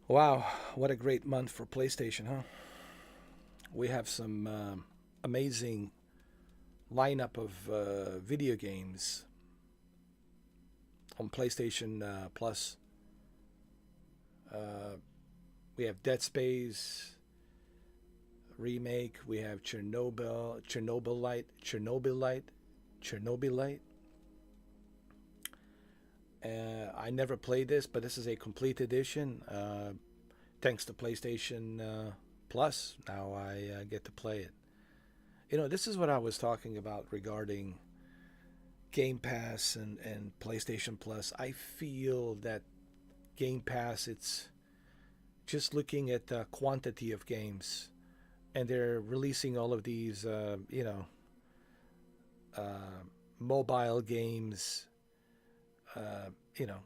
Wow, what a great month for PlayStation, huh? We have some amazing lineup of video games on PlayStation Plus. Uh, we have Dead Space remake. We have Chernobylite. I never played this, but this is a complete edition. Thanks to PlayStation Plus, now I get to play it. You know, this is what I was talking about regarding Game Pass and PlayStation Plus. I feel that Game Pass, it's just looking at the quantity of games, and they're releasing all of these, uh, mobile games, uh, you know,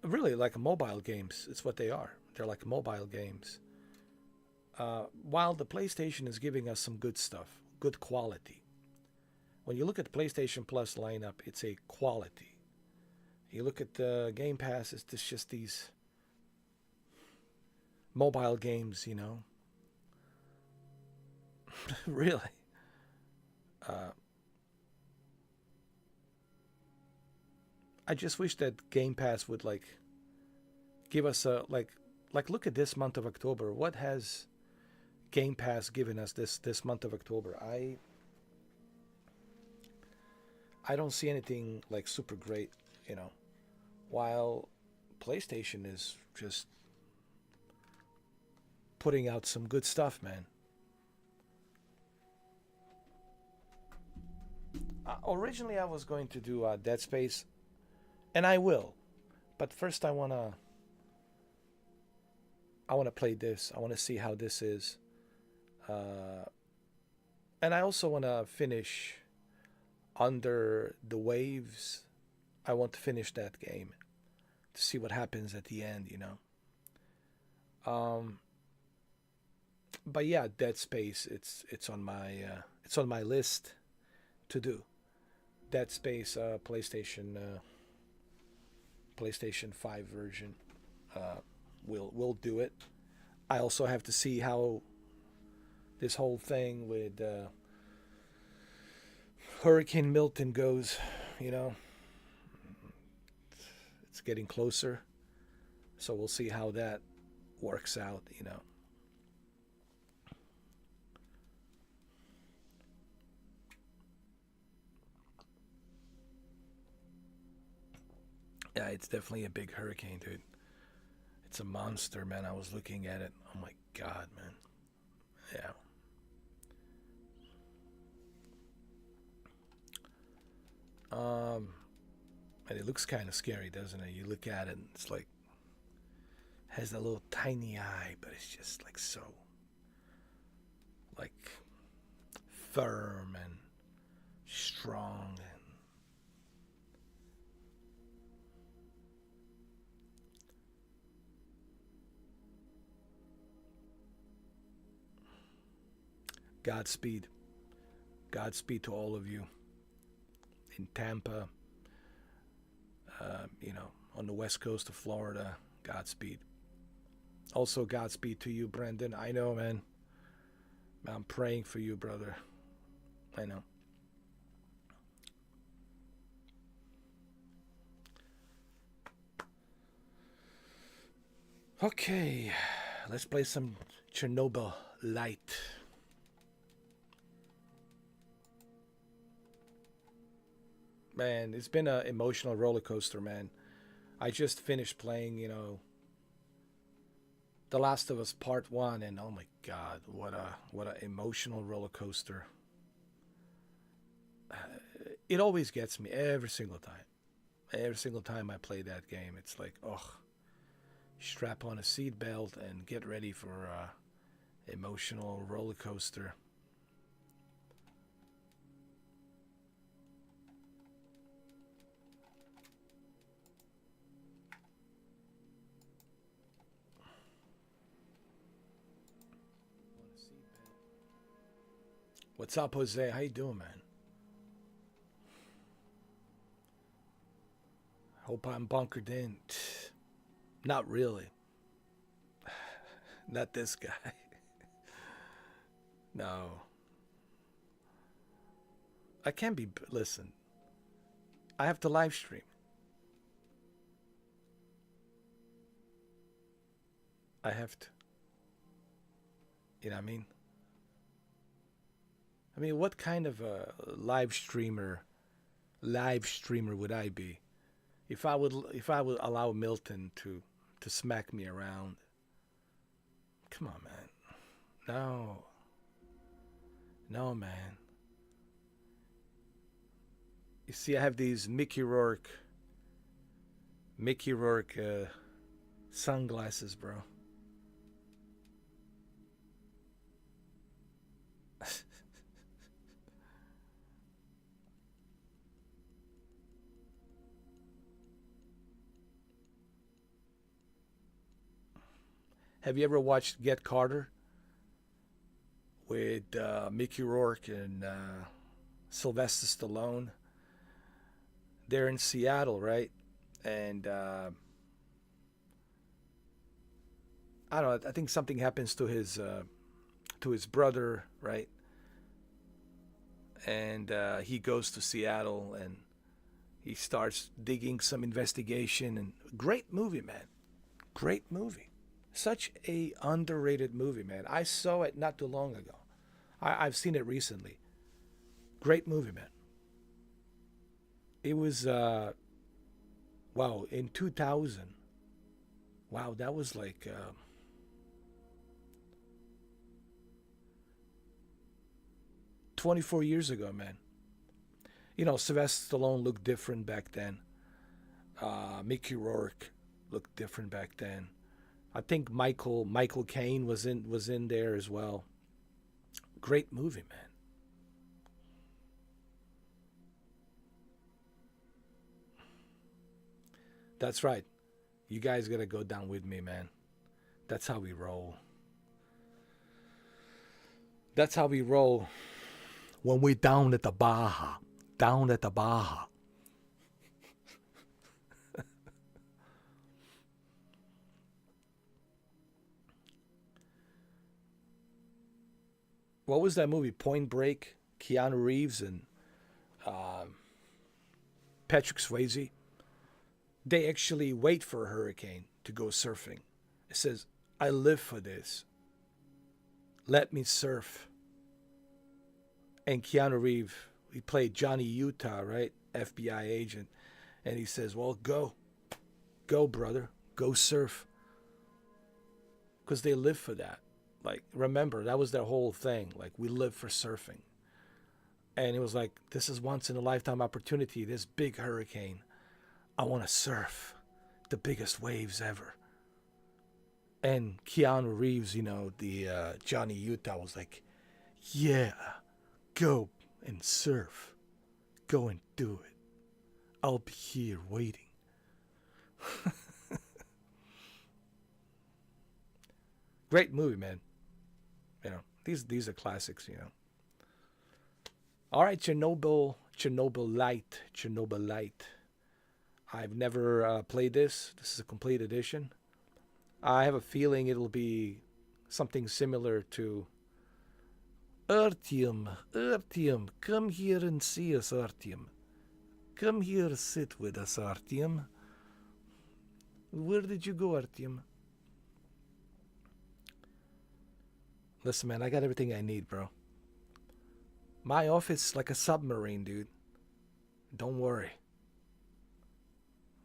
really like mobile games. It's what they are. They're like mobile games. While the PlayStation is giving us some good stuff, good quality. When you look at the PlayStation Plus lineup, it's a quality. You look at the Game Pass, it's just these mobile games, really. Uh, I just wish that Game Pass would like give us a like look at this month of October. What has Game Pass given us this month of October? I don't see anything like super great, you know. While PlayStation is just putting out some good stuff, man. Originally, I was going to do Dead Space, and I will. But first, I wanna play this. I wanna see how this is, uh, and I also wanna finish Under the Waves. I want to finish that game to see what happens at the end. Um, but yeah, Dead Space. It's on my list to do. Dead Space PlayStation 5 version. Uh, we'll do it. I also have to see how this whole thing with Hurricane Milton goes. You know, it's getting closer, so we'll see how that works out. Yeah, it's definitely a big hurricane, dude. It's a monster, man. I was looking at it. Oh my god, man. Yeah. Um, and it looks kind of scary, doesn't it? You look at it, and it's like has a little tiny eye, but it's just like so like firm and strong and Godspeed. Godspeed to all of you in Tampa, on the west coast of Florida. Godspeed. Also, Godspeed to you, Brendan. I know, man. I'm praying for you, brother. I know. Okay, let's play some Chernobyl Light. Man, it's been an emotional roller coaster, man. I just finished playing, The Last of Us Part One, and oh my God, what a emotional roller coaster. It always gets me every single time. Every single time I play that game, it's like, oh, strap on a seatbelt and get ready for a emotional roller coaster. What's up, Jose? How you doing, man? Hope I'm bunkered in. Not really. Not this guy. No. I can't be. Listen. I have to live stream. I have to. You know what I mean? I mean, what kind of a live streamer would I be if I would allow Milton to smack me around? Come on, man. No. No, man. You see, I have these Mickey Rourke sunglasses, bro. Have you ever watched Get Carter with Mickey Rourke and Sylvester Stallone? They're in Seattle, right? And I don't know. I think something happens to his brother, right? And he goes to Seattle and he starts digging some investigation. And great movie, man. Great movie. Such a underrated movie, man. I saw it not too long ago. I've seen it recently. Great movie, man. It was wow, in 2000. Wow, that was like 24 years ago, man. You know, Sylvester Stallone looked different back then. Mickey Rourke looked different back then. I think Michael Caine was in there as well. Great movie, man. That's right. You guys gotta go down with me, man. That's how we roll. That's how we roll when we down at the Baja. Down at the Baja. What was that movie? Point Break? Keanu Reeves and Patrick Swayze. They actually wait for a hurricane to go surfing. It says, I live for this. Let me surf. And Keanu Reeves, he played Johnny Utah, right? FBI agent. And he says, well, go. Go, brother. Go surf. Because they live for that. Like, remember, that was their whole thing. Like, we live for surfing. And it was like, this is once in a lifetime opportunity. This big hurricane. I want to surf the biggest waves ever. And Keanu Reeves, you know, the Johnny Utah was like, yeah, go and surf. Go and do it. I'll be here waiting. Great movie, man. You know, these are classics, you know. All right, ChernobyLite. I've never played this. This is a complete edition. I have a feeling it'll be something similar to Artyom. Artyom, come here and see us, Artyom. Come here, sit with us, Artyom. Where did you go, Artyom? Listen, man, I got everything I need, bro. My office is like a submarine, dude. Don't worry.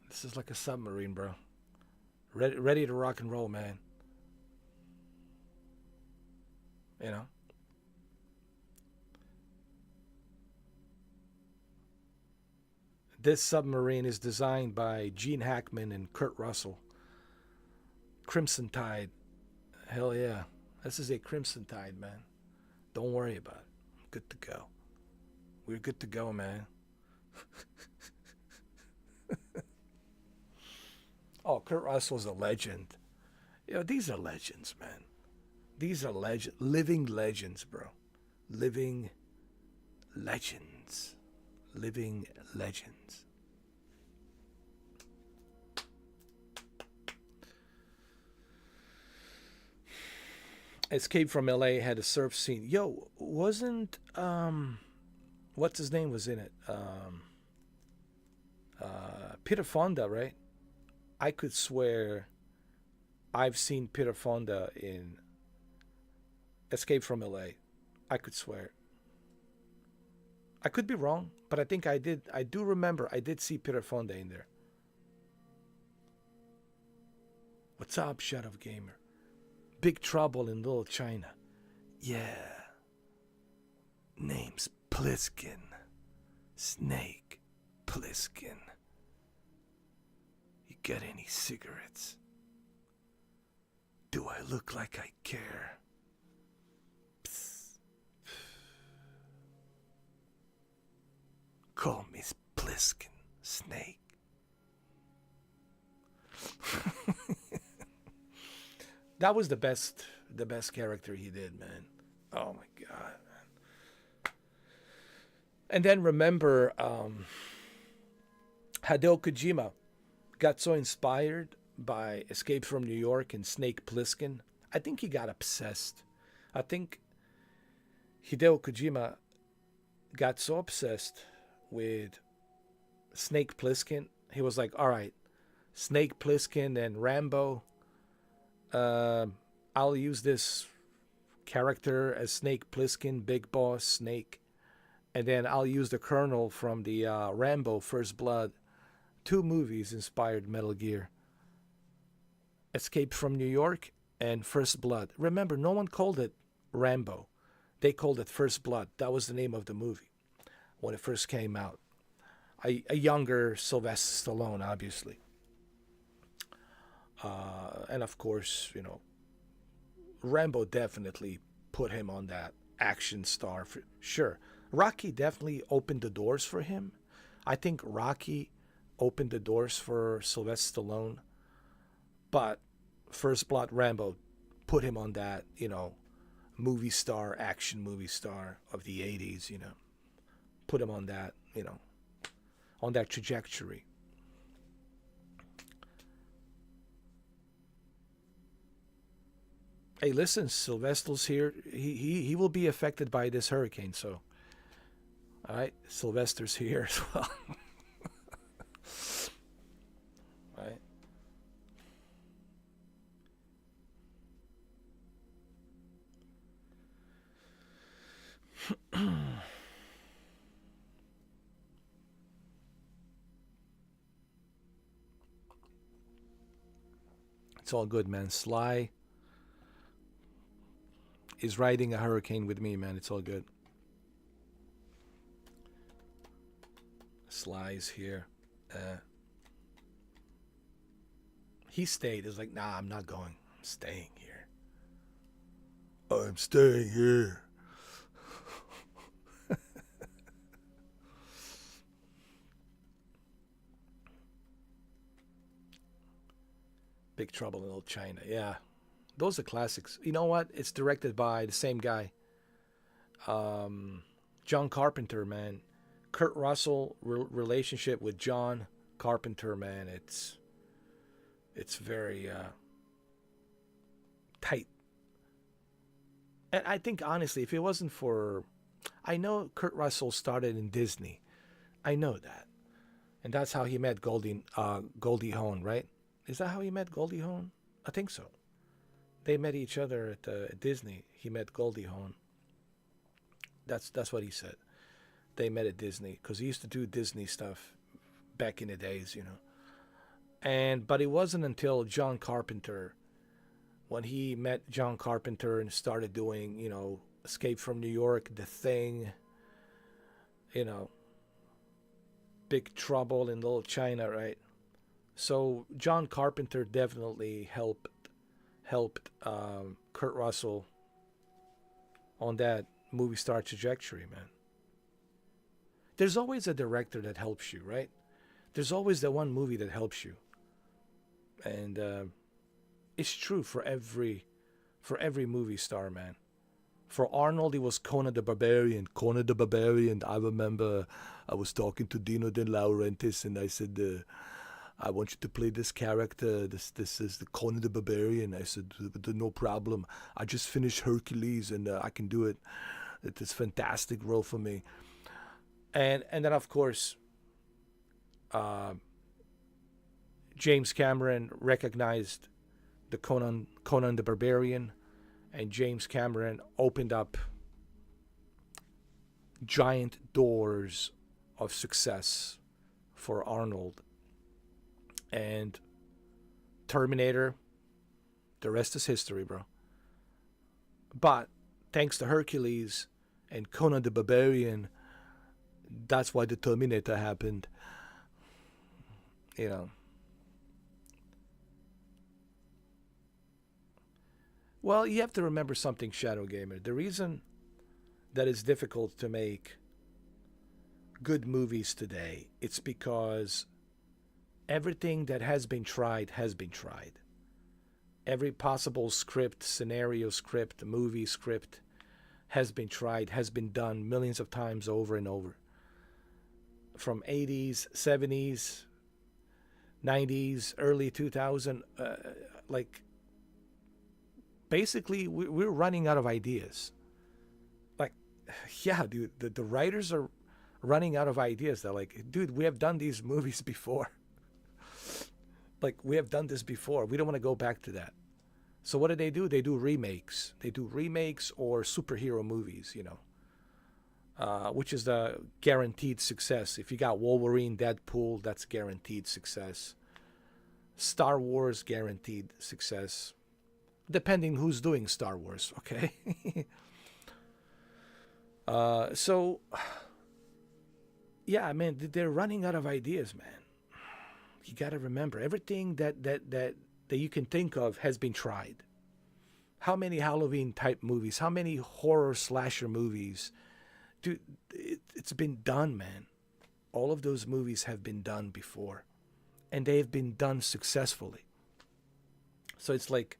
This is like a submarine, bro. Ready to rock and roll, man. You know? This submarine is designed by Gene Hackman and Kurt Russell. Crimson Tide. Hell yeah. This is a Crimson Tide, man. Don't worry about it. I'm good to go. We're good to go, man. Oh, Kurt Russell's a legend. You know, these are legends, man. These are living legends, bro. Living legends. Living legends. Escape from LA had a surf scene. Yo, wasn't what's his name was in it? Peter Fonda, right? I could swear I've seen Peter Fonda in Escape from LA. I could swear. I could be wrong, but I think I did. I do remember I did see Peter Fonda in there. What's up, Shadow Gamer? Big Trouble in Little China. Yeah. Name's Pliskin. Snake Pliskin. You got any cigarettes? Do I look like I care? Psst. Call me Pliskin, Snake. That was the best character he did, man. Oh my god, man. And then remember, Hideo Kojima got so inspired by Escape from New York and Snake Plissken. I think he got obsessed. I think Hideo Kojima got so obsessed with Snake Plissken, he was like, all right, Snake Plissken and Rambo, I'll use this character as Snake Plissken, Big Boss Snake, and then I'll use the Colonel from the Rambo First Blood. 2 movies inspired Metal Gear. Escape from New York and First Blood. Remember, no one called it Rambo. They called it First Blood. That was the name of the movie when it first came out. A younger Sylvester Stallone, obviously. And of course, you know, Rambo definitely put him on that action star. For sure. Rocky definitely opened the doors for him. I think Rocky opened the doors for Sylvester Stallone. But First Blood Rambo put him on that, you know, movie star, action movie star of the 80s, you know. Put him on that, you know, on that trajectory. Hey, listen, Sylvester's here. He will be affected by this hurricane, so. All right, Sylvester's here as well. All right. It's all good, man. Sly is riding a hurricane with me, man. It's all good. Sly's here. He stayed. It's like, nah, I'm not going. I'm staying here. I'm staying here. Big Trouble in Little China. Yeah. Those are classics. You know what? It's directed by the same guy. John Carpenter, man. Kurt Russell relationship with John Carpenter, man. It's very tight. And I think honestly, if it wasn't for, I know Kurt Russell started in Disney. I know that, and that's how he met Goldie Hawn, right? Is that how he met Goldie Hawn? I think so. They met each other at Disney. He met Goldie Hawn. That's what he said. They met at Disney because he used to do Disney stuff back in the days, you know. But it wasn't until John Carpenter, when he met John Carpenter and started doing, you know, Escape from New York, The Thing, you know, Big Trouble in Little China, right? So John Carpenter definitely helped Kurt Russell on that movie star trajectory, man. There's always a director that helps you, right? There's always that one movie that helps you, and it's true for every movie star, man. For Arnold, it was Conan the Barbarian. Conan the Barbarian. I remember I was talking to Dino De Laurentiis, and I said, I want you to play this character. This is the Conan the Barbarian. I said, no problem. I just finished Hercules, and I can do it. It's a fantastic role for me. And then, of course, James Cameron recognized the Conan the Barbarian, and James Cameron opened up giant doors of success for Arnold. And Terminator, the rest is history, bro. But thanks to Hercules and Conan the Barbarian, that's why the Terminator happened. You know. Well, you have to remember something, Shadow Gamer. The reason that it's difficult to make good movies today, it's because everything that has been tried has been tried. Every possible script, scenario script, movie script has been tried, has been done millions of times over and over. From 80s, 70s, 90s, early 2000, basically we're running out of ideas. Like, yeah, dude, the writers are running out of ideas. They're like, dude, we have done these movies before. Like, we have done this before. We don't want to go back to that. So what do? They do remakes. They do remakes or superhero movies, which is the guaranteed success. If you got Wolverine, Deadpool, that's guaranteed success. Star Wars, guaranteed success. Depending who's doing Star Wars, okay? So, yeah, man, they're running out of ideas, man. You got to remember, everything that you can think of has been tried. How many Halloween-type movies, how many horror slasher movies? Dude, it's been done, man. All of those movies have been done before. And they've been done successfully. So it's like,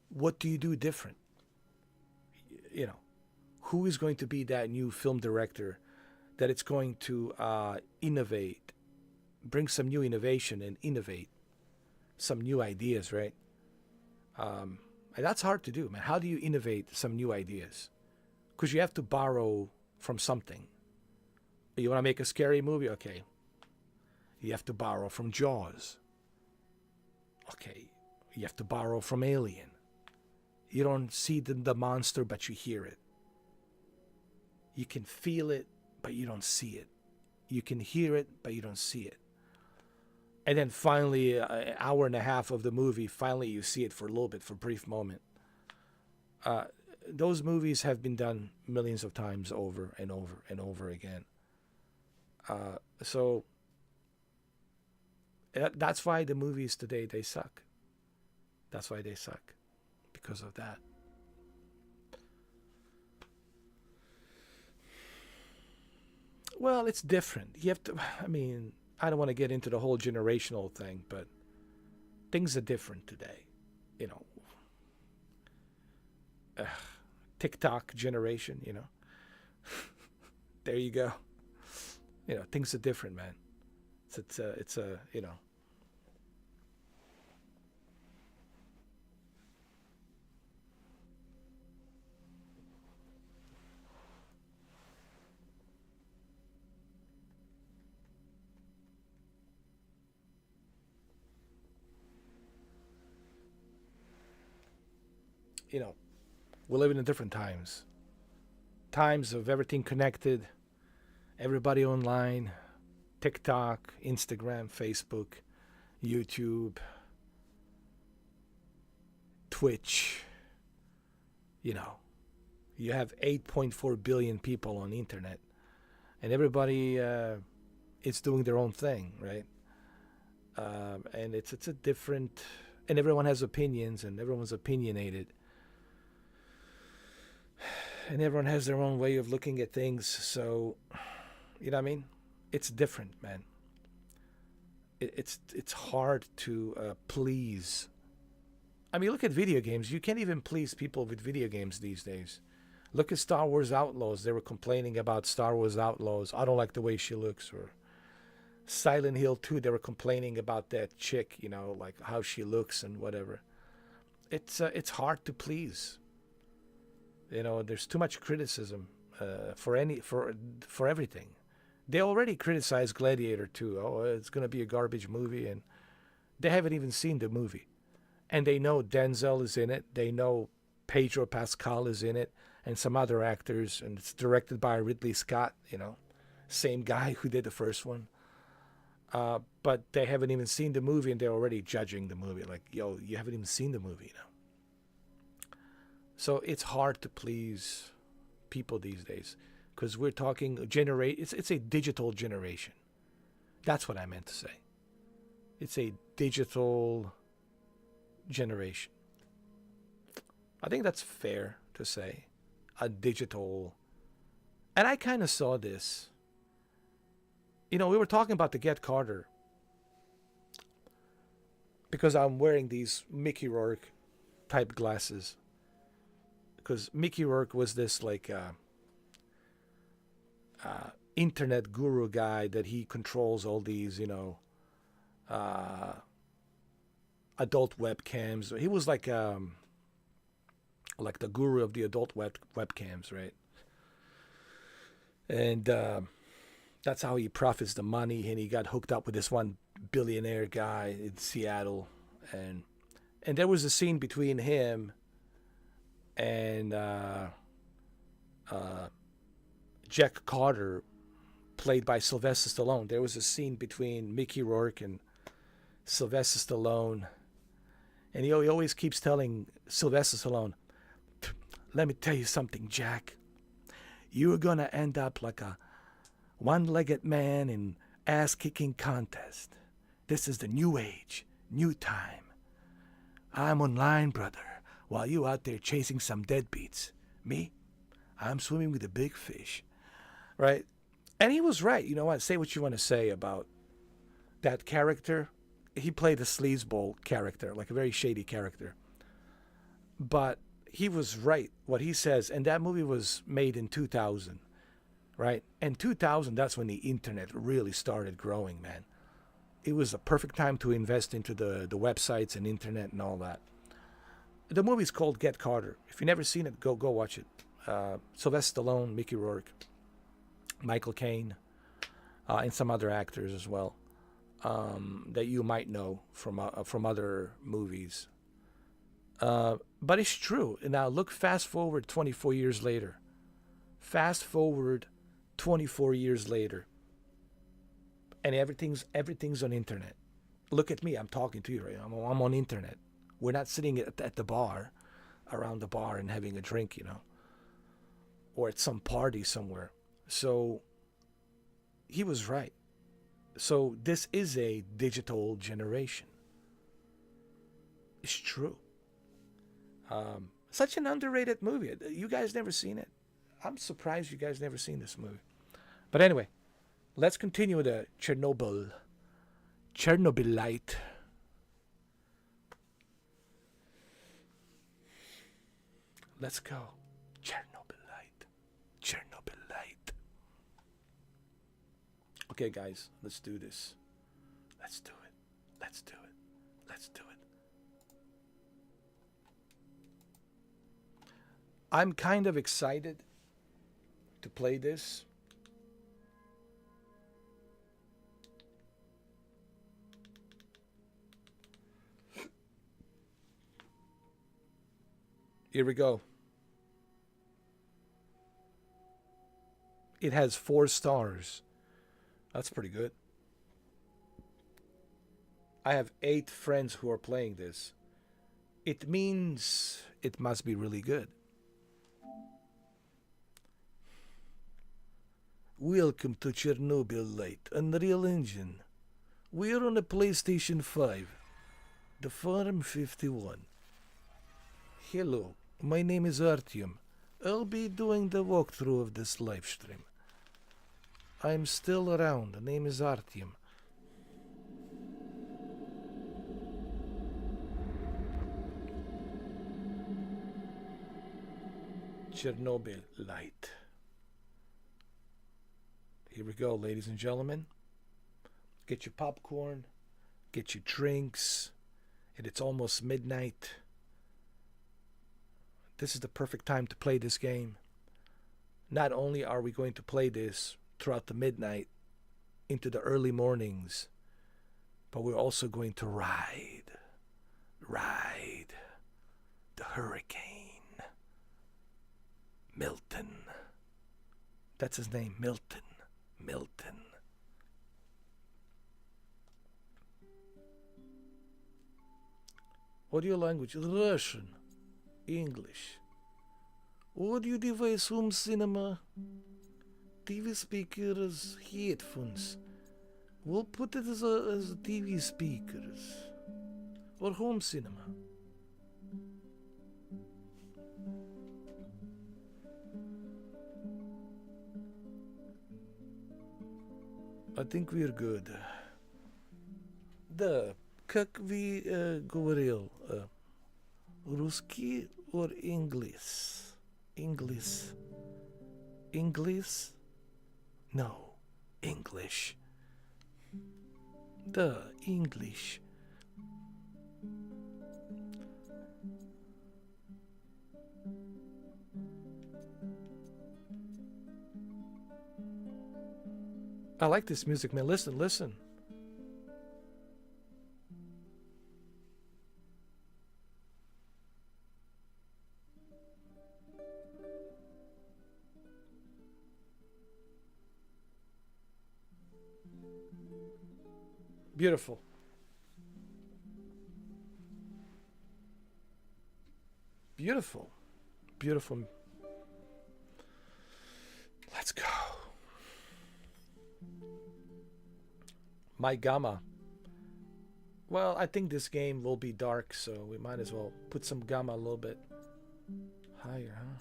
what do you do different? Who is going to be that new film director that it's going to innovate, bring some new innovation and innovate some new ideas, right? And that's hard to do, man. How do you innovate some new ideas? Because you have to borrow from something. You want to make a scary movie? Okay. You have to borrow from Jaws. Okay. You have to borrow from Alien. You don't see the monster, but you hear it. You can feel it, but you don't see it. You can hear it, but you don't see it. And then finally, an hour and a half of the movie, finally you see it for a little bit, for a brief moment. Those movies have been done millions of times over and over and over again. So that's why the movies today, they suck. That's why they suck. Because of that. Well, it's different. You have to, I don't want to get into the whole generational thing, but things are different today. TikTok generation, There you go. Things are different, man. It's a we're living in different times. Times of everything connected, everybody online, TikTok, Instagram, Facebook, YouTube, Twitch. You have 8.4 billion people on the internet, and everybody is doing their own thing, right? And it's a different, and everyone has opinions, and everyone's opinionated. And everyone has their own way of looking at things. So, you know what I mean? It's different, man. It's hard to please. Look at video games. You can't even please people with video games these days. Look at Star Wars Outlaws. They were complaining about Star Wars Outlaws. I don't like the way she looks. Or Silent Hill 2, they were complaining about that chick, like how she looks and whatever. It's hard to please. There's too much criticism for everything. They already criticized Gladiator 2. Oh, it's going to be a garbage movie, and they haven't even seen the movie. And they know Denzel is in it. They know Pedro Pascal is in it, and some other actors, and it's directed by Ridley Scott, same guy who did the first one. But they haven't even seen the movie, and they're already judging the movie. Like, yo, you haven't even seen the movie, So it's hard to please people these days, because we're talking it's a digital generation. That's what I meant to say. It's a digital generation. I think that's fair to say. A digital. And I kind of saw this. We were talking about the Get Carter, because I'm wearing these Mickey Rourke type glasses. Because Mickey Rourke was this like internet guru guy that he controls all these, adult webcams. He was like the guru of the adult webcams, right? And that's how he profits the money. And he got hooked up with this one billionaire guy in Seattle, and there was a scene between him and Jack Carter, played by Sylvester Stallone. There was a scene between Mickey Rourke and Sylvester Stallone, and he always keeps telling Sylvester Stallone, "Let me tell you something, Jack. You are gonna end up like a one-legged man in ass-kicking contest. This is the new age, new time. I'm online, brother, while you out there chasing some deadbeats. Me, I'm swimming with the big fish." Right? And he was right. You know what? Say what you want to say about that character. He played a sleazeball character, like a very shady character. But he was right, what he says. And that movie was made in 2000, right? And 2000, that's when the internet really started growing, man. It was a perfect time to invest into the websites and internet and all that. The movie's called Get Carter. If you've never seen it, go watch it. Sylvester Stallone, Mickey Rourke, Michael Caine, and some other actors as well, that you might know from other movies. But it's true. Now look, fast forward 24 years later. Fast forward 24 years later, and everything's on internet. Look at me. I'm talking to you right now. I'm on internet. We're not sitting at the bar, around the bar and having a drink, or at some party somewhere. So he was right. So this is a digital generation. It's true. Such an underrated movie. You guys never seen it? I'm surprised you guys never seen this movie. But anyway, let's continue with the ChernobyLite. Let's go. ChernobyLite. Okay, guys, let's do this. Let's do it. I'm kind of excited to play this. Here we go. It has 4 stars. That's pretty good. I have 8 friends who are playing this. It means it must be really good. Welcome to ChernobyLite, Unreal Engine. We're on a PlayStation 5. The Farm 51. Hello, my name is Artyom. I'll be doing the walkthrough of this live stream. I'm still around. The name is Artyom. ChernobyLite. Here we go, ladies and gentlemen. Get your popcorn, get your drinks, and it's almost midnight. This is the perfect time to play this game. Not only are we going to play this throughout the midnight into the early mornings, but we're also going to ride the hurricane. Milton. That's his name, Milton. What your language? Russian. English. Audio device, home cinema. TV speakers, headphones. We'll put it as TV speakers. Or home cinema. I think we're good. Да, как вы говорил, русский or English? English? No, English. Да, English. I like this music, man. Listen. Beautiful. Beautiful. Let's go. My gamma. Well, I think this game will be dark, so we might as well put some gamma a little bit higher, huh?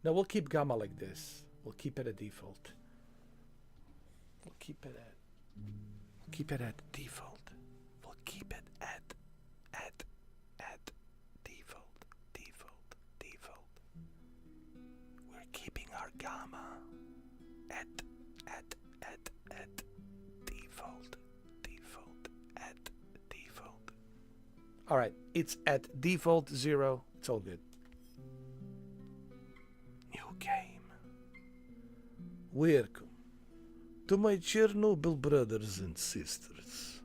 No, we'll keep gamma like this. We'll keep it at default. We'll keep it at default. We'll keep it at default. We're keeping our gamma at default. All right, it's at default 0. It's all good. New game. Welcome to my Chernobyl brothers and sisters.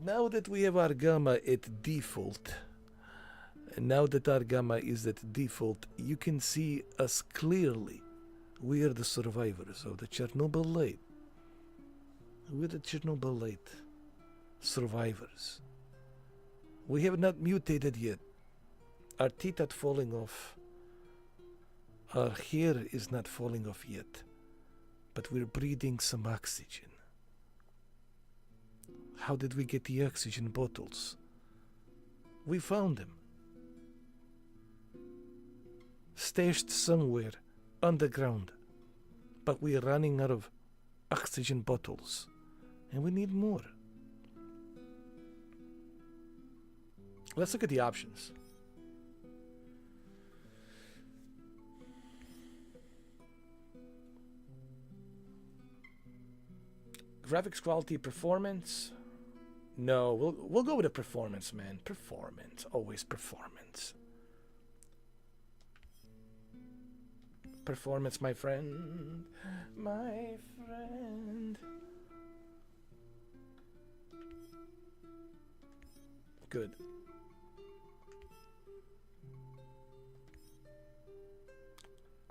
Now that we have our gamma at default, now that our gamma is at default, you can see us clearly. We are the survivors of the ChernobyLite. We're the ChernobyLite survivors. We have not mutated yet. Our teeth are falling off. Our hair is not falling off yet. But we're breathing some oxygen. How did we get the oxygen bottles? We found them. Stashed somewhere underground. But we're running out of oxygen bottles. And we need more. Let's look at the options. Graphics quality, performance. No, we'll go with a performance, man. Performance, always performance. Performance, my friend. Good.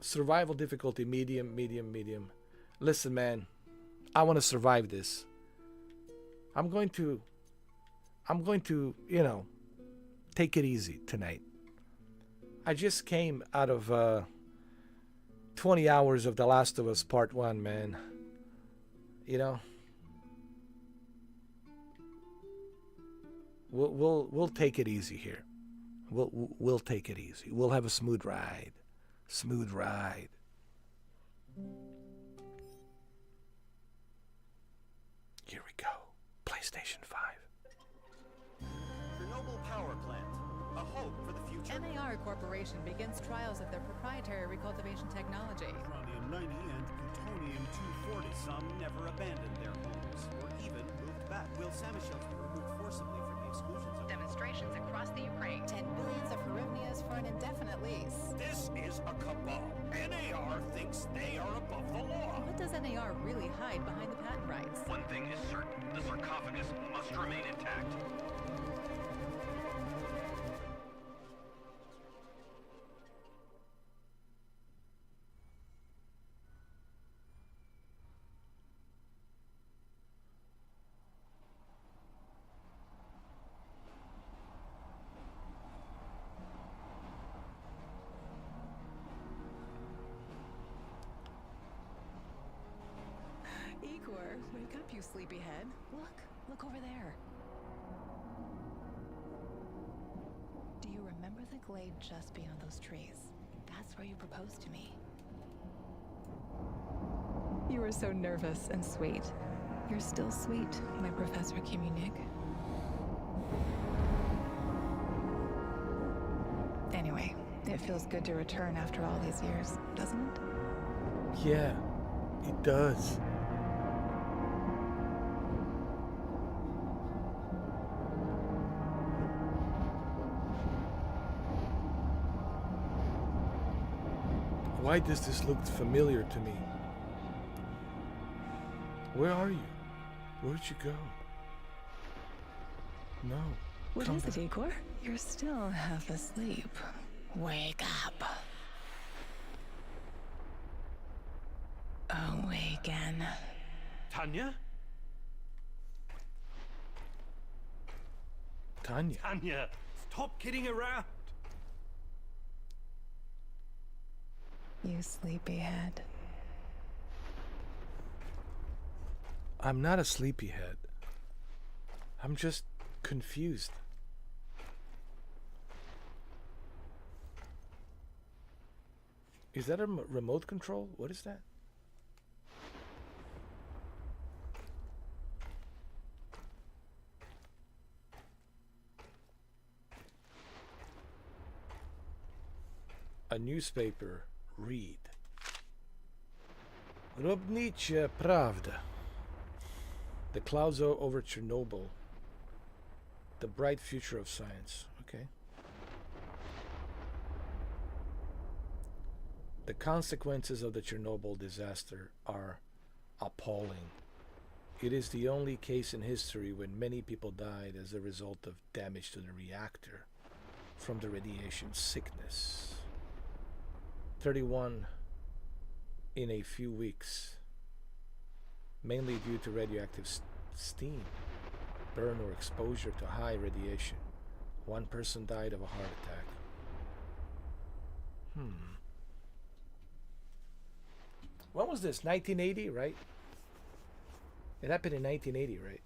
Survival difficulty, medium. Listen, man. I want to survive this. I'm going to, take it easy tonight. I just came out of 20 hours of The Last of Us Part 1, man. We'll take it easy here. We'll take it easy. We'll have a smooth ride. Here we go. PlayStation 5. Chernobyl power plant. A hope for the future. MAR Corporation begins trials of their proprietary recultivation technology. Uranium-90 and plutonium. Plutonium-240. Some never abandoned their homes or even moved back. Will Samishels be removed forcibly from the exclusion zone? Demonstrations across the Ukraine. 10 billions of hryvnias for an indefinite lease. This is a cabal. NAR thinks they are above the law. What does NAR really hide behind the patent rights? One thing is certain. The sarcophagus must remain intact. Igor, wake up, you sleepyhead. Look over there. Do you remember the glade just beyond those trees? That's where you proposed to me. You were so nervous and sweet. You're still sweet, my Professor Kimunik. Anyway, it feels good to return after all these years, doesn't it? Yeah, it does. Why does this look familiar to me? Where are you? Where'd you go? No. What is it, Igor? You're still half asleep. Wake up. Awaken. Tanya? Tanya. Tanya, stop kidding around. You sleepyhead. I'm not a sleepyhead. I'm just confused. Is that a remote control? What is that? A newspaper. Read. Robnicze Pravda. The clouds over Chernobyl. The bright future of science. Okay. The consequences of the Chernobyl disaster are appalling. It is the only case in history when many people died as a result of damage to the reactor from the radiation sickness. 31 in a few weeks, mainly due to radioactive steam, burn or exposure to high radiation. One person died of a heart attack. When was this? 1980, right? It happened in 1980, right?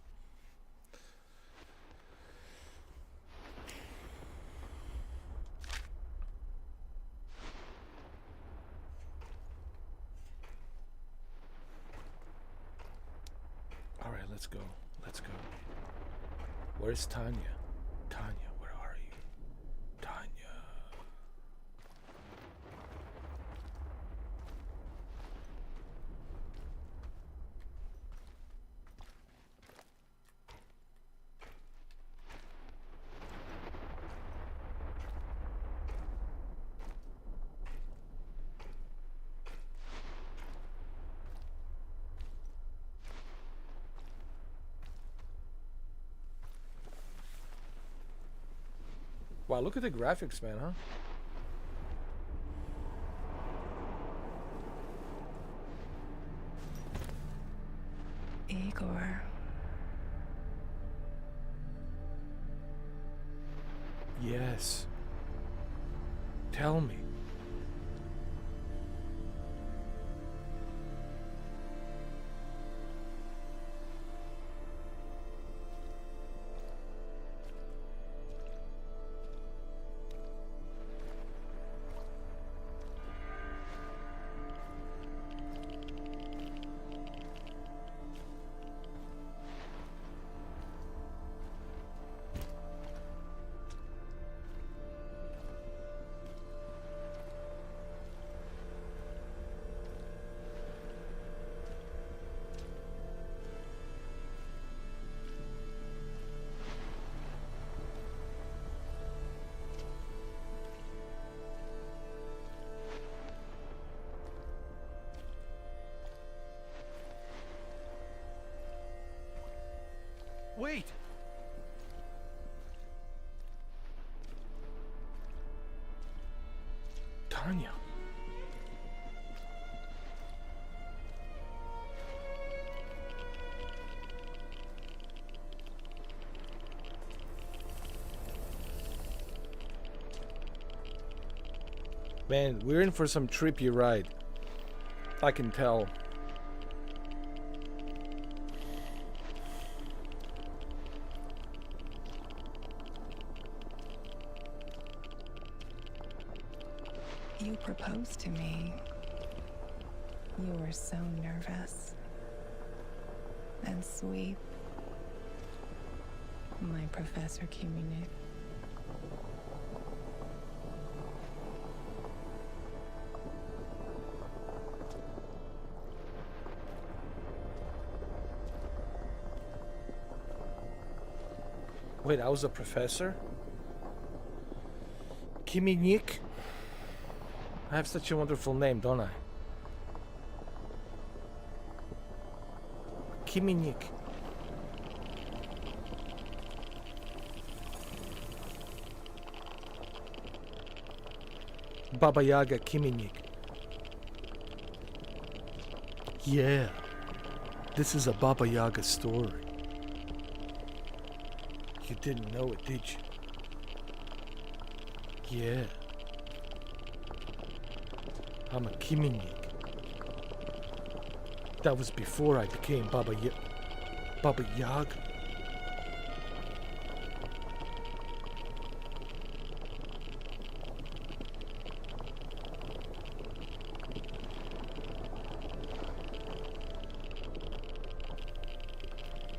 All right, let's go. Let's go. Where's Tanya? Tanya, where are you? Tanya. Wow, look at the graphics, man, huh? Igor. Yes. Tell me. Wait! Tanya. Man, we're in for some trippy ride. I can tell. You proposed to me. You were so nervous and sweet. My Professor Kiminic. Wait, I was a professor? Kiminic? I have such a wonderful name, don't I? Kiminic. Baba Yaga Kiminic. Yeah, this is a Baba Yaga story. You didn't know it, did you? Yeah. I'm a Kiminic. That was before I became Baba Yaga.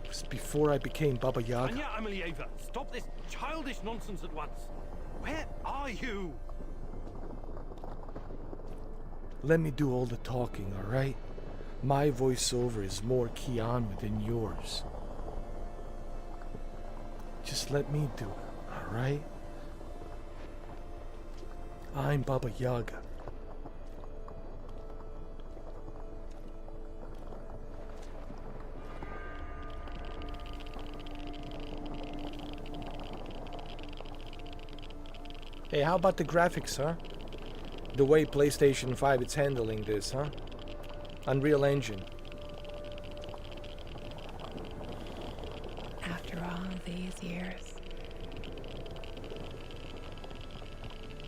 It was before I became Baba Yaga. Anya Amelieva, stop this childish nonsense at once. Where are you? Let me do all the talking, alright? My voiceover is more Keanu than yours. Just let me do it, alright? I'm Baba Yaga. Hey, how about the graphics, huh? The way PlayStation 5 is handling this, huh? Unreal Engine. After all these years,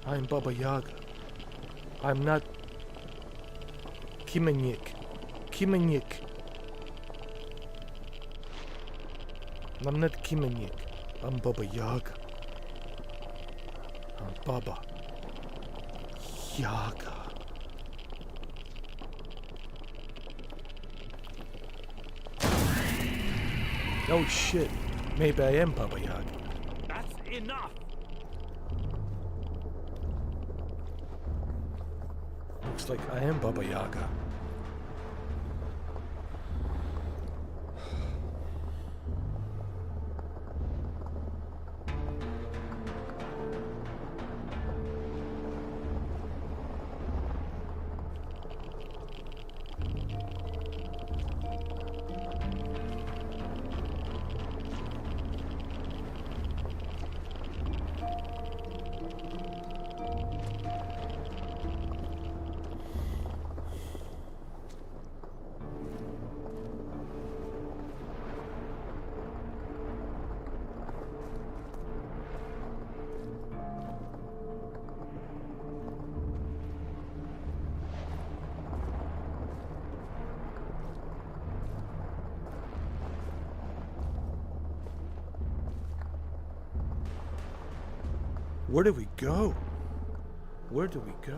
I'm Baba Yaga. I'm not Kiminic. Kiminic. I'm not Kiminic. I'm Baba Yaga. I'm Baba Yaga. Oh shit. Maybe I am Baba Yaga. That's enough! Looks like I am Baba Yaga. Where do we go? Where do we go?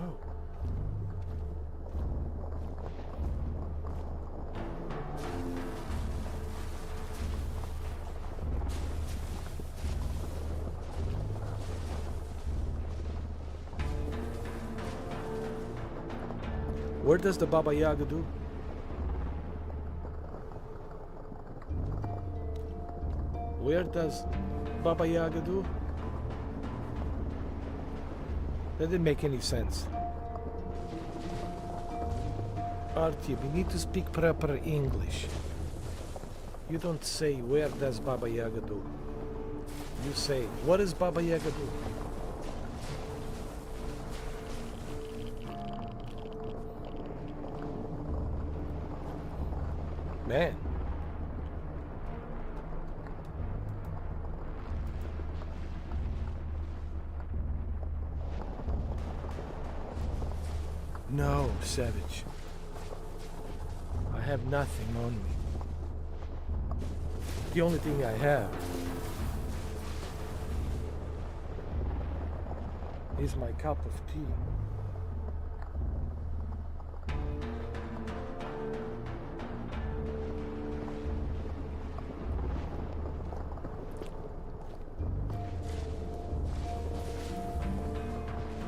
Where does the Baba Yaga do? Where does Baba Yaga do? That didn't make any sense. Artie, we need to speak proper English. You don't say, where does Baba Yaga do? You say, what does Baba Yaga do? Man. No, Savage. I have nothing on me. The only thing I have is my cup of tea.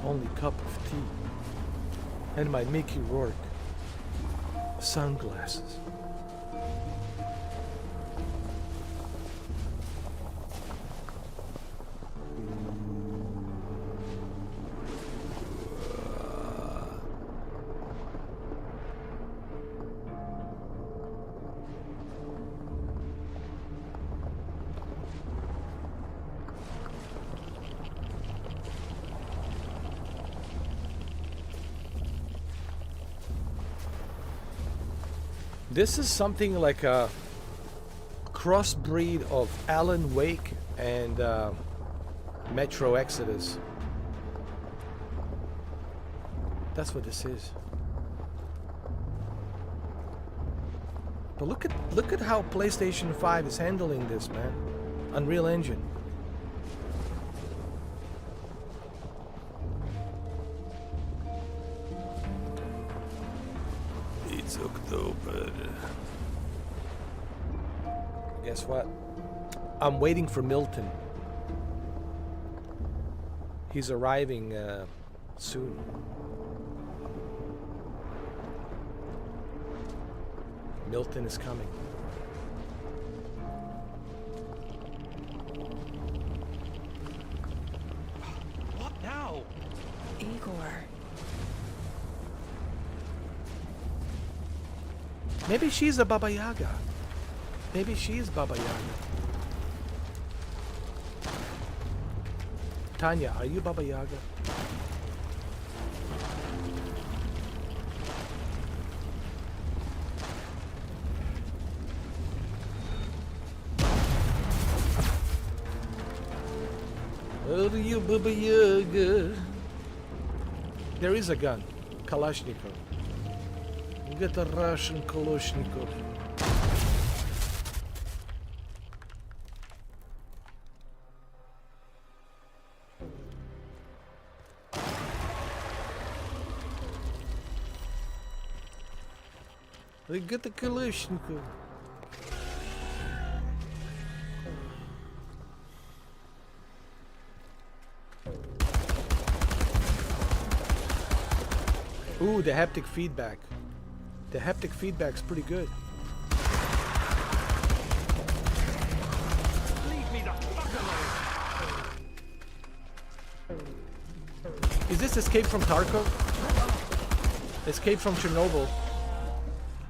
Only cup of tea. And my Mickey Rourke sunglasses. This is something like a crossbreed of Alan Wake and Metro Exodus. That's what this is. But look at how PlayStation 5 is handling this, man. Unreal Engine. It's October. Guess what? I'm waiting for Milton. He's arriving soon. Milton is coming. What now? Igor. Maybe she's a Baba Yaga. Maybe she's Baba Yaga. Tanya, are you Baba Yaga? Are you Baba Yaga? There is a gun. Kalashnikov. You get a Russian Kalashnikov. They get the Kalashnikov. Ooh, the haptic feedback. The haptic feedback's pretty good. Leave me the fuck alone! Is this Escape from Tarkov? Escape from Chernobyl.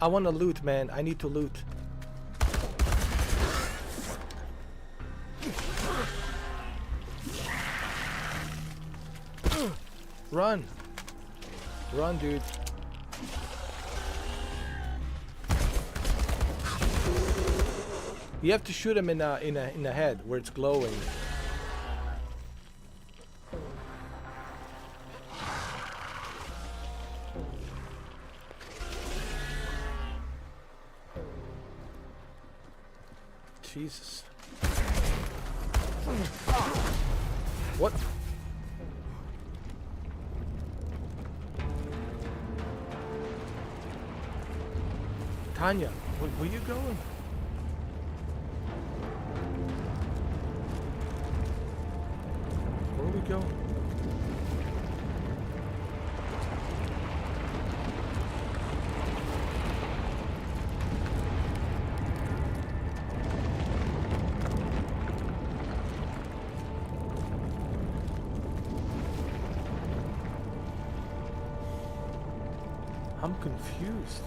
I want to loot, man. I need to loot. Run. Run, dude. You have to shoot him in the head where it's glowing. Jesus. What? Tanya, where you going? Where are we going? I'm confused.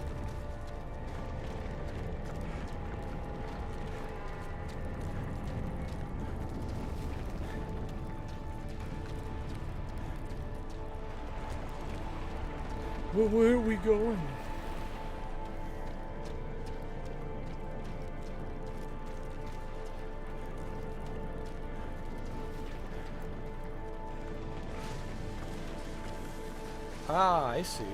Well, where are we going? Ah, I see.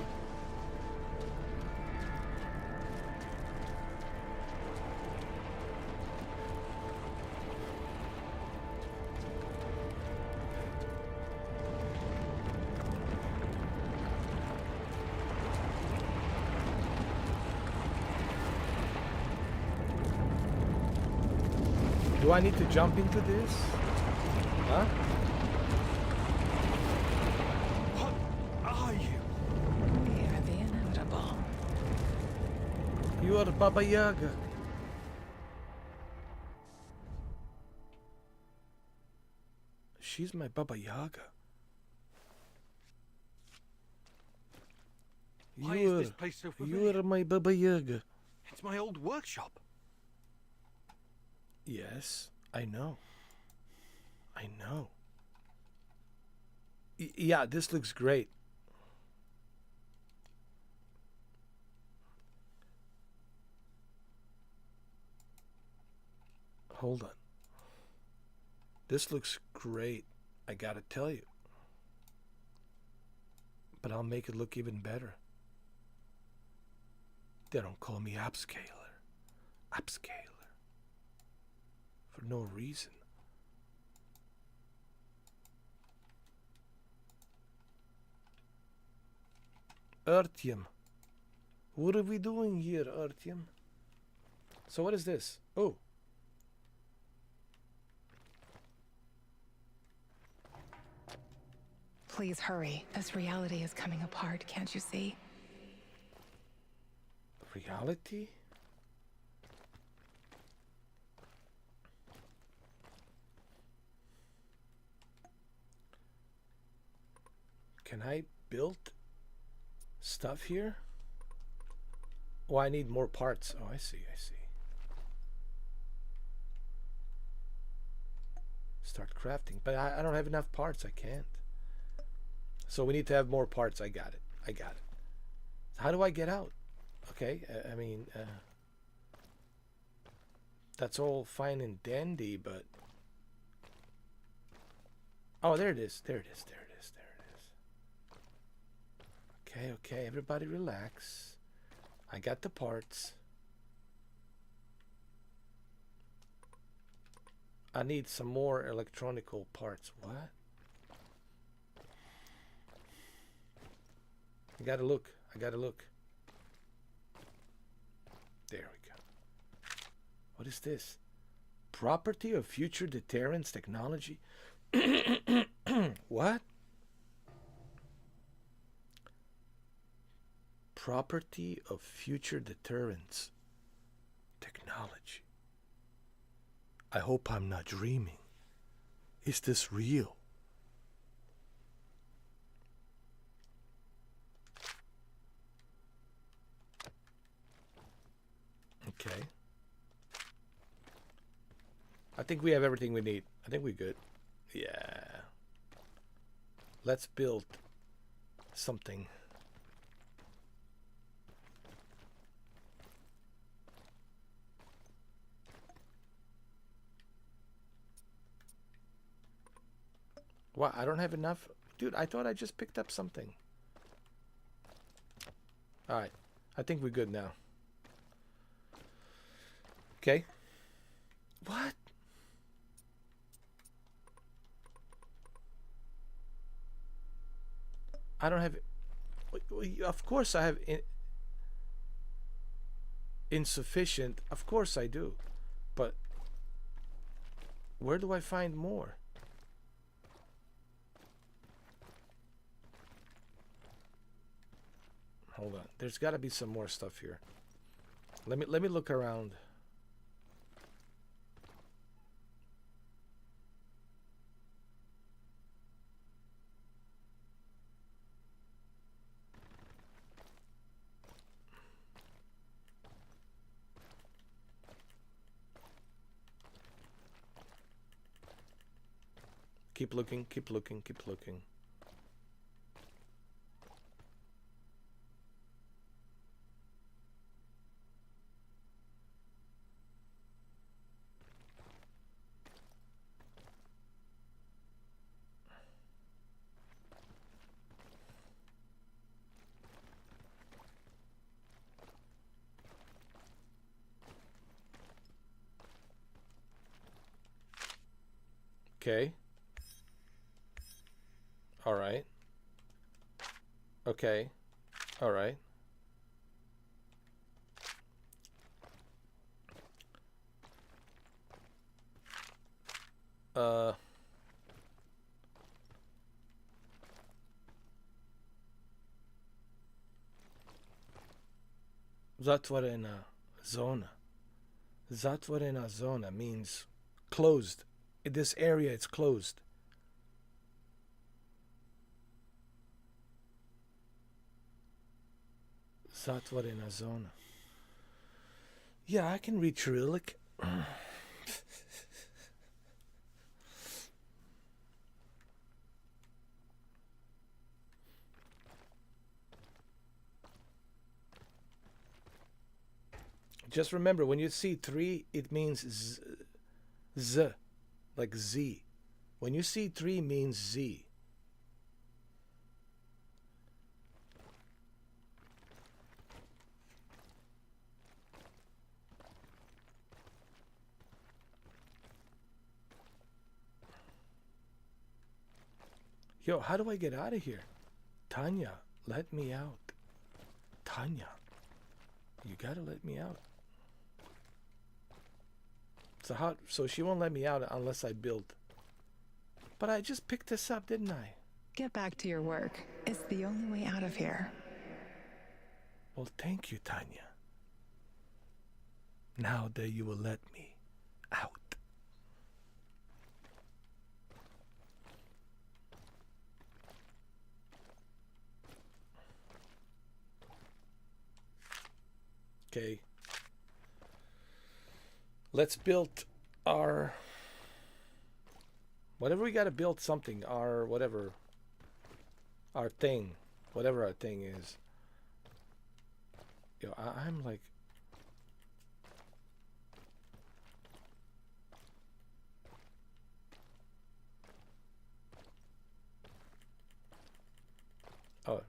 Do I need to jump into this? Huh? What are you? You're the inevitable. You are Baba Yaga. She's my Baba Yaga. Why is this place so familiar? You are my Baba Yaga. It's my old workshop. Yes, I know. I know. Yeah, this looks great. Hold on. This looks great, I gotta tell you. But I'll make it look even better. They don't call me upscaler. Upscaler. For no reason. Artyom. What are we doing here, Artyom? So what is this? Oh. Please hurry. This reality is coming apart, can't you see? Reality? Can I build stuff here? Oh, I need more parts. Oh, I see, I see. Start crafting. But I don't have enough parts. I can't. So we need to have more parts. I got it. I got it. How do I get out? Okay, I mean, that's all fine and dandy, but... Oh, there it is. There it is. There it is. There it is. Okay, okay. Everybody relax. I got the parts. I need some more electronical parts. What? I gotta look. I gotta look. There we go. What is this? Property of future deterrence technology? What? Property of future deterrence technology. I hope I'm not dreaming. Is this real? Okay. I think we have everything we need. I think we're good. Yeah. Let's build something. What? I don't have enough? Dude, I thought I just picked up something. Alright. I think we're good now. Okay. What? I don't have... Of course I have insufficient. Of course I do. But where do I find more? Hold on. There's got to be some more stuff here. Let me look around. Keep looking, keep looking, keep looking. Okay. All right. Okay. All right. Zatvorena zona. Zatvorena zona means closed. In this area, it's closed. Zatvorena zona. Yeah, I can read Cyrillic. Just remember, when you see 3, it means z, like z. When you see 3, means z. Yo, how do I get out of here? Tanya, let me out. Tanya, you gotta let me out. So she won't let me out unless I build. But I just picked this up, didn't I? Get back to your work. It's the only way out of here. Well, thank you, Tanya. Now that you will let me out. Okay. Let's build our... Whatever we gotta build something. Our whatever. Our thing. Whatever our thing is. Yo, I'm like... Oh.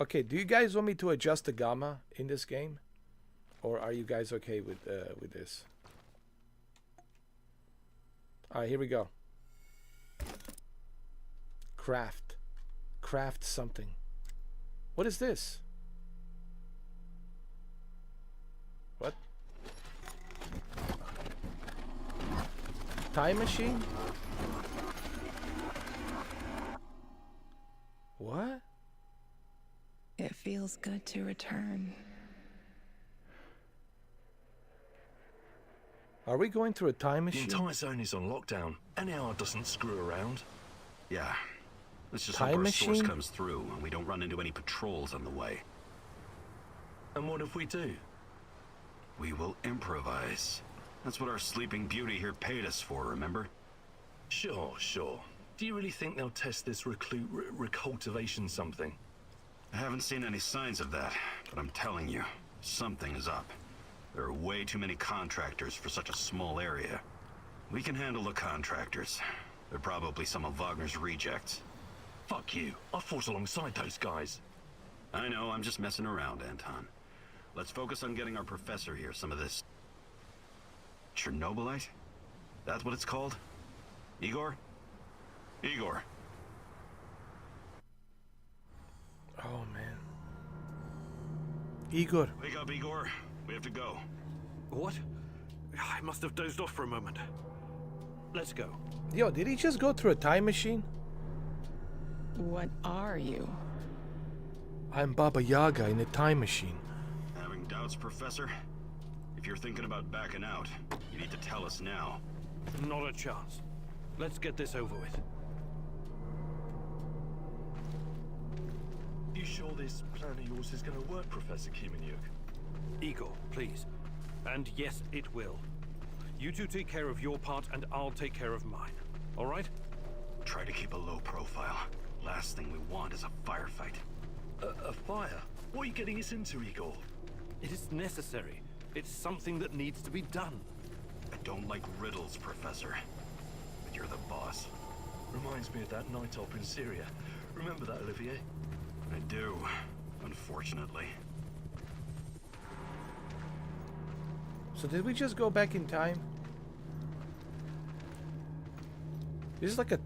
Okay, do you guys want me to adjust the gamma in this game? Or are you guys okay with this? Alright, here we go. Craft. Craft something. What is this? What? Time machine? What? It feels good to return. Are we going through a time The machine? entire zone is on lockdown. NAR doesn't screw around. Yeah. Let's just Time hope our source machine? comes through and we don't run into any patrols on the way. And what if we do? We will improvise. That's what our Sleeping Beauty here paid us for, remember? Sure, sure. Do you really think they'll test this recultivation something? I haven't seen any signs of that, but I'm telling you, something is up. There are way too many contractors for such a small area. We can handle the contractors. They're probably some of Wagner's rejects. Fuck you. I fought alongside those guys. I know, I'm just messing around, Anton. Let's focus on getting our professor here some of this... ChernobyLite? That's what it's called? Igor? Igor. Oh, man. Igor. Wake up, Igor. We have to go. What? I must have dozed off for a moment. Let's go. Yo, did he just go through a time machine? What are you? I'm Baba Yaga in a time machine. Having doubts, Professor? If you're thinking about backing out, you need to tell us now. Not a chance. Let's get this over with. You sure this plan of yours is going to work, Professor Kiemanuk? Igor, please. And yes, it will. You two take care of your part, and I'll take care of mine. All right? Try to keep a low profile. Last thing we want is a firefight. A fire? What are you getting us into, Igor? It is necessary. It's something that needs to be done. I don't like riddles, Professor. But you're the boss. Reminds me of that night op in Syria. Remember that, Olivier? I do, unfortunately. So did we just go back in time? This is like a...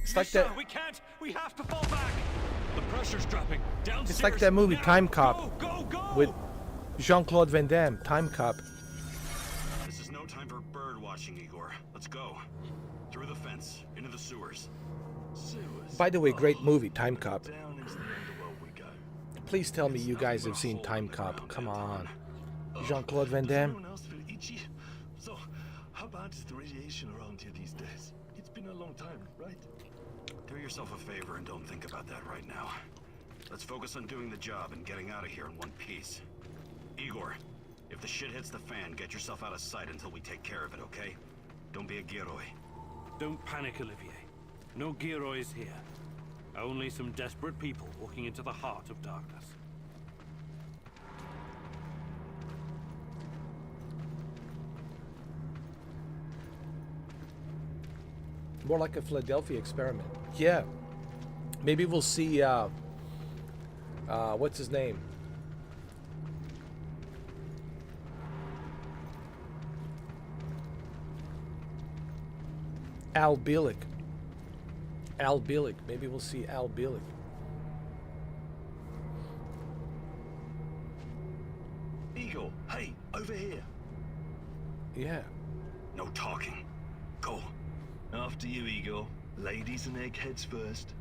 It's like that... We can't. We have to fall back. The pressure's dropping. Downstairs. It's like that movie now. Time Cop Go, go, go. with Jean-Claude Van Damme. Time Cop. This is no time for bird watching, Igor. Let's go. Through the fence, into the sewers. By the way, great movie, Time Cop. Down into the underworld we go. Please tell me you guys have seen Time Cop. Come on. Jean-Claude Van Does Damme. anyone else feel itchy? So, how bad is the radiation around here these days? It's been a long time, right? Do yourself a favor and don't think about that right now. Let's focus on doing the job and getting out of here in one piece. Igor, if the shit hits the fan, get yourself out of sight until we take care of it, okay? Don't be a Giroi. Don't panic, Olivier. No Giroids here. Only some desperate people walking into the heart of darkness. More like a Philadelphia experiment. Yeah. Maybe we'll see, what's his name? Al Bielek. Al Bielek. Maybe we'll see Al Bielek. Igor, hey, over here. Yeah. No talking. Go. After you, Igor. Ladies and eggheads first.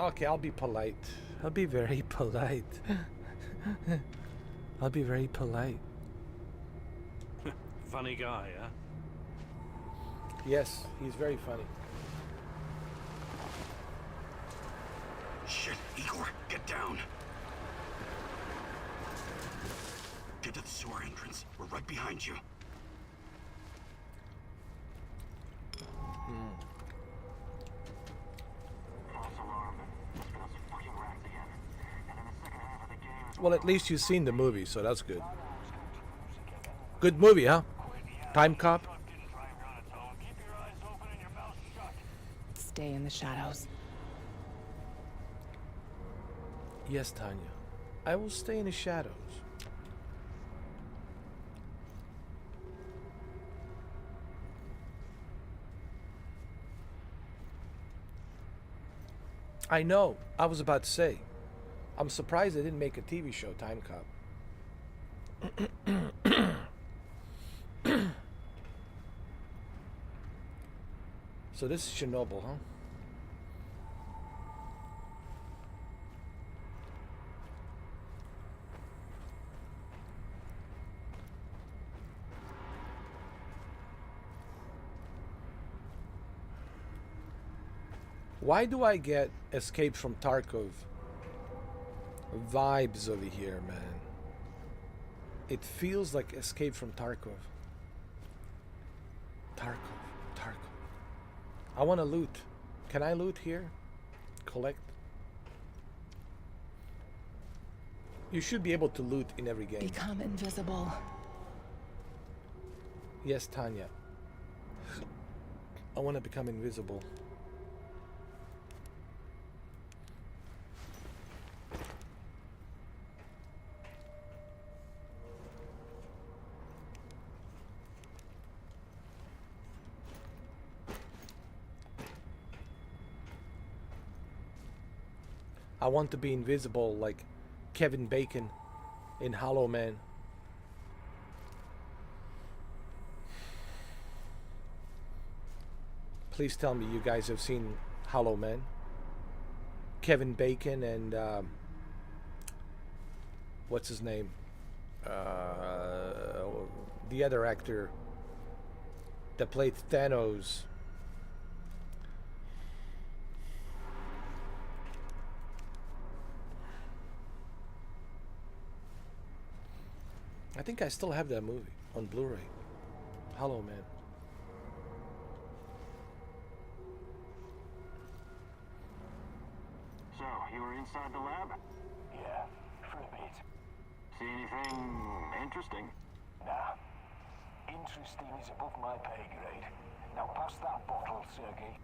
Okay, I'll be polite. I'll be very polite. I'll be very polite. Funny guy, huh? Yes, he's very funny. Shit, Igor, get down. Get to the sewer entrance. We're right behind you. Well, at least you've seen the movie, so that's good. Good movie, huh? Time Cop? Stay in the shadows. Yes, Tanya. I will stay in the shadows. I know. I was about to say. I'm surprised they didn't make a TV show, Time Cop. So this is Chernobyl, huh? Why do I get Escape from Tarkov vibes over here, man? It feels like Escape from Tarkov. Tarkov. I want to loot. Can I loot here? Collect. You should be able to loot in every game. Become invisible. Yes, Tanya. I want to become invisible. I want to be invisible like Kevin Bacon in Hollow Man. Please tell me you guys have seen Hollow Man. Kevin Bacon and what's his name? The other actor that played Thanos. I think I still have that movie on Blu-ray. Hollow Man. So, you were inside the lab? Yeah, for a bit. See anything interesting? Nah. Interesting is above my pay grade. Now pass that bottle, Sergey.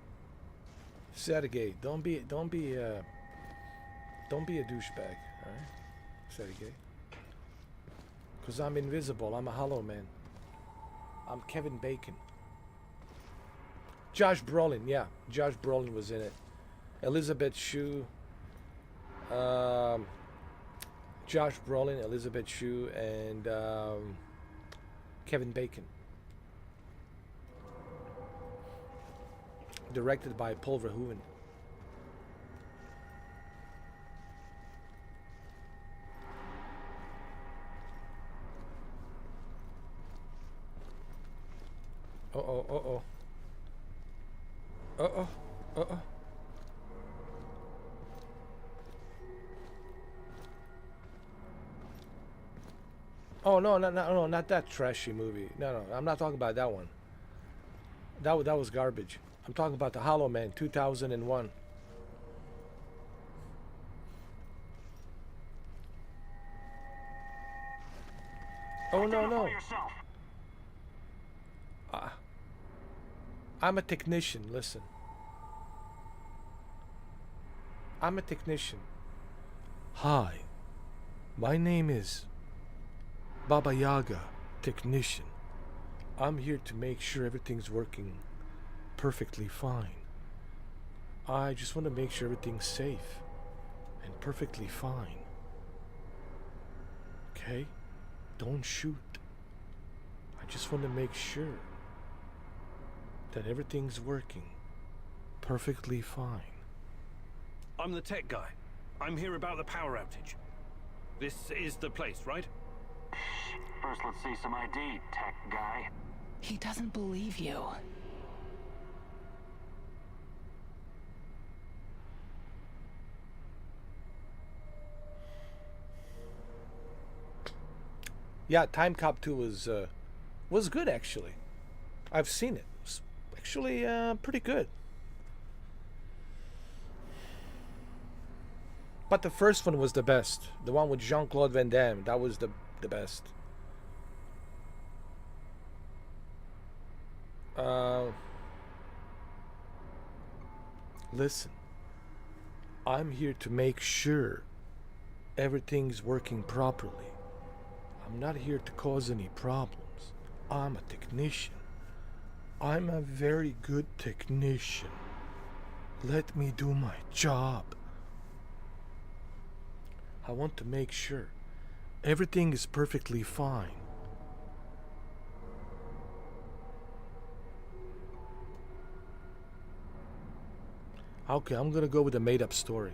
Sergey, don't be Don't be a douchebag, alright? Sergey. Because I'm invisible. I'm a hollow man. I'm Kevin Bacon. Josh Brolin, yeah. Josh Brolin was in it. Elizabeth Shue. Josh Brolin, Elizabeth Shue, and Kevin Bacon. Directed by Paul Verhoeven. Uh-oh, uh-oh. Uh-oh, uh-oh. Oh, no, no, not that trashy movie. No, I'm not talking about that one. That was garbage. I'm talking about The Hollow Man, 2001. Oh, no. I'm a technician, listen. I'm a technician. Hi, my name is Baba Yaga, technician. I'm here to make sure everything's working perfectly fine. I just want to make sure everything's safe and perfectly fine. Okay? Don't shoot. I just want to make sure that everything's working perfectly fine. I'm the tech guy. I'm here about the power outage. This is the place, right? First, let's see some ID, tech guy. He doesn't believe you. Yeah, Time Cop 2 was good actually. I've seen it. It's actually pretty good. But the first one was the best. The one with Jean-Claude Van Damme, that was the best. Listen, I'm here to make sure everything's working properly. I'm not here to cause any problems. I'm a technician. I'm a very good technician. Let me do my job. I want to make sure everything is perfectly fine. Okay, I'm gonna go with a made-up story.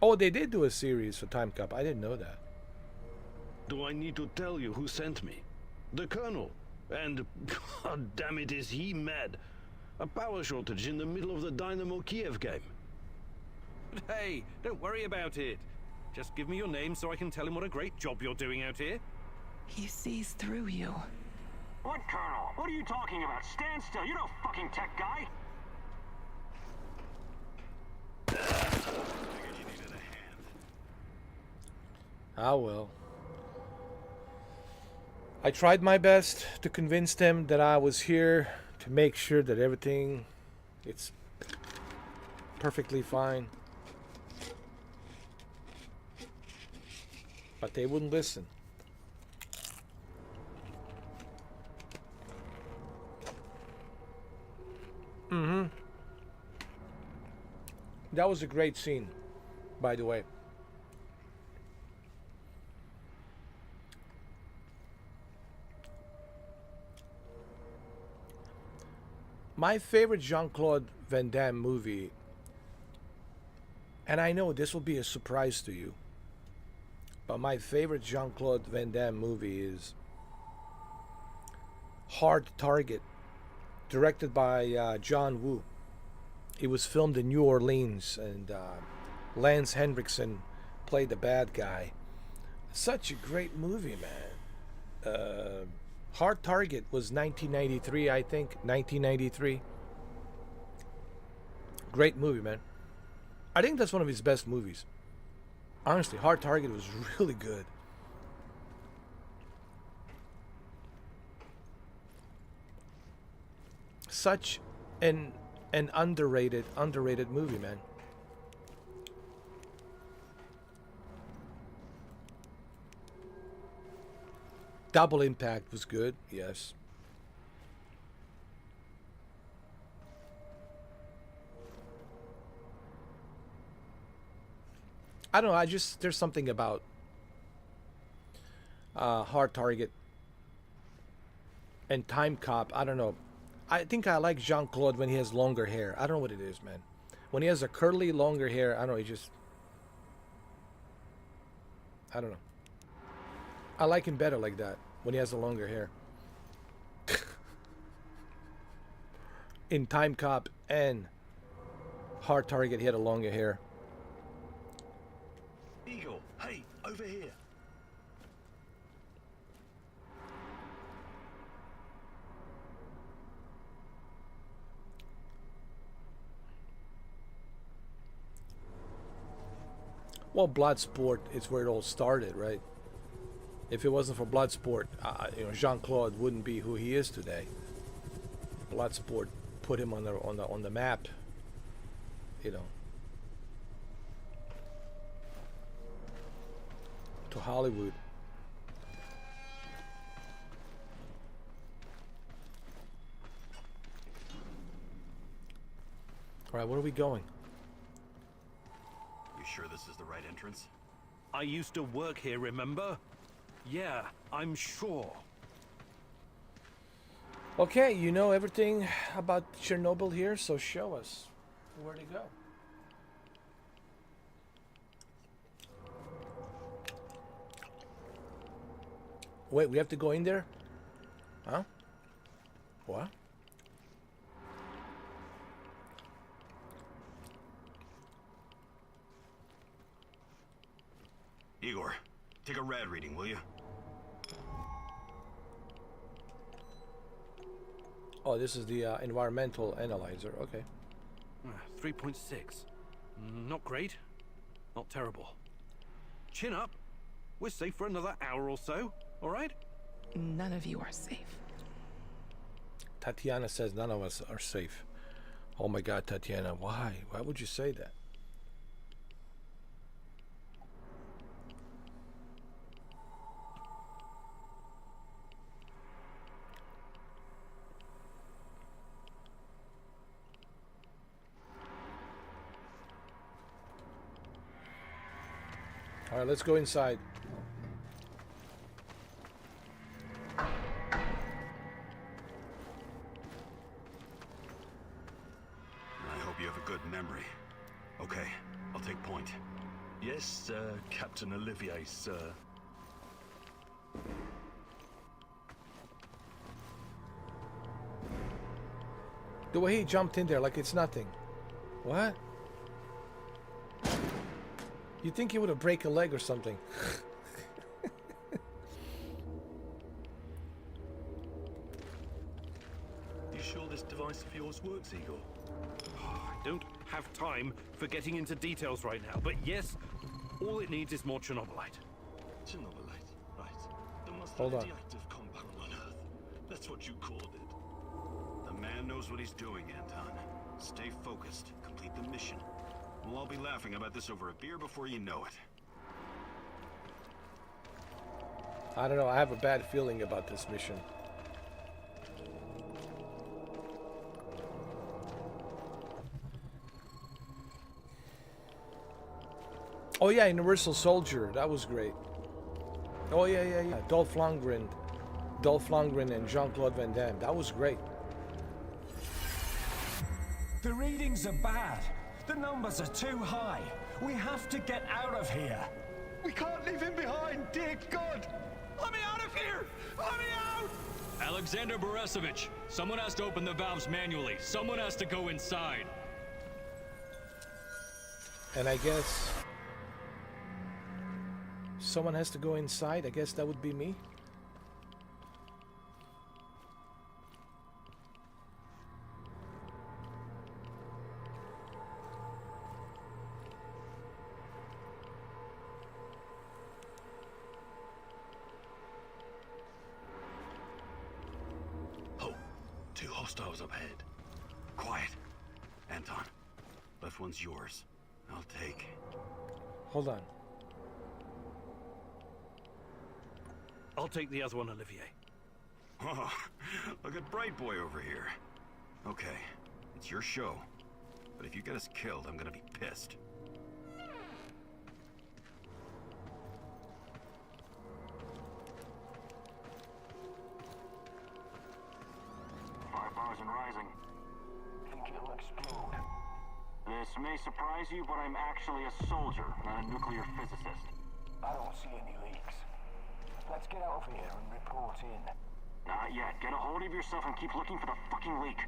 Oh, they did do a series for Time Cop. I didn't know that. Do I need to tell you who sent me? The Colonel. And, god damn it, is he mad. A power shortage in the middle of the Dynamo Kiev game. But hey, don't worry about it. Just give me your name so I can tell him what a great job you're doing out here. He sees through you. What, Colonel? What are you talking about? Stand still. You're no fucking tech guy. Ah, well. I tried my best to convince them that I was here to make sure that everything it's perfectly fine. But they wouldn't listen. That was a great scene, by the way. My favorite Jean-Claude Van Damme movie, and I know this will be a surprise to you, but my favorite Jean-Claude Van Damme movie is Hard Target, directed by John Woo. It was filmed in New Orleans, and Lance Henriksen played the bad guy. Such a great movie, man. Hard Target was 1993, I think. 1993. Great movie, man. I think that's one of his best movies. Honestly, Hard Target was really good. Such an An underrated movie, man. Double Impact was good, yes. I don't know, there's something about Hard Target and Time Cop. I don't know. I think I like Jean-Claude when he has longer hair. I don't know what it is, man. When he has a curly, longer hair, I don't know, he just... I don't know. I like him better like that, when he has the longer hair. In Time Cop and Hard Target, he had a longer hair. Eagle, hey, over here. Well, Bloodsport is where it all started, right? If it wasn't for Bloodsport, Jean-Claude wouldn't be who he is today. Bloodsport put him on the map, to Hollywood. All right, where are we going? You sure this is the right entrance? I used to work here, remember? Yeah, I'm sure. Okay, you know everything about Chernobyl here, so show us where to go. Wait, we have to go in there? Huh? What? Igor, take a rad reading, will you? Oh, this is the environmental analyzer. Okay. 3.6. Not great. Not terrible. Chin up. We're safe for another hour or so, all right? None of you are safe. Tatyana says none of us are safe. Oh my God, Tatyana, why? Why would you say that? All right, let's go inside. I hope you have a good memory. Okay, I'll take point. Yes, Captain Olivier, sir. The way he jumped in there like it's nothing. What? You think he would have break a leg or something? You sure this device of yours works, Eagle? I don't have time for getting into details right now, but yes, all it needs is more ChernobyLite. ChernobyLite, right. The most Hold on. radioactive compound on Earth. That's what you called it. The man knows what he's doing, Anton. Stay focused. Complete the mission. We'll all be laughing about this over a beer before you know it. I don't know. I have a bad feeling about this mission. Oh yeah, Universal Soldier. That was great. Oh yeah. Dolph Lundgren and Jean-Claude Van Damme. That was great. The readings are bad. The numbers are too high. We have to get out of here. We can't leave him behind, dear God! Let me out of here! Let me out! Alexander Borisovich, someone has to open the valves manually. Someone has to go inside. And I guess someone has to go inside. I guess that would be me. Oh, two hostiles up ahead. Quiet. Anton. Left one's yours. I'll take. Hold on. I'll take the other one, Olivier. Oh, look at Bright Boy over here. Okay, it's your show. But if you get us killed, I'm gonna be pissed. And rising. Think it'll explode. This may surprise you, but I'm actually a soldier, not a nuclear physicist. I don't see any leaks. Let's get out of here and report in. Not yet. Get a hold of yourself and keep looking for the fucking leak.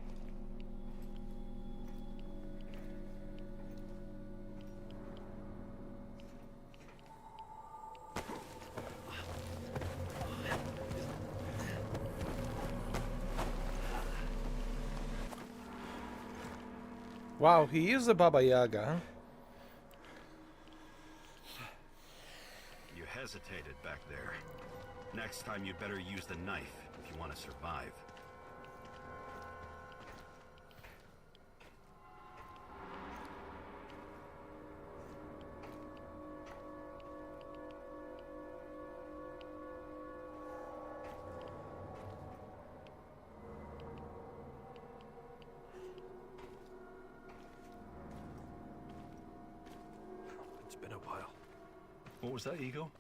Wow, he is a Baba Yaga, huh? You hesitated back there. Next time you better use the knife if you want to survive. It's been a while. What was that, Eagle?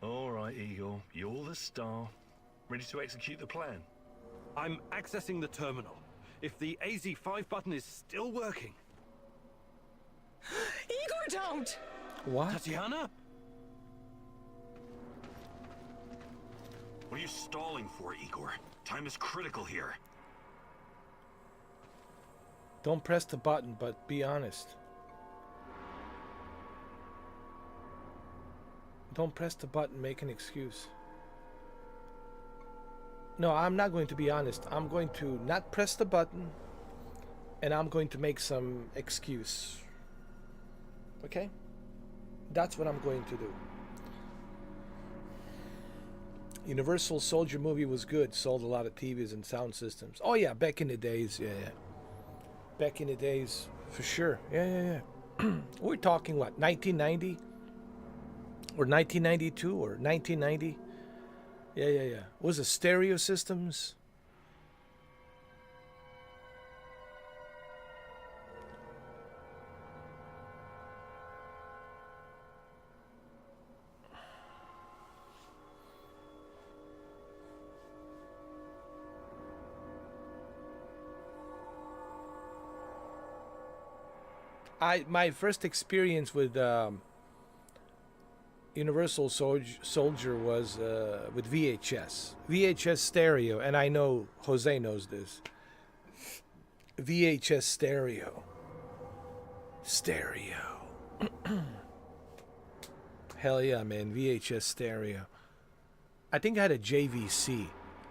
All right, Eagle. You're the star. Ready to execute the plan? I'm accessing the terminal. If the AZ5 button is still working. Igor, don't! What? Tatyana? What are you stalling for, Igor? Time is critical here. Don't press the button, but be honest. Don't press the button, make an excuse. No, I'm not going to be honest. I'm going to not press the button, and I'm going to make some excuse. Okay? That's what I'm going to do. Universal Soldier movie was good. Sold a lot of TVs and sound systems. Oh yeah, back in the days. Yeah. Back in the days, for sure. Yeah. We're talking what, 1990? Or 1992 or 1990? Yeah. Was it stereo systems? My first experience with Universal Soldier was with VHS stereo, and I know Jose knows this. VHS stereo. Hell yeah, man, VHS stereo. I think I had a JVC.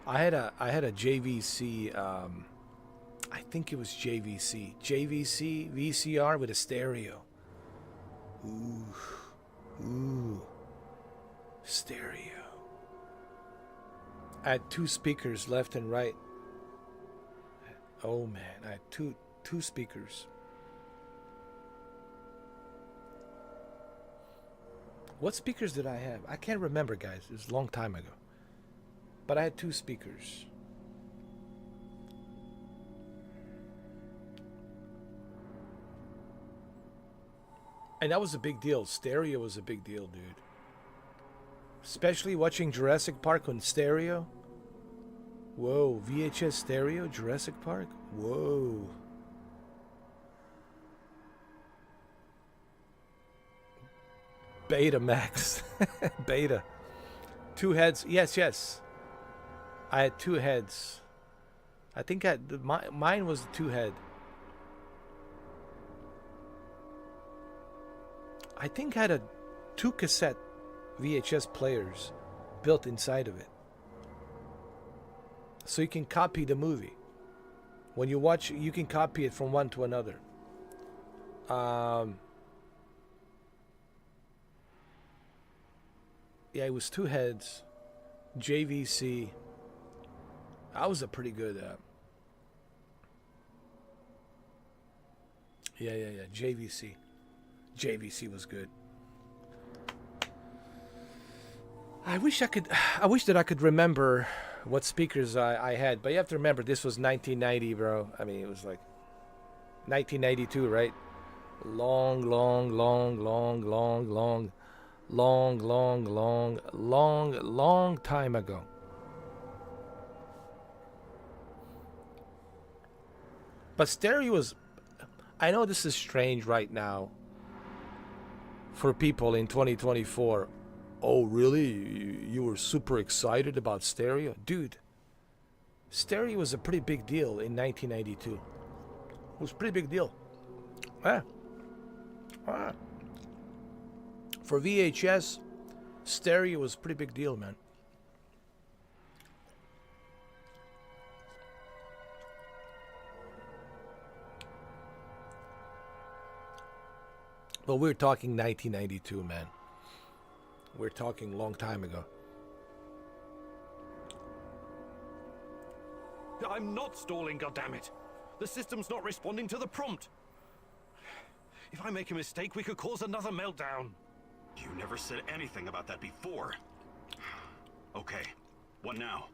I had a JVC. I think it was JVC VCR with a stereo. Ooh. Stereo. I had two speakers left and right. Oh man, I had two speakers. What speakers did I have? I can't remember, guys. It was a long time ago. But I had two speakers. And that was a big deal. Stereo was a big deal, dude. Especially watching Jurassic Park on stereo. Whoa, VHS stereo, Jurassic Park? Whoa. Betamax. Beta. Two heads. Yes. I had two heads. I think mine was the two head. I think I had two cassette VHS players built inside of it. So you can copy the movie. When you watch, you can copy it from one to another. Yeah, it was two heads. JVC. That was a pretty good... Yeah. JVC. JVC was good. I wish that I could remember what speakers I had, but you have to remember this was 1990, bro. I mean, it was like 1992, right? Long time ago. But stereo was, I know this is strange right now for people in 2024. Oh, really? You were super excited about stereo? Dude, stereo was a pretty big deal in 1992. It was a pretty big deal. For VHS, stereo was a pretty big deal, man. But we're talking 1992, man. We're talking a long time ago. I'm not stalling, goddammit. The system's not responding to the prompt. If I make a mistake, we could cause another meltdown. You never said anything about that before. Okay, what now?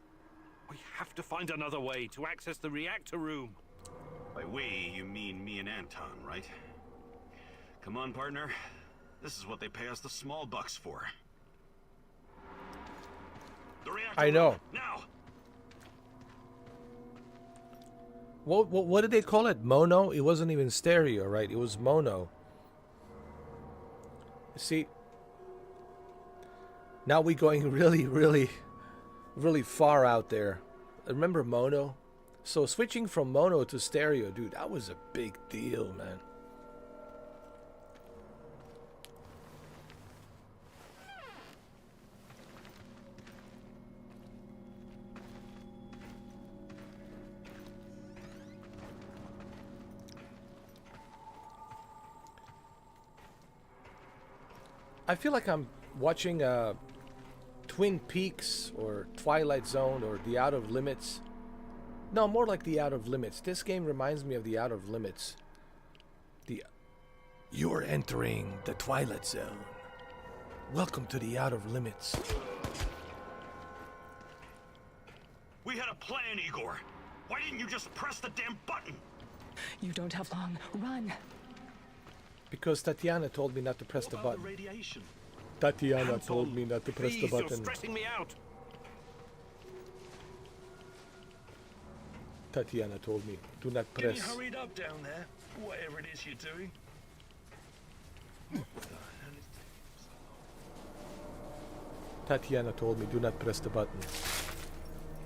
We have to find another way to access the reactor room. By we, you mean me and Anton, right? Come on, partner. This is what they pay us the small bucks for. The reactor I know. room, now! What did they call it? Mono? It wasn't even stereo, right? It was mono. See, now we're going really far out there. Remember mono? So switching from mono to stereo, dude, that was a big deal, man. I feel like I'm watching Twin Peaks or Twilight Zone or The Out of Limits. No, more like The Out of Limits. This game reminds me of The Out of Limits. You're entering the Twilight Zone. Welcome to The Out of Limits. We had a plan, Igor. Why didn't you just press the damn button? You don't have long. Run. Because Tatyana told me not to press the button. Radiation. Tatyana told me not to press the Please, button. you're stressing me out. Tatyana told me, do not Get me press. hurried up down there. Whatever it is you're doing. Tatyana told me, do not press the button.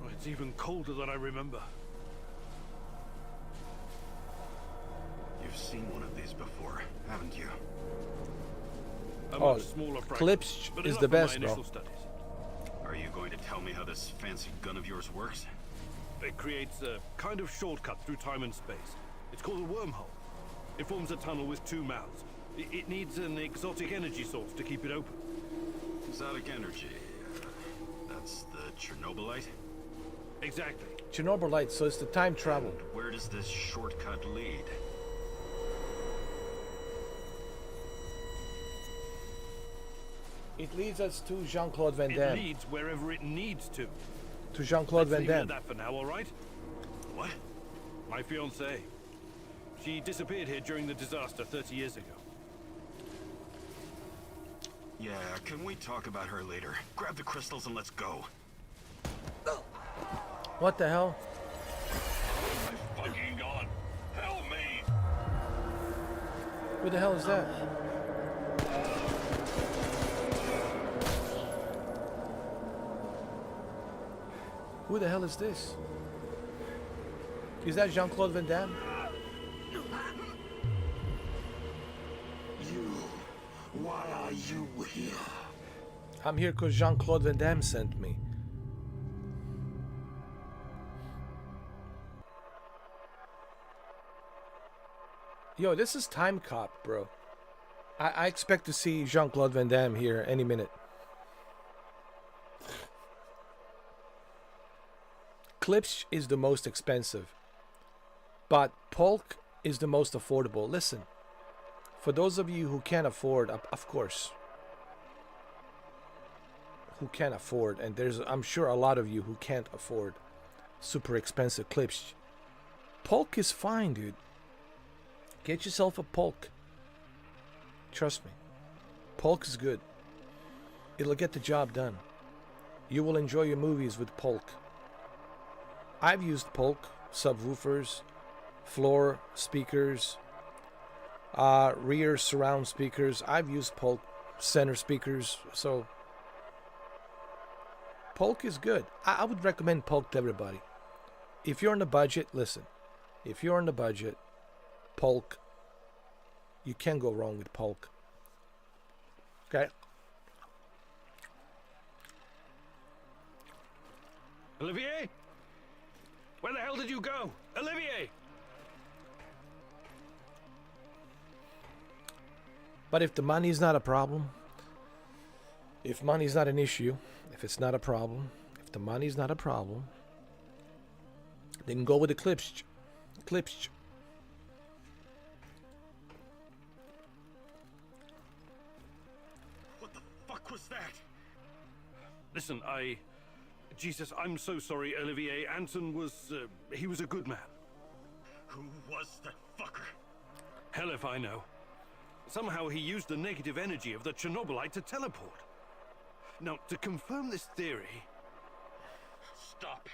Oh, it's even colder than I remember. You've seen one of these before, haven't you? A Oh, much smaller fraction, Clips but is enough the for my best, bro. initial studies. Are you going to tell me how this fancy gun of yours works? It creates a kind of shortcut through time and space. It's called a wormhole. It forms a tunnel with two mouths. It needs an exotic energy source to keep it open. Exotic energy. That's the ChernobyLite? Exactly. ChernobyLite, so it's the time travel. And where does this shortcut lead? It leads us to Jean-Claude Van It Damme. leads wherever it needs to. To Jean-Claude Van Leave it at Damme. that for now, all right? What? My fiancée. She disappeared here during the disaster 30 years ago. Yeah, can we talk about her later? Grab the crystals and let's go. What the hell? My fucking God. Help me. Who the hell is that? Who the hell is this? Is that Jean-Claude Van Damme? Why are you here? I'm here because Jean-Claude Van Damme sent me. Yo, this is Time Cop, bro. I expect to see Jean-Claude Van Damme here any minute. Clips is the most expensive. But Polk is the most affordable. Listen, for those of you who can't afford, of course, who can't afford, and I'm sure a lot of you who can't afford super expensive clips, Polk is fine, dude. Get yourself a Polk. Trust me. Polk is good. It'll get the job done. You will enjoy your movies with Polk. I've used Polk subwoofers, floor speakers, rear surround speakers. I've used Polk center speakers. So Polk is good. I would recommend Polk to everybody. If you're on the budget, listen. If you're on the budget, Polk, you can't go wrong with Polk. Okay? Olivier? Where the hell did you go? Olivier! But if the money is not a problem, if money is not an issue, if it's not a problem, if the money is not a problem, then go with the clips. Clips. What the fuck was that? Listen, Jesus, I'm so sorry, Olivier. Anton was, he was a good man. Who was that fucker? Hell if I know. Somehow he used the negative energy of the ChernobyLite to teleport. Now, to confirm this theory... Stop.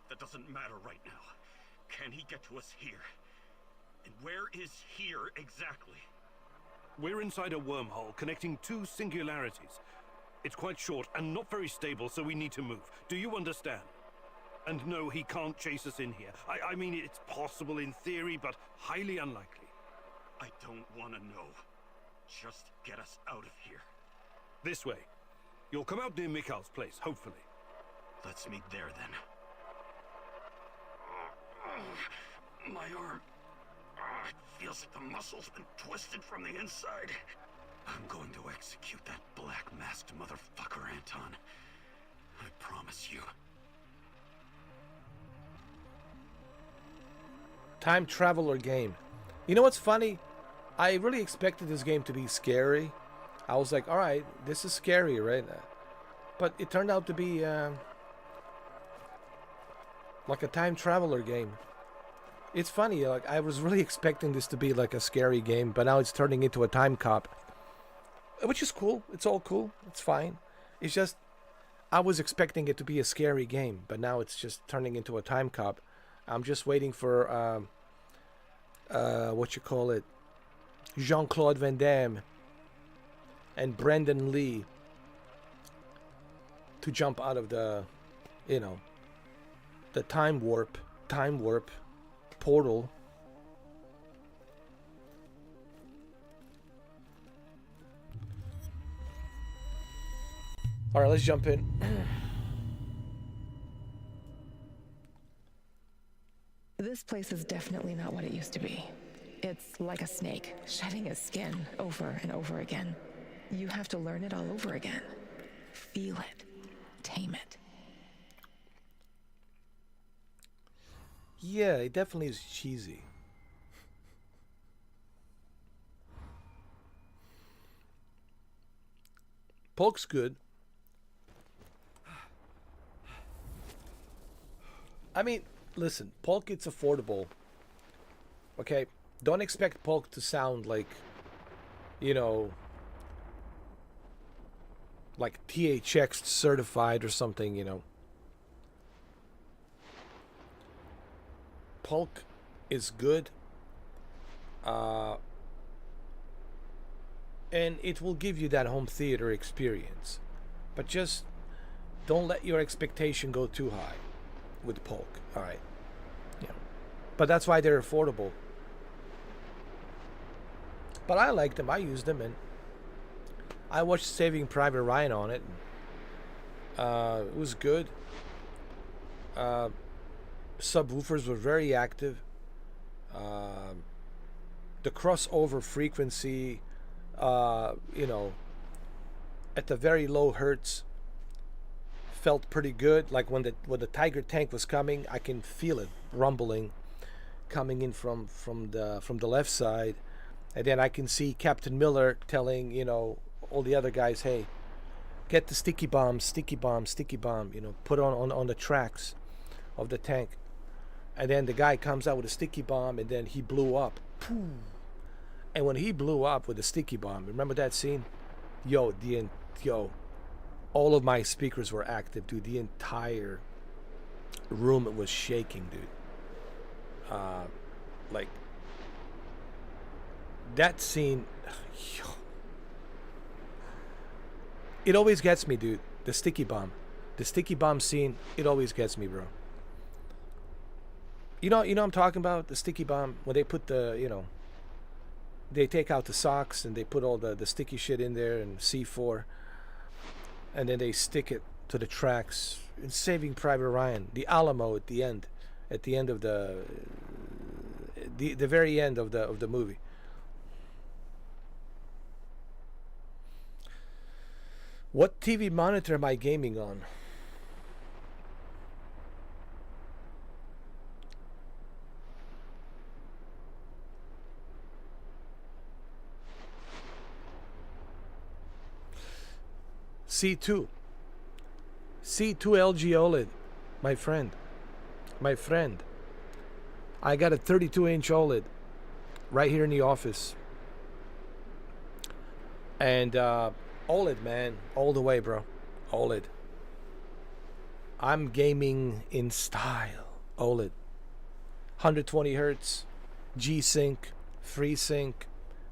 That doesn't matter right now. Can he get to us here? And where is here exactly? We're inside a wormhole connecting two singularities. It's quite short and not very stable, so we need to move. Do you understand? And no, he can't chase us in here. I mean, it's possible in theory, but highly unlikely. I don't want to know. Just get us out of here. This way. You'll come out near Mikhail's place, hopefully. Let's meet there, then. My arm. It feels like the muscle's been twisted from the inside. I'm going to execute that black-masked motherfucker, Anton. I promise you. Time traveler game. You know what's funny? I really expected this game to be scary. I was like, alright, this is scary, right? But it turned out to be like a time traveler game. It's funny, like I was really expecting this to be like a scary game, but now it's turning into a time cop. Which is cool. It's all cool. It's fine. It's just I was expecting it to be a scary game, but now it's just turning into a time cop. I'm just waiting for what you call it, Jean-Claude Van Damme and Brendan Lee to jump out of the, you know, the time warp portal. All right, let's jump in. This place is definitely not what it used to be. It's like a snake, shedding its skin over and over again. You have to learn it all over again. Feel it. Tame it. Yeah, it definitely is cheesy. Polk's good. I mean, listen, Polk, it's affordable. Okay? Don't expect Polk to sound like, you know, like THX certified or something, you know. Polk is good. And it will give you that home theater experience. But just don't let your expectation go too high with Polk. All right. Yeah. But that's why they're affordable. But I liked them. I used them, and I watched Saving Private Ryan on it. It was good. Subwoofers were very active. The crossover frequency, you know, at the very low hertz, felt pretty good. Like when the Tiger tank was coming, I can feel it rumbling. coming in from the left side, and then I can see Captain Miller telling, you know, all the other guys, hey, get the sticky bomb, you know, put on the tracks of the tank. And then the guy comes out with a sticky bomb, and then he blew up. And when he blew up with the sticky bomb, remember that scene? Yo, all of my speakers were active, dude. The entire room was shaking, dude. Like that scene, yo, it always gets me, dude. The sticky bomb scene, it always gets me, bro. You know I'm talking about the sticky bomb, when they put the, you know, they take out the socks and they put all the sticky shit in there and C4, and then they stick it to the tracks. In Saving Private Ryan, the Alamo at the end of the very end of the movie. What TV monitor am I gaming on? C2 LG OLED, my friend. I got a 32-inch OLED right here in the office, and OLED, man, all the way, bro. OLED. I'm gaming in style. OLED. 120 hertz, G-Sync, FreeSync,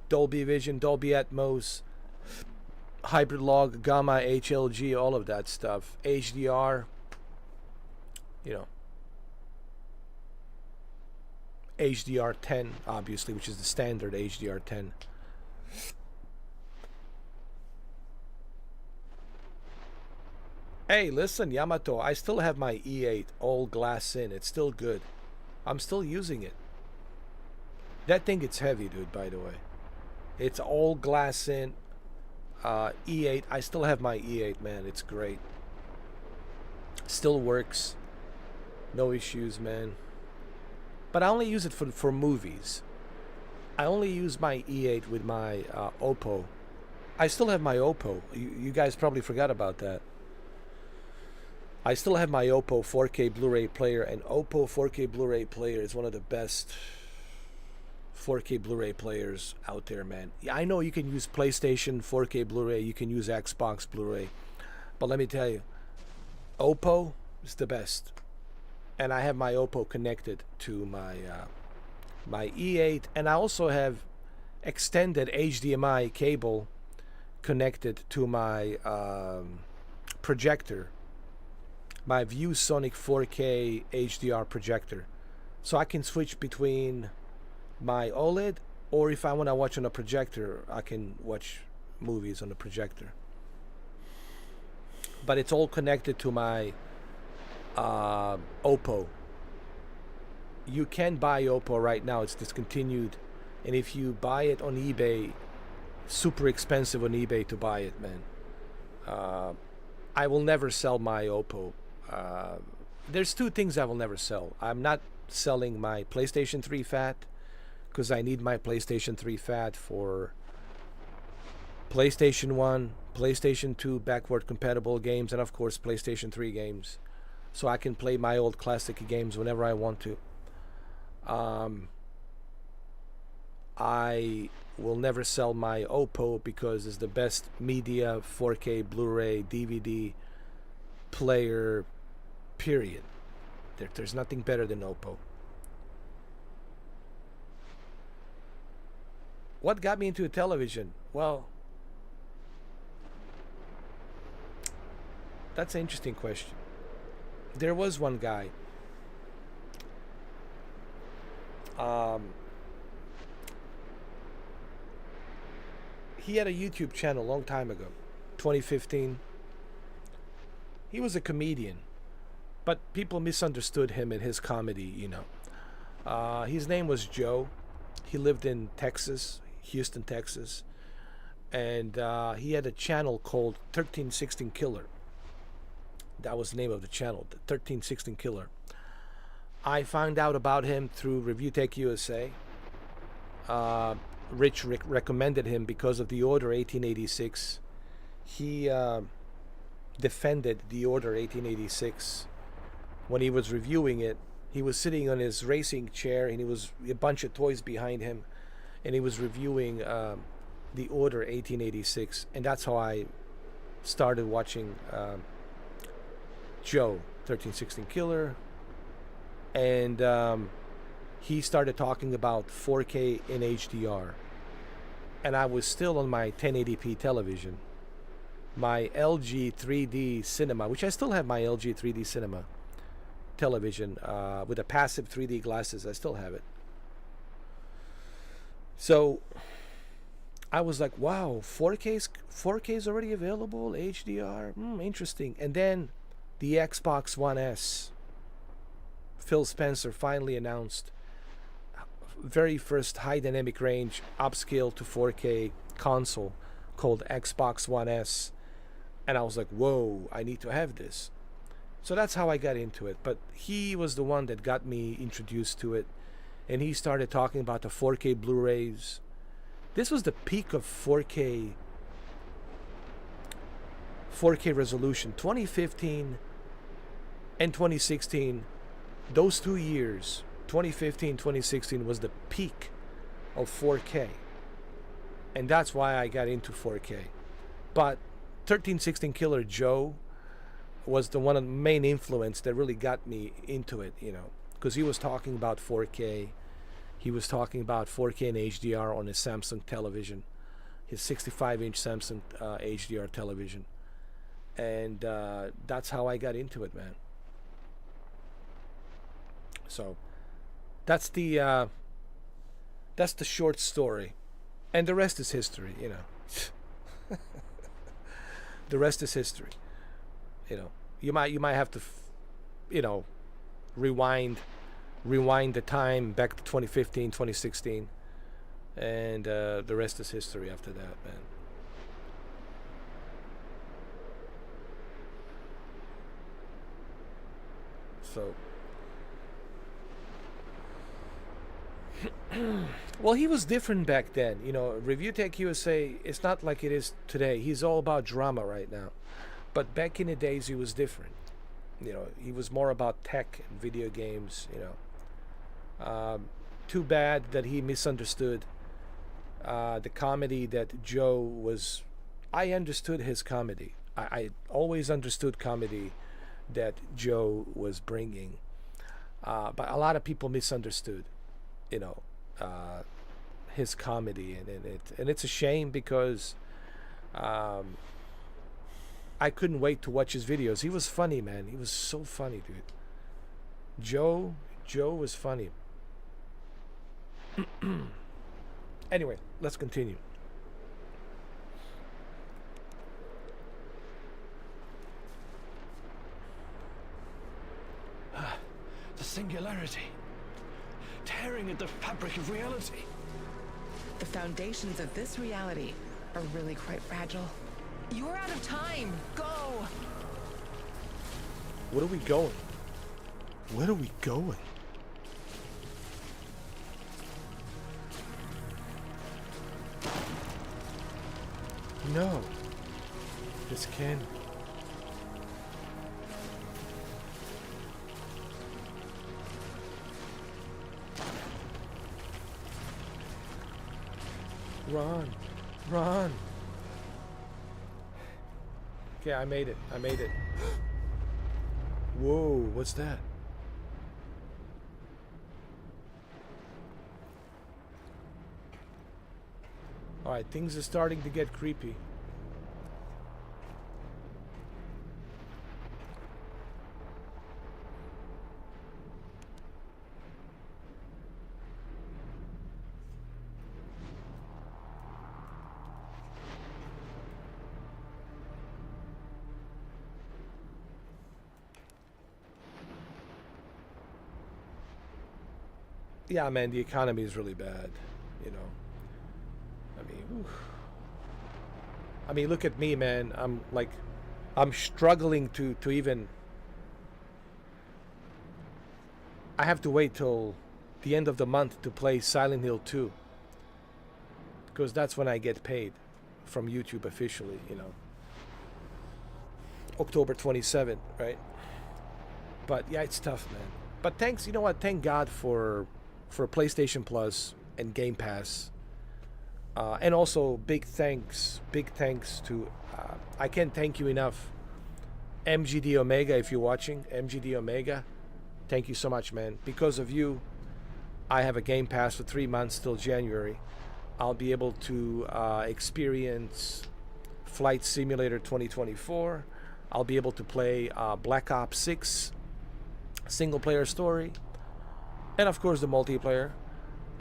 Dolby Vision, Dolby Atmos, hybrid log, gamma, HLG, all of that stuff. HDR, you know, HDR 10, obviously, which is the standard HDR 10. Hey, listen, Yamato, I still have my E8 all glass in. It's still good. I'm still using it. That thing gets heavy, dude, by the way. It's all glass in. E8, I still have my E8, man. It's great. Still works. No issues, man. But I only use it for movies. I only use my E8 with my Oppo. I still have my Oppo. You guys probably forgot about that. I still have my Oppo 4K Blu-ray player, and Oppo 4K Blu-ray player is one of the best 4K Blu-ray players out there, man. I know you can use PlayStation 4K Blu-ray, you can use Xbox Blu-ray, but let me tell you, Oppo is the best. And I have my Oppo connected to my my E8, and I also have extended HDMI cable connected to my projector, my ViewSonic 4K HDR projector, so I can switch between my OLED, or if I want to watch on a projector, I can watch movies on the projector. But it's all connected to my Oppo. You can buy Oppo right now, it's discontinued, and if you buy it on eBay, super expensive on eBay to buy it, man. I will never sell my Oppo. There's two things I will never sell. I'm not selling my PlayStation 3 Fat, because I need my PlayStation 3 Fat for PlayStation 1, PlayStation 2 backward compatible games, and of course PlayStation 3 games, so I can play my old classic games whenever I want to. I will never sell my Oppo because it's the best media 4K Blu-ray DVD player, period. There's nothing better than Oppo. What got me into television? Well, that's an interesting question. There was one guy. He had a YouTube channel a long time ago, 2015. He was a comedian, but people misunderstood him and his comedy, you know. His name was Joe. He lived in Texas, Houston, Texas, and he had a channel called 1316 Killer. That was the name of the channel, the 1316 Killer. I found out about him through Review Tech USA. Rich recommended him because of the Order 1886. He defended the Order 1886 when he was reviewing it. He was sitting on his racing chair, and he was a bunch of toys behind him, and he was reviewing the Order 1886, and that's how I started watching Joe, 1316 Killer, and he started talking about 4K in HDR, and I was still on my 1080p television, my LG 3D Cinema, which I still have my LG 3D Cinema television with a passive 3D glasses. I still have it. So I was like, wow, 4K is already available, HDR, interesting. And then the Xbox One S, Phil Spencer finally announced very first high dynamic range upscale to 4K console called Xbox One S, and I was like, whoa, I need to have this. So that's how I got into it. But he was the one that got me introduced to it, and he started talking about the 4K Blu-rays. This was the peak of 4K resolution. 2015 and 2016, those 2 years, 2015, 2016 was the peak of 4K. And that's why I got into 4K. But 1316 Killer Joe was the one of the main influence that really got me into it, you know, because he was talking about 4K. He was talking about 4K and HDR on his Samsung television, his 65-inch Samsung HDR television, and that's how I got into it, man. So that's the short story, and the rest is history, you know. The rest is history. You know, you might have to, you know, rewind the time back to 2015, 2016, and the rest is history after that, man. So, well, he was different back then. You know, Review Tech USA, it's not like it is today. He's all about drama right now. But back in the days, he was different. You know, he was more about tech and video games, you know. Too bad that he misunderstood the comedy that Joe was. I understood his comedy. I always understood comedy that Joe was bringing. But a lot of people misunderstood, you know, his comedy. And it's a shame because I couldn't wait to watch his videos. He was funny, man. He was so funny, dude. Joe was funny. Anyway, let's continue. The singularity, tearing at the fabric of reality. The foundations of this reality are really quite fragile. You're out of time. Go. Where are we going? Where are we going? No. This can. Run. Run. Okay, I made it. I made it. Whoa, what's that? Alright, things are starting to get creepy. Yeah, man, the economy is really bad, you know. I mean, look at me, man. I'm struggling to even I have to wait till the end of the month to play Silent Hill 2. Because that's when I get paid from YouTube officially, you know. October 27th, right? But yeah, it's tough, man. But thanks, you know what? Thank God for PlayStation Plus and Game Pass. And also big thanks to I can't thank you enough, MGD Omega. If you're watching, MGD Omega, thank you so much, man. Because of you, I have a Game Pass for 3 months till January. I'll be able to experience Flight Simulator 2024. I'll be able to play Black Ops 6 single player story, and of course the multiplayer.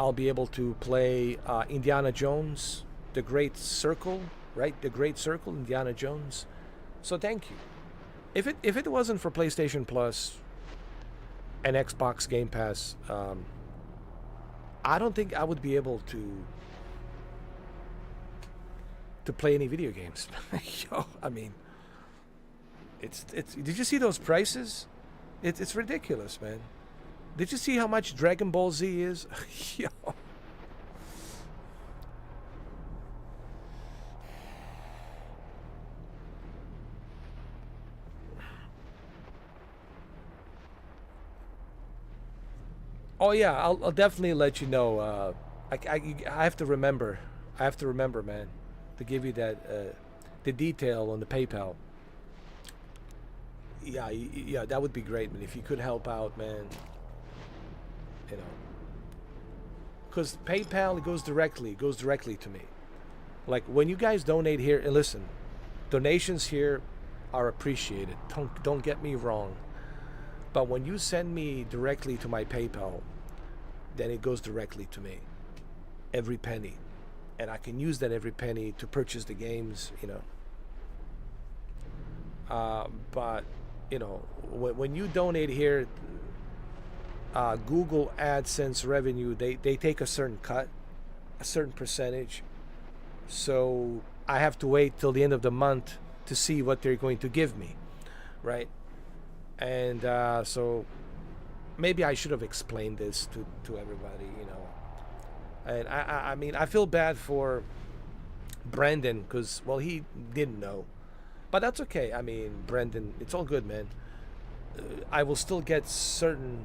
I'll be able to play Indiana Jones, The Great Circle, right? The Great Circle, Indiana Jones. So thank you. If it wasn't for PlayStation Plus and Xbox Game Pass, I don't think I would be able to play any video games. Yo, I mean, it's. Did you see those prices? It's ridiculous, man. Did you see how much Dragon Ball Z is? Yo. Oh yeah, I'll definitely let you know. I have to remember. I have to remember, man, to give you that the detail on the PayPal. Yeah, that would be great, man. If you could help out, man. You know, because PayPal, it goes directly to me. Like when you guys donate here, and listen, donations here are appreciated. Don't get me wrong, but when you send me directly to my PayPal, then it goes directly to me, every penny, and I can use that every penny to purchase the games, you know. But you know, when you donate here, Google AdSense revenue, they take a certain cut, a certain percentage. So I have to wait till the end of the month to see what they're going to give me, right? And so maybe I should have explained this to everybody, you know. And I mean, I feel bad for Brandon because, well, he didn't know. But that's okay. I mean, Brendan, it's all good, man. I will still get certain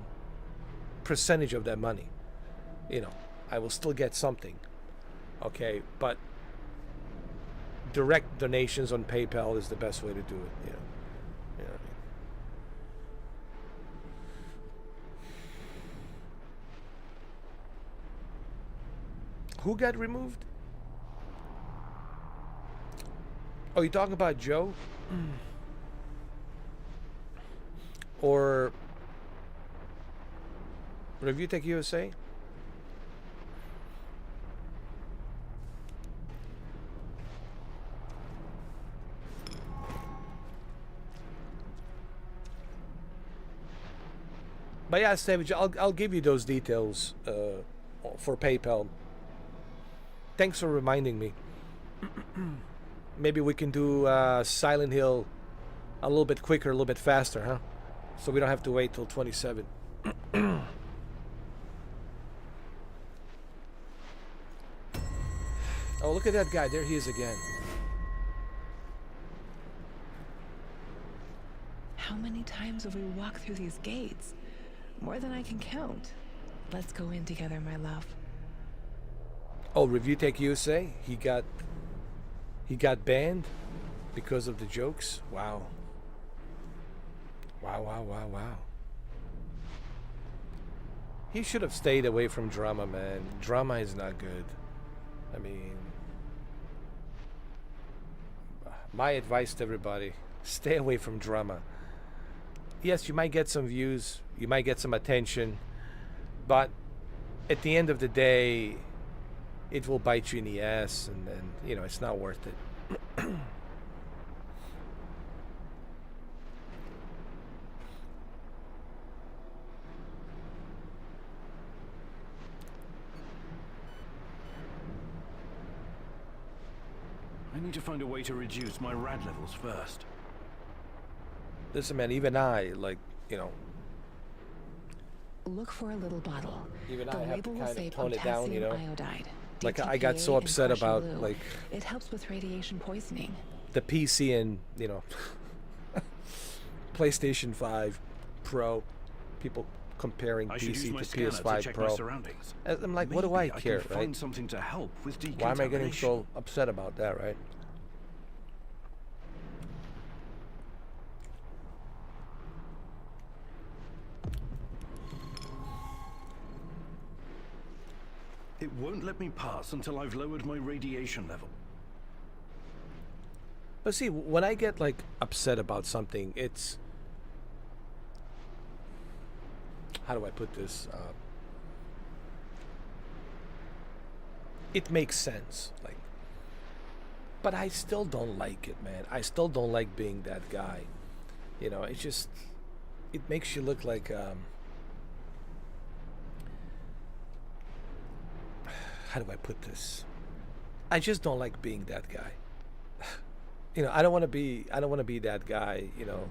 percentage of that money. You know, I will still get something. Okay, but direct donations on PayPal is the best way to do it. You know what I mean? Who got removed? Oh, you talking about Joe? Or Review Tech USA? But yeah, Savage, I'll give you those details for PayPal. Thanks for reminding me. Maybe we can do Silent Hill a little bit quicker, a little bit faster, huh? So we don't have to wait till 27. Oh, look at that guy. There he is again. How many times have we walked through these gates? More than I can count. Let's go in together, my love. Oh, Review Tech USA? He got banned because of the jokes? Wow. Wow. He should have stayed away from drama, man. Drama is not good. I mean, my advice to everybody, stay away from drama. Yes, you might get some views, you might get some attention, but at the end of the day, it will bite you in the ass, and you know, it's not worth it. I need to find a way to reduce my rad levels first. Listen, man, even I, like, you know, Look for a little bottle. Even The I have to label will kind of say tone it down, you know? potassium iodide. Like I got so DTPA, and upset Prussian about blue. like It helps with radiation poisoning. the PC and, you know, PlayStation 5 Pro, people comparing I should use PC my to scanner PS5 to check Pro. my surroundings. I'm like, what do I Maybe care, can right? find something to help with Why am I getting decontamination. so upset about that, right? It won't let me pass until I've lowered my radiation level. But see, when I get like upset about something, it's, how do I put this? It makes sense, like, but I still don't like it, man. I still don't like being that guy. You know, it just, it makes you look like, how do I put this? I just don't like being that guy. You know, I don't want to be that guy, you know,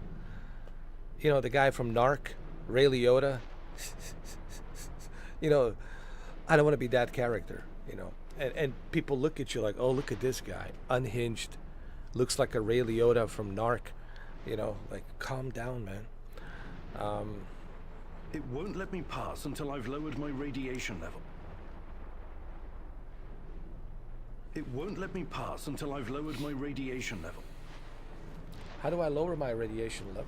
the guy from Narc, Ray Liotta. You know, I don't want to be that character, you know. And people look at you like, oh, look at this guy, unhinged, looks like a Ray Liotta from Narc, you know, like, calm down, man. It won't let me pass until I've lowered my radiation level. It won't let me pass until I've lowered my radiation level. How do I lower my radiation level?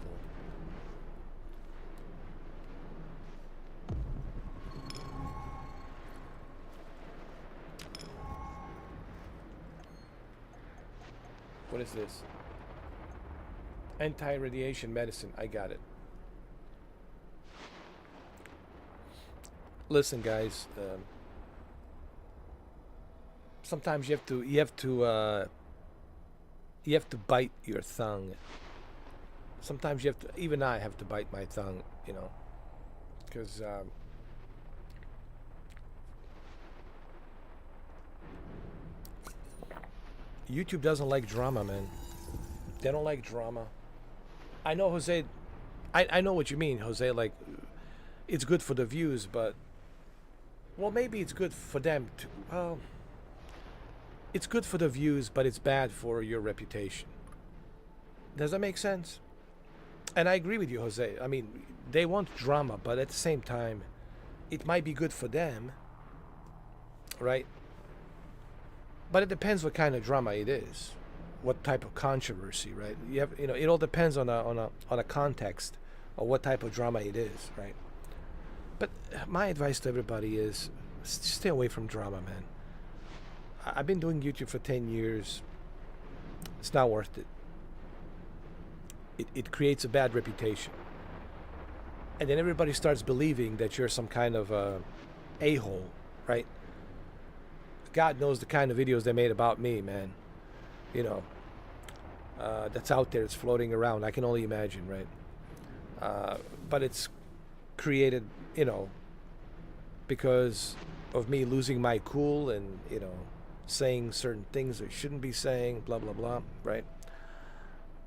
What is this? Anti-radiation medicine. I got it. Listen, guys. Sometimes you have to bite your tongue. Sometimes you have to. Even I have to bite my tongue. You know, because. YouTube doesn't like drama, man. They don't like drama. I know, Jose. I know what you mean, Jose. Like, it's good for the views, but, well, maybe it's good for them too. Well, it's good for the views, but it's bad for your reputation. Does that make sense? And I agree with you, Jose. I mean, they want drama, but at the same time, it might be good for them, right? But it depends what kind of drama it is, what type of controversy, right? You have, it all depends on a context or what type of drama it is, right? But my advice to everybody is stay away from drama, man. I've been doing YouTube for 10 years. It's not worth it. It creates a bad reputation. And then everybody starts believing that you're some kind of a-hole, right? God knows the kind of videos they made about me, man. You know, that's out there. It's floating around. I can only imagine, right? But it's created, because of me losing my cool and, saying certain things I shouldn't be saying, blah, blah, blah, right?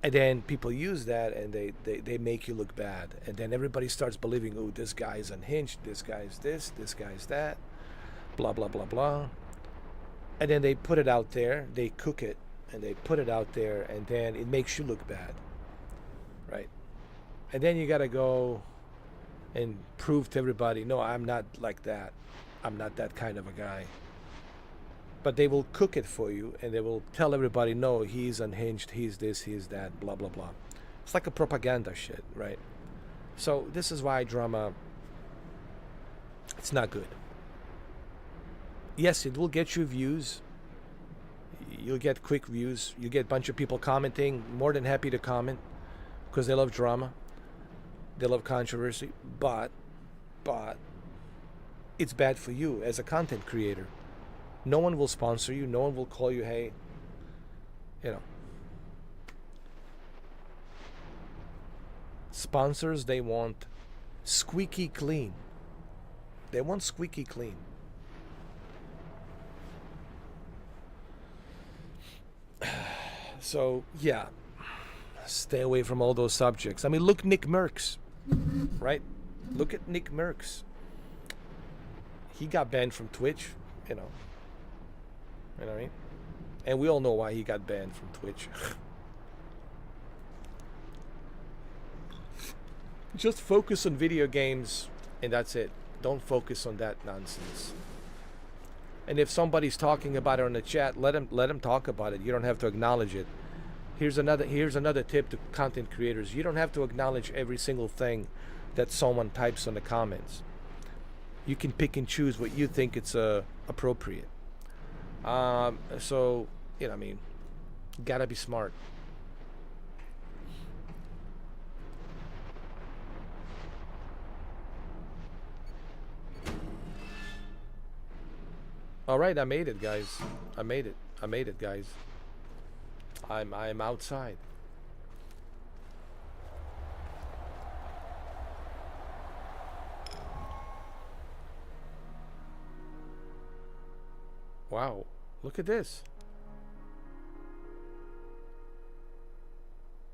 And then people use that and they make you look bad. And then everybody starts believing, oh, this guy's unhinged, this guy's this guy's that, blah, blah, blah, blah. And then they put it out there, they cook it, and they put it out there, and then it makes you look bad, right? And then you got to go and prove to everybody, no, I'm not like that. I'm not that kind of a guy. But they will cook it for you, and they will tell everybody, no, he's unhinged, he's this, he's that, blah, blah, blah. It's like a propaganda shit, right? So this is why drama, it's not good. Yes, it will get you views. You'll get quick views. You get a bunch of people commenting. More than happy to comment because they love drama. They love controversy. But it's bad for you as a content creator. No one will sponsor you. No one will call you, hey, Sponsors, they want squeaky clean. They want squeaky clean. So, yeah, stay away from all those subjects. I mean, look, Nick Merckx, right? Look at Nick Merckx. he got banned from Twitch, you know. You know what I mean? And we all know why he got banned from Twitch. Just focus on video games and that's it. Don't focus on that nonsense. And if somebody's talking about it on the chat, let him talk about it. You don't have to acknowledge it. Here's another tip to content creators. You don't have to acknowledge every single thing that someone types on the comments. You can pick and choose what you think it's appropriate. So, you know what I mean, gotta be smart. All right, I made it, guys. I made it, guys. I'm outside. Wow, look at this.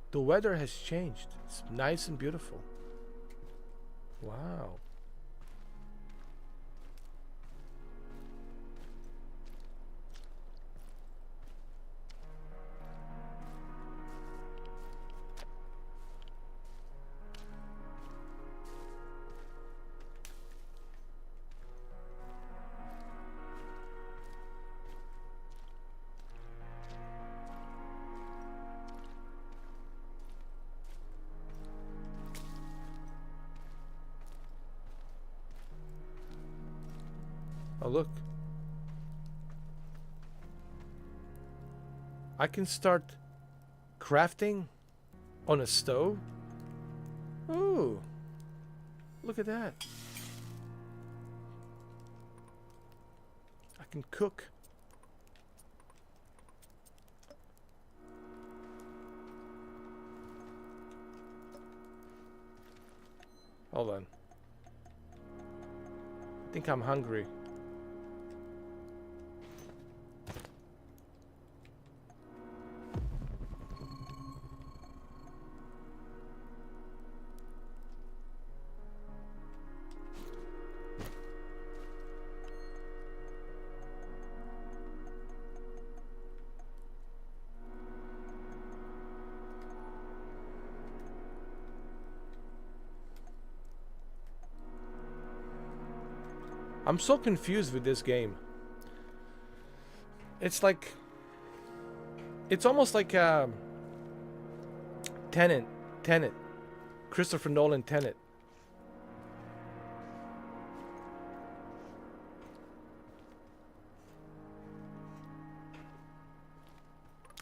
The weather has changed. It's nice and beautiful. Wow. Oh, look. I can start crafting on a stove. Ooh. Look at that. I can cook. Hold on. I think I'm hungry. I'm so confused with this game. It's like... It's almost like Tenet. Christopher Nolan Tenet.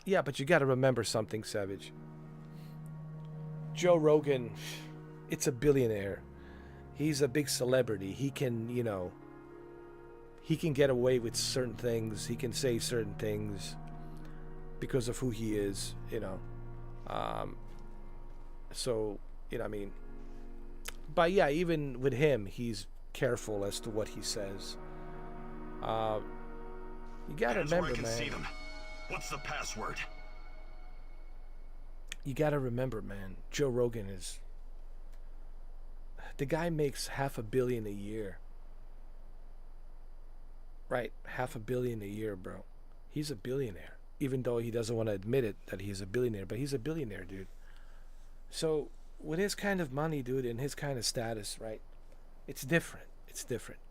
Yeah, but you gotta remember something, Savage. Joe Rogan, it's a billionaire. He's a big celebrity. He can, you know... He can get away with certain things. He can say certain things because of who he is, you know. So, you know what I mean? But yeah, even with him, he's careful as to what he says. You gotta remember, man. See them. What's the password? You gotta remember, man. Joe Rogan is... The guy makes $500 million a year. Right, $500 million a year, bro. He's a billionaire. Even though he doesn't want to admit it that he's a billionaire, but he's a billionaire, dude. So, with his kind of money, dude, and his kind of status, right? It's different. It's different.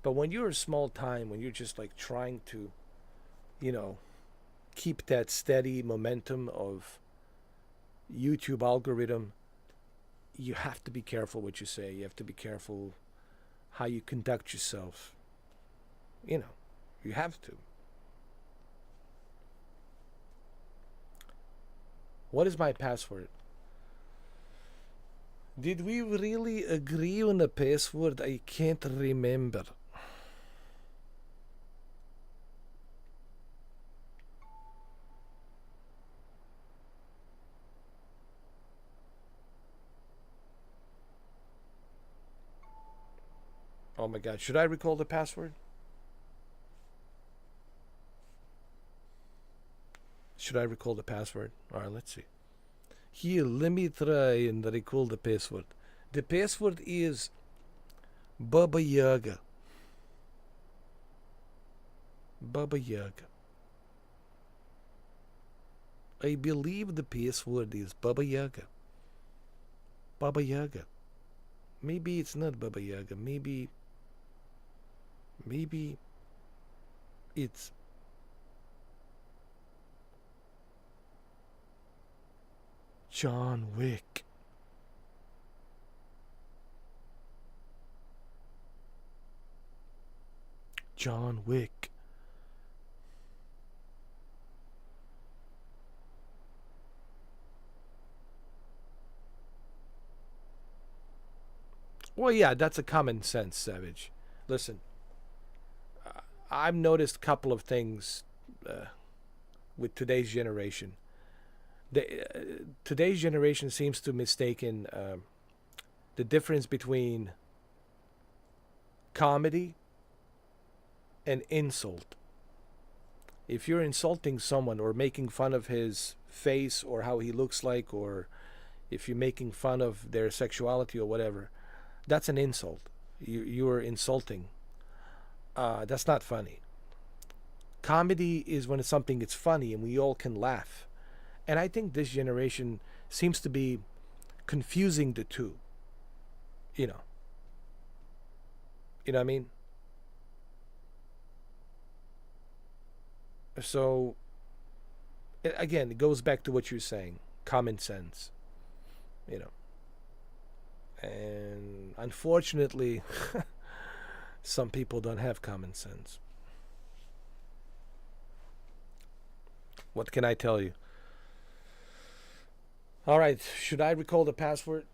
But when you're a small time, when you're just like trying to, you know, keep that steady momentum of YouTube algorithm, you have to be careful what you say. You have to be careful how you conduct yourself. You know, you have to. What is my password? Did we really agree on a password? I can't remember. Oh my God, should I recall the password? Should I recall the password? Alright, let's see. Here, let me try and recall the password. The password is Baba Yaga. Baba Yaga. I believe the PS word is Baba Yaga. Baba Yaga. Maybe it's not Baba Yaga. Maybe it's John Wick. John Wick. Well, yeah, that's a common sense, Savage. Listen, I've noticed a couple of things with today's generation. Today's generation seems to mistaken the difference between comedy and insult. If you're insulting someone or making fun of his face or how he looks like, or if you're making fun of their sexuality or whatever, that's an insult. You're insulting. That's not funny. Comedy is when it's something that's funny and we all can laugh. And I think this generation seems to be confusing the two. You know what I mean? So, again, it goes back to what you're saying. Common sense. And unfortunately, some people don't have common sense. What can I tell you? All right, should I recall the password?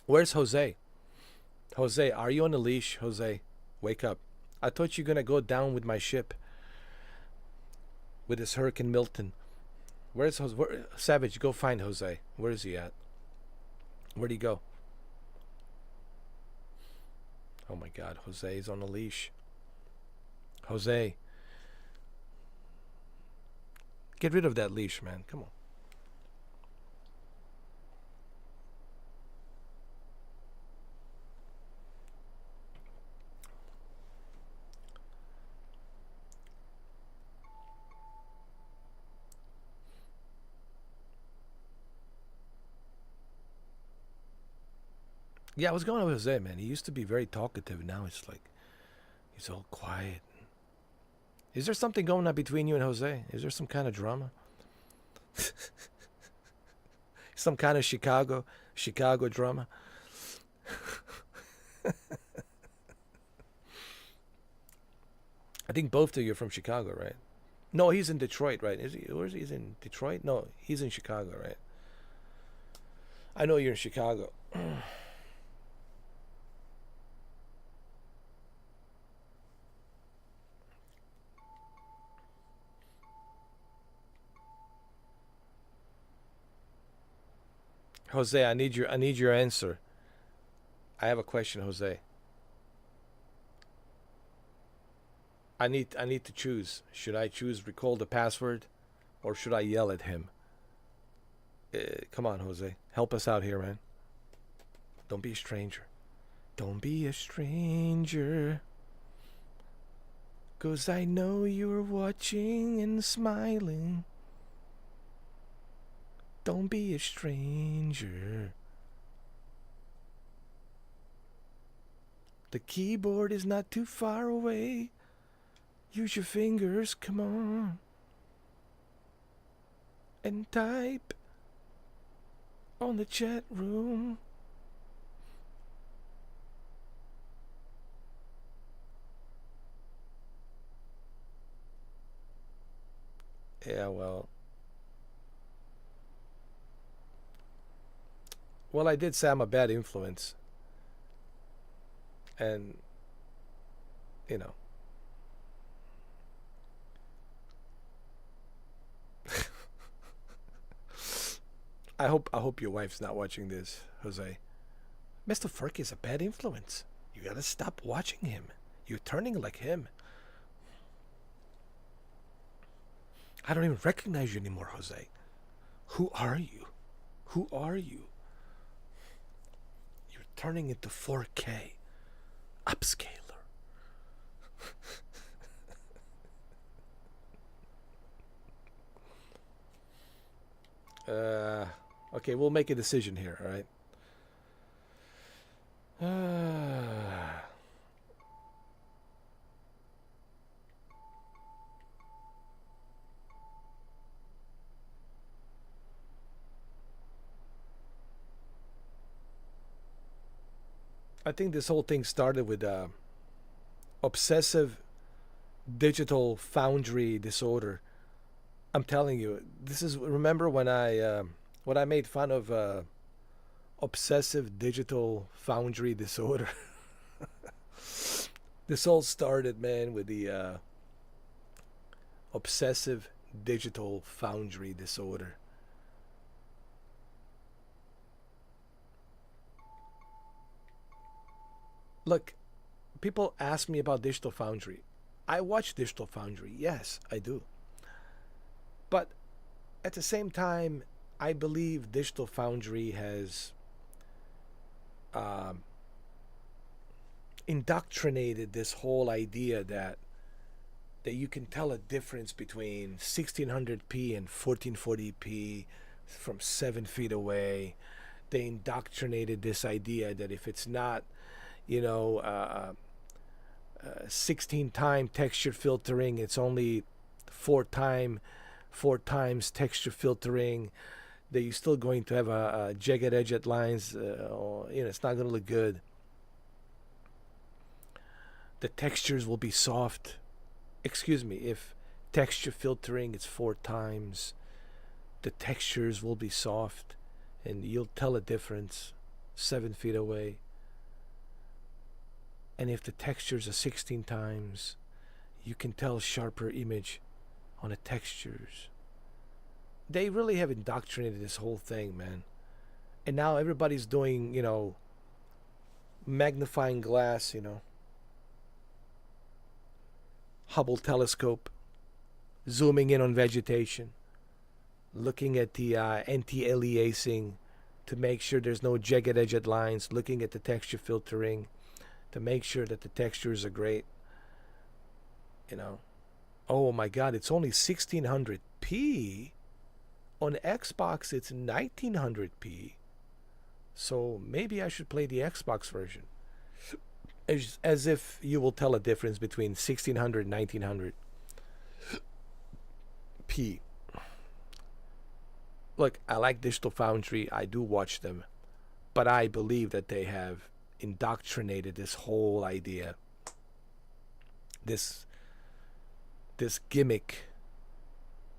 Where's Jose? Jose, are you on a leash? Jose, wake up. I thought you were going to go down with my ship. With this Hurricane Milton. Where's Jose? Savage, go find Jose. Where is he at? Where'd he go? Oh my God, Jose is on a leash. Jose. Get rid of that leash, man. Come on. Yeah, what's going on with Jose, man? He used to be very talkative. Now it's like he's all quiet. Is there something going on between you and Jose? Is there some kind of drama? Some kind of Chicago drama? I think both of you are from Chicago, right? No, he's in Detroit, right? Is he? Where is he? He's in Detroit? No, he's in Chicago, right? I know you're in Chicago. Jose, I need your answer. I have a question, Jose. I need to choose. Should I choose recall the password, or should I yell at him? Come on, Jose. Help us out here, man. Don't be a stranger. Don't be a stranger. 'Cause I know you're watching and smiling. Don't be a stranger. The keyboard is not too far away. Use your fingers, come on. And type on the chat room. Yeah, well, I did say I'm a bad influence. And, you know. I hope your wife's not watching this, Jose. Mr. Ferk is a bad influence. You gotta stop watching him. You're turning like him. I don't even recognize you anymore, Jose. Who are you? Who are you? You're turning into 4K. Upscaler. Okay, we'll make a decision here, all right? I think this whole thing started with obsessive digital foundry disorder. I'm telling you, this is, remember when I made fun of obsessive digital foundry disorder? This all started, man, with the obsessive digital foundry disorder. Look, people ask me about Digital Foundry. I watch Digital Foundry. Yes, I do. But at the same time, I believe Digital Foundry has indoctrinated this whole idea that you can tell a difference between 1600p and 1440p from 7 feet away. They indoctrinated this idea that if it's not 16-time texture filtering, it's only four times texture filtering, that you're still going to have a jagged edged lines, or it's not going to look good. The textures will be soft. Excuse me, if texture filtering it's 4 times, the textures will be soft and you'll tell a difference 7 feet away. And if the textures are 16 times, you can tell sharper image on the textures. They really have indoctrinated this whole thing, man. And now everybody's doing, magnifying glass, Hubble telescope, zooming in on vegetation, looking at the anti-aliasing to make sure there's no jagged edged lines, looking at the texture filtering to make sure that the textures are great. Oh my God, it's only 1600p. On Xbox, it's 1900p. So maybe I should play the Xbox version. As if you will tell a difference between 1600 and 1900p. Look, I like Digital Foundry. I do watch them. But I believe that they have indoctrinated this whole idea, this gimmick,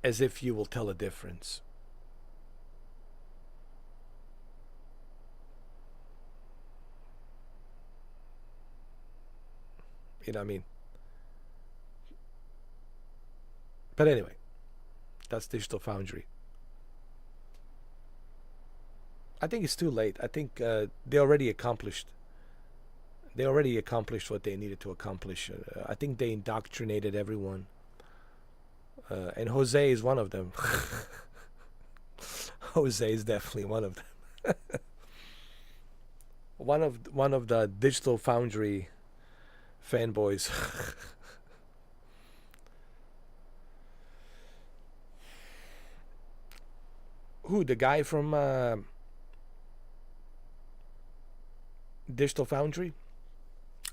as if you will tell a difference. You know what I mean? But anyway, that's Digital Foundry. I think it's too late. I think they already accomplished what they needed to accomplish. I think they indoctrinated everyone. And Jose is one of them. Jose is definitely one of them. one of the Digital Foundry fanboys. Who, the guy from Digital Foundry?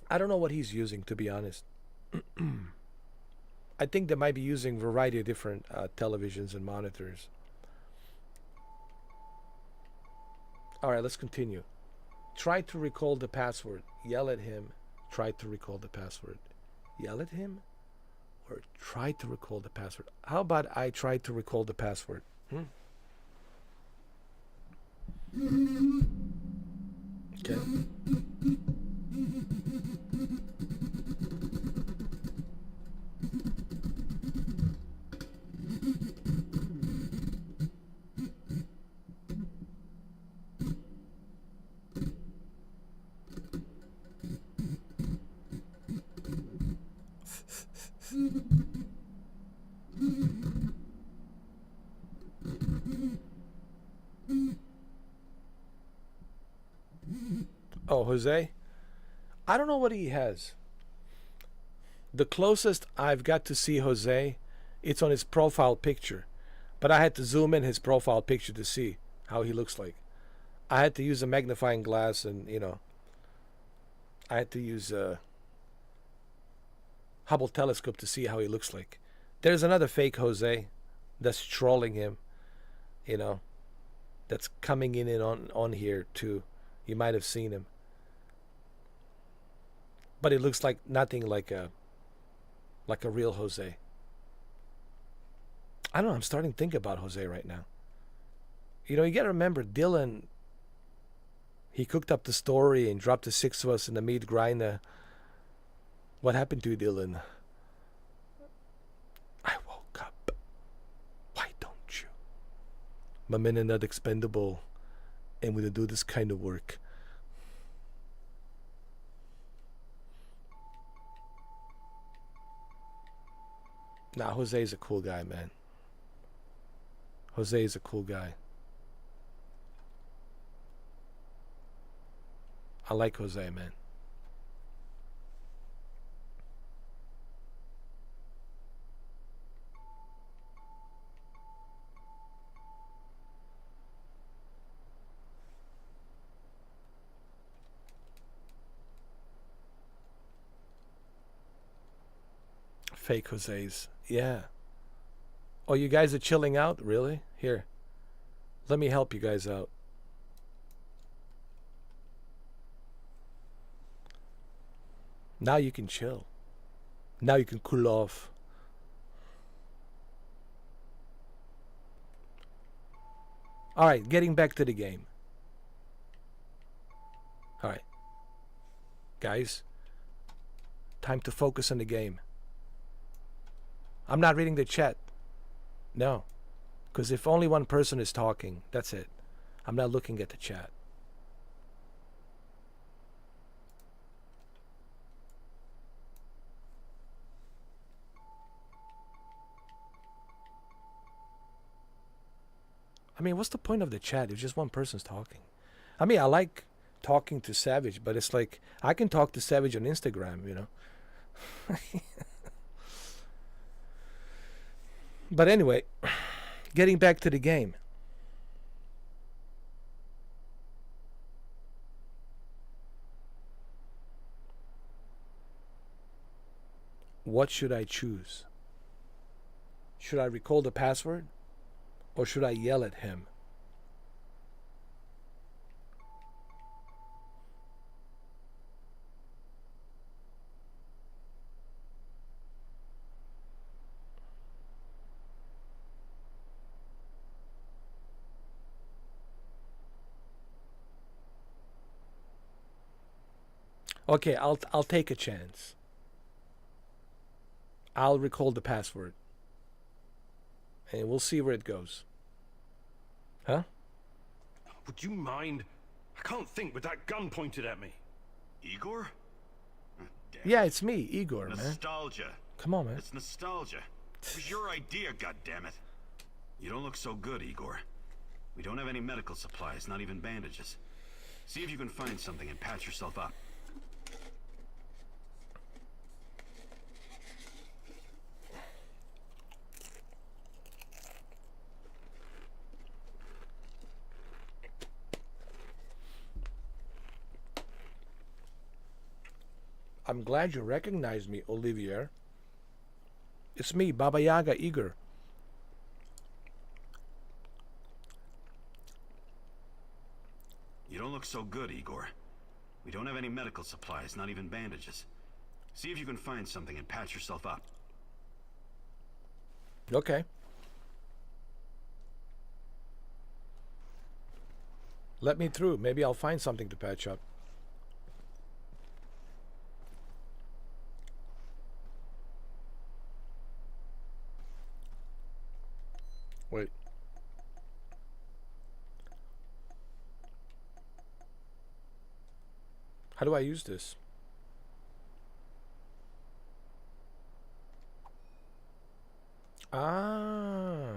I don't know what he's using, to be honest. I think they might be using a variety of different televisions and monitors. Alright, let's continue. Try to recall the password. Yell at him. Try to recall the password. Yell at him? Or try to recall the password? How about I try to recall the password? Okay. Jose? I don't know what he has. The closest I've got to see Jose, it's on his profile picture. But I had to zoom in his profile picture to see how he looks like. I had to use a magnifying glass and, you know, I had to use a Hubble telescope to see how he looks like. There's another fake Jose that's trolling him, you know, that's coming in and on here too. You might have seen him. But it looks like nothing like a real Jose. I don't know, I'm starting to think about Jose right now. You know, you gotta remember Dylan, he cooked up the story and dropped the 6 of us in the meat grinder. What happened to you, Dylan? I woke up. Why don't you? My men are not expendable, and we don't do this kind of work. Nah, Jose is a cool guy, man. Jose is a cool guy. I like Jose, man. Fake Jose's. Yeah. Oh, you guys are chilling out? Really? Here. Let me help you guys out. Now you can chill. Now you can cool off. Alright, getting back to the game. Alright. Guys, time to focus on the game. I'm not reading the chat. No. Because if only one person is talking, that's it. I'm not looking at the chat. I mean, what's the point of the chat if just one person's talking? I mean, I like talking to Savage, but it's like, I can talk to Savage on Instagram, you know? But anyway, getting back to the game. What should I choose? Should I recall the password? Or should I yell at him? Okay, I'll take a chance. I'll recall the password. And we'll see where it goes. Huh? Would you mind? I can't think with that gun pointed at me. Igor? Yeah, it's me, Igor, man. Nostalgia. Come on, man. It's nostalgia. It was your idea, goddammit. You don't look so good, Igor. We don't have any medical supplies, not even bandages. See if you can find something and patch yourself up. I'm glad you recognized me, Olivier. It's me, Baba Yaga Igor. You don't look so good, Igor. We don't have any medical supplies, not even bandages. See if you can find something and patch yourself up. Okay. Let me through. Maybe I'll find something to patch up. Wait. How do I use this? Ah.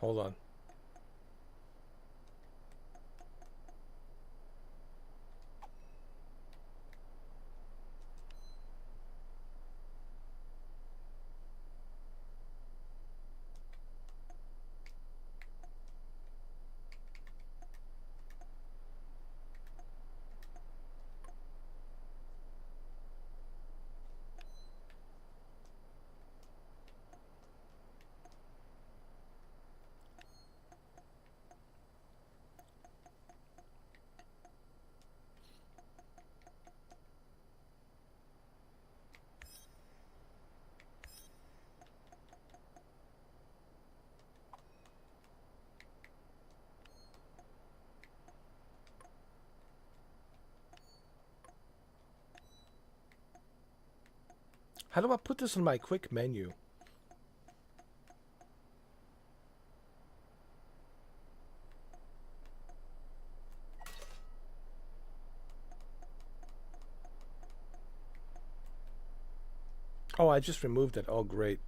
Hold on. How do I put this on my quick menu? Oh, I just removed it. Oh, great.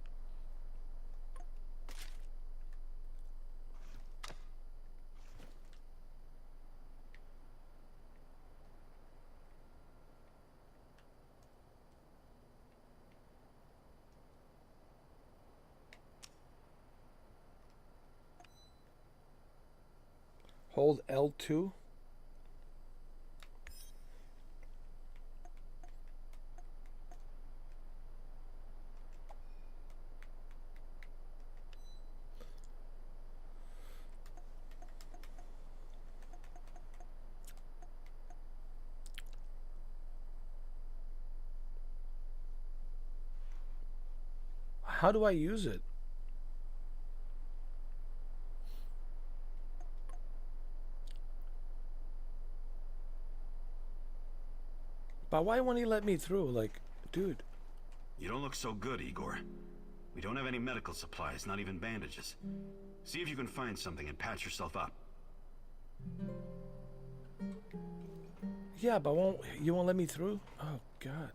Hold L2. How do I use it? But why won't he let me through? Like, dude. You don't look so good, Igor. We don't have any medical supplies, not even bandages. See if you can find something and patch yourself up. Yeah, but you won't let me through? Oh, God.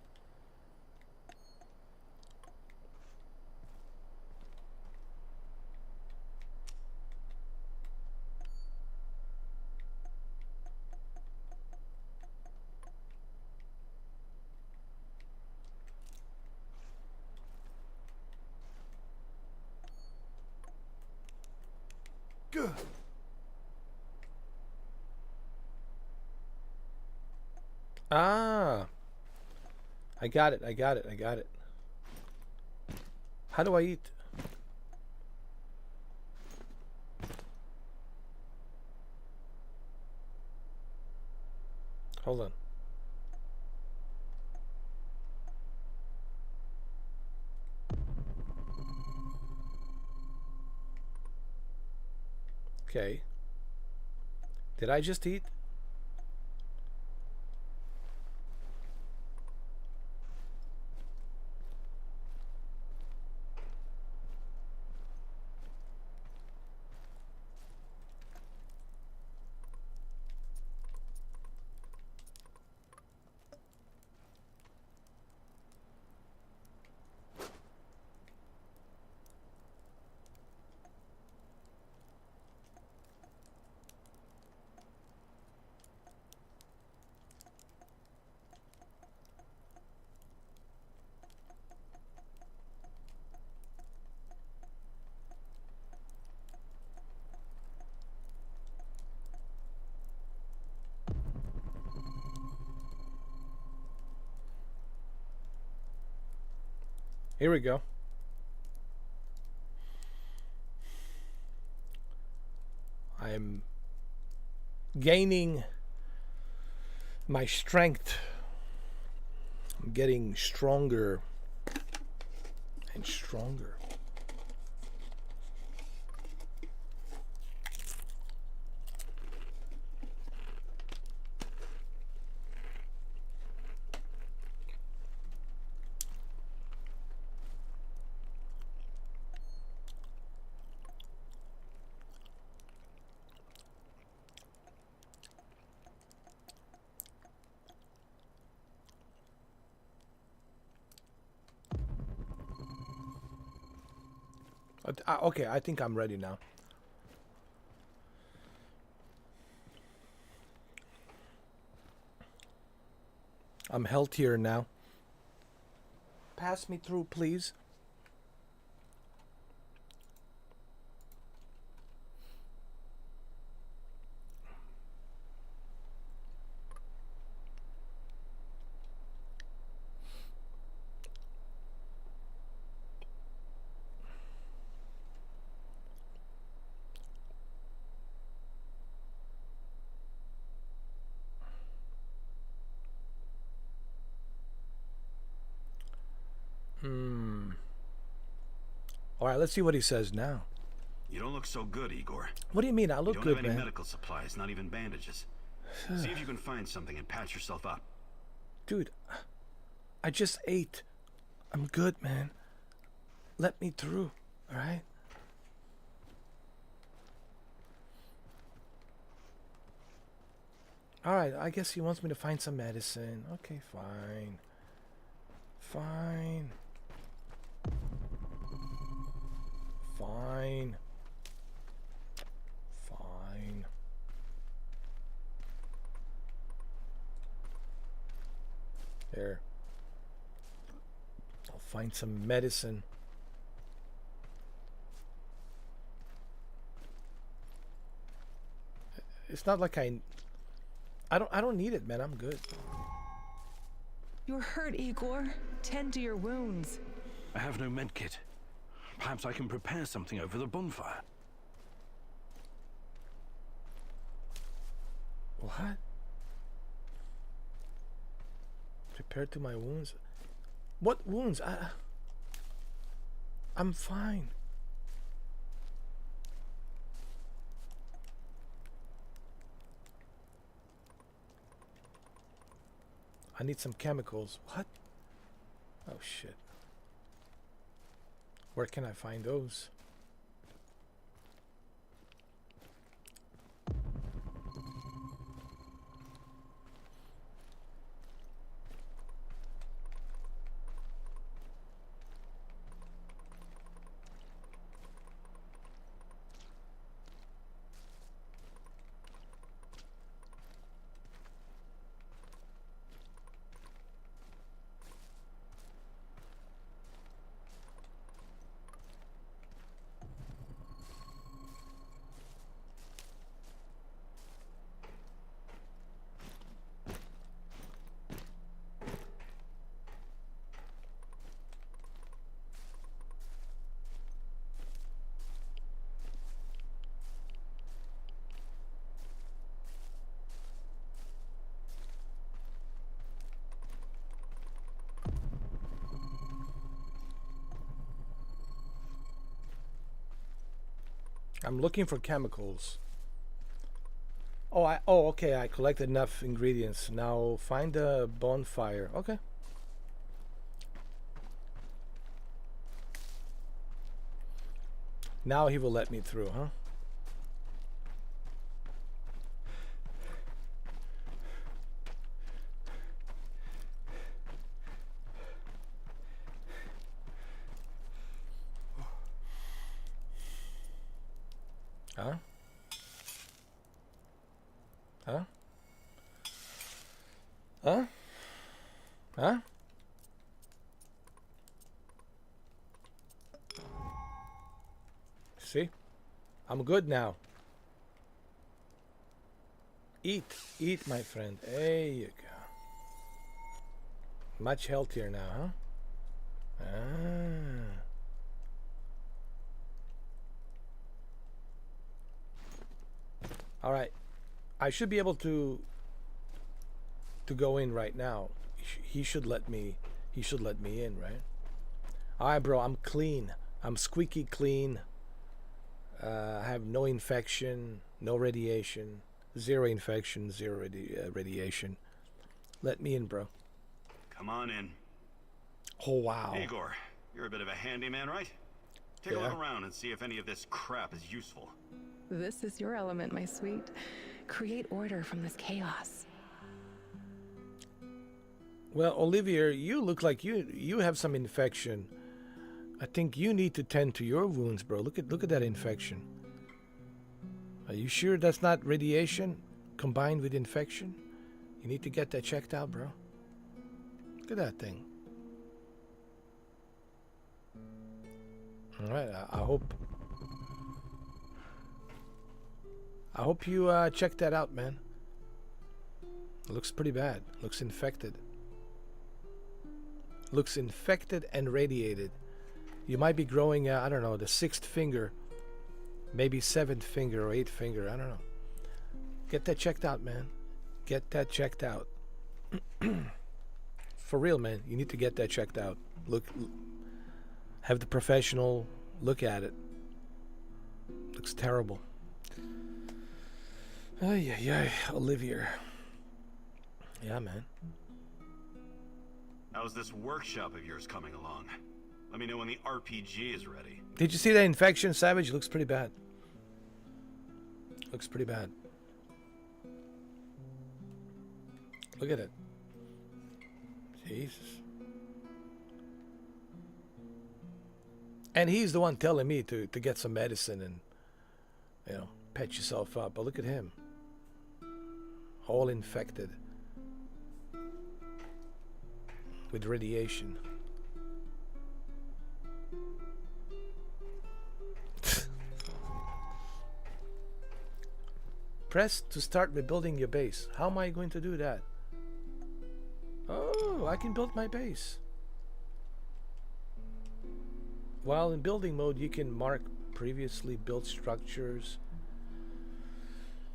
Good. Ah. I got it. How do I eat? Hold on. Okay. Did I just eat? Here we go. I'm gaining my strength. I'm getting stronger and stronger. Okay, I think I'm ready now. I'm healthier now. Pass me through, please. All right, let's see what he says now. You don't look so good, Igor. What do you mean? I look you don't good, have any man. medical supplies, not even bandages. See if you can find something and patch yourself up. Dude, I just ate. I'm good, man. Let me through, all right? All right, I guess he wants me to find some medicine. Okay, fine. Fine. Fine. Fine. There. I'll find some medicine. It's not like I don't need it, man. I'm good. You're hurt, Igor. Tend to your wounds. I have no medkit. Perhaps I can prepare something over the bonfire. What? Prepared to my wounds? What wounds? I'm fine. I need some chemicals. What? Oh shit. Where can I find those? I'm looking for chemicals. Oh, okay. I collected enough ingredients. Now find a bonfire. Okay. Now he will let me through, huh? Huh? Huh? Huh? Huh? See? I'm good now. Eat, my friend. There you go. Much healthier now, huh? Ah. All right, I should be able to go in right now. He should let me. He should let me in, right? All right, bro. I'm clean. I'm squeaky clean. I have no infection, no radiation, zero infection, zero radiation. Let me in, bro. Come on in. Oh wow. Igor, you're a bit of a handyman, right? Take a look around and see if any of this crap is useful. This is your element, my sweet. Create order from this chaos. Well, Olivier, you look like you have some infection. I think you need to tend to your wounds, bro. Look at that infection. Are you sure that's not radiation combined with infection? You need to get that checked out, bro. Look at that thing. All right, I hope you check that out, man. It looks pretty bad. Looks infected. Looks infected and radiated. You might be growing, I don't know, the 6th finger, maybe 7th finger or 8th finger. I don't know. Get that checked out, man. Get that checked out. For real, man. You need to get that checked out. Look, have the professional look at it. Looks terrible. Ay, ay, ay, Olivier. Yeah, man. How's this workshop of yours coming along? Let me know when the RPG is ready. Did you see that infection, Savage? Looks pretty bad. Looks pretty bad. Look at it. Jesus. And he's the one telling me to get some medicine and, you know, patch yourself up. But look at him. All infected. With radiation. Press to start rebuilding your base. How am I going to do that? Oh, I can build my base. While in building mode, you can mark previously built structures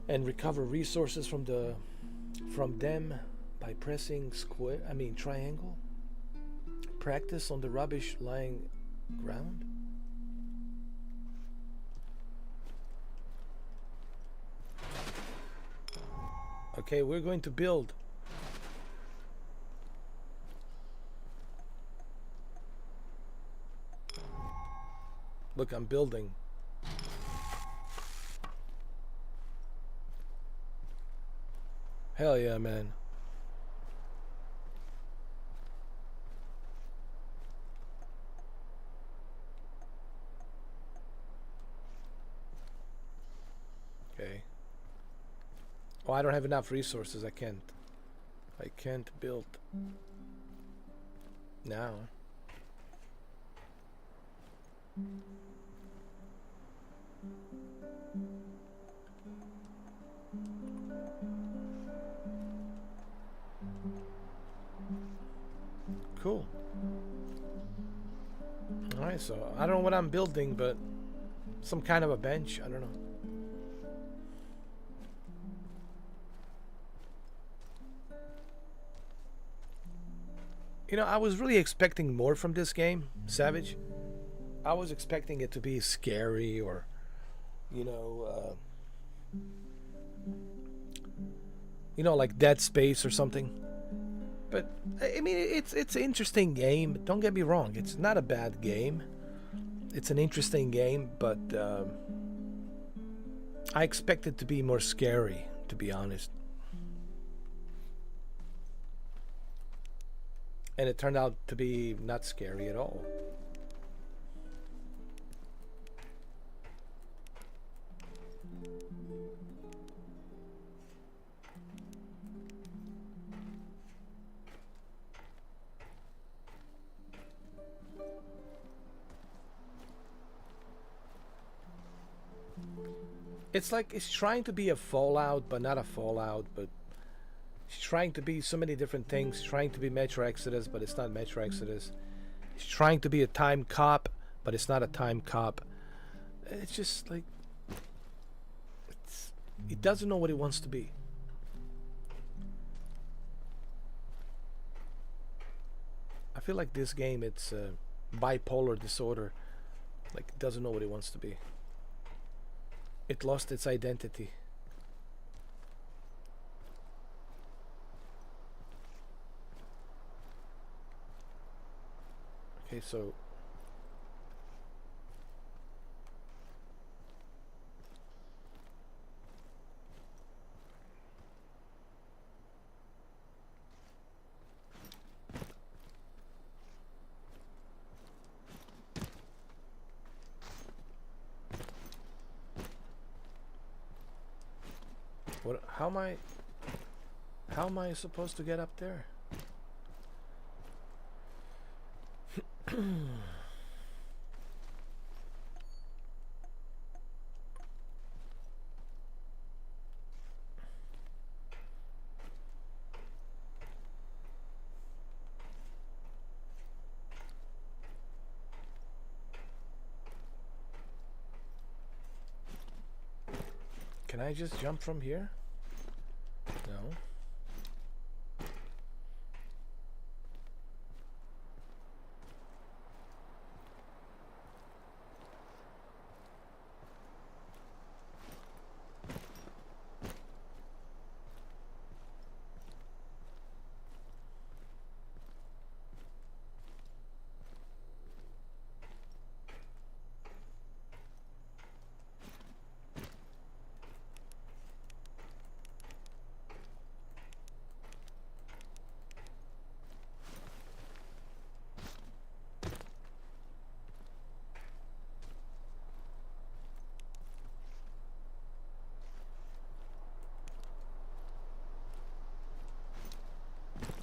and recover resources from them by pressing triangle. Practice on the rubbish lying ground. Okay, we're going to build. Look, I'm building. Hell yeah, man. Okay. Oh, I don't have enough resources. I can't build now. Cool. Alright, so I don't know what I'm building, but some kind of a bench. I don't know. You know, I was really expecting more from this game, Savage. I was expecting it to be scary or, you know, like Dead Space or something. But I mean, it's an interesting game. Don't get me wrong; it's not a bad game. It's an interesting game, but I expect it to be more scary, to be honest. And it turned out to be not scary at all. It's like it's trying to be a Fallout, but not a Fallout, but it's trying to be so many different things. Trying to be Metro Exodus, but it's not Metro Exodus. It's trying to be a time cop, but it's not a time cop. It's just like it doesn't know what it wants to be. I feel like this game, it's bipolar disorder. Like it doesn't know what it wants to be. It lost its identity. Okay, so how am I supposed to get up there? Can I just jump from here? No.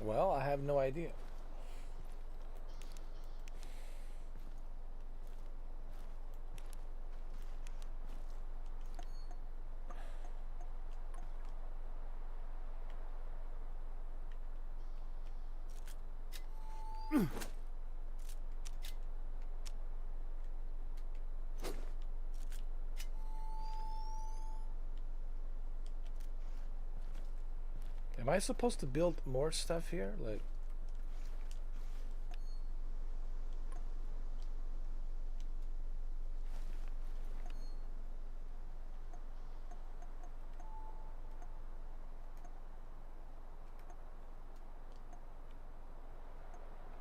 Well, I have no idea. Am I supposed to build more stuff here? Like,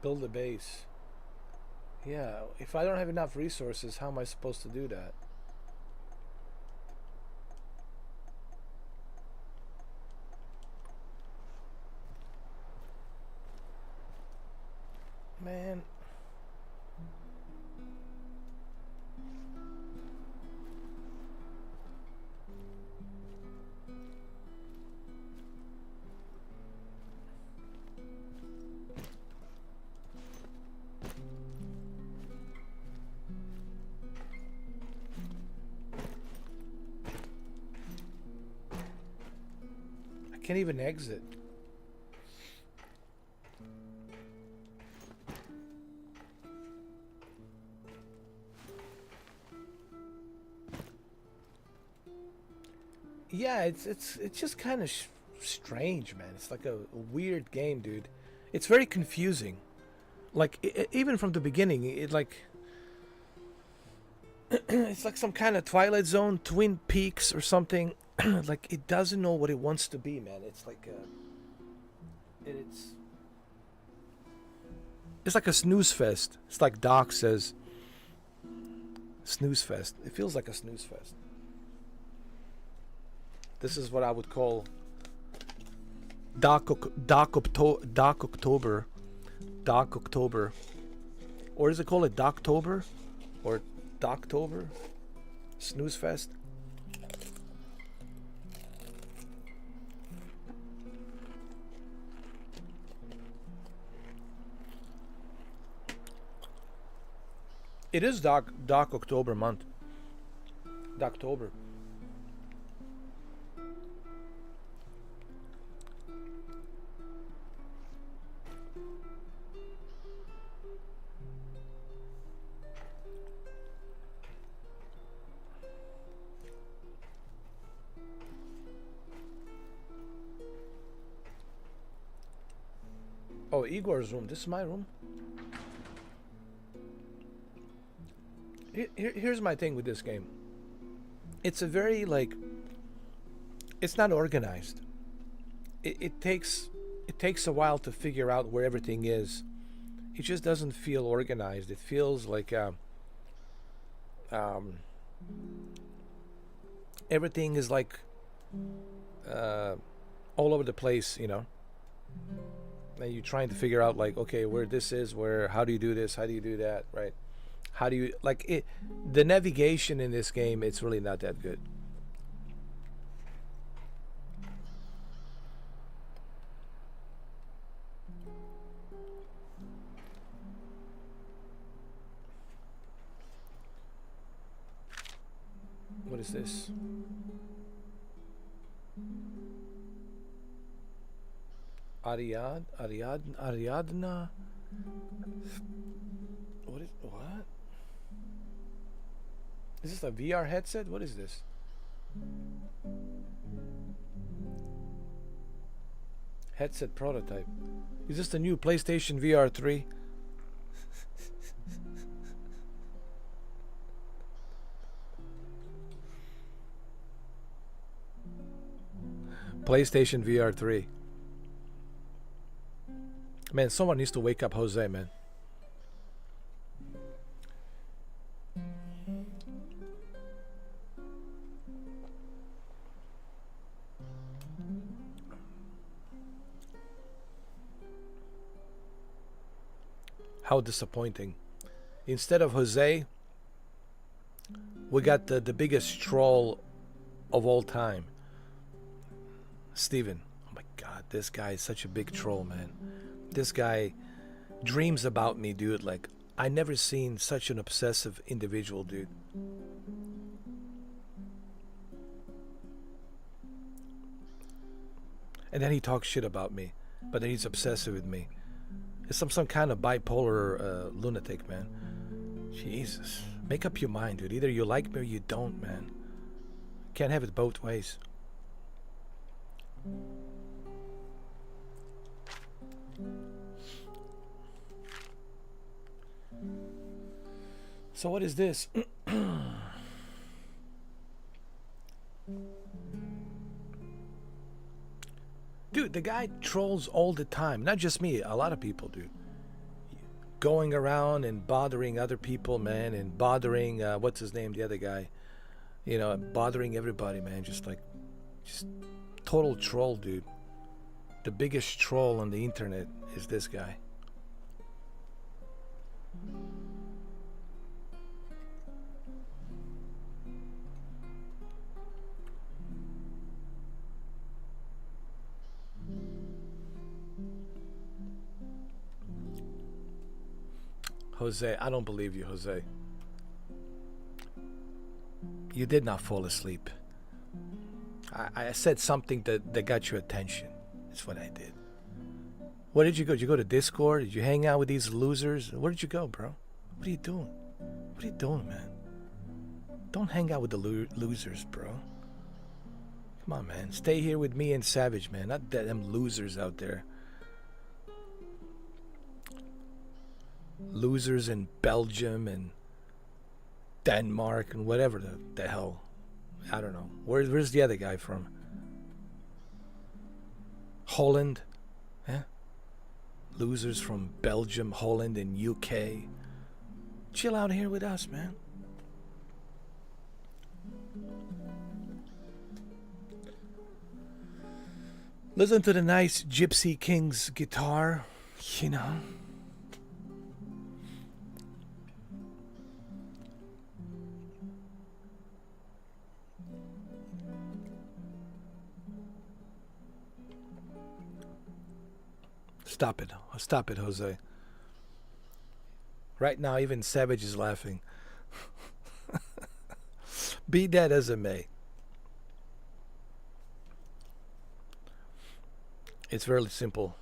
build a base. Yeah, if I don't have enough resources, how am I supposed to do that? Man. I can't even exit. Yeah, it's just kind of strange, man. It's like a weird game, dude. It's very confusing. Like even from the beginning, it like it's like some kind of Twilight Zone, Twin Peaks or something. Like it doesn't know what it wants to be, man. It's like it's like a snooze fest. It's like Doc says, snooze fest. It feels like a snooze fest. This is what I would call Doc October. Or is it called a Doctober? Or Doctober? Snooze Fest? It is Doc October month. Doctober. Oh, Igor's room. This is my room. Here's my thing with this game. It's a very, like, it's not organized. It takes a while to figure out where everything is. It just doesn't feel organized. It feels like everything is like all over the place, you know. And you're trying to figure out, like, okay, where this is, where, how do you do this, how do you do that, right? How do you, like, it, the navigation in this game, it's really not that good. What is this? Ariadna? What? Is this a VR headset? What is this? Headset prototype. Is this the new PlayStation VR 3? PlayStation VR 3. Man, someone needs to wake up Jose, man. How disappointing. Instead of Jose, we got the biggest troll of all time. Steven. Oh my god, this guy is such a big troll, man. This guy dreams about me, dude. Like, I never seen such an obsessive individual, dude. And then he talks shit about me, but then he's obsessive with me. It's some kind of bipolar lunatic, man. Jesus. Make up your mind, dude. Either you like me or you don't, man. Can't have it both ways. So what is this? Dude, the guy trolls all the time. Not just me, a lot of people, dude. Going around and bothering other people, man, and bothering, what's his name, the other guy. You know, bothering everybody, man. Just total troll, dude. The biggest troll on the internet is this guy. Jose, I don't believe you, Jose. You did not fall asleep. I said something that got your attention. That's what I did. Where did you go? Did you go to Discord? Did you hang out with these losers? Where did you go, bro? What are you doing? What are you doing, man? Don't hang out with the losers, bro. Come on, man. Stay here with me and Savage, man. Not them losers out there. Losers in Belgium and Denmark and whatever the hell. I don't know. Where's the other guy from? Holland? Yeah? Losers from Belgium, Holland, and UK. Chill out here with us, man. Listen to the nice Gypsy King's guitar, you know. Stop it. Stop it, Jose. Right now, even Savage is laughing. Be that as it may. It's really simple.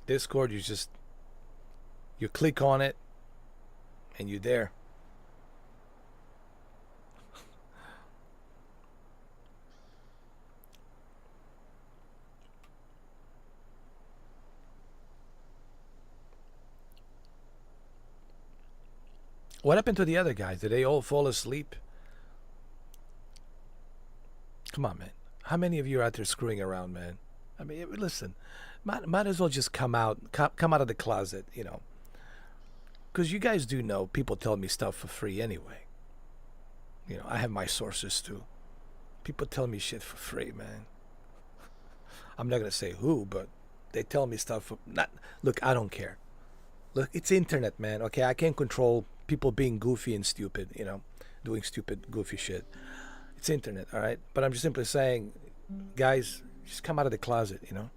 Discord, you click on it, and you're there. What happened to the other guys? Did they all fall asleep? Come on, man. How many of you are out there screwing around, man? I mean, listen, might as well just come out of the closet, you know. Because you guys do know people tell me stuff for free anyway. You know, I have my sources too. People tell me shit for free, man. I'm not going to say who, but they tell me stuff for... Look, I don't care. Look, it's internet, man, okay? I can't control people being goofy and stupid, you know, doing stupid, goofy shit. It's internet, all right? But I'm just simply saying, guys, just come out of the closet, you know?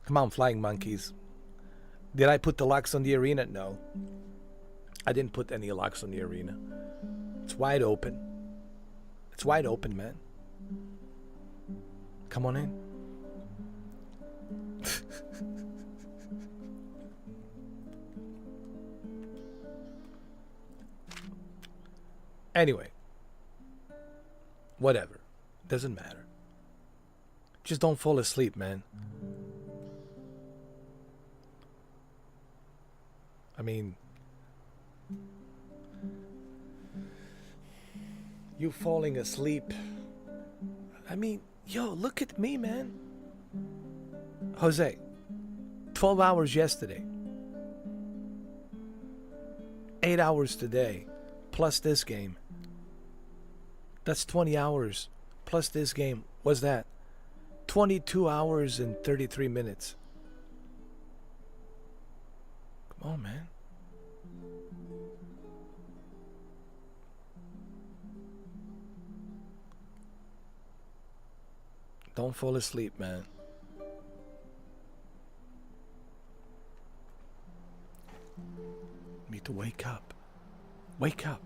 Come on, flying monkeys. Did I put the locks on the arena? No. I didn't put any locks on the arena. It's wide open. It's wide open, man. Come on in. Anyway. Whatever. Doesn't matter. Just don't fall asleep, man. I mean, you falling asleep. I mean, yo, look at me, man. Jose, 12 hours yesterday. 8 hours today, plus this game. That's 20 hours, plus this game. What's that? 22 hours and 33 minutes. Come on, man. Don't fall asleep, man. Need to wake up. Wake up.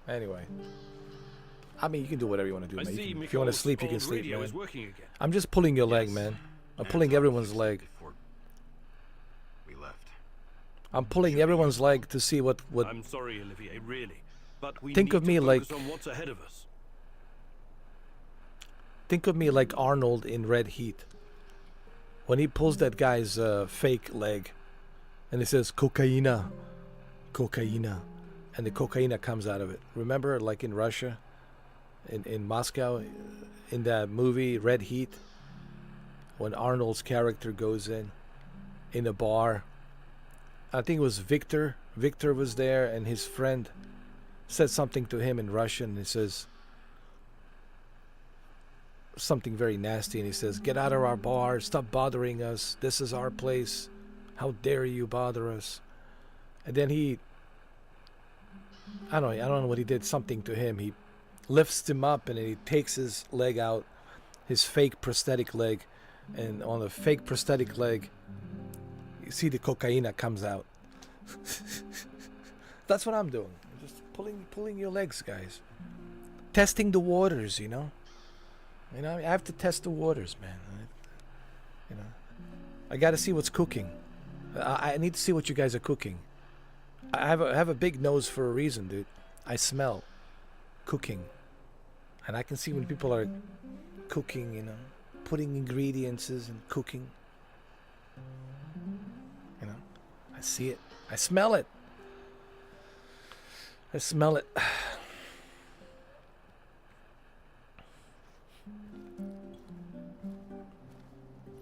Anyway. I mean, you can do whatever you want to do, man. If you want to sleep, you can sleep, man. I'm just pulling your leg, man. I'm pulling everyone's leg. We left. I'm pulling everyone's leg to see what I'm sorry, Olivier, really. But we think need of me to like focus on what's ahead of us. Think of me like Arnold in Red Heat. When he pulls that guy's fake leg and it says cocaina, cocaina, and the cocaina comes out of it. Remember, like in Russia, in Moscow, in that movie Red Heat, when Arnold's character goes in a bar. I think it was Victor. Victor was there, and his friend said something to him in Russian. He says something very nasty, and he says, "Get out of our bar, stop bothering us, this is our place, how dare you bother us." And then I don't know what he did, something to him. He lifts him up and he takes his leg out, his fake prosthetic leg, and on the fake prosthetic leg you see the cocaina comes out. That's what I'm doing. I'm just pulling your legs, guys. Testing the waters, you know. You know, I have to test the waters, man. You know, I got to see what's cooking. I need to see what you guys are cooking. I have a big nose for a reason, dude. I smell cooking, and I can see when people are cooking. You know, putting ingredients and cooking. You know, I see it. I smell it. I smell it.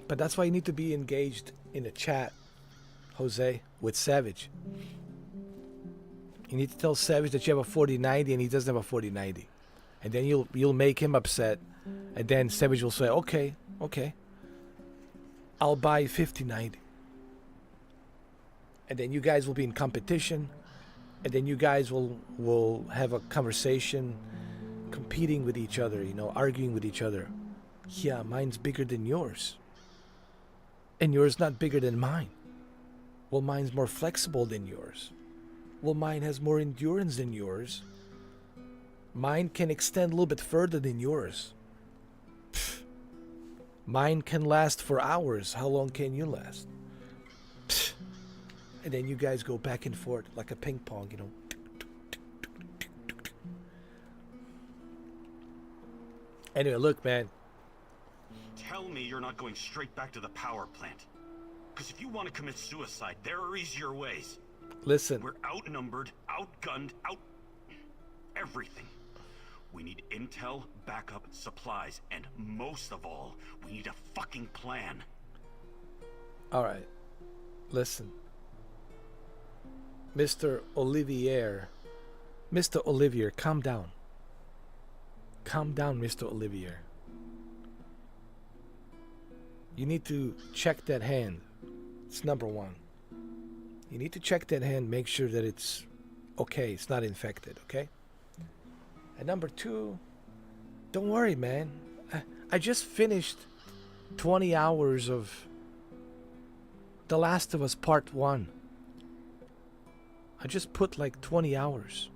But that's why you need to be engaged in a chat, Jose, with Savage. You need to tell Savage that you have a 4090 and he doesn't have a 4090. And then you'll make him upset. And then Savage will say, okay, I'll buy 5090. And then you guys will be in competition. And then you guys will have a conversation, competing with each other, you know, arguing with each other. Yeah, mine's bigger than yours. And yours not bigger than mine. Well, mine's more flexible than yours. Well, mine has more endurance than yours. Mine can extend a little bit further than yours. Pfft. Mine can last for hours. How long can you last? Pfft. And then you guys go back and forth like a ping pong, you know. Anyway, look, man. Tell me you're not going straight back to the power plant. Because if you want to commit suicide, there are easier ways. Listen. We're outnumbered, outgunned, everything. We need intel, backup, supplies, and most of all, we need a fucking plan. Alright. Listen. Mr. Olivier. Mr. Olivier, calm down. Calm down, Mr. Olivier. You need to check that hand. It's number one. You need to check that hand, make sure that it's okay, it's not infected, okay? And number two, don't worry, man. I just finished 20 hours of The Last of Us Part 1. I just put like 20 hours.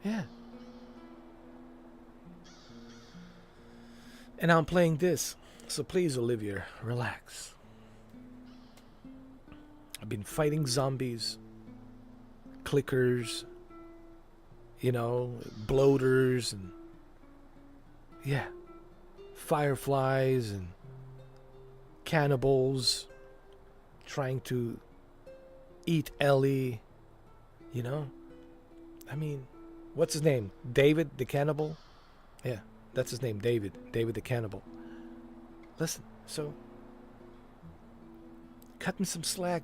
Yeah. And I'm playing this. So please, Olivia, relax. I've been fighting zombies, clickers, you know, bloaters, and yeah, fireflies and cannibals trying to eat Ellie, you know. I mean, what's his name? David the cannibal? Yeah, that's his name, David. David the cannibal. Listen, so cut me some slack,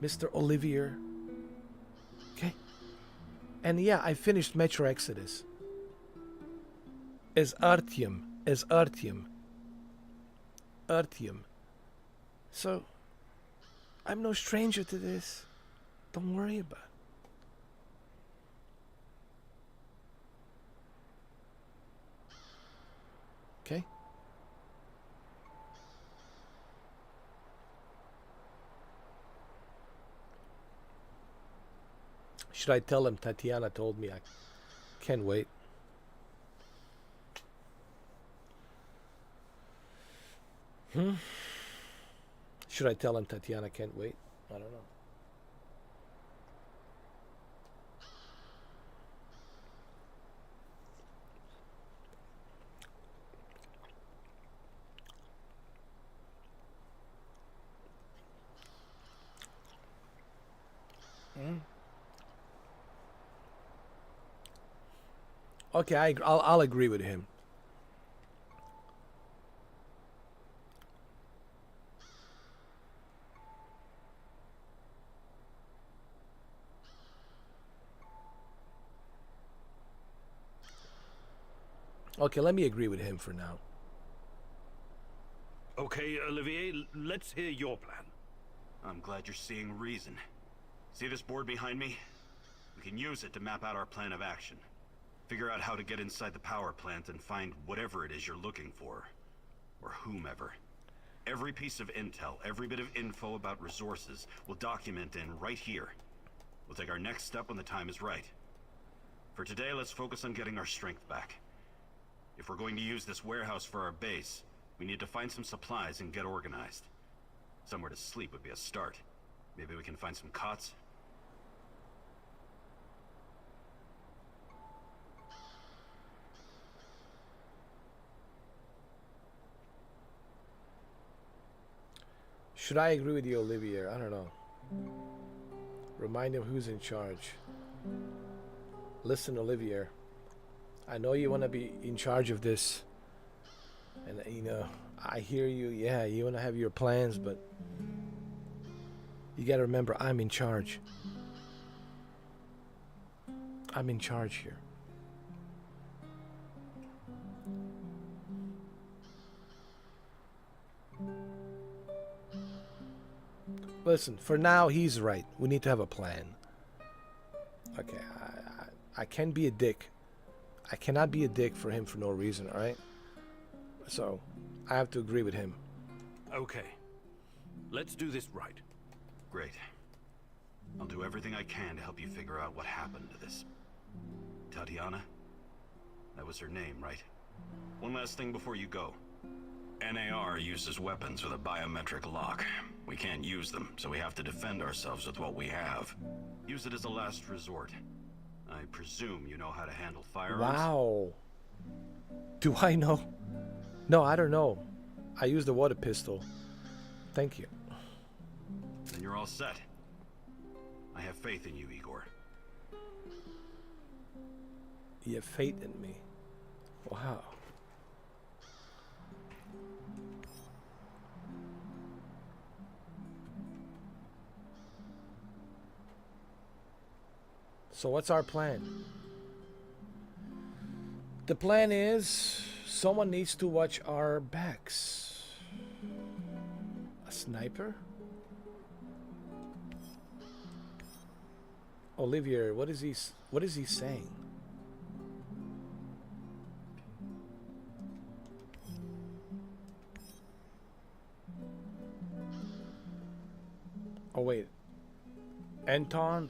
Mr. Olivier. Okay? And yeah, I finished Metro Exodus. As Artyom. So, I'm no stranger to this. Don't worry about it. Okay? Should I tell him Tatyana told me I can't wait? Should I tell him Tatyana can't wait? I don't know. Okay, I'll agree with him. Okay, let me agree with him for now. Okay, Olivier, let's hear your plan. I'm glad you're seeing reason. See this board behind me? We can use it to map out our plan of action. Figure out how to get inside the power plant and find whatever it is you're looking for. Or whomever. Every piece of intel, every bit of info about resources, we'll document in right here. We'll take our next step when the time is right. For today, let's focus on getting our strength back. If we're going to use this warehouse for our base, we need to find some supplies and get organized. Somewhere to sleep would be a start. Maybe we can find some cots. Should I agree with you, Olivier? I don't know. Remind him who's in charge. Listen, Olivier. I know you want to be in charge of this. And, you know, I hear you. Yeah, you want to have your plans, but you got to remember, I'm in charge. I'm in charge here. Listen, for now, he's right. We need to have a plan. Okay, I can be a dick. I cannot be a dick for him for no reason, alright? So, I have to agree with him. Okay. Let's do this right. Great. I'll do everything I can to help you figure out what happened to this Tatyana? That was her name, right? One last thing before you go. NAR uses weapons with a biometric lock. We can't use them, so we have to defend ourselves with what we have. Use it as a last resort. I presume you know how to handle firearms? Wow. Do I know? No, I don't know. I used the water pistol. Thank you. Then you're all set. I have faith in you, Igor. You have faith in me. Wow. So what's our plan? The plan is someone needs to watch our backs. A sniper? Olivier, what is he saying? Oh wait. Anton,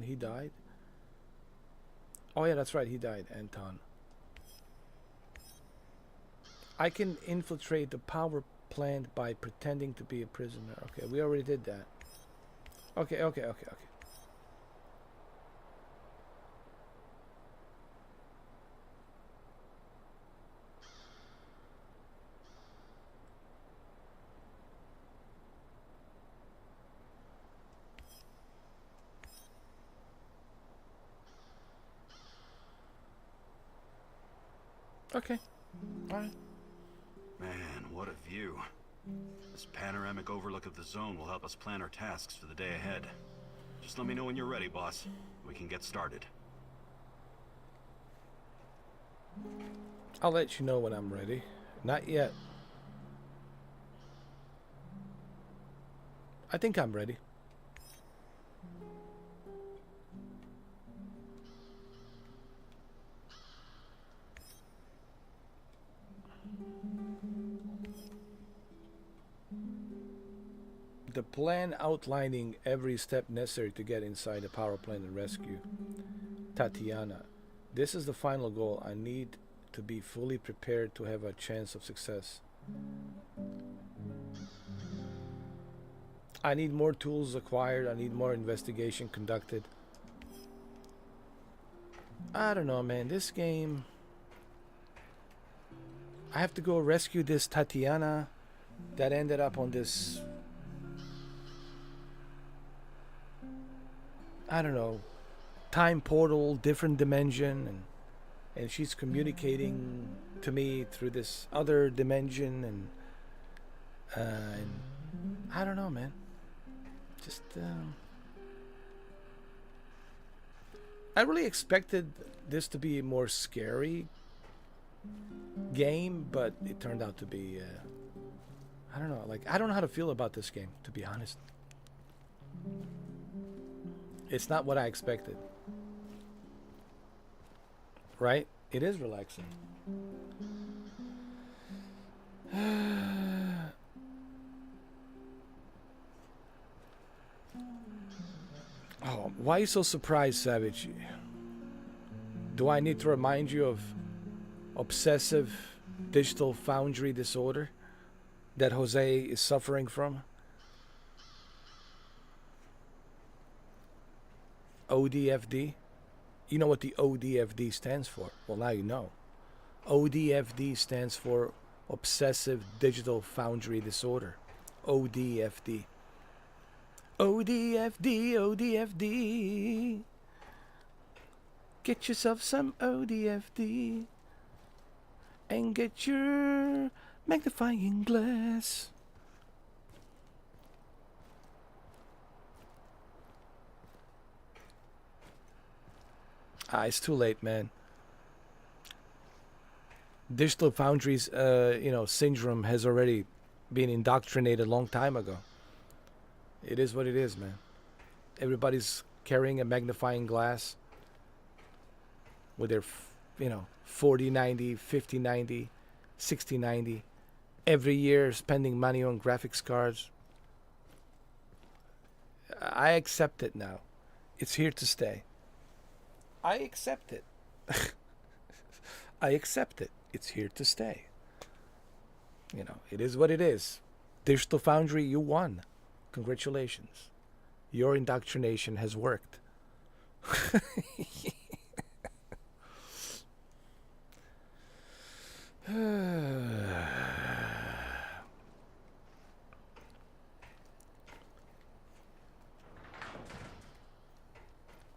he died. Oh yeah, that's right, he died, Anton. I can infiltrate the power plant by pretending to be a prisoner. Okay, we already did that. Okay. Okay. Alright. Man, what a view. This panoramic overlook of the zone will help us plan our tasks for the day ahead. Just let me know when you're ready, boss. We can get started. I'll let you know when I'm ready. Not yet. I think I'm ready. The plan outlining every step necessary to get inside the power plant and rescue Tatyana. This is the final goal. I need to be fully prepared to have a chance of success. I need more tools acquired. I need more investigation conducted. I don't know, man. This game... I have to go rescue this Tatyana that ended up on this... I don't know, time portal, different dimension, and she's communicating to me through this other dimension, and I don't know, man. Just I really expected this to be a more scary game, but it turned out to be I don't know, like I don't know how to feel about this game, to be honest. It's not what I expected. Right? It is relaxing. Oh, why are you so surprised, Savage? Do I need to remind you of obsessive digital foundry disorder that Jose is suffering from? ODFD? You know what the ODFD stands for? Well, now you know. ODFD stands for Obsessive Digital Foundry Disorder. ODFD. ODFD, ODFD. Get yourself some ODFD. And get your magnifying glass. It's too late, man. Digital Foundry's, syndrome has already been indoctrinated a long time ago. It is what it is, man. Everybody's carrying a magnifying glass with their, 4090, 5090, 6090. Every year spending money on graphics cards. I accept it now. It's here to stay. I accept it. I accept it. It's here to stay. It is what it is. Digital Foundry, you won. Congratulations. Your indoctrination has worked.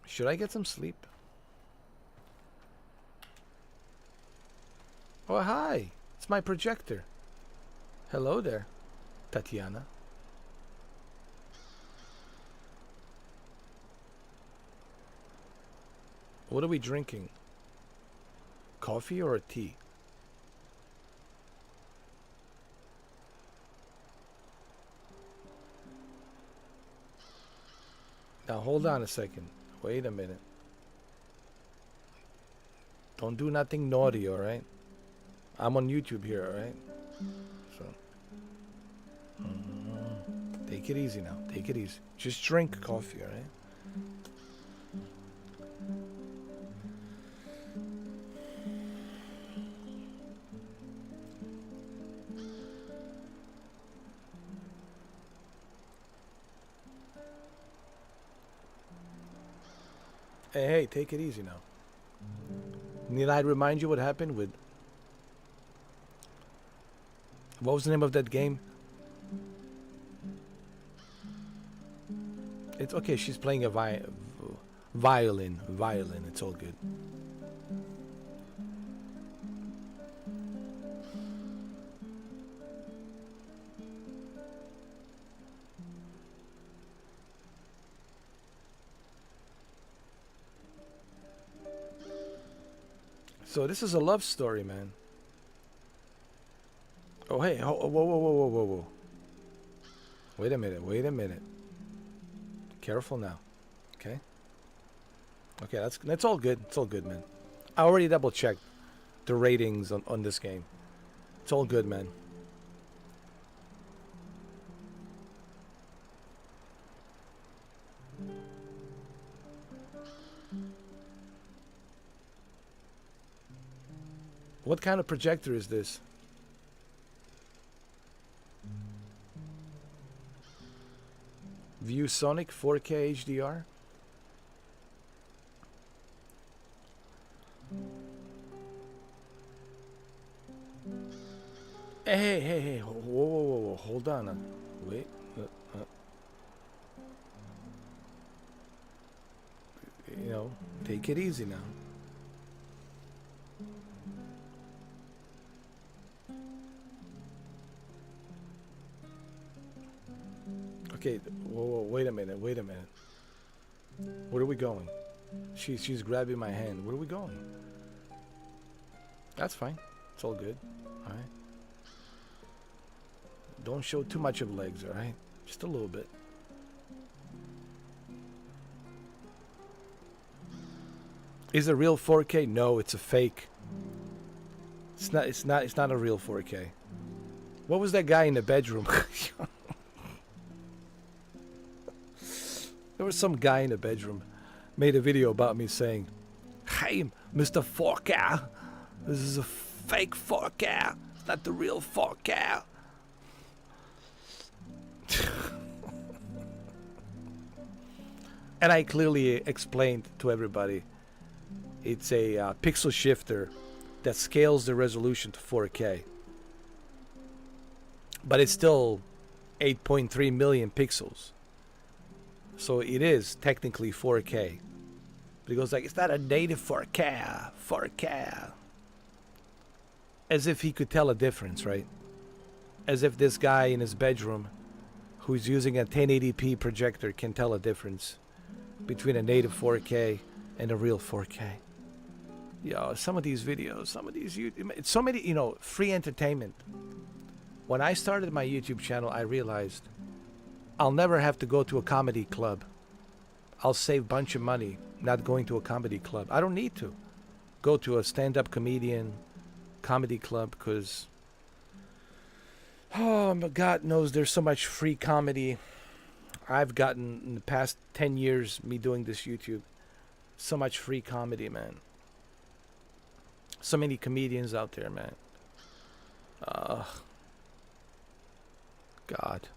Should I get some sleep? Oh, hi. It's my projector. Hello there, Tatyana. What are we drinking? Coffee or a tea? Now hold on a second. Wait a minute. Don't do nothing naughty, alright? I'm on YouTube here, alright? So. Take it easy now. Take it easy. Just drink coffee, all right? Hey, take it easy now. Need I remind you what happened with... What was the name of that game? It's okay, she's playing a violin. Violin, it's all good. So this is a love story, man. Oh, hey, whoa. Wait a minute. Careful now, okay? Okay, that's all good. It's all good, man. I already double checked the ratings on this game. It's all good, man. What kind of projector is this? ViewSonic 4K HDR? Hey, whoa, hold on. Wait. You know, take it easy now. Okay, whoa, wait a minute. Where are we going? She's grabbing my hand. Where are we going? That's fine. It's all good. All right. Don't show too much of legs, all right? Just a little bit. Is it real 4K? No, it's a fake. It's not a real 4K. What was that guy in the bedroom? There was some guy in the bedroom made a video about me saying, "Hey, Mr. 4K, this is a fake 4K. It's not the real 4K." And I clearly explained to everybody it's a pixel shifter that scales the resolution to 4K. But it's still 8.3 million pixels. So it is technically 4K. But he goes like, it's not a native 4K. As if he could tell a difference, right? As if this guy in his bedroom who's using a 1080p projector can tell a difference between a native 4K and a real 4K. Yo, some of these videos, it's so many, free entertainment. When I started my YouTube channel, I realized I'll never have to go to a comedy club. I'll save a bunch of money not going to a comedy club. I don't need to go to a stand-up comedian comedy club because, God knows there's so much free comedy I've gotten in the past 10 years, me doing this YouTube. So much free comedy, man. So many comedians out there, man. God.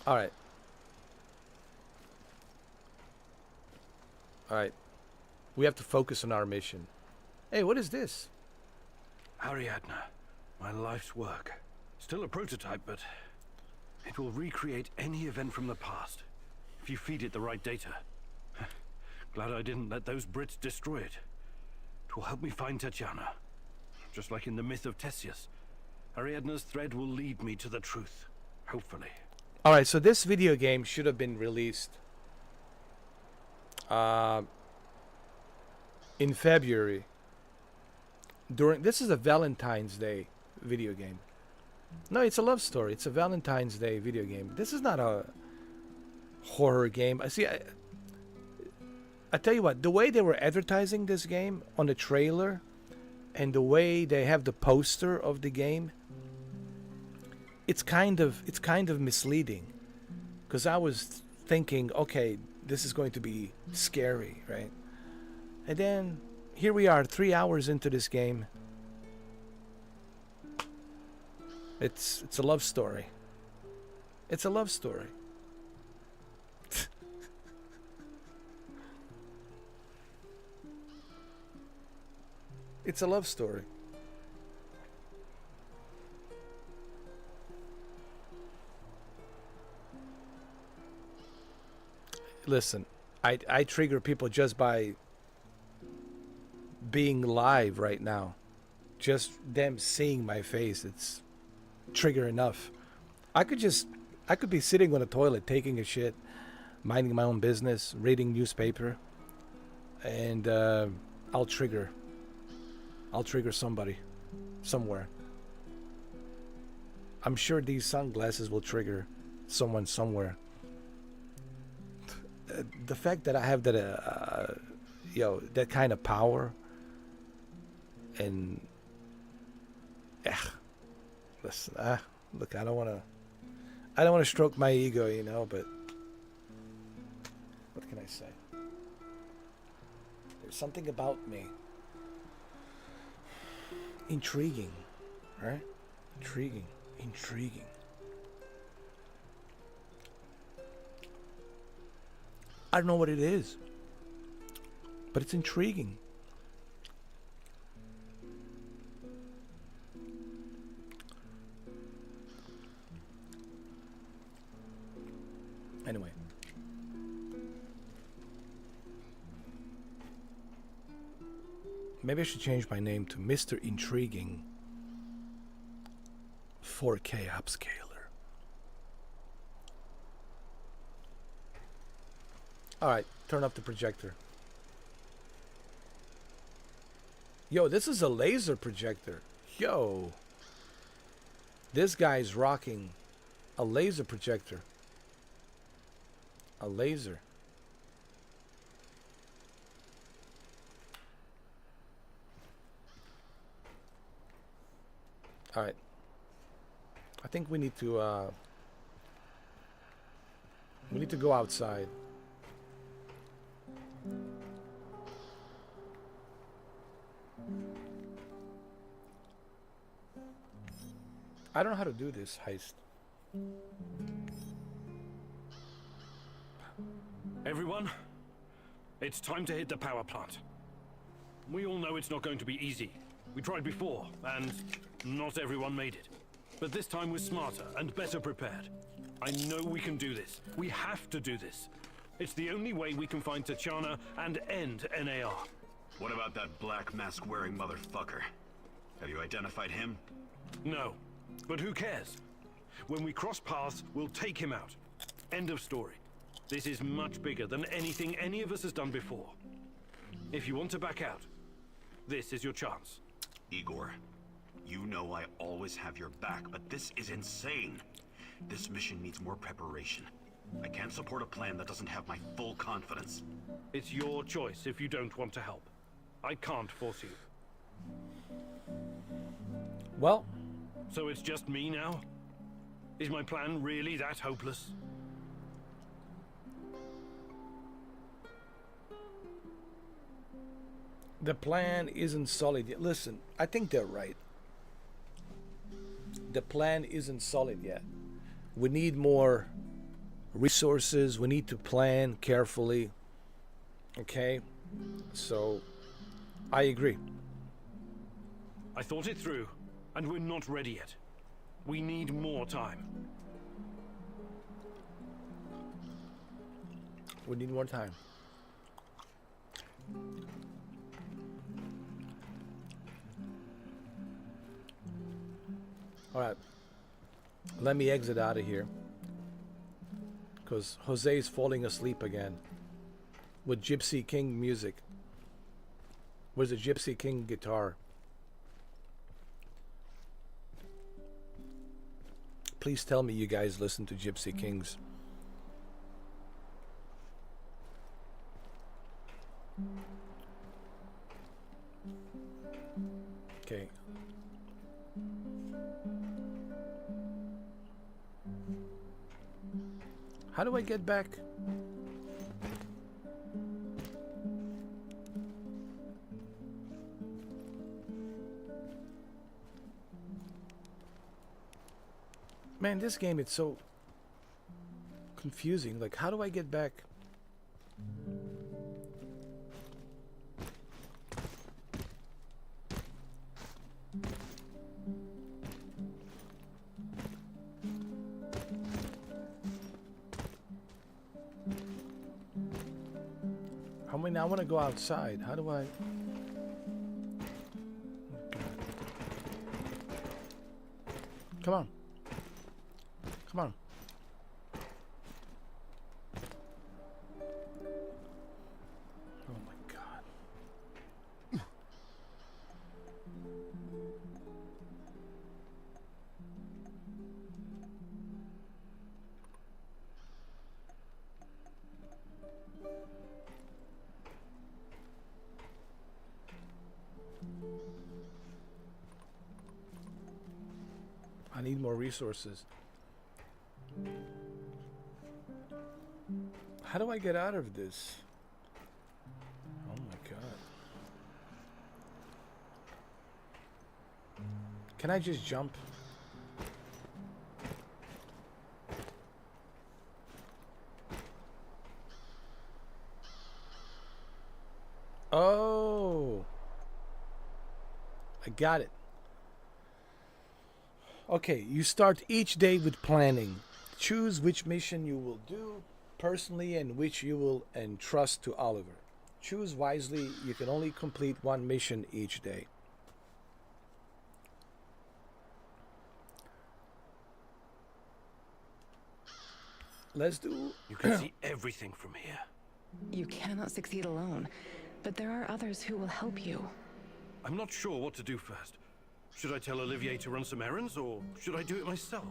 All right. We have to focus on our mission. Hey, what is this? Ariadna, my life's work. Still a prototype, but it will recreate any event from the past if you feed it the right data. Glad I didn't let those Brits destroy it. It will help me find Tatyana. Just like in the myth of Theseus, Ariadna's thread will lead me to the truth, hopefully. Alright, so this video game should have been released in February. This is a Valentine's Day video game. No, it's a love story. It's a Valentine's Day video game. This is not a horror game. I tell you what, the way they were advertising this game on the trailer, and the way they have the poster of the game, it's kind of misleading, because I was thinking, okay, this is going to be scary, right? And then here we are, 3 hours into this game. It's a love story. It's a love story. It's a love story. Listen, I trigger people just by being live right now. Just them seeing my face, it's trigger enough. I could be sitting on a toilet taking a shit, minding my own business, reading newspaper, and I'll trigger somebody somewhere. I'm sure these sunglasses will trigger someone somewhere. The fact that I have that that kind of power, and listen, look, I don't want to stroke my ego, but what can I say? There's something about me intriguing, right? Intriguing. I don't know what it is, but it's intriguing. Anyway. Maybe I should change my name to Mr. Intriguing 4K upscaler. Alright, turn up the projector. Yo, this is a laser projector. Yo. This guy's rocking a laser projector. A laser. Alright. I think we need to go outside. I don't know how to do this heist. Everyone, it's time to hit the power plant. We all know it's not going to be easy. We tried before, and not everyone made it. But this time we're smarter and better prepared. I know we can do this. We have to do this. It's the only way we can find Tatyana and end NAR. What about that black mask-wearing motherfucker? Have you identified him? No, but who cares? When we cross paths, we'll take him out. End of story. This is much bigger than anything any of us has done before. If you want to back out, this is your chance. Igor, you know I always have your back, but this is insane. This mission needs more preparation. I can't support a plan that doesn't have my full confidence. It's your choice if you don't want to help. I can't force you. Well, so it's just me now? Is my plan really that hopeless? the plan isn't solid yet. Listen, I think they're right. The plan isn't solid yet. We need more resources. We need to plan carefully. Okay? So, I agree. I thought it through, and we're not ready yet. We need more time. We need more time. Alright. Let me exit out of here. Because Jose is falling asleep again. With Gypsy King music. Where's the Gypsy King guitar? Please tell me you guys listen to Gypsy Kings. Okay. How do I get back? Man, this game, it's so confusing. Like, how do I get back? I want to go outside. How do I? Come on. Come on. Oh my God. I need more resources. How do I get out of this? Oh my God. Can I just jump? Oh. I got it. Okay, you start each day with planning. Choose which mission you will do personally and which you will entrust to Oliver. Choose wisely. You can only complete one mission each day. Let's do... You can see everything from here. You cannot succeed alone, but there are others who will help you. I'm not sure what to do first. Should I tell Olivier to run some errands, or should I do it myself?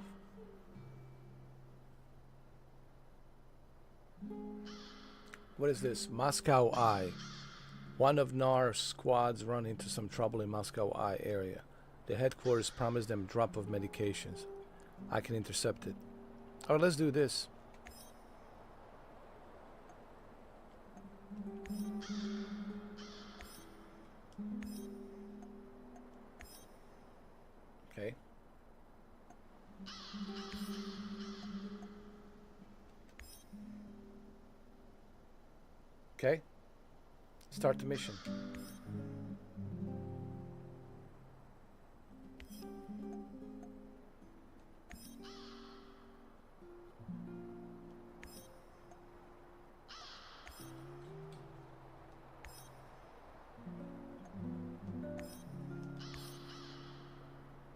What is this? Moscow Eye. One of NAR's squads run into some trouble in Moscow Eye area. The headquarters promised them drop of medications. I can intercept it. Alright, let's do this. Okay. Okay. Start the mission.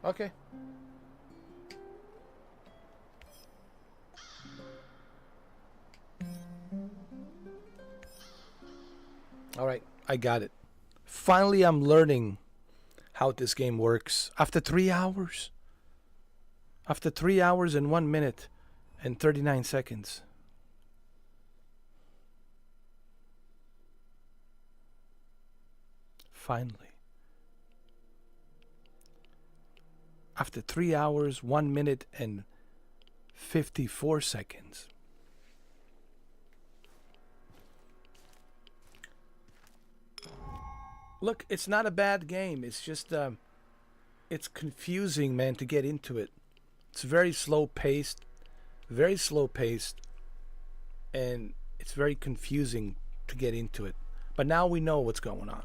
Okay. All right, I got it. Finally, I'm learning how this game works. After 3 hours. After 3 hours and 1 minute and 39 seconds. Finally. After 3 hours, 1 minute and 54 seconds. Look, it's not a bad game. It's just, it's confusing, man, to get into it. It's very slow paced, and it's very confusing to get into it. But now we know what's going on.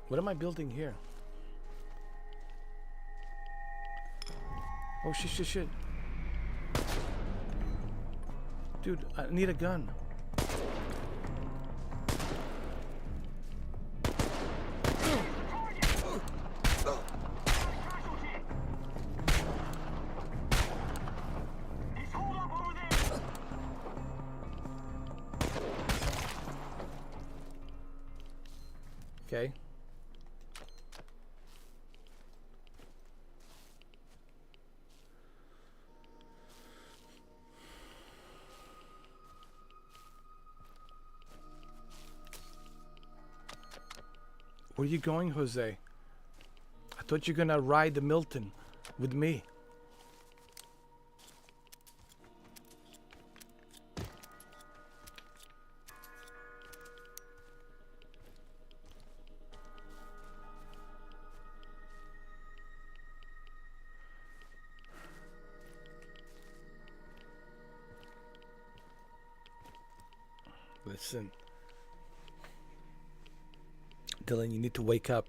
What am I building here? Oh, shit. Dude, I need a gun. Okay. Where you going, Jose? I thought you're gonna ride the Milton with me. Listen, Dylan, you need to wake up.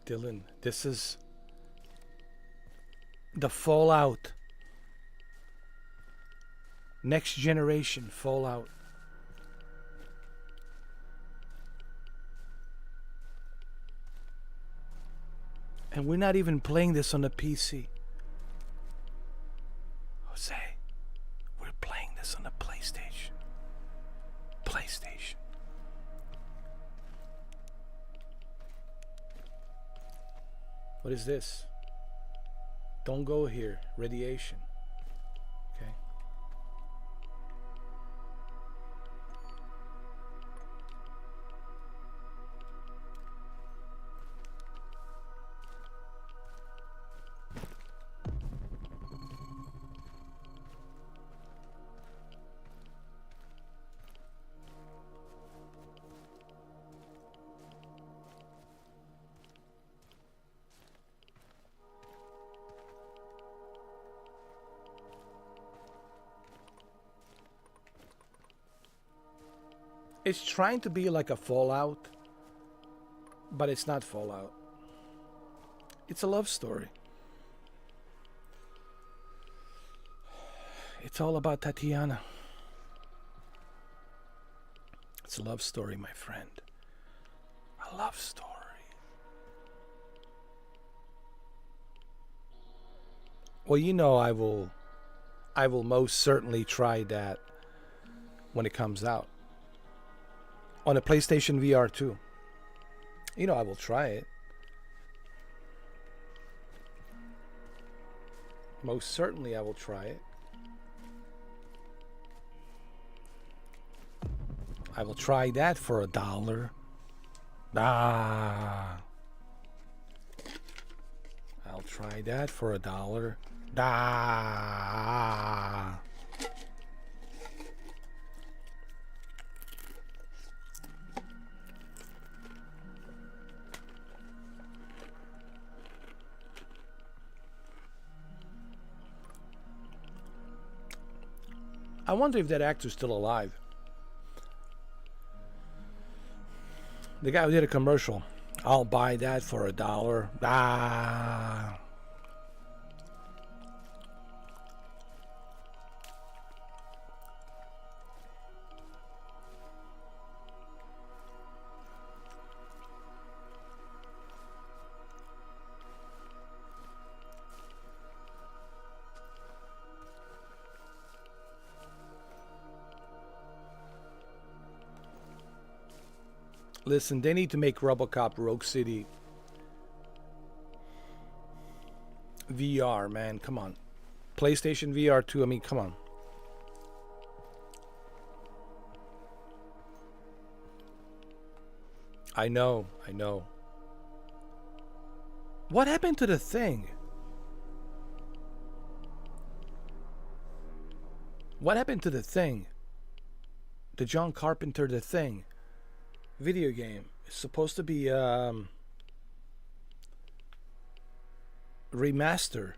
Dylan, this is the Fallout. Next generation Fallout. And we're not even playing this on the PC. Jose, we're playing this on the PlayStation. PlayStation. What is this? Don't go here. Radiation. Okay. It's trying to be like a Fallout, but it's not Fallout. It's a love story. It's all about Tatyana. It's a love story, my friend. A love story. Well, you know, I will most certainly try that when it comes out. On a PlayStation VR 2. You know, I will try it. Most certainly I will try it. I will try that for $1. Ah. I'll try that for $1. Ah. I wonder if that actor's still alive. The guy who did a commercial. I'll buy that for $1. Ah. Listen, they need to make RoboCop Rogue City VR, man. Come on. PlayStation VR 2, I mean, come on. I know. What happened to the Thing? What happened to the Thing? The John Carpenter The Thing video game. It's supposed to be remaster.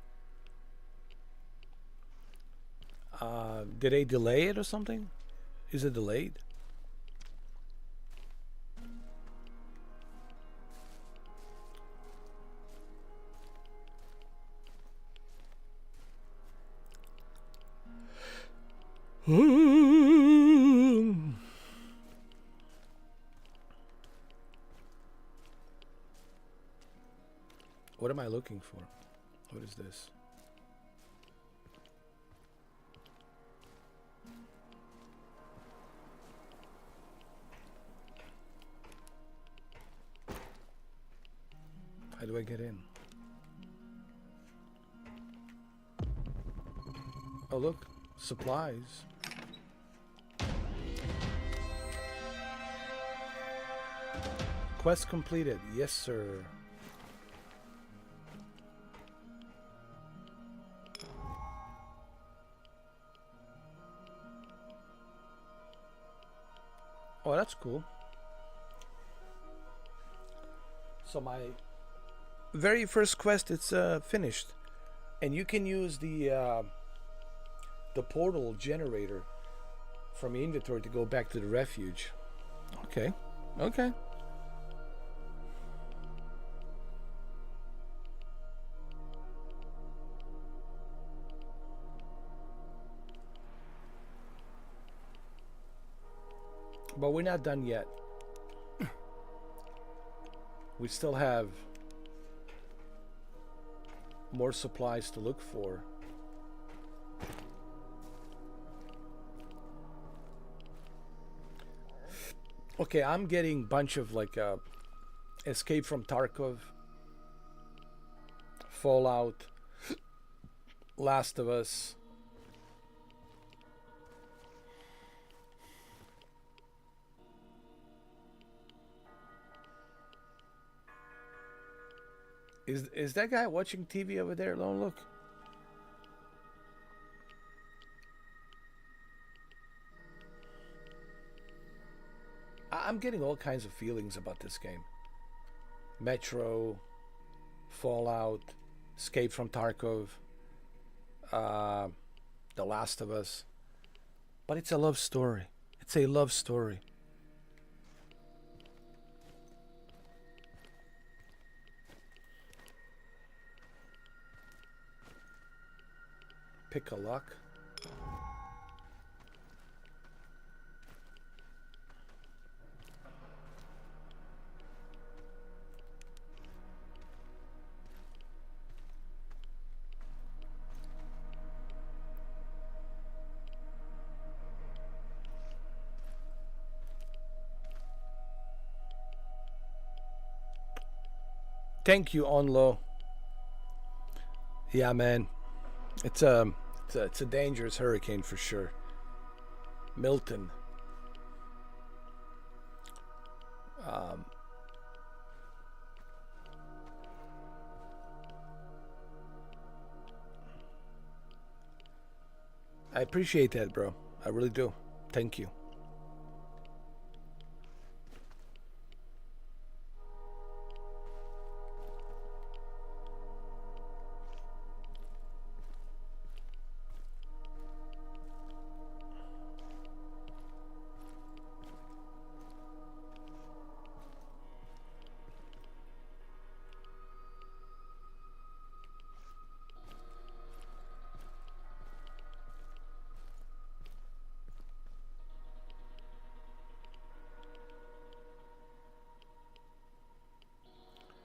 Did they delay it or something? Is it delayed? What am I looking for? What is this? How do I get in? Oh, look. supplies. Quest completed. Yes, sir. Oh, that's cool. So my very first quest, it's finished, and you can use the portal generator from your inventory to go back to the refuge. Okay, okay. But we're not done yet. We still have more supplies to look for. Okay, I'm getting a bunch of like Escape from Tarkov, Fallout, Last of Us. Is that guy watching TV over there? Don't look. I'm getting all kinds of feelings about this game. Metro, Fallout, Escape from Tarkov, The Last of Us. But it's a love story. It's a love story. Pick a lock. Thank you, Onlo. Yeah, man. It's a dangerous hurricane for sure. Milton. I appreciate that, bro. I really do. Thank you.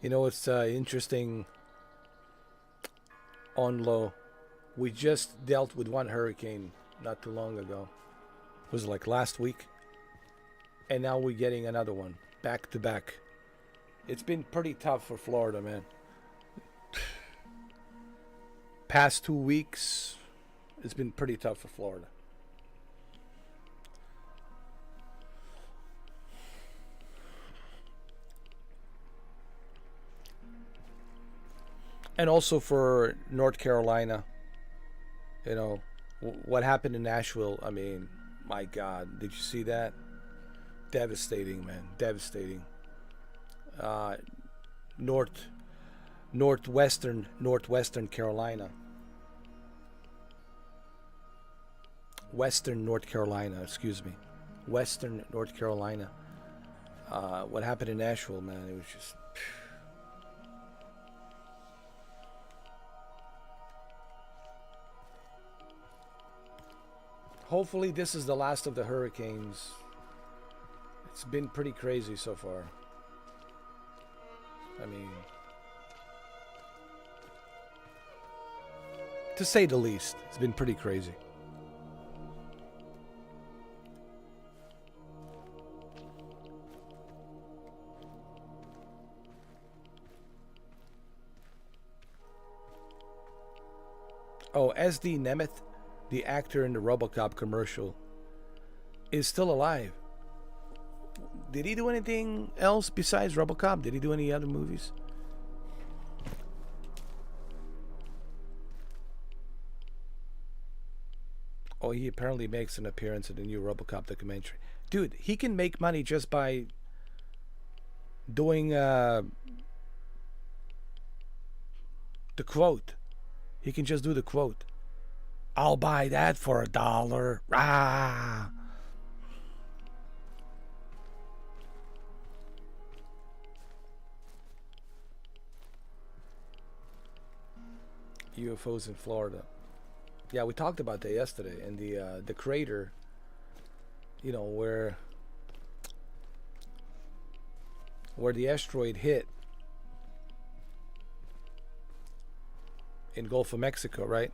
You know, it's interesting. On low, we just dealt with one hurricane not too long ago. It was like last week, and now we're getting another one back to back. It's been pretty tough for Florida, man. Past 2 weeks, it's been pretty tough for Florida. And also for North Carolina, you know, what happened in Nashville, I mean, my God, did you see that? Devastating, man, devastating. Northwestern Carolina. Western North Carolina, excuse me. Western North Carolina. What happened in Nashville, man, it was just... Hopefully this is the last of the hurricanes. It's been pretty crazy so far. I mean, to say the least, it's been pretty crazy. Oh, SD Nemeth, the actor in the RoboCop commercial, is still alive. Did he do anything else besides RoboCop? Did he do any other movies? Oh, he apparently makes an appearance in the new RoboCop documentary. Dude, he can make money just by doing the quote. He can just do the quote. I'll buy that for $1. Ah. UFOs in Florida. Yeah, we talked about that yesterday. And the crater, you know, where the asteroid hit in Gulf of Mexico, right?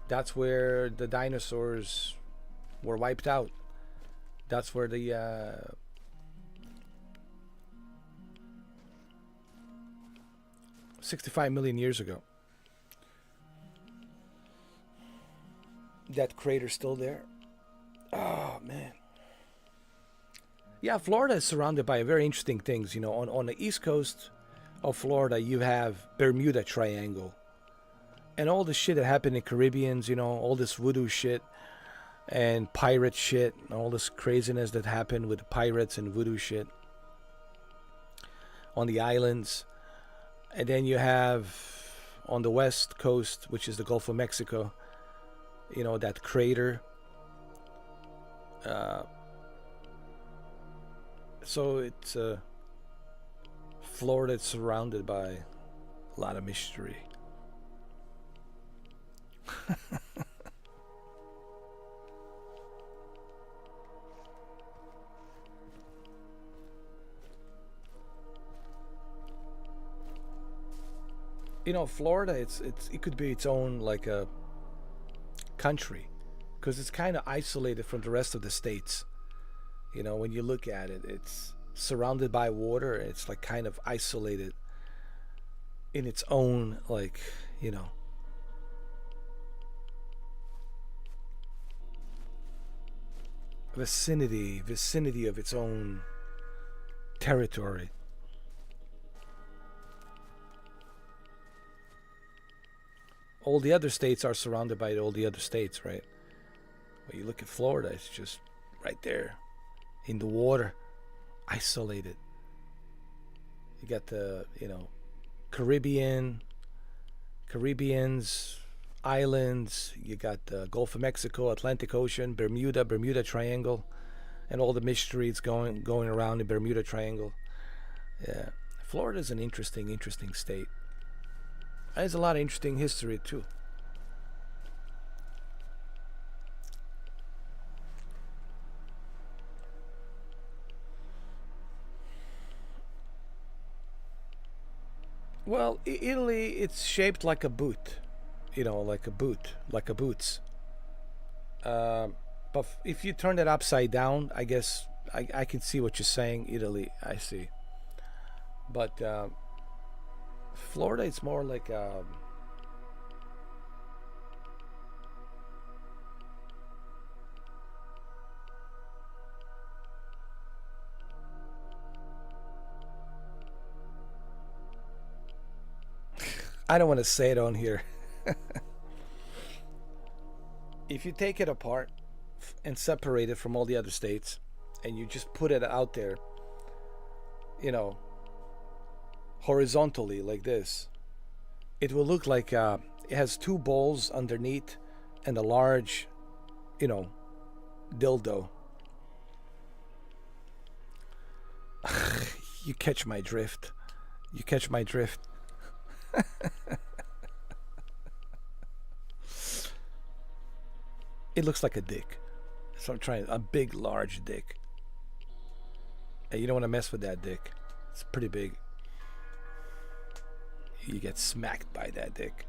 That's where the dinosaurs were wiped out. That's where the 65 million years ago. That crater's still there. Oh, man. Yeah, Florida is surrounded by very interesting things. You know, on the east coast of Florida, you have Bermuda Triangle. And all the shit that happened in Caribbeans, you know, all this voodoo shit and pirate shit, and all this craziness that happened with the pirates and voodoo shit on the islands. And then you have on the west coast, which is the Gulf of Mexico, you know, that crater. So it's Florida is surrounded by a lot of mystery. You know, Florida, it could be its own like a country, because it's kind of isolated from the rest of the states. You know, when you look at it, it's surrounded by water. It's like kind of isolated in its own, like, you know, vicinity of its own territory. All the other states are surrounded by all the other states, right? When you look at Florida, it's just right there in the water, isolated. You got the, you know, Caribbeans, islands. You got the Gulf of Mexico, Atlantic Ocean, Bermuda Triangle, and all the mysteries going around the Bermuda Triangle. Yeah, Florida is an interesting state. There's a lot of interesting history too. Well, Italy, it's shaped like a boot, you know, like a boots. But if you turn it upside down, I guess I can see what you're saying. Italy, I see. But Florida, it's more like I don't want to say it on here. If you take it apart and separate it from all the other states, and you just put it out there, you know, horizontally like this, it will look like it has two balls underneath and a large, you know, dildo. You catch my drift. It looks like a dick. So I'm trying a big, large dick. And you don't want to mess with that dick. It's pretty big. You get smacked by that dick.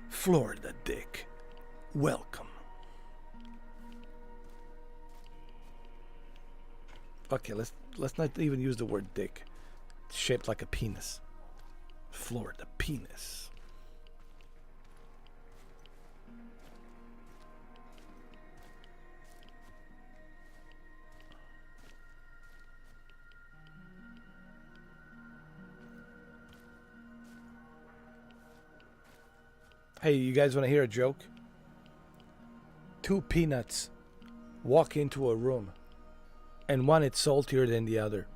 Florida dick. Welcome. Okay, let's not even use the word dick. shaped like a penis. Florida penis. Hey, you guys want to hear a joke? Two peanuts walk into a room, and one is saltier than the other.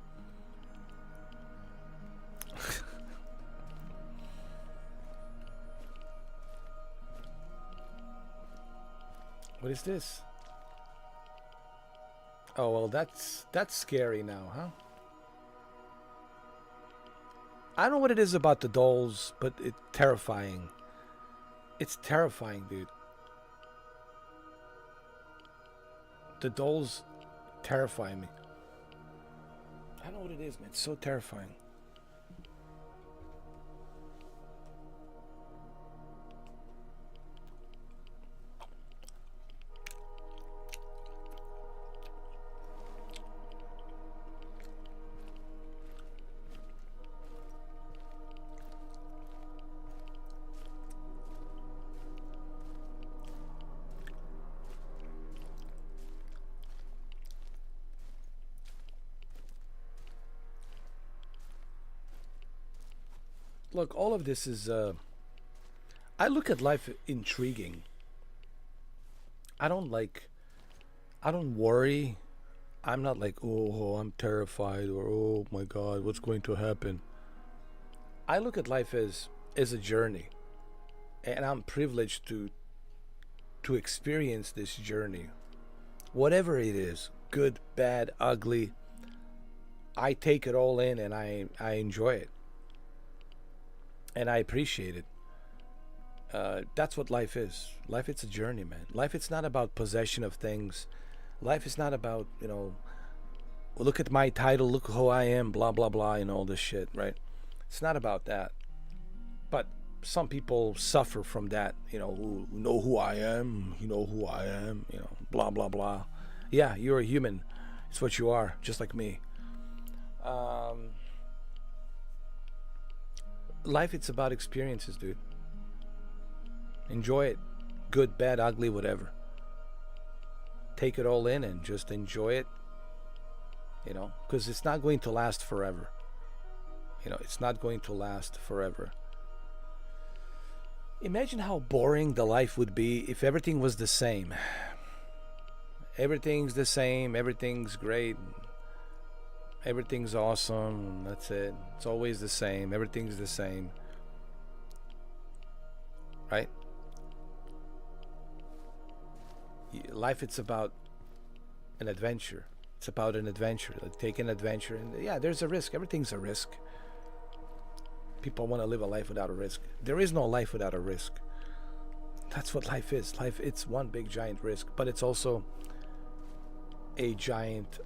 What is this? Oh, well, that's scary now, huh? I don't know what it is about the dolls, but it's terrifying. It's terrifying, dude. The dolls terrify me. I don't know what it is, man. It's so terrifying. Look, all of this is, I look at life intriguing. I don't worry. I'm not like, oh, I'm terrified, or oh my God, what's going to happen? I look at life as a journey, and I'm privileged to experience this journey. Whatever it is, good, bad, ugly, I take it all in and I enjoy it. And I appreciate it. That's what life is. Life, it's a journey, man. Life, it's not about possession of things. Life is not about, look at my title, look who I am, blah, blah, blah, and all this shit, right? It's not about that. But some people suffer from that, who know who I am, who I am, blah, blah, blah. Yeah, you're a human. It's what you are, just like me. Life, it's about experiences, dude. Enjoy it. Good, bad, ugly, whatever. Take it all in and just enjoy it. Because it's not going to last forever. It's not going to last forever. Imagine how boring the life would be if everything was the same. Everything's the same. Everything's great. Everything's awesome. That's it. It's always the same. Everything's the same. Right? Life, it's about an adventure. It's about an adventure. Like, take an adventure, and yeah, there's a risk. Everything's a risk. People want to live a life without a risk. There is no life without a risk. That's what life is. Life, it's one big giant risk, but it's also a giant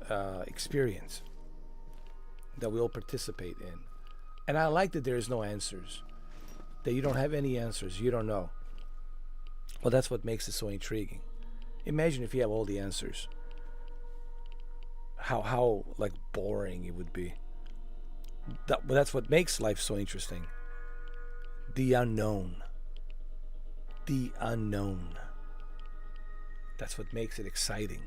experience that we all participate in. And I like that there is no answers. That you don't have any answers. You don't know. Well, that's what makes it so intriguing. Imagine if you have all the answers. How like boring it would be. But that's what makes life so interesting. The unknown. The unknown. That's what makes it exciting.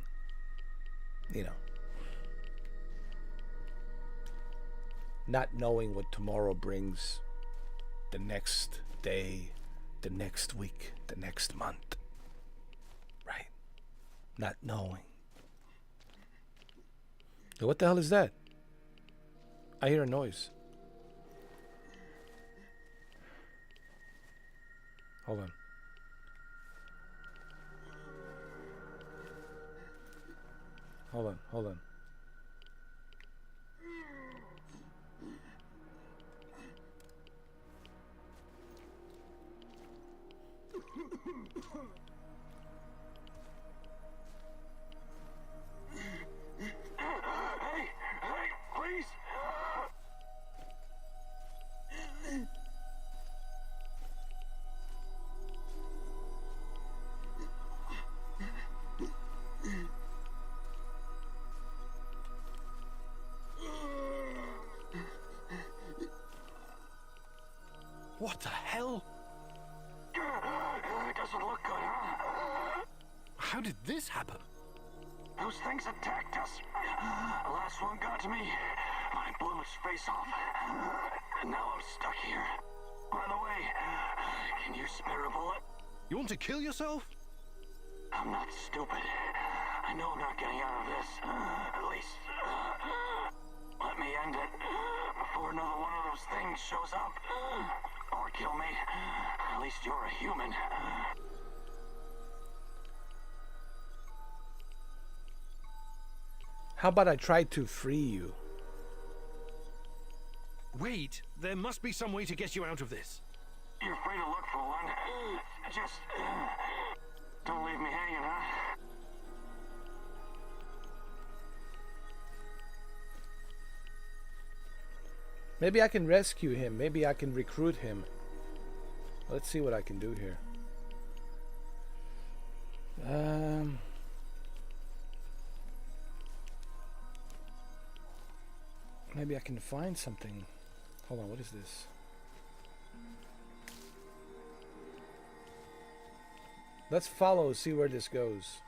Not knowing what tomorrow brings, the next day, the next week, the next month. Right? Not knowing. What the hell is that? I hear a noise. Hold on. Hold on. Hey, please. What the hell? It doesn't look good, huh? How did this happen? Those things attacked us. The last one got to me. I blew its face off. And now I'm stuck here. By the way, can you spare a bullet? You want to kill yourself? I'm not stupid. I know I'm not getting out of this. At least, let me end it before another one of those things shows up. Or kill me. At least you're a human. How about I try to free you? Wait, there must be some way to get you out of this. You're free to look for one. Just don't leave me hanging, huh? Maybe I can rescue him. Maybe I can recruit him. Let's see what I can do here. Maybe I can find something. Hold on, what is this? Let's follow, see where this goes.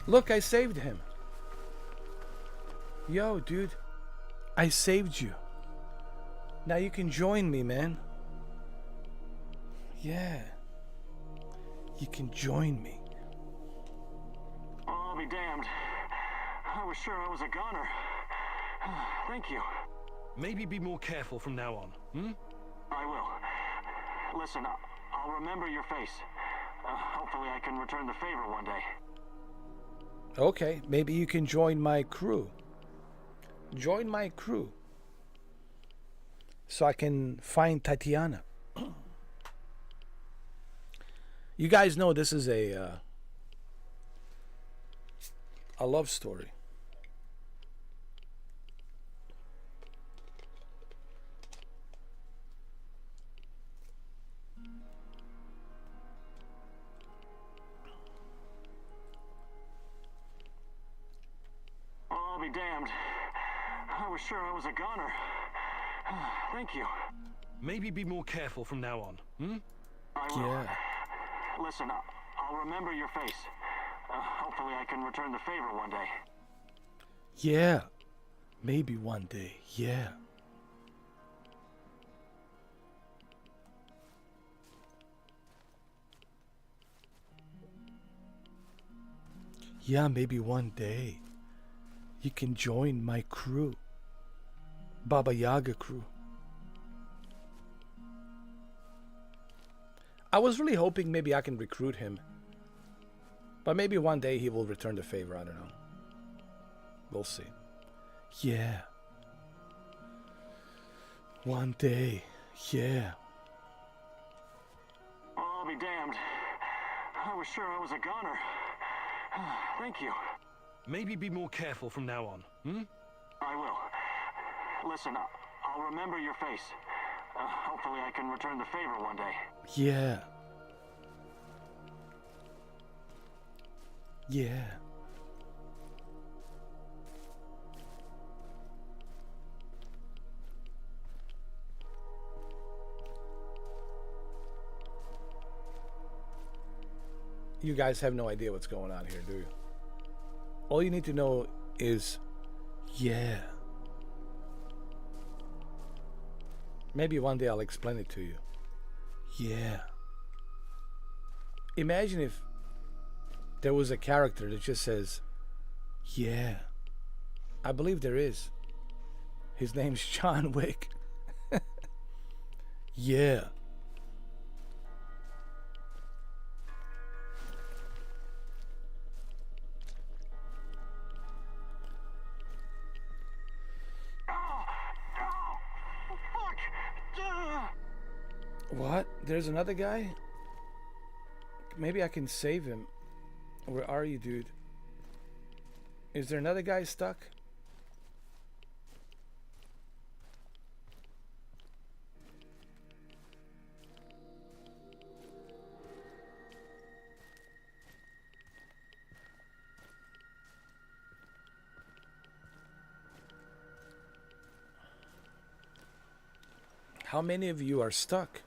Look, I saved him. Yo, dude. I saved you. Now you can join me, man. Yeah. You can join me. I'll be damned. I was sure I was a goner. Thank you. Maybe be more careful from now on, hmm? I will. Listen, I'll remember your face. Hopefully I can return the favor one day. Okay, maybe you can join my crew. Join my crew. So I can find Tatyana. You guys know this is a love story. I'll be damned. I was sure I was a goner. Thank you. Maybe be more careful from now on, hmm? I will. Yeah. Listen, I'll remember your face. Hopefully I can return the favor one day. Yeah. Maybe one day. Yeah. Yeah, maybe one day you can join my crew. Baba Yaga crew. I was really hoping maybe I can recruit him. But maybe one day he will return the favor, I don't know. We'll see. Yeah. One day. Yeah. I'll be damned. I was sure I was a goner. Thank you. Maybe be more careful from now on, hmm? I will. Listen, I'll remember your face. Hopefully I can return the favor one day. Yeah. Yeah. You guys have no idea what's going on here, do you? All you need to know is, yeah. Maybe one day I'll explain it to you. Yeah. Imagine if there was a character that just says, yeah. I believe there is. His name's John Wick. Yeah. What? There's another guy? Maybe I can save him. Where are you, dude? Is there another guy stuck? How many of you are stuck?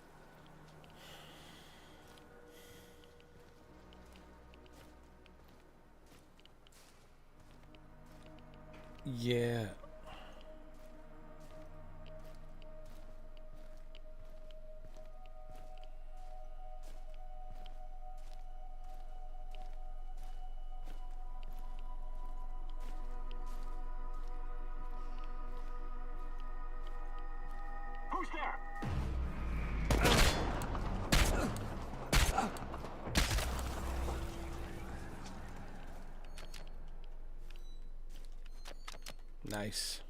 Yeah. Who's there? Nice.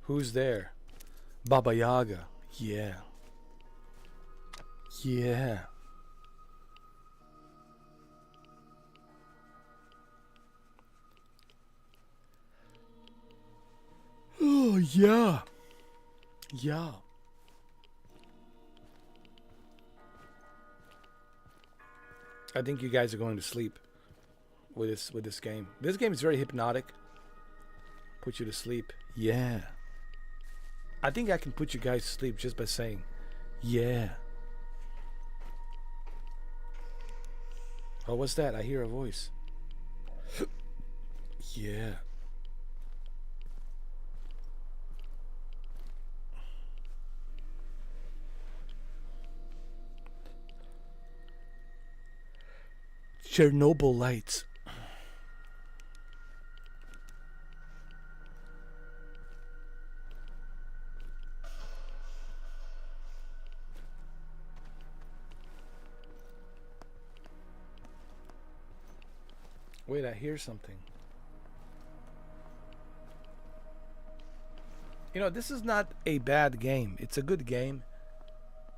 Who's there? Baba Yaga. Yeah. Yeah. Oh, yeah. Yeah. I think you guys are going to sleep with this game. This game is very hypnotic. Put you to sleep. Yeah. I think I can put you guys to sleep just by saying, yeah. Oh, what's that? I hear a voice. Yeah. ChernobyLite. Wait, I hear something. You know, this is not a bad game. It's a good game.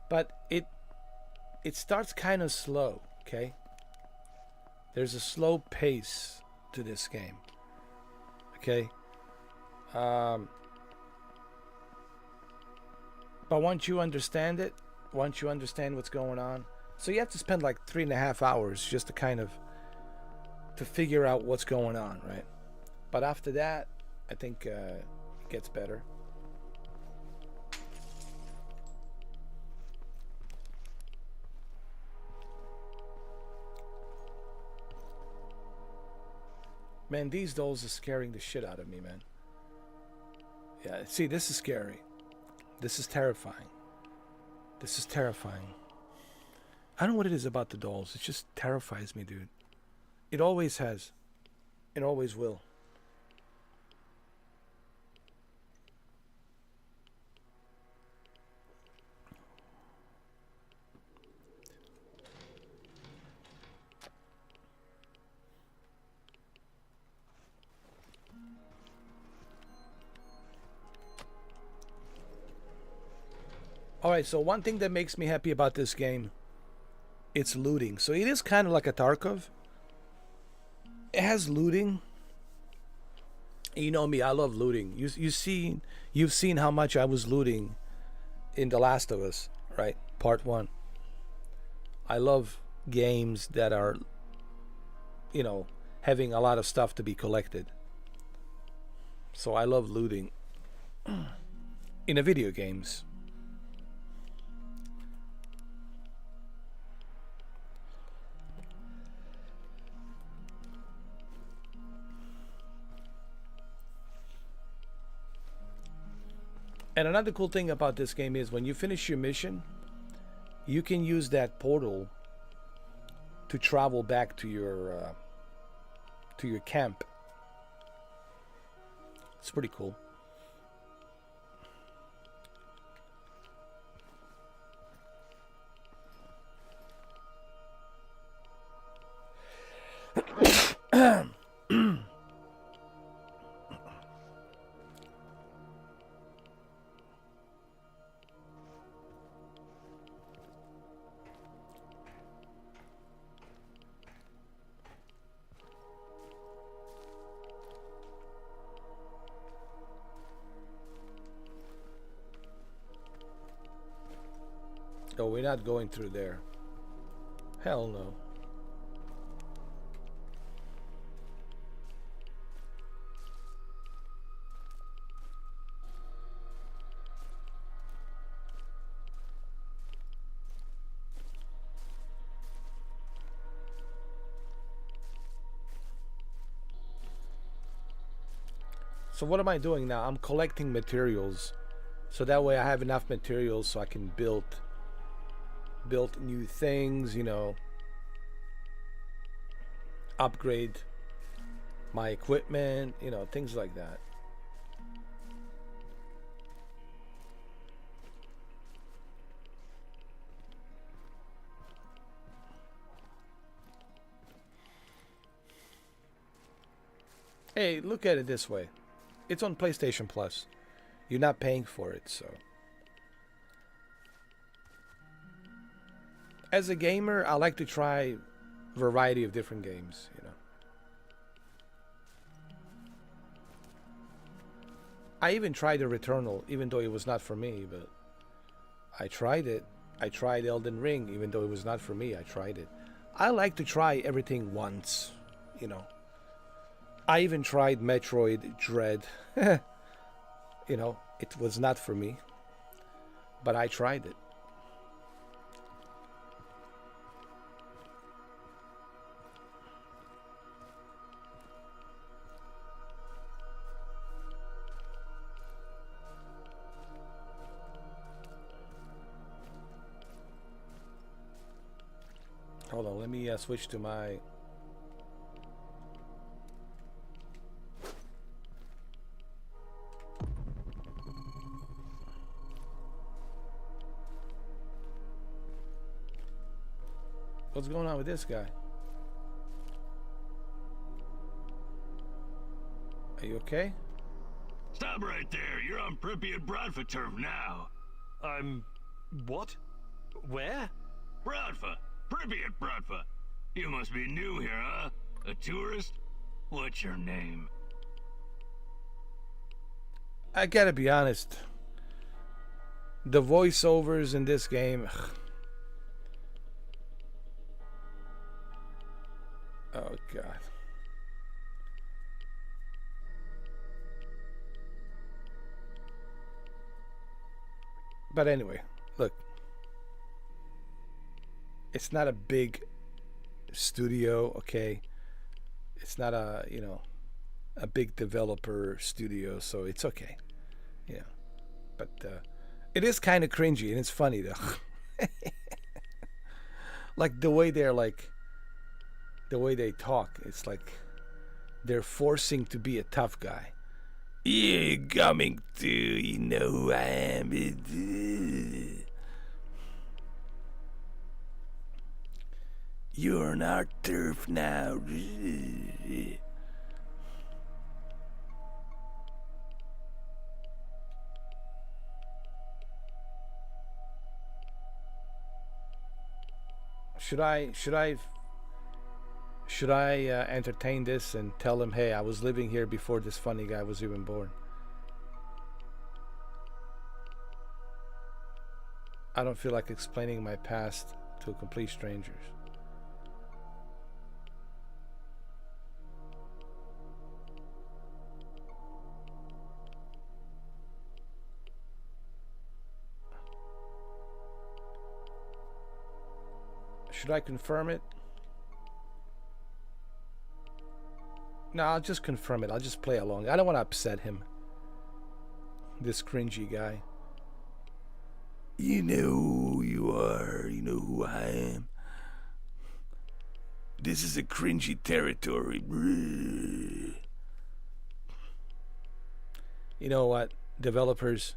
But it starts kind of slow, okay? There's a slow pace to this game. Okay? But once you understand it, once you understand what's going on, so you have to spend like 3.5 hours just to kind of to figure out what's going on, right? But after that, I think it gets better. Man, these dolls are scaring the shit out of me, man. Yeah, see, this is scary. This is terrifying. This is terrifying. I don't know what it is about the dolls. It just terrifies me, dude. It always has. It always will. Alright, so one thing that makes me happy about this game, it's looting. So it is kind of like a Tarkov. It has looting. You know me, I love looting. You've seen how much I was looting in The Last of Us, right? Part 1. I love games that are, you know, having a lot of stuff to be collected. So I love looting in the video games. And another cool thing about this game is when you finish your mission, you can use that portal to travel back to your camp. It's pretty cool. Oh, we're not going through there. Hell no. So what am I doing now? I'm collecting materials. So that way I have enough materials so I can build new things, you know, upgrade my equipment, you know, things like that. Hey, look at it this way. It's on PlayStation Plus. You're not paying for it, so. As a gamer, I like to try a variety of different games, you know. I even tried the Returnal, even though it was not for me, but I tried it. I tried Elden Ring, even though it was not for me, I tried it. I like to try everything once, you know. I even tried Metroid Dread. You know, it was not for me, but I tried it. Hold on, let me switch to my... What's going on with this guy? Are you okay? Stop right there. You're on Pripyat Bradfa turf now. I'm... what? Where? Bradfa. Pripyat Bradfa. You must be new here, huh? A tourist? What's your name? I gotta be honest. The voiceovers in this game... Oh, God. But anyway, look. It's not a big studio, okay? It's not a, you know, a big developer studio, so it's okay. Yeah. But it is kind of cringy, and it's funny, though. Like, the way they're, like... The way they talk, it's like they're forcing to be a tough guy. You're coming to, you know who I am. You're on our turf now. Should I entertain this and tell him, hey, I was living here before this funny guy was even born? I don't feel like explaining my past to complete strangers. Should I confirm it? No, I'll just confirm it. I'll just play along. I don't want to upset him. This cringy guy. You know who you are. You know who I am. This is a cringy territory. You know what, developers?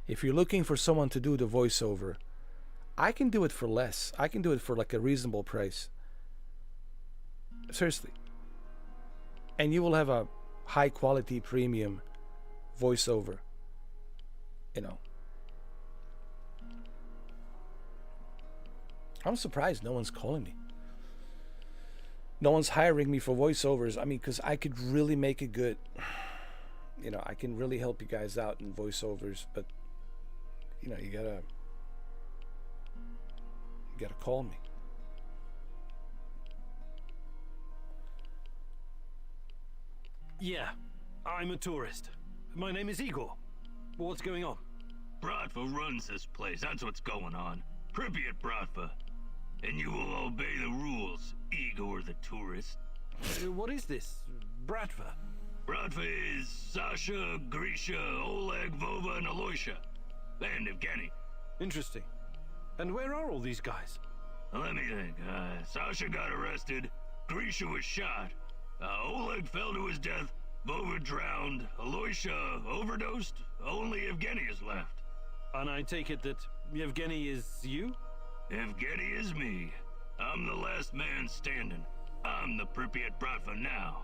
If you're looking for someone to do the voiceover, I can do it for less. I can do it for like a reasonable price. Seriously. And you will have a high quality premium voiceover. You know. I'm surprised no one's calling me. No one's hiring me for voiceovers. I mean, because I could really make it good. You know, I can really help you guys out in voiceovers. But, you know, you gotta You gotta call me. Yeah, I'm a tourist. My name is Igor. What's going on? Bratva runs this place, that's what's going on. Pripyat Bratva. And you will obey the rules, Igor the tourist. What is this? Bratva? Bratva is Sasha, Grisha, Oleg, Vova, and Aloysia. And Evgeny. Interesting. And where are all these guys? Let me think. Sasha got arrested. Grisha was shot. Oleg fell to his death. Vova drowned. Aloysia overdosed. Only Evgeny is left. And I take it that Yevgeny is you? Evgeny is me. I'm the last man standing. I'm the Pripyat Bratva now.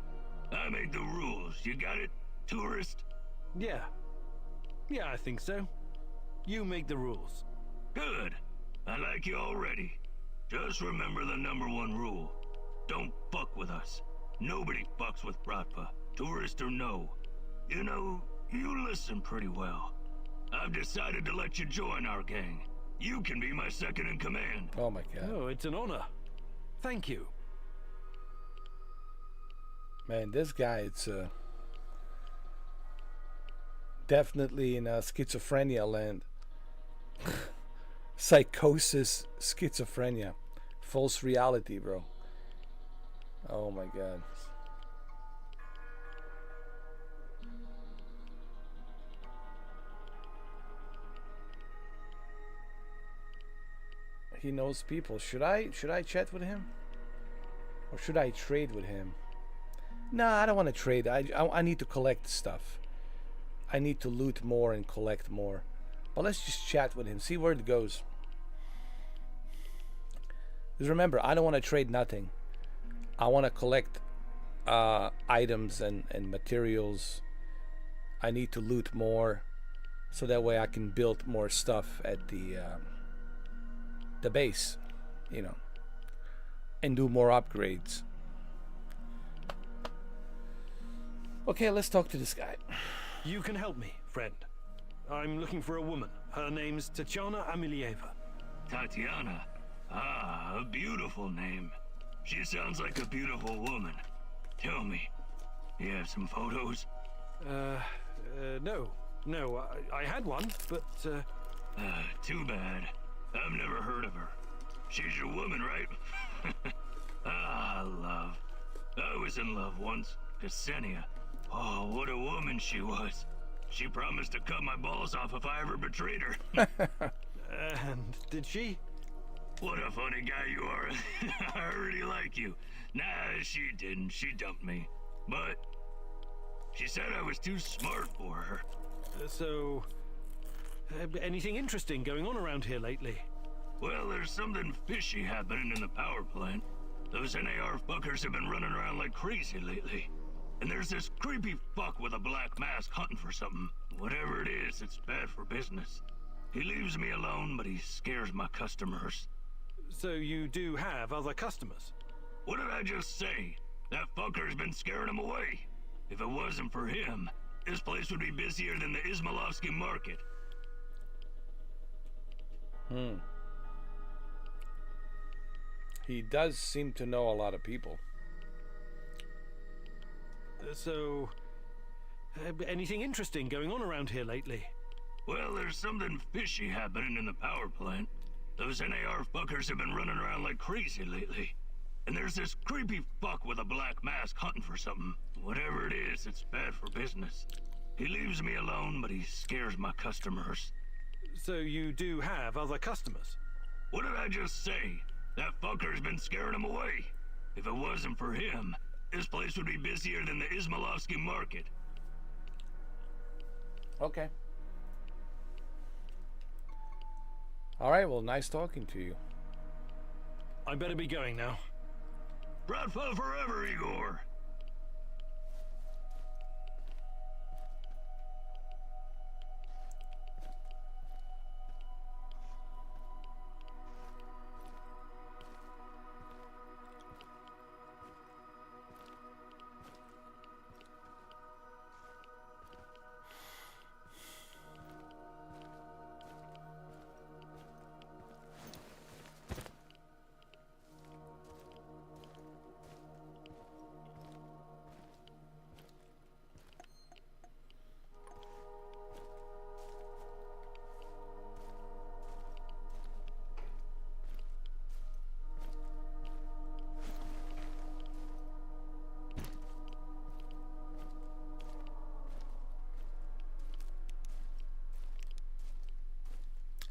I make the rules. You got it, tourist? Yeah. Yeah, I think so. You make the rules. Good. I like you already. Just remember the #1 rule. Don't fuck with us. Nobody fucks with Bratva, tourist or no. You know, you listen pretty well. I've decided to let you join our gang. You can be my second in command. Oh my god. Oh, it's an honor. Thank you. Man, this guy, it's definitely in schizophrenia land. Psychosis, schizophrenia. False reality, bro. Oh my god. He knows people. Should I chat with him? Or should I trade with him? Nah, I don't want to trade. I need to collect stuff. I need to loot more and collect more. But let's just chat with him. See where it goes. Because remember, I don't want to trade nothing. I want to collect items and materials. I need to loot more. So that way I can build more stuff at the base. You know. And do more upgrades. Okay, let's talk to this guy. You can help me, friend. I'm looking for a woman. Her name's Tatyana Amelieva. Tatyana? Ah, a beautiful name. She sounds like a beautiful woman. Tell me, you have some photos? No. No, I had one, but, Too bad. I've never heard of her. She's your woman, right? Ah, love. I was in love once. Ksenia. Oh, what a woman she was. She promised to cut my balls off if I ever betrayed her. and did she? What a funny guy you are. I already like you. Nah, she didn't. She dumped me. But she said I was too smart for her. So, anything interesting going on around here lately? Well, there's something fishy happening in the power plant. Those NAR fuckers have been running around like crazy lately. And there's this creepy fuck with a black mask hunting for something. Whatever it is, it's bad for business. He leaves me alone, but he scares my customers. So you do have other customers? What did I just say? That fucker's been scaring them away. If it wasn't for him, this place would be busier than the Izmailovsky market. He does seem to know a lot of people. So, anything interesting going on around here lately? Well, there's something fishy happening in the power plant. Those NAR fuckers have been running around like crazy lately. And there's this creepy fuck with a black mask hunting for something. Whatever it is, it's bad for business. He leaves me alone, but he scares my customers. So you do have other customers? What did I just say? That fucker's been scaring them away. If it wasn't for him, this place would be busier than the Izmailovsky market. Okay. Alright, well, nice talking to you. I better be going now. Bratva forever, Igor!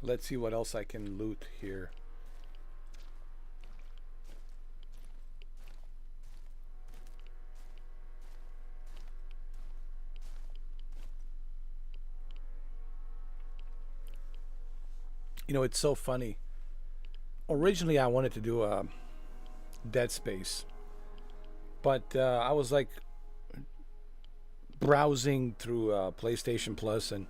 Let's see what else I can loot here. You know, it's so funny. Originally, I wanted to do a Dead Space, but I was like browsing through PlayStation Plus, and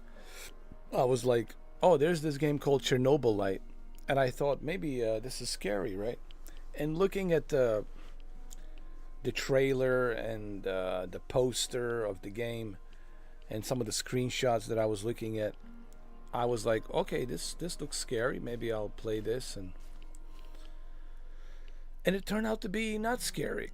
I was like, oh, there's this game called ChernobyLite, and I thought maybe this is scary, right? And looking at the trailer and the poster of the game and some of the screenshots that I was looking at, I was like, okay, this looks scary. Maybe I'll play this, and it turned out to be not scary.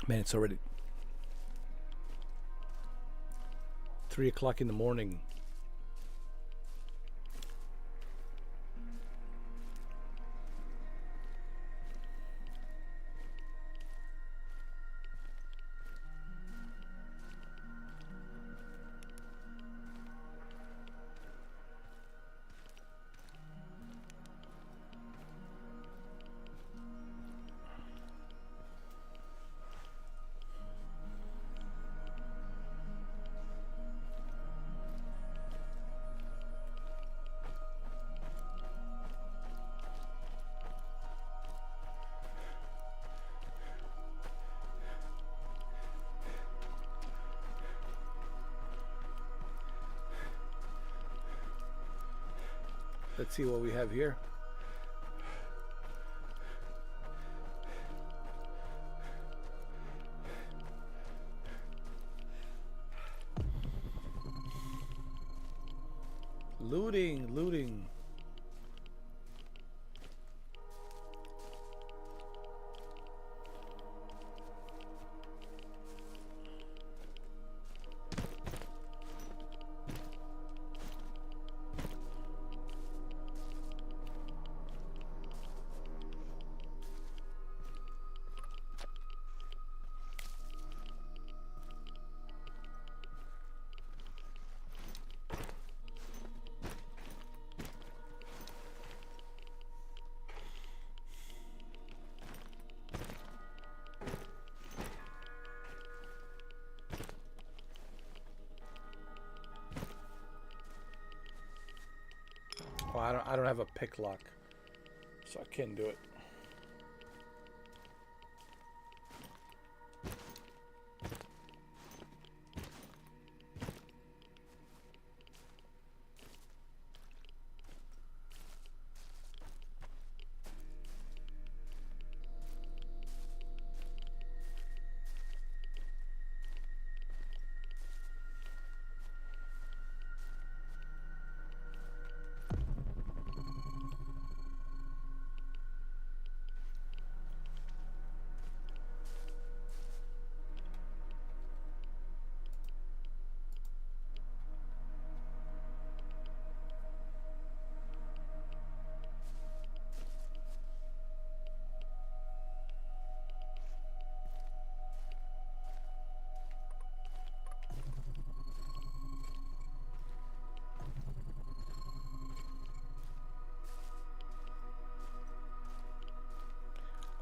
Man, it's already 3 o'clock in the morning. Let's see what we have here. Looting. Oh, I don't have a pick lock, so I can't do it.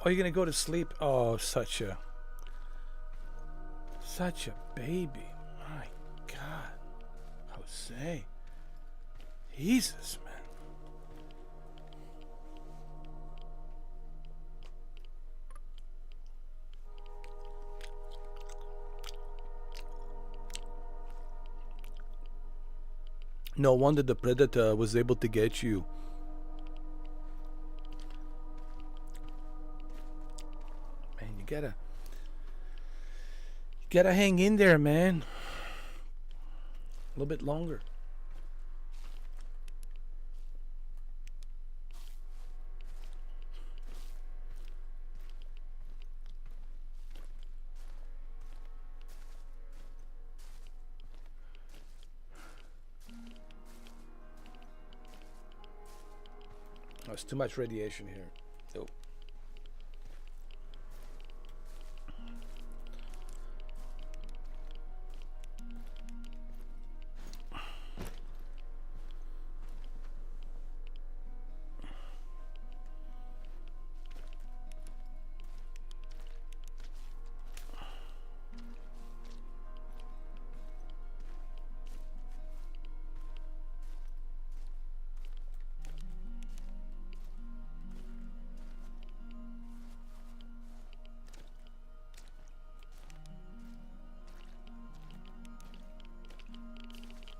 Oh, you're gonna go to sleep? Oh, such a baby. My God. Jose. Jesus, man. No wonder the Predator was able to get you. Man, you gotta hang in there, man. A little bit longer. Oh, it's too much radiation here. Nope.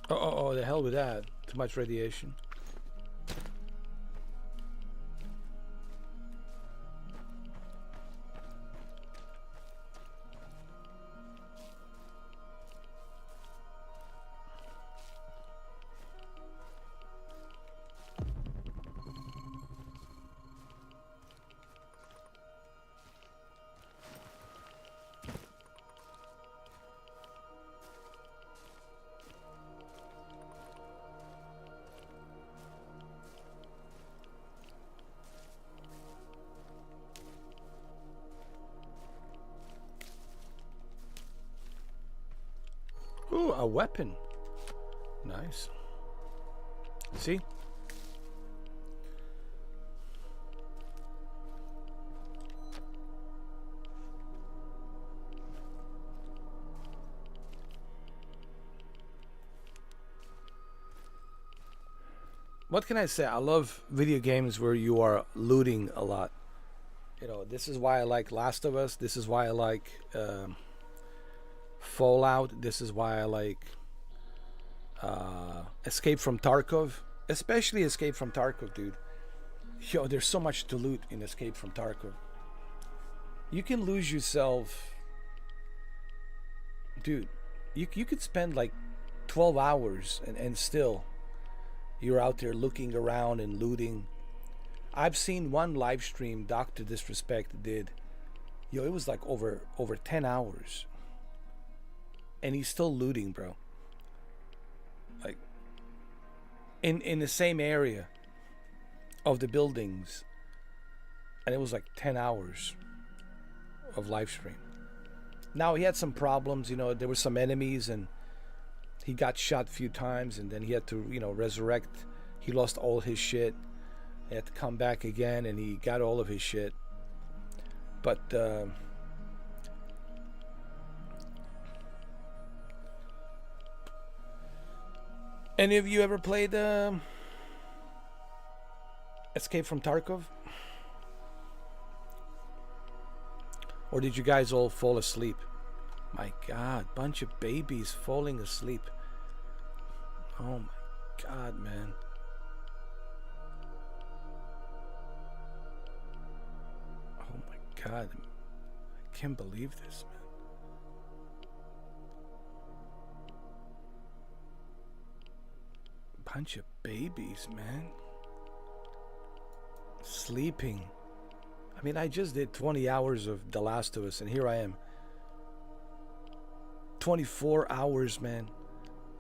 Oh, the hell with that. Too much radiation. Ooh, a weapon. Nice. See? What can I say? I love video games where you are looting a lot. You know, this is why I like Last of Us. This is why I like Fallout. This is why I like Escape from Tarkov. Especially Escape from Tarkov, dude. Yo, there's so much to loot in Escape from Tarkov. You can lose yourself. Dude, you could spend like 12 hours and still you're out there looking around and looting. I've seen one live stream Dr. Disrespect did. Yo, it was like over 10 hours. And he's still looting, bro. Like in the same area of the buildings. And it was like 10 hours of live stream. Now he had some problems, you know, there were some enemies and he got shot a few times and then he had to, you know, resurrect. He lost all his shit. He had to come back again and he got all of his shit. But any of you ever played Escape from Tarkov? Or did you guys all fall asleep? My God, bunch of babies falling asleep. Oh my God, man. Oh my God. I can't believe this, man. Bunch of babies, man. Sleeping. I mean, I just did 20 hours of The Last of Us, and here I am. 24 hours, man.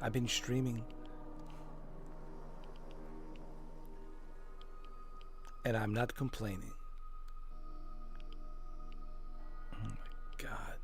I've been streaming. And I'm not complaining. Oh my God.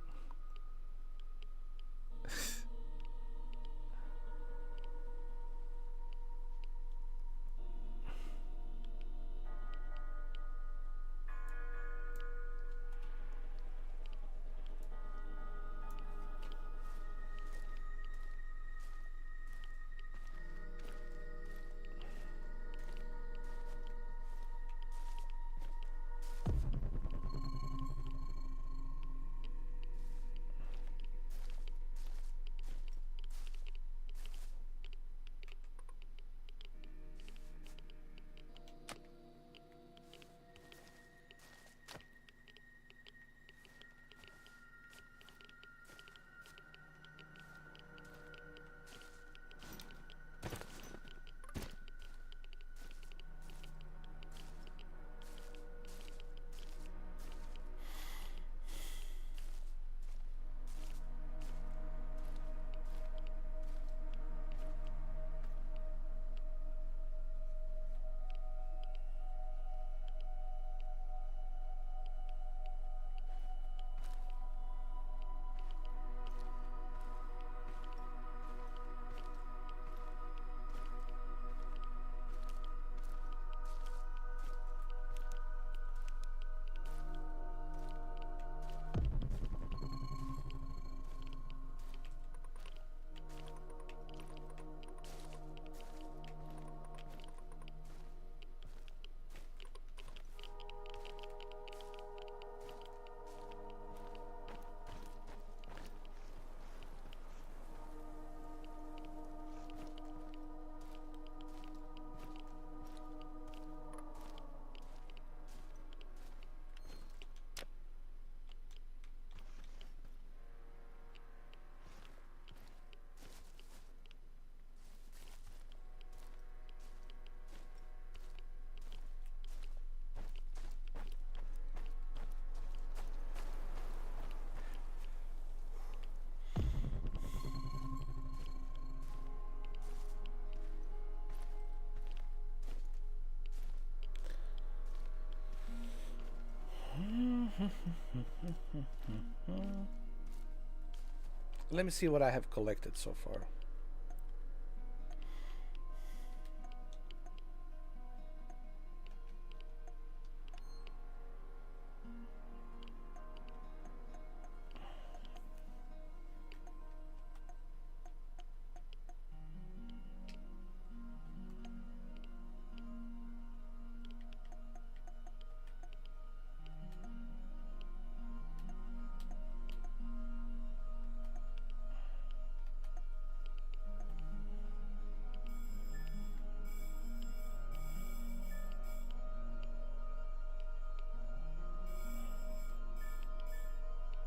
Let me see what I have collected so far.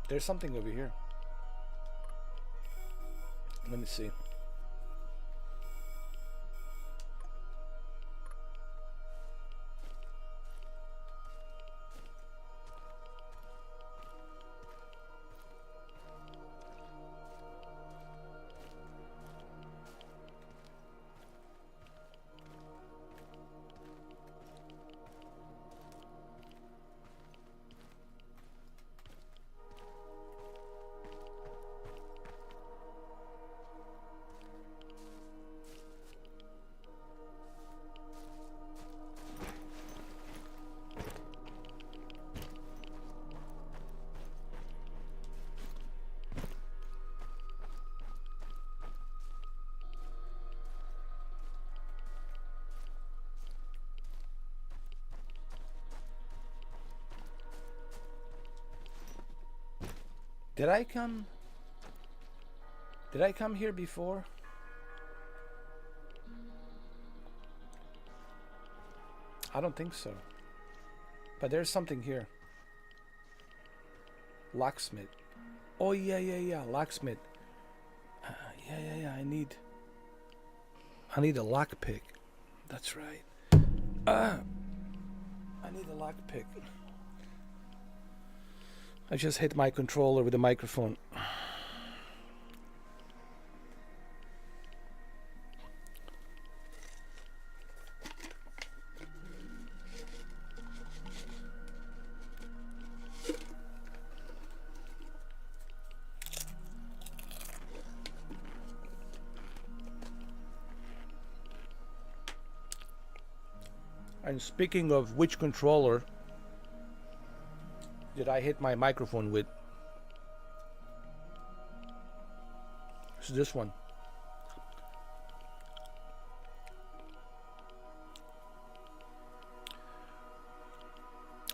There's something over here. Let me see. Did I come here before? I don't think so. But there's something here. Locksmith. Oh yeah, locksmith. Yeah. I need a lockpick. That's right. I need a lockpick. I just hit my controller with the microphone. And speaking of which controller did I hit my microphone with? It's this one.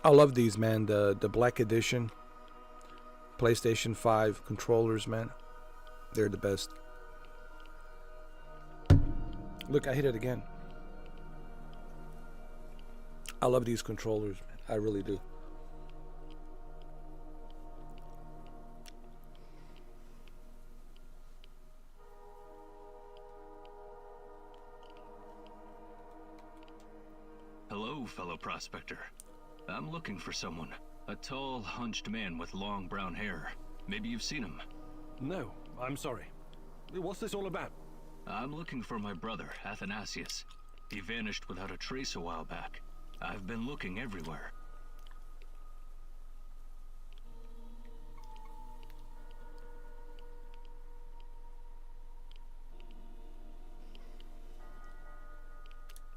I love these, man. The Black Edition PlayStation 5 controllers, man. They're the best. Look, I hit it again. I love these controllers, man. I really do. Hello, fellow prospector. I'm looking for someone. A tall, hunched man with long brown hair. Maybe you've seen him. No, I'm sorry. What's this all about? I'm looking for my brother, Athanasius. He vanished without a trace a while back. I've been looking everywhere.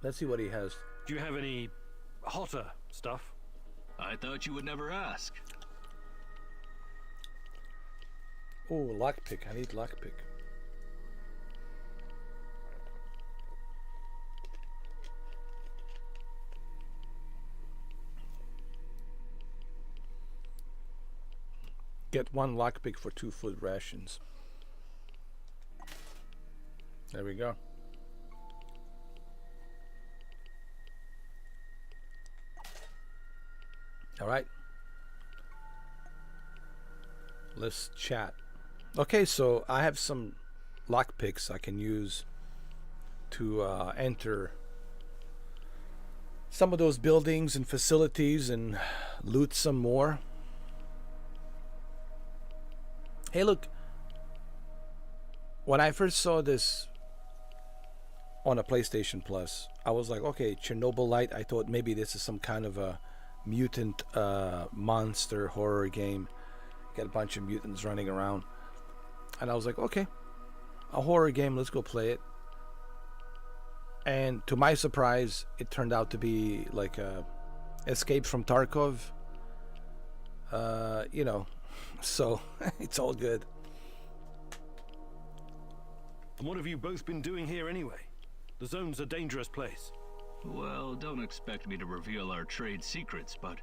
Let's see what he has. Do you have any hotter stuff? I thought you would never ask. Oh, lockpick. I need lockpick. Get one lockpick for 2 food rations. There we go. All right. Let's chat. Okay, so I have some lockpicks I can use to enter some of those buildings and facilities and loot some more. Hey, look. When I first saw this on a PlayStation Plus, I was like, okay, ChernobyLite. I thought maybe this is some kind of a mutant monster horror game. Got a bunch of mutants running around. And I was like, okay, a horror game, let's go play it. And to my surprise, it turned out to be like a Escape from Tarkov. You know, so it's all good. And what have you both been doing here anyway? The zone's a dangerous place. Well, don't expect me to reveal our trade secrets, but,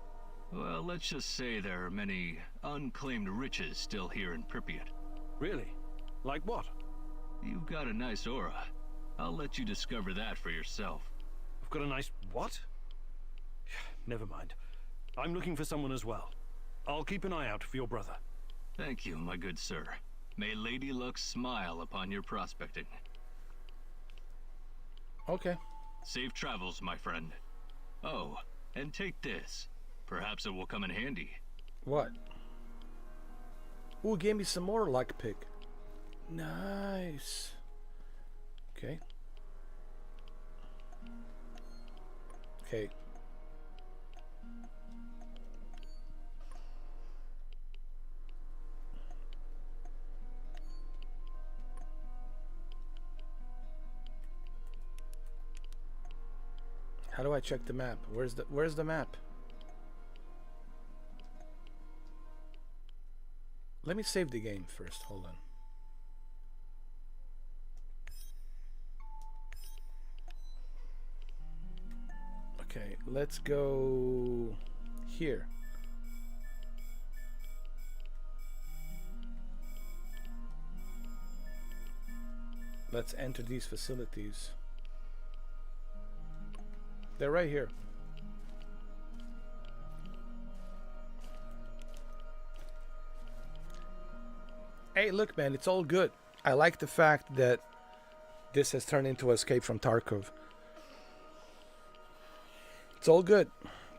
well, let's just say there are many unclaimed riches still here in Pripyat. Really? Like what? You've got a nice aura. I'll let you discover that for yourself. I've got a nice what? Never mind. I'm looking for someone as well. I'll keep an eye out for your brother. Thank you, my good sir. May Lady Luck smile upon your prospecting. Okay. Safe travels, my friend. Oh, and take this. Perhaps it will come in handy. What? Ooh, gave me some more lockpick. Nice. Okay. Okay. How do I check the map? Where's the map? Let me save the game first. Hold on. Okay, let's go here. Let's enter these facilities. They're right here. Hey, look, man, it's all good. I like the fact that this has turned into Escape from Tarkov. It's all good.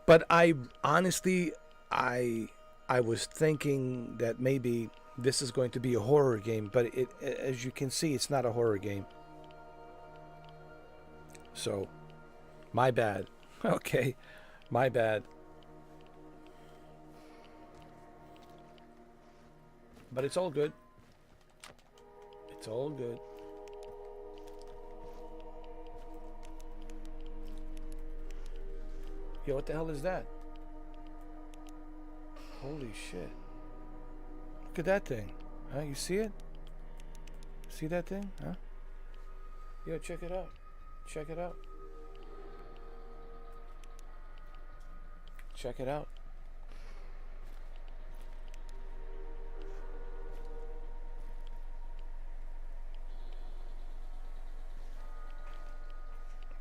But I honestly, I was thinking that maybe this is going to be a horror game, but it, as you can see, it's not a horror game. So, my bad. Okay, my bad. But it's all good. It's all good. Yo, what the hell is that? Holy shit. Look at that thing. Huh? You see it? See that thing? Huh? Yo, check it out. Check it out. Check it out.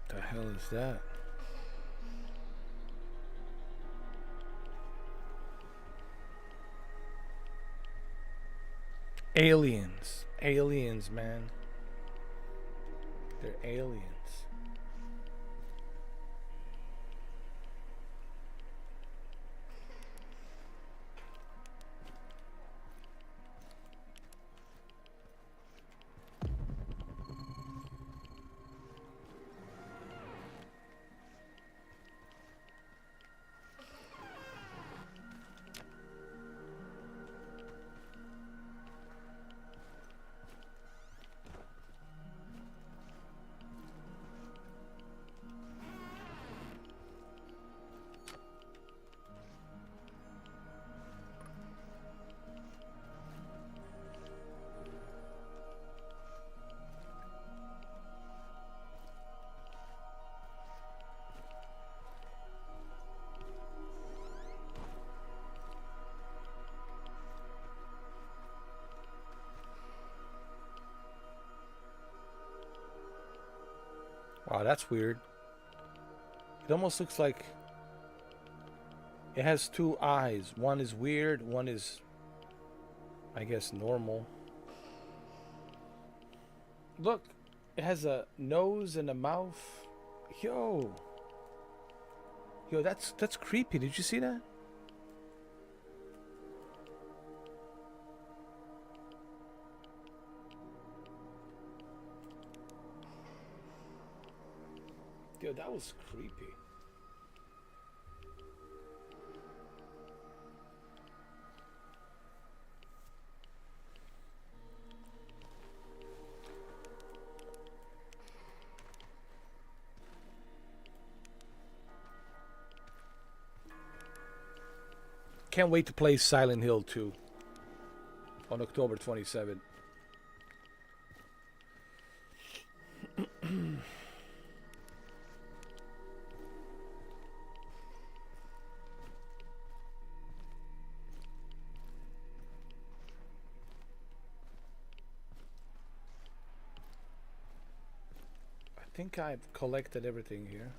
The hell is that? Aliens. Aliens, man. They're aliens. Wow, that's weird. It almost looks like it has two eyes. One is weird, one is, I guess, normal. Look, it has a nose and a mouth. Yo. Yo, that's creepy. Did you see that? Yo, that was creepy. Can't wait to play Silent Hill 2 on October 27th. I think I've collected everything here.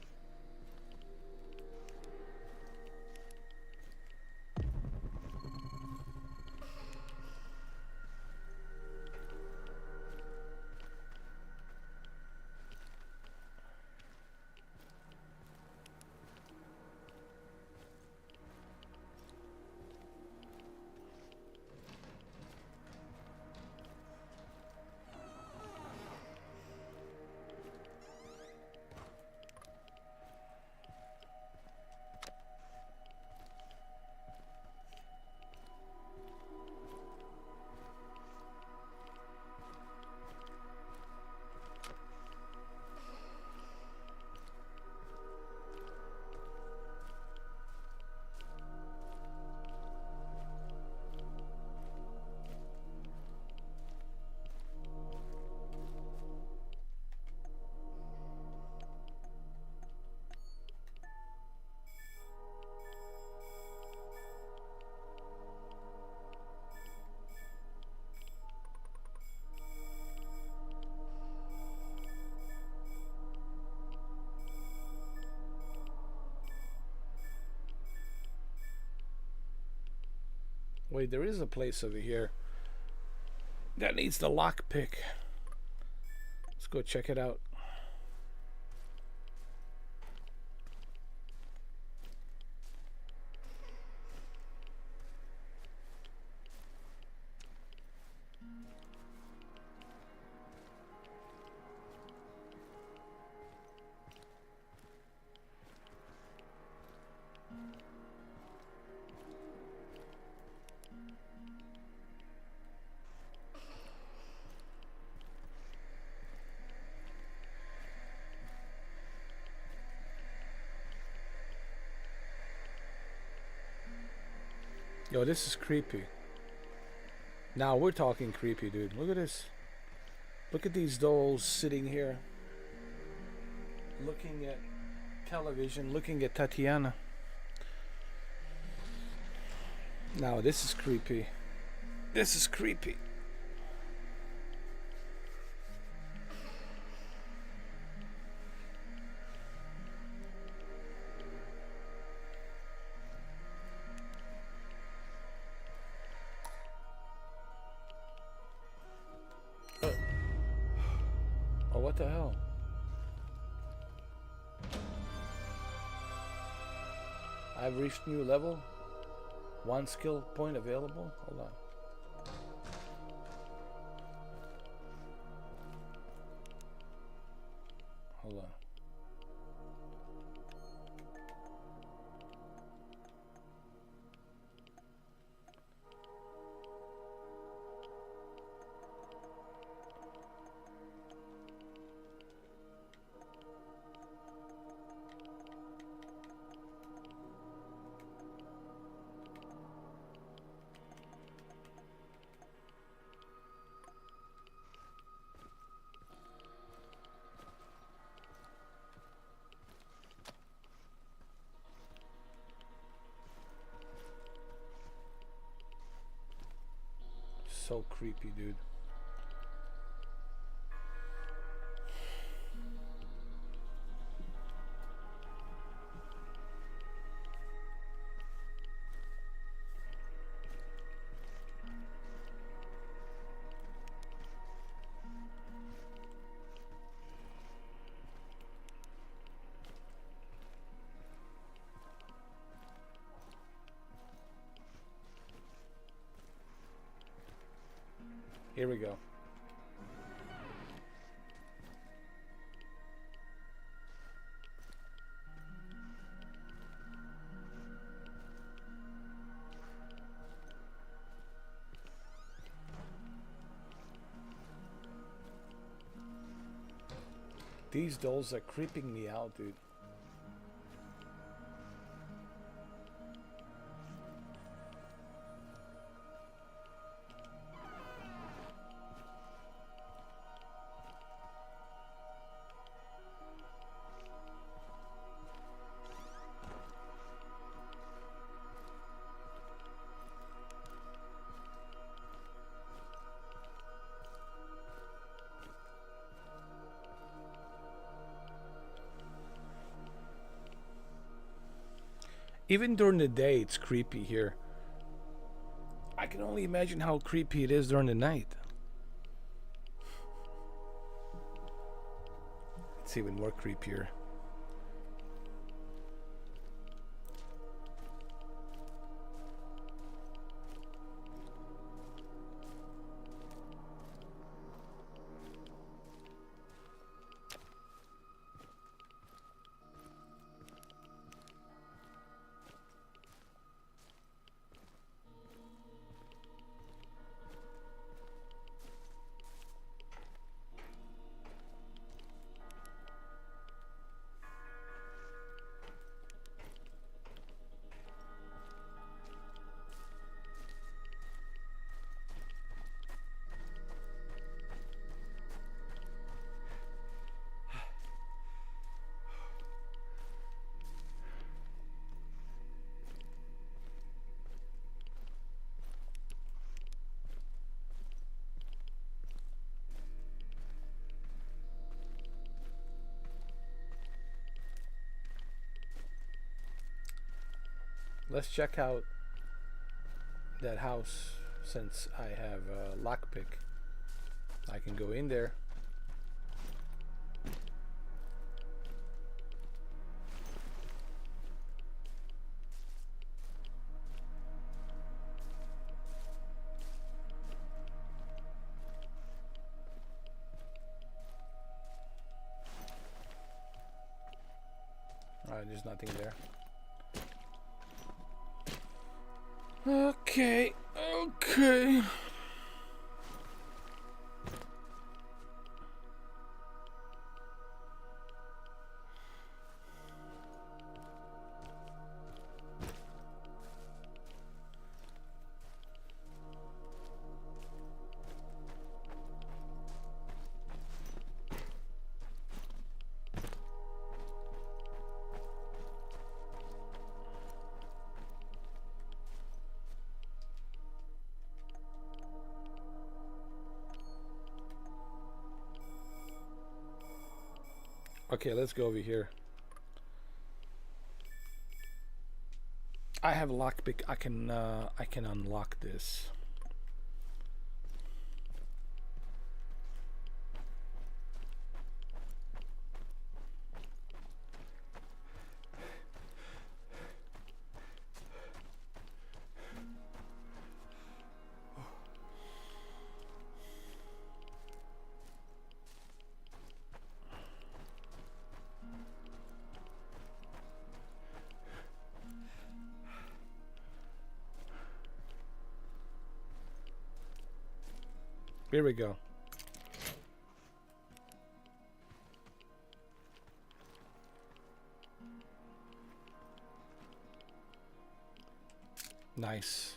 Wait, there is a place over here that needs the lockpick. Let's go check it out. Yo, this is creepy. Now we're talking creepy, dude. Look at this. Look at these dolls sitting here, looking at television, looking at Tatyana. Now this is creepy. This is creepy. Oh, what the hell? I've reached new level. 1 skill point available. Hold on. Hold on. So creepy, dude. Here we go. These dolls are creeping me out, dude. Even during the day, it's creepy here. I can only imagine how creepy it is during the night. It's even more creepier. Let's check out that house since I have a lockpick. I can go in there. Alright, there's nothing there. Okay, okay. Okay, let's go over here. I have a lockpick. I can unlock this. Here we go. Nice.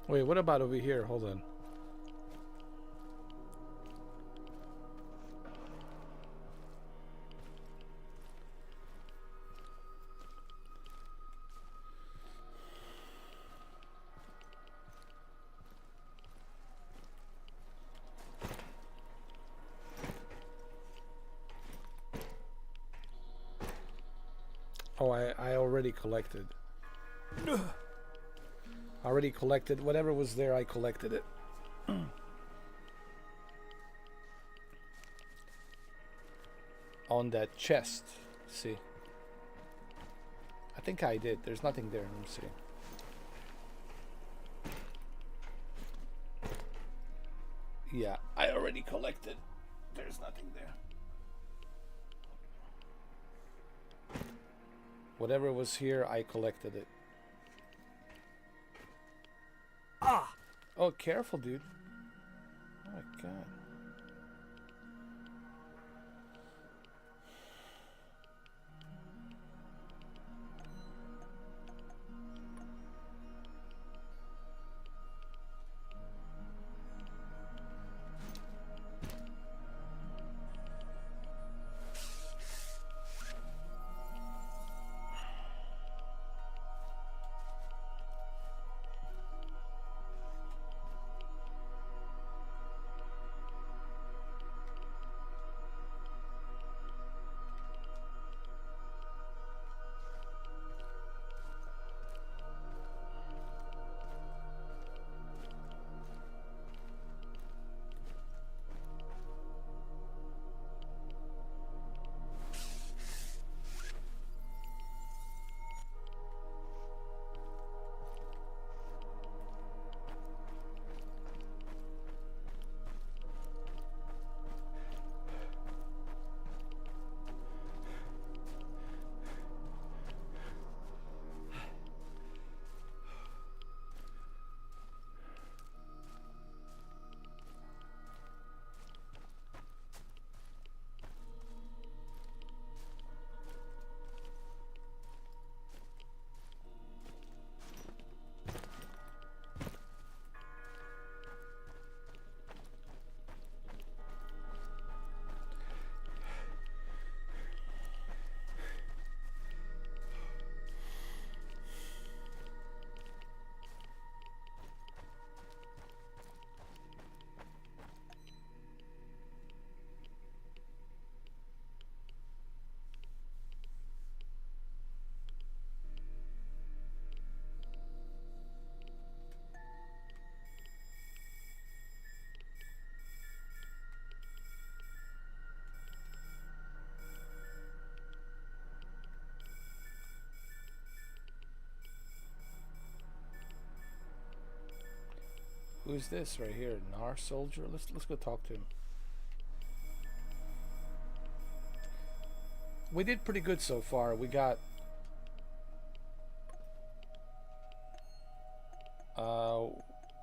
Wait, what about over here? Hold on. Oh, I already collected. I already collected whatever was there. I collected it. on that chest. See, I think I did. There's nothing there. Let me see. Yeah, I already collected. There's nothing there. Whatever was here, I collected it. Ah! Oh, careful, dude. Oh my god. Who's this right here? Nar soldier? Let's go talk to him. We did pretty good so far. We got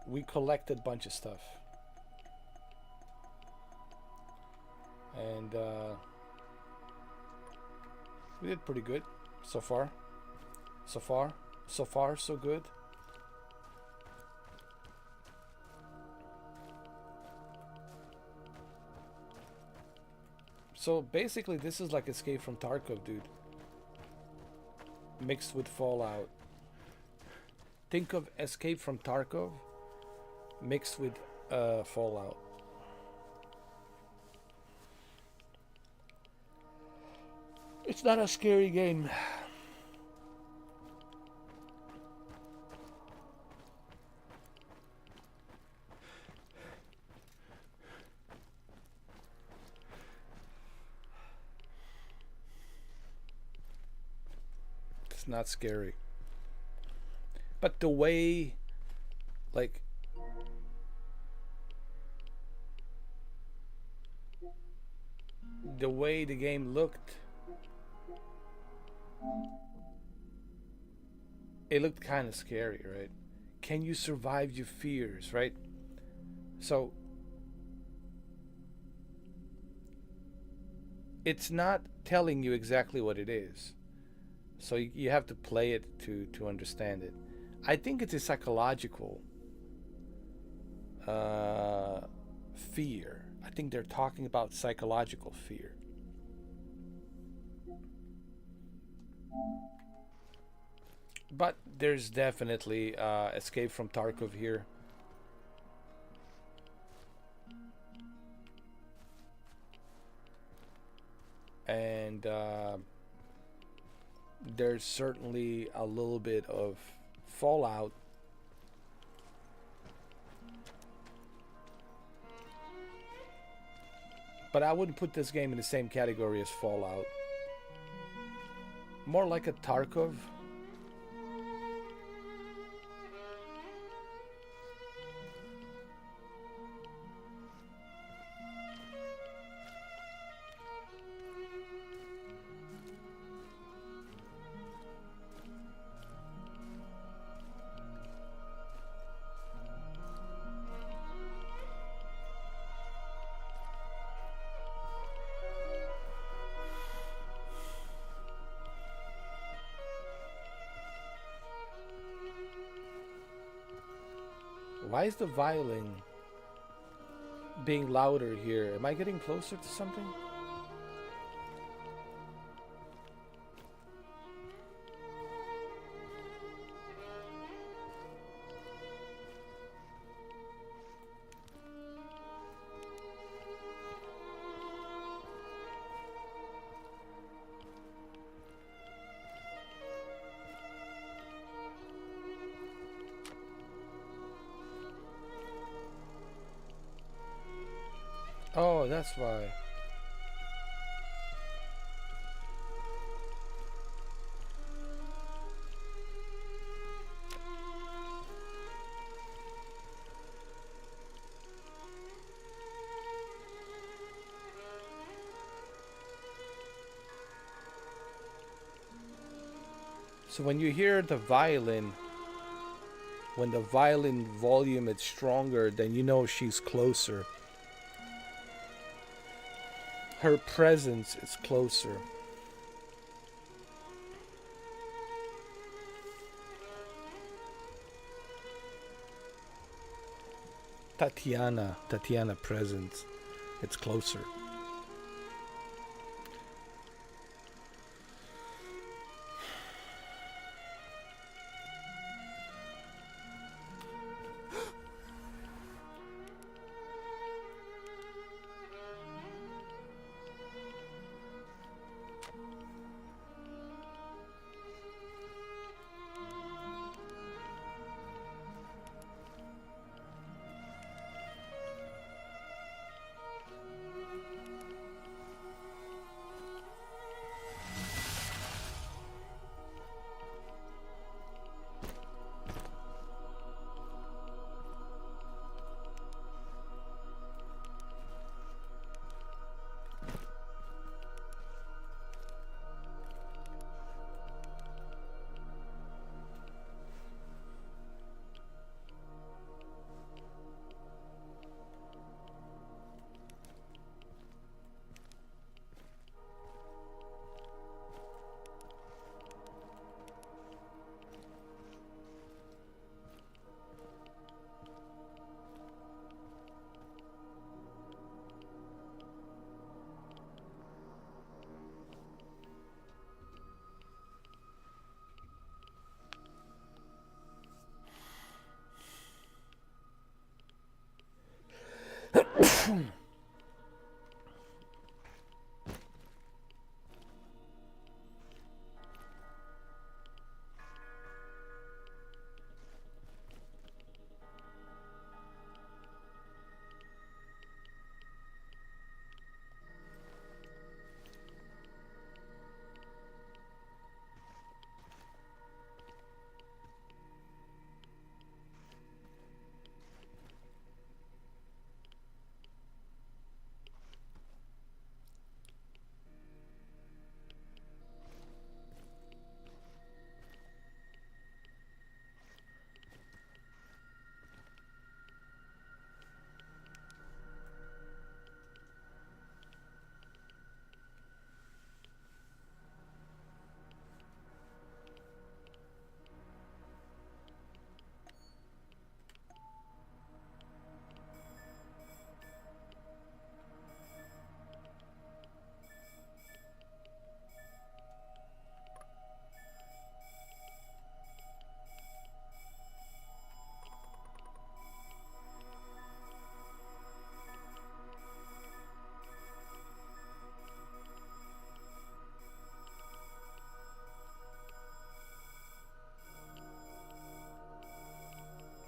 we collected a bunch of stuff. And we did pretty good so far. So far, so good. So basically this is like Escape from Tarkov, dude. Mixed with Fallout. Think of Escape from Tarkov mixed with Fallout. It's not a scary game. It's not scary. But the way, like, the way the game looked, it looked kind of scary, right? Can you survive your fears, right? So it's not telling you exactly what it is. So you have to play it to understand it. I think it's a psychological fear. I think they're talking about psychological fear. But there's definitely Escape from Tarkov here. And there's certainly a little bit of Fallout. But I wouldn't put this game in the same category as Fallout. More like a Tarkov. Why is the violin being louder here? Am I getting closer to something? Oh, that's why. So when you hear the violin, when the violin volume is stronger, then you know she's closer. Her presence is closer. Tatyana presence, it's closer.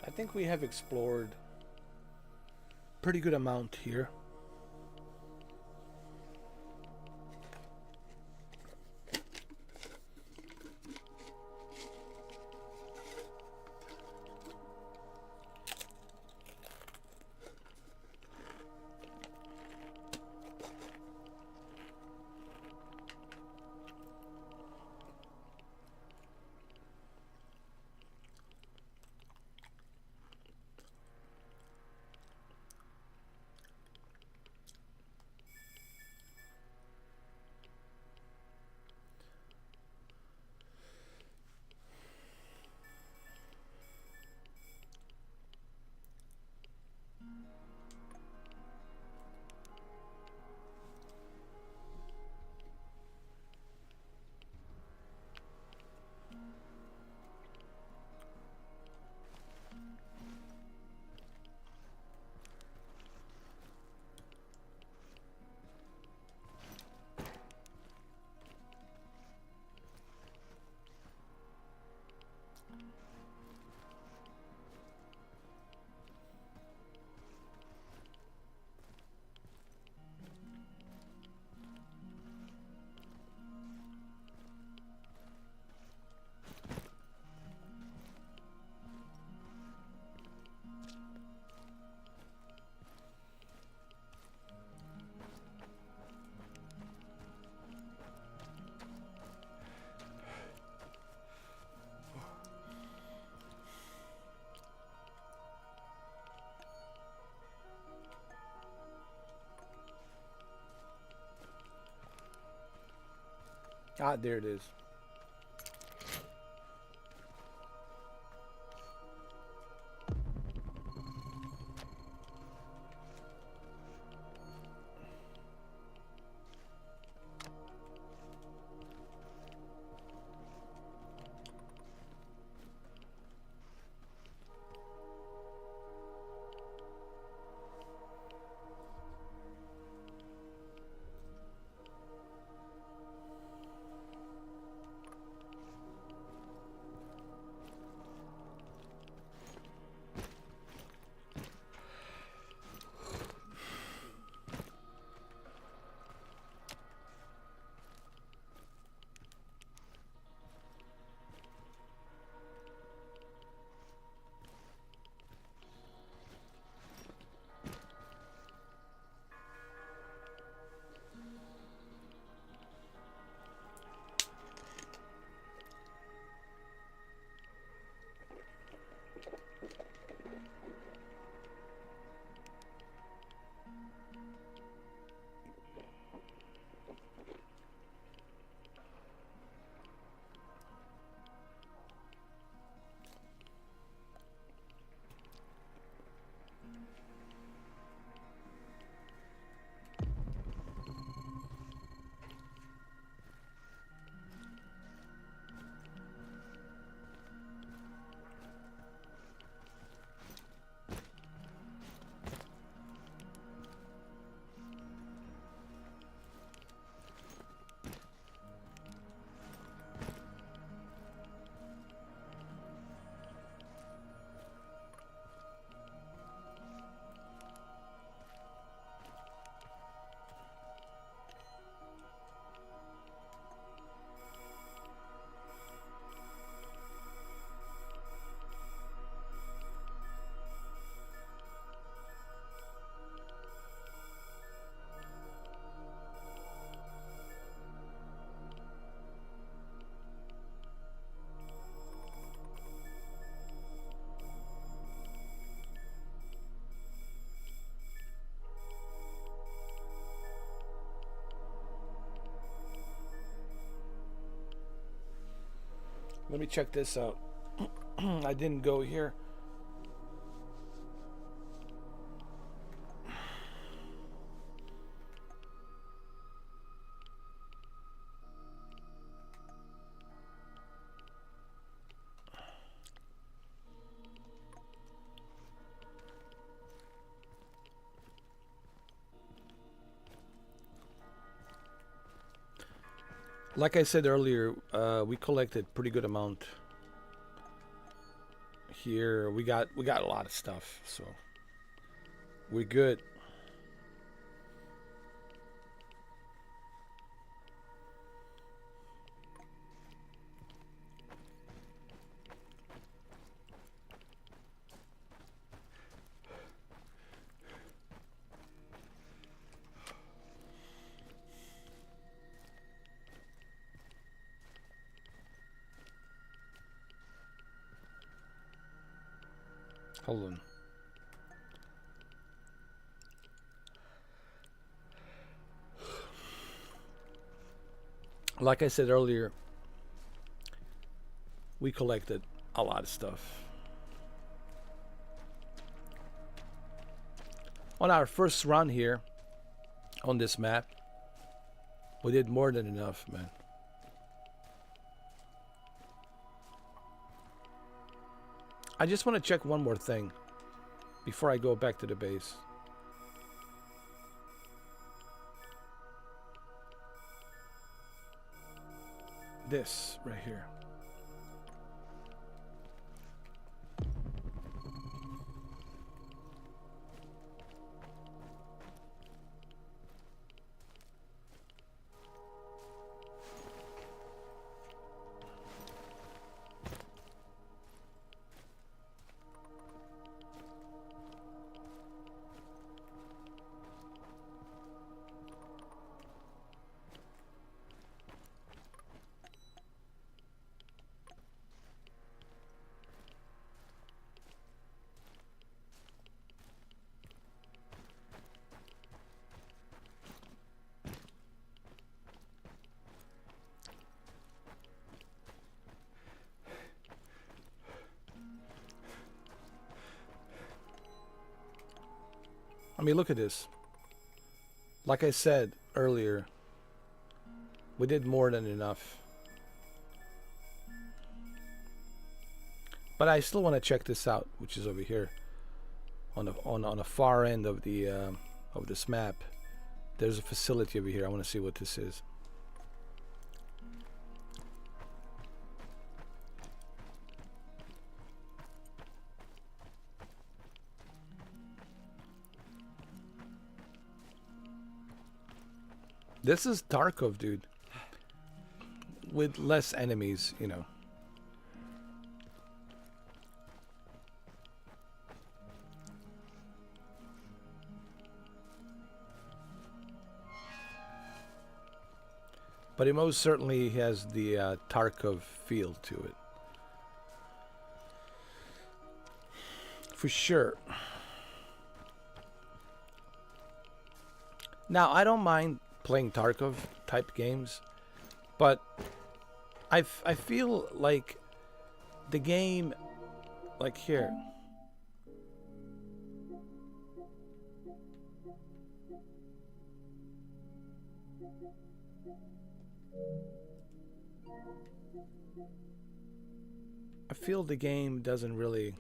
I think we have explored pretty good amount here. Ah, there it is. Let me check this out. I didn't go here. Like I said earlier, we collected pretty good amount here. We got a lot of stuff, so we're good. Hold on. Like I said earlier, we collected a lot of stuff. On our first run here on this map, we did more than enough, man. I just want to check one more thing before I go back to the base. This right here. I mean, look at this. Like I said earlier, we did more than enough. But I still want to check this out, which is over here on the far end of this map. There's a facility over here. I want to see what this is. This is Tarkov, dude. With less enemies, you know. But it most certainly has the Tarkov feel to it. For sure. Now, I don't mind playing Tarkov type games, but I feel like the game, like here, I feel the game doesn't really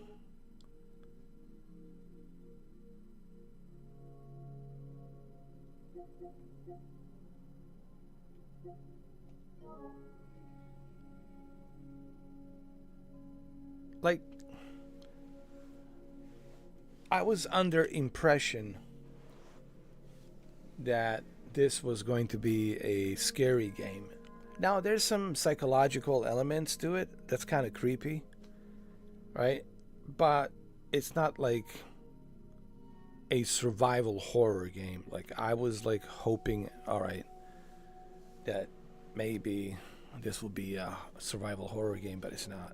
like, I was under impression that this was going to be a scary game. Now, there's some psychological elements to it that's kind of creepy, right? But it's not like a survival horror game. Like, I was like hoping, all right, that maybe this will be a survival horror game, but it's not.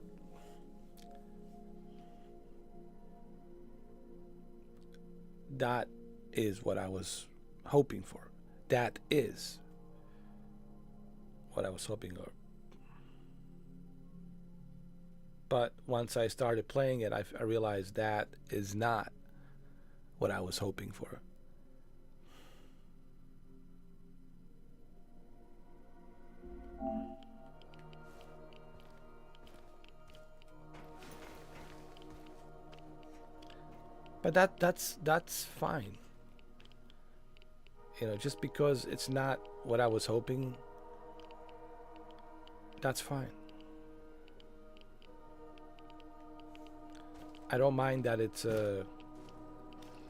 That is what I was hoping for. That is what I was hoping for. But once I started playing it, I realized that is not what I was hoping for. But that's fine. You know, just because it's not what I was hoping, that's fine. I don't mind that it's a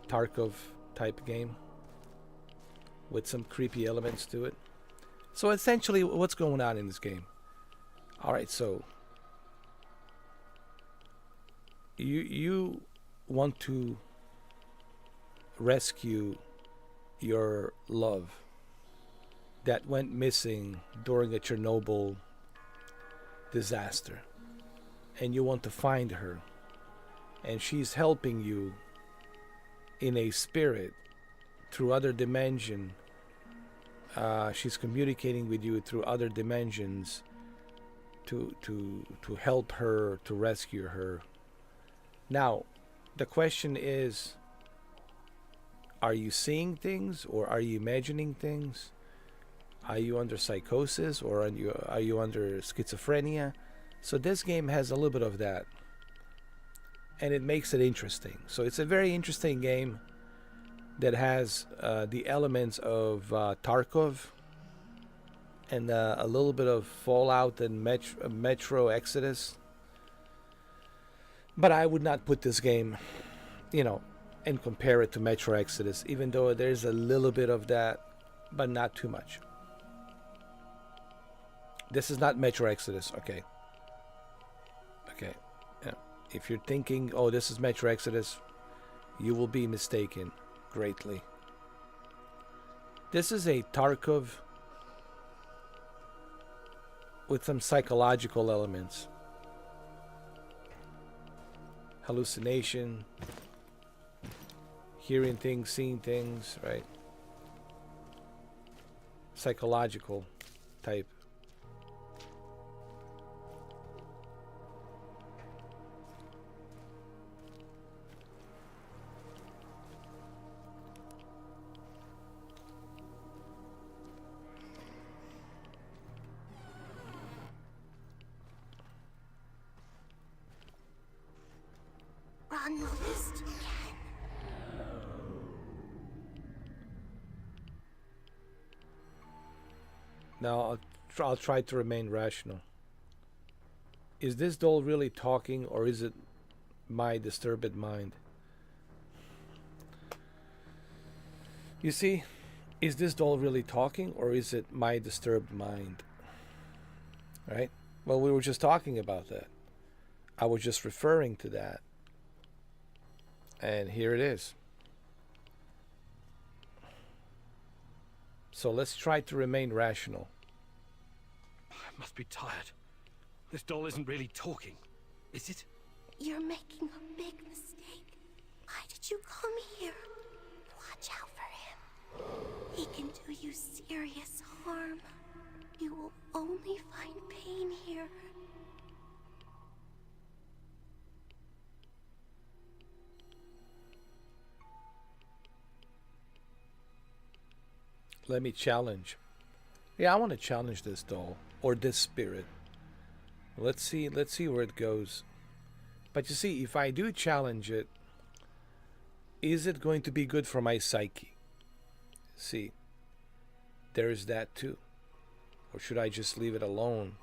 Tarkov type game with some creepy elements to it. So essentially, what's going on in this game? All right, so you want to rescue your love that went missing during a Chernobyl disaster, and you want to find her, and she's helping you in a spirit through other dimension. She's communicating with you through other dimensions to help her, to rescue her. Now, the question is, are you seeing things or are you imagining things? Are you under psychosis or are you under schizophrenia? So this game has a little bit of that, and it makes it interesting. So it's a very interesting game that has the elements of Tarkov and a little bit of Fallout and Metro Exodus. But I would not put this game, you know, and compare it to Metro Exodus, even though there's a little bit of that, but not too much. This is not Metro Exodus, okay? Okay. Yeah. If you're thinking, oh, this is Metro Exodus, you will be mistaken greatly. This is a Tarkov with some psychological elements. Hallucination, hearing things, seeing things, right? Psychological type. Run-list again. Now I'll try to remain rational. Is this doll really talking, or is it my disturbed mind? You see, is this doll really talking, or is it my disturbed mind? Right? Well, we were just talking about that. I was just referring to that. And here it is. So let's try to remain rational. I must be tired. This doll isn't really talking, is it? You're making a big mistake. Why did you come here? Watch out for him. He can do you serious harm. You will only find pain here. Let me challenge. Yeah, I want to challenge this doll or this spirit. Let's see where it goes. But you see, if I do challenge it, is it going to be good for my psyche? See, there's that too. Or should I just leave it alone?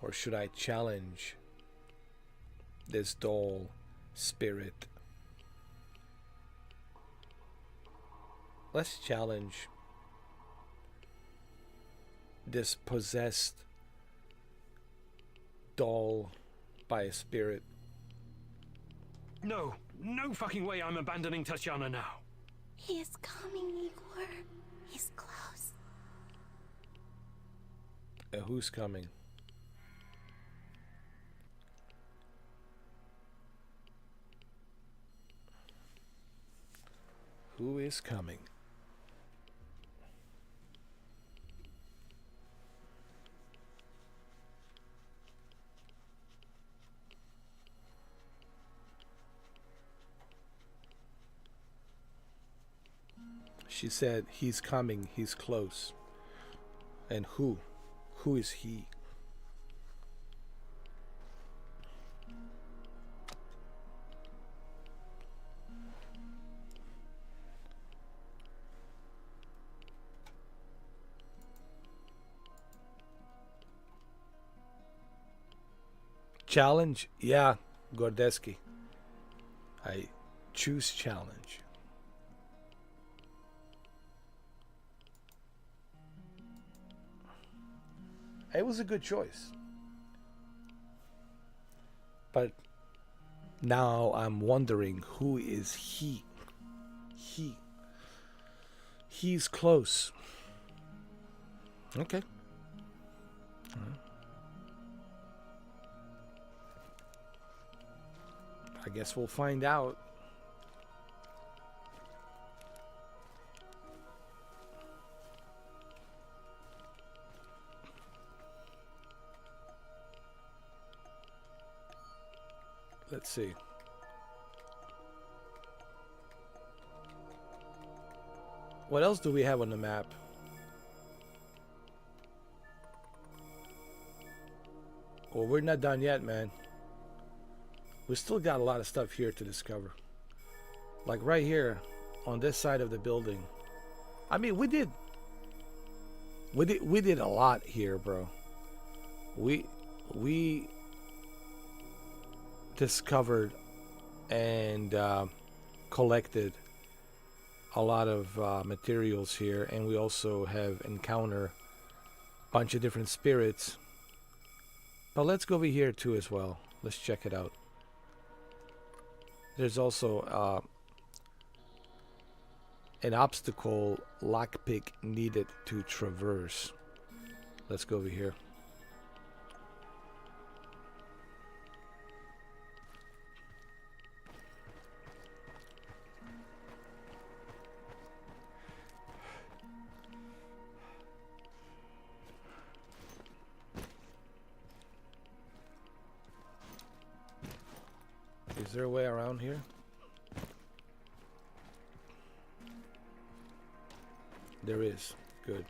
Or should I challenge this doll spirit? Let's challenge this possessed doll by a spirit. No, no fucking way I'm abandoning Tatyana now. He is coming, Igor. He's close. Who's coming? Who is coming? She said, he's coming, he's close. And who? Who is he? Challenge? Yeah, Gordeski. I choose challenge. It was a good choice. But now I'm wondering, who is he? He's close. Okay. I guess we'll find out. Let's see. What else do we have on the map? Well, we're not done yet, man. We still got a lot of stuff here to discover. Like right here on this side of the building. I mean, we did a lot here, bro. We discovered and collected a lot of materials here, and we also have encountered a bunch of different spirits. But let's go over here too as well. Let's check it out. There's also an obstacle lockpick needed to traverse. Let's go over here. Is there a way around here? There is. Good.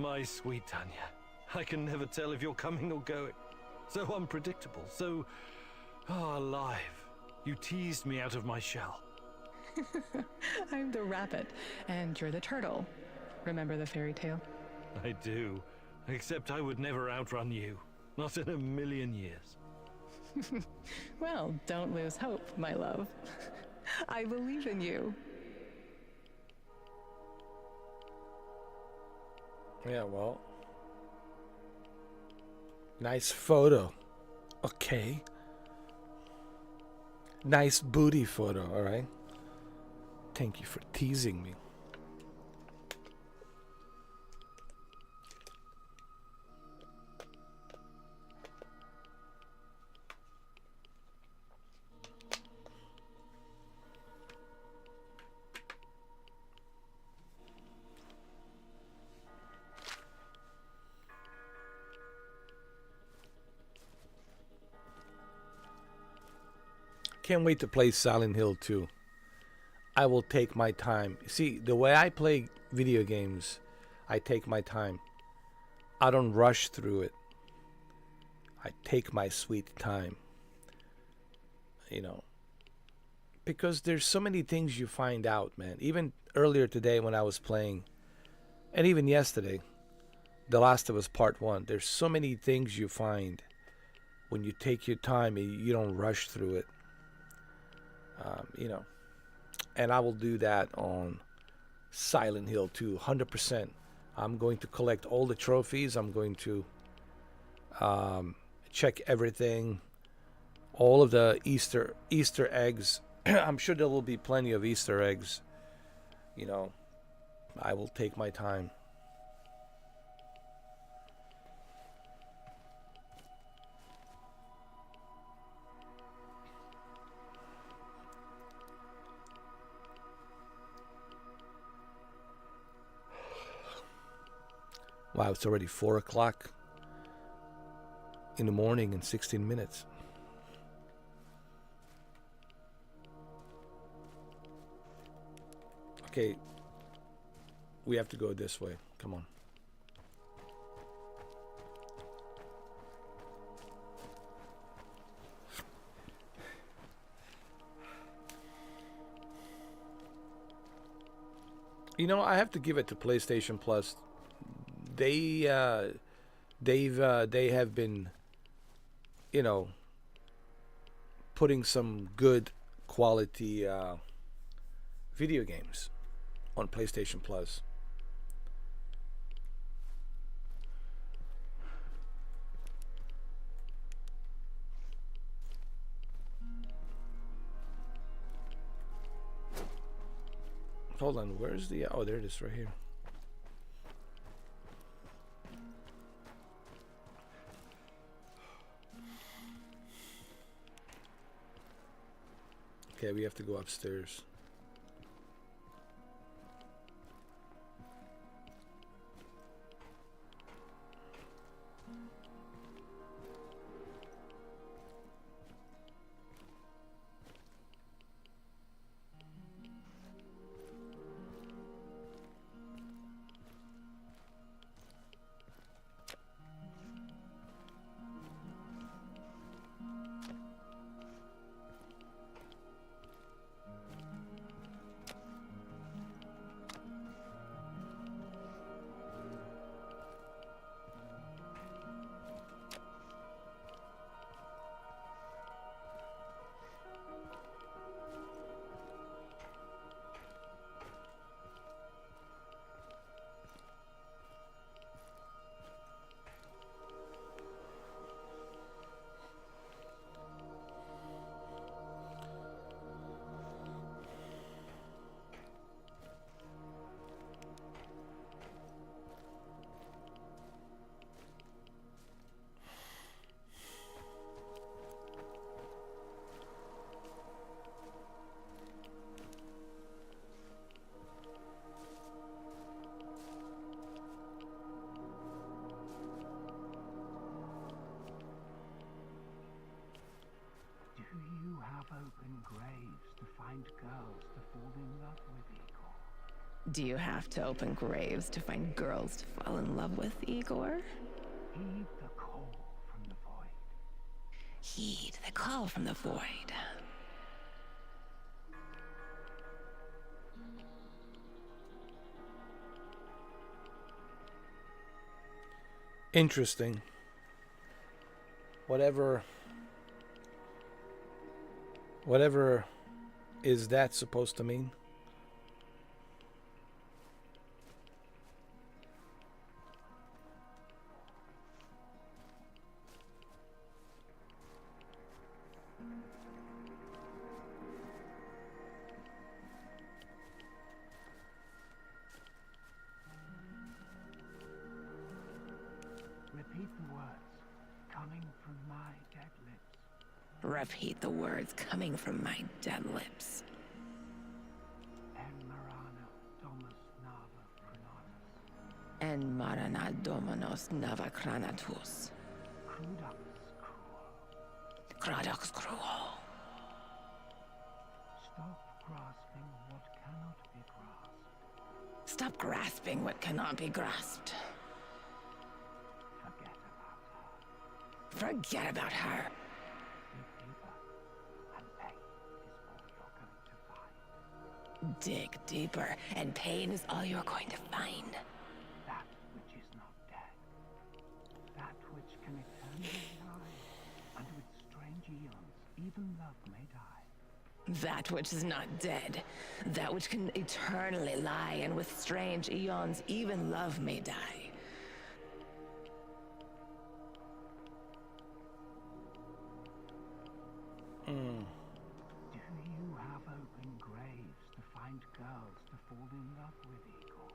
My sweet Tanya, I can never tell if you're coming or going. So unpredictable, so alive. You teased me out of my shell. I'm the rabbit, and you're the turtle. Remember the fairy tale? I do, except I would never outrun you. Not in a million years. Well, don't lose hope, my love. I believe in you. Yeah, well. Nice photo. Okay. Nice booty photo, alright? Thank you for teasing me. Can't wait to play Silent Hill 2. I will take my time. See, the way I play video games, I take my time. I don't rush through it. I take my sweet time. You know, because there's so many things you find out, man. Even earlier today when I was playing, and even yesterday, The Last of Us Part 1, there's so many things you find when you take your time and you don't rush through it. You know, and I will do that on Silent Hill 2, 100%. I'm going to collect all the trophies. I'm going to check everything, all of the Easter eggs. I'm sure there will be plenty of Easter eggs. You know, I will take my time. Wow, it's already 4 o'clock in the morning in 16 minutes. Okay, we have to go this way. Come on. You know, I have to give it to PlayStation Plus. They have been, you know, putting some good quality video games on PlayStation Plus. Hold on, where's the... Oh, there it is, right here. Okay, we have to go upstairs. Open graves to find girls to fall in love with, Igor. Do you have to open graves to find girls to fall in love with, Igor? Heed the call from the void. Heed the call from the void. Interesting. Whatever is that supposed to mean? Repeat the words coming from my dead lips. Repeat the words coming from my dead lips. En marana domus nava pronatus. En marana dominos nava cranatus. Crudux cruo. Cradox cruo. Stop grasping what cannot be grasped. Stop grasping what cannot be grasped. Forget about her. Forget about her. Dig deeper, and pain is all you're going to find. Dig deeper, and pain is all you're going to find. That which is not dead. That which can eternally lie. And with strange eons, even love may die. That which is not dead. That which can eternally lie, and with strange eons, even love may die. Do you have open graves to find girls to fall in love with, Igor?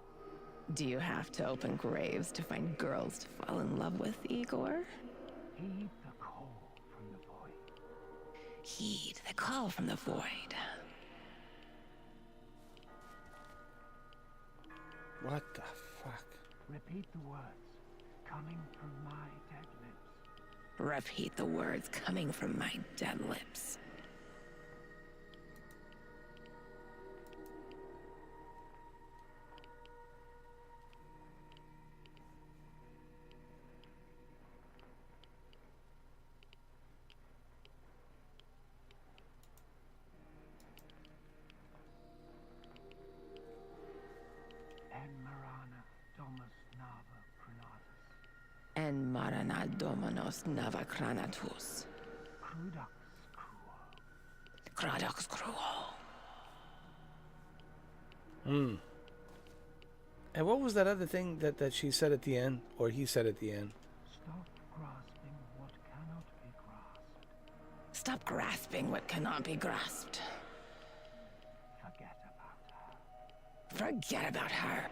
Do you have to open graves to find girls to fall in love with, Igor? Heed the call from the void. Heed the call from the void. What the fuck? Repeat the words coming from my dead lips. Repeat the words coming from my dead lips. En marana domus nava pronatus. En marana dominos nava cranatus. Crudux cruo. Cradox cruo. And what was that other thing that she said at the end, or he said at the end? Stop grasping what cannot be grasped. Stop grasping what cannot be grasped. Forget about her. Forget about her.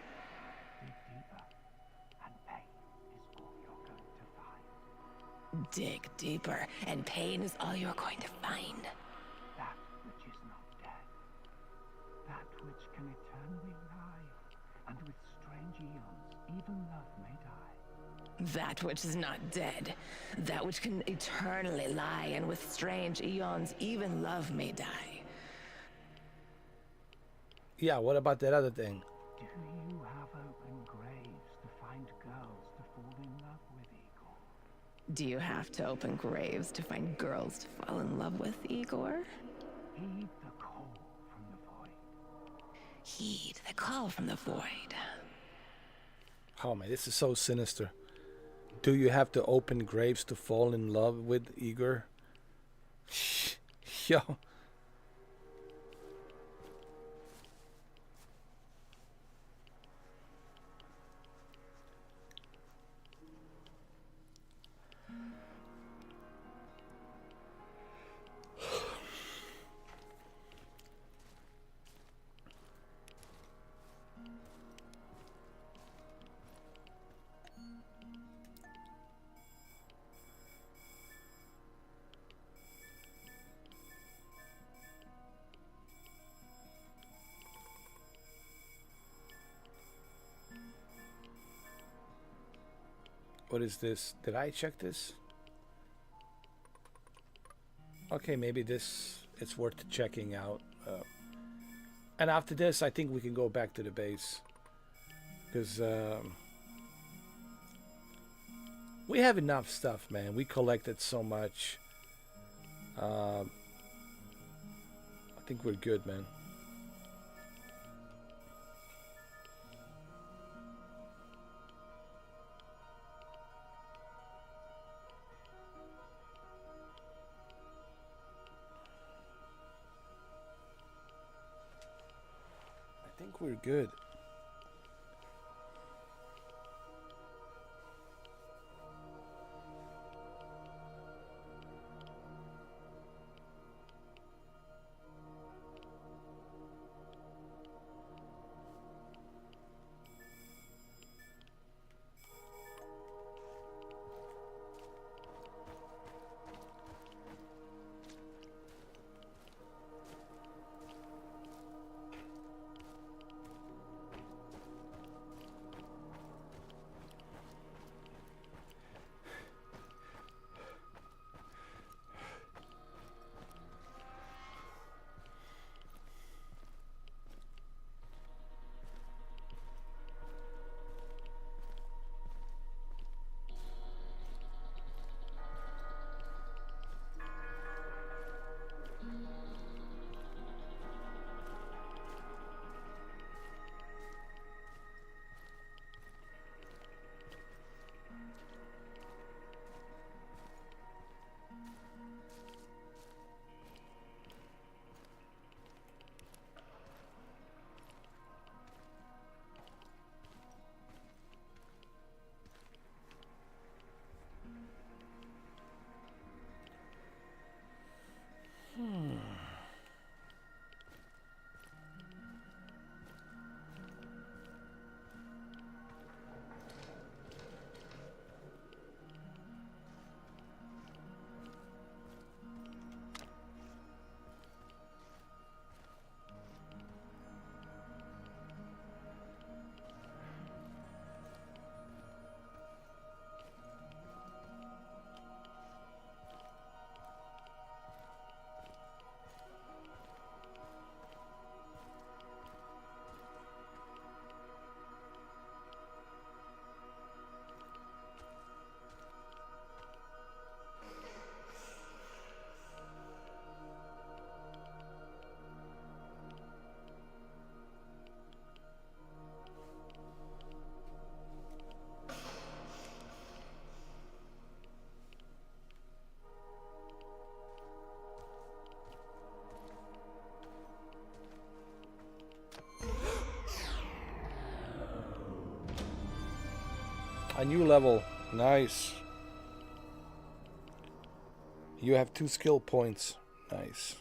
Dig deeper, and pain is all you're going to find. Dig deeper, and pain is all you're going to find. That which is not dead. That which can eternally lie. And with strange eons, even love may die. That which is not dead. That which can eternally lie, and with strange eons, even love may die. Yeah, what about that other thing? Do you have open graves to find girls to fall in love with, Igor? Do you have to open graves to find girls to fall in love with, Igor? Heed the call from the void. Heed the call from the void. Oh man, this is so sinister. Do you have to open graves to fall in love with, Igor? Yo. What is this? Did I check this? Okay, maybe this it's worth checking out. And after this, I think we can go back to the base. Because we have enough stuff, man. We collected so much. I think we're good, man. I think we're good. A new level. Nice. You have 2 skill points. Nice.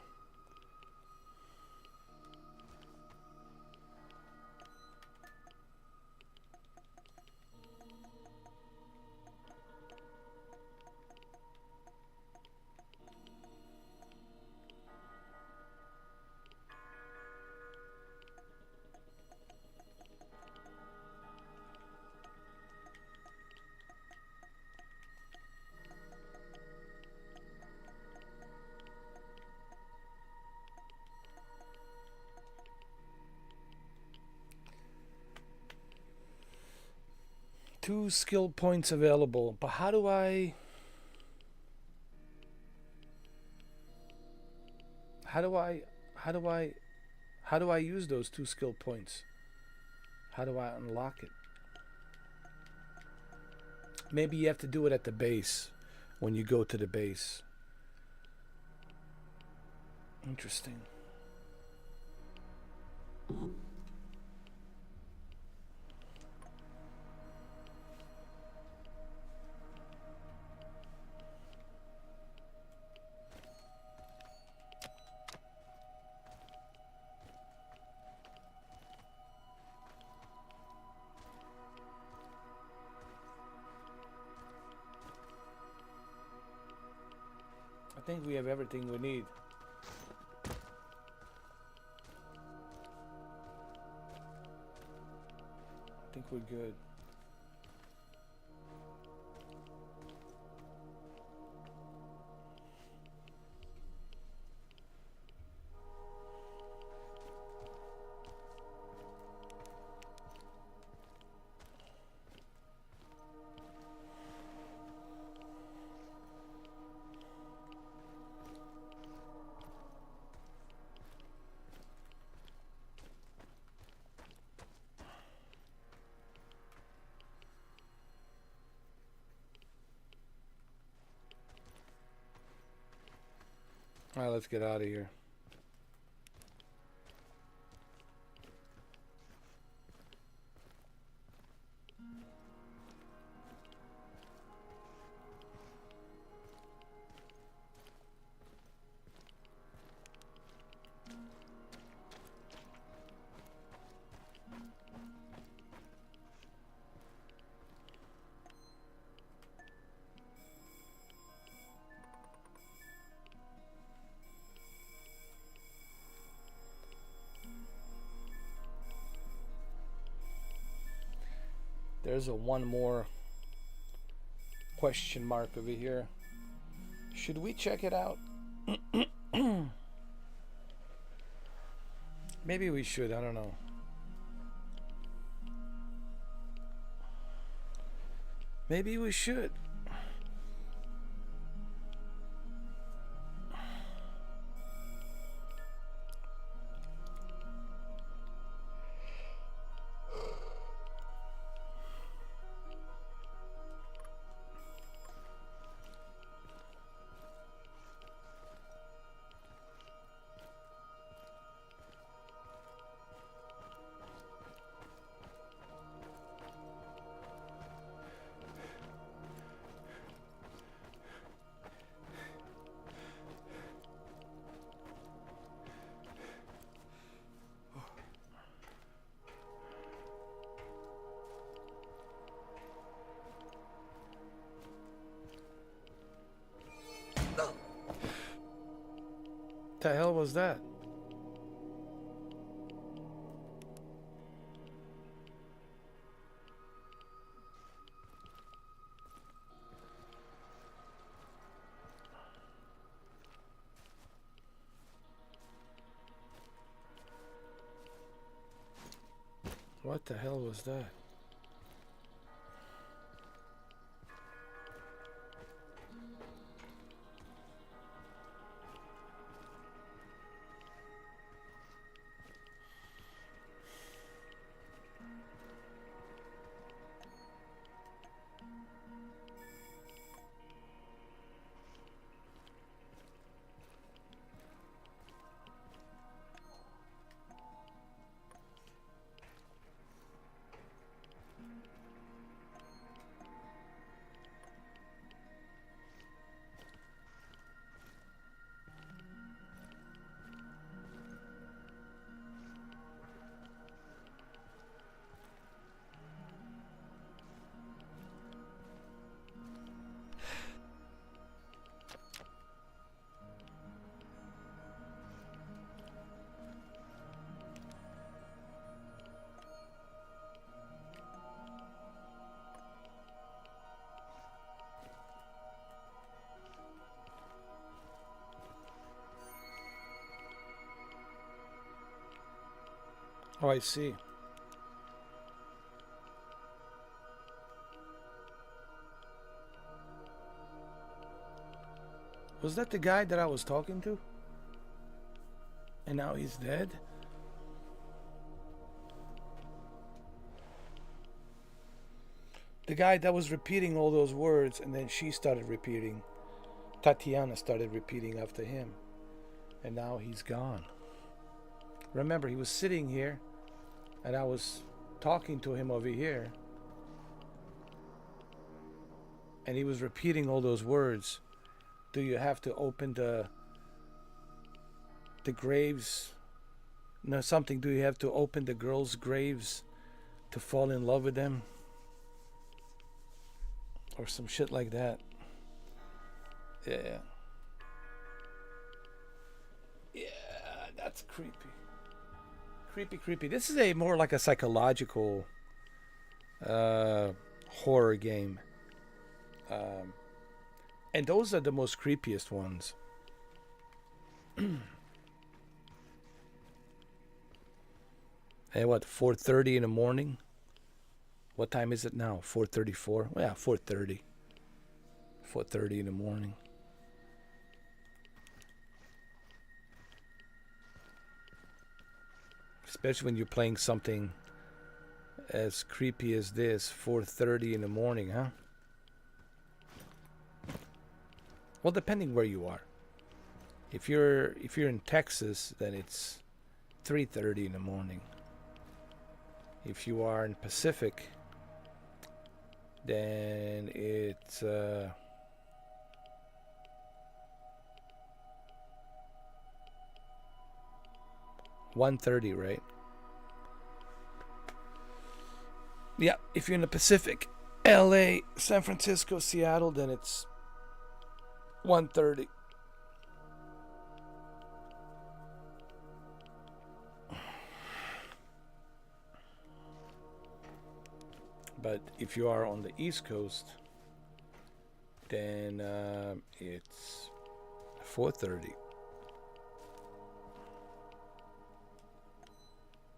Two skill points available, but how do I use those 2 skill points? How do I unlock it? Maybe you have to do it at the base when you go to the base. Interesting. I think we have everything we need. I think we're good. All right, let's get out of here. There's a one more question mark over here. Should we check it out? Maybe we should, I don't know. Maybe we should. The hell was that? What the hell was that? Oh, I see. Was that the guy that I was talking to? And now he's dead? The guy that was repeating all those words, and then she started repeating. Tatyana started repeating after him. And now he's gone. Remember, he was sitting here, and I was talking to him over here. And he was repeating all those words. Do you have to open the graves? No, something. Do you have to open the girls' graves to fall in love with them? Or some shit like that. Yeah. Yeah, that's creepy. Creepy. This is a more like a psychological horror game. And those are the most creepiest ones. Hey, what, 4:30 in the morning? What time is it now? 4:34? Well, yeah, 4:30. 4:30 in the morning. Especially when you're playing something as creepy as this, 4:30 in the morning, huh? Well, depending where you are. If you're in Texas, then it's 3:30 in the morning. If you are in Pacific, then it's 1:30, right? Yeah, if you're in the Pacific, LA, San Francisco, Seattle, then it's 1:30. But if you are on the East Coast, then it's 4:30.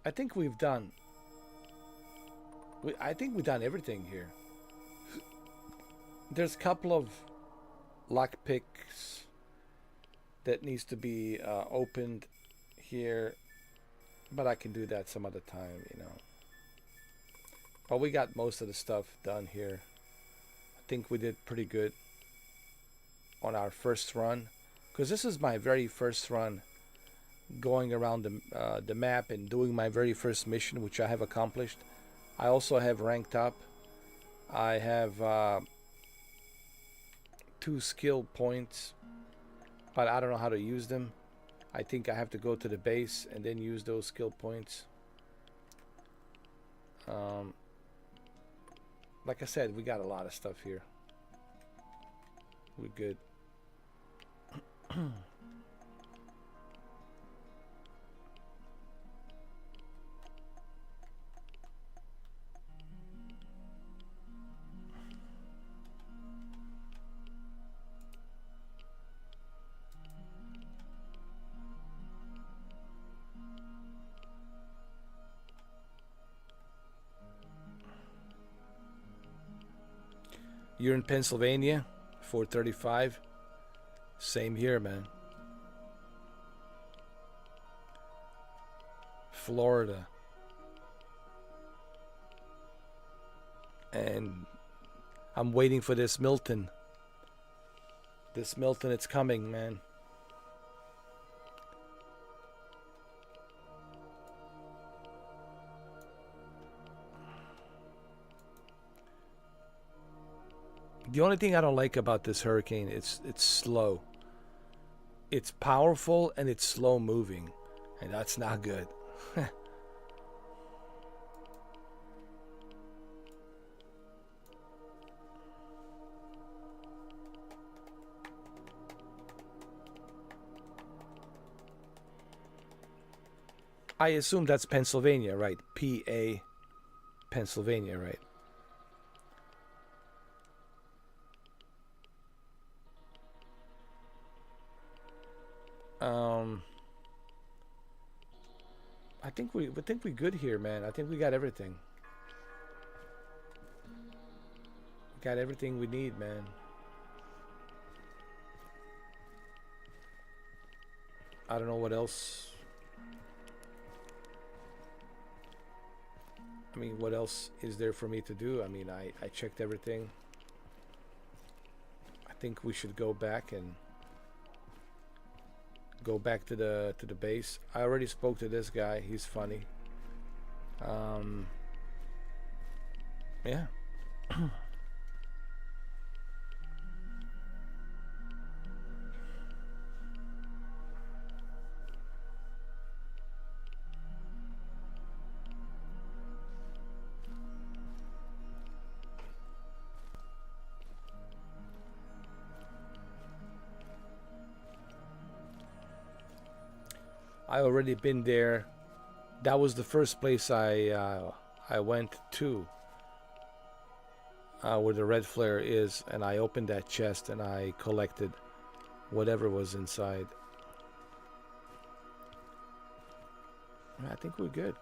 I think we've done everything here. There's a couple of lock picks that needs to be opened here, but I can do that some other time, you know. But we got most of the stuff done here. I think we did pretty good on our first run, because this is my very first run going around the map and doing my very first mission, which I have accomplished. I also have ranked up. I have 2 skill points, but I don't know how to use them. I think I have to go to the base and then use those skill points. Like I said, we got a lot of stuff here. We're good. You're in Pennsylvania, 4:35. Same here, man. Florida. And I'm waiting for this Milton. This Milton, it's coming, man. The only thing I don't like about this hurricane, it's slow. It's powerful and it's slow moving, and that's not good. I assume that's Pennsylvania, right? PA, Pennsylvania, right? I think we're good here, man. I think we got everything. We got everything we need, man. I don't know what else. I mean, what else is there for me to do? I mean, I checked everything. I think we should go back and go back to the base. I already spoke to this guy. He's funny. Yeah. I already been there. That was the first place I went to, where the red flare is, and I opened that chest and I collected whatever was inside. I think we're good.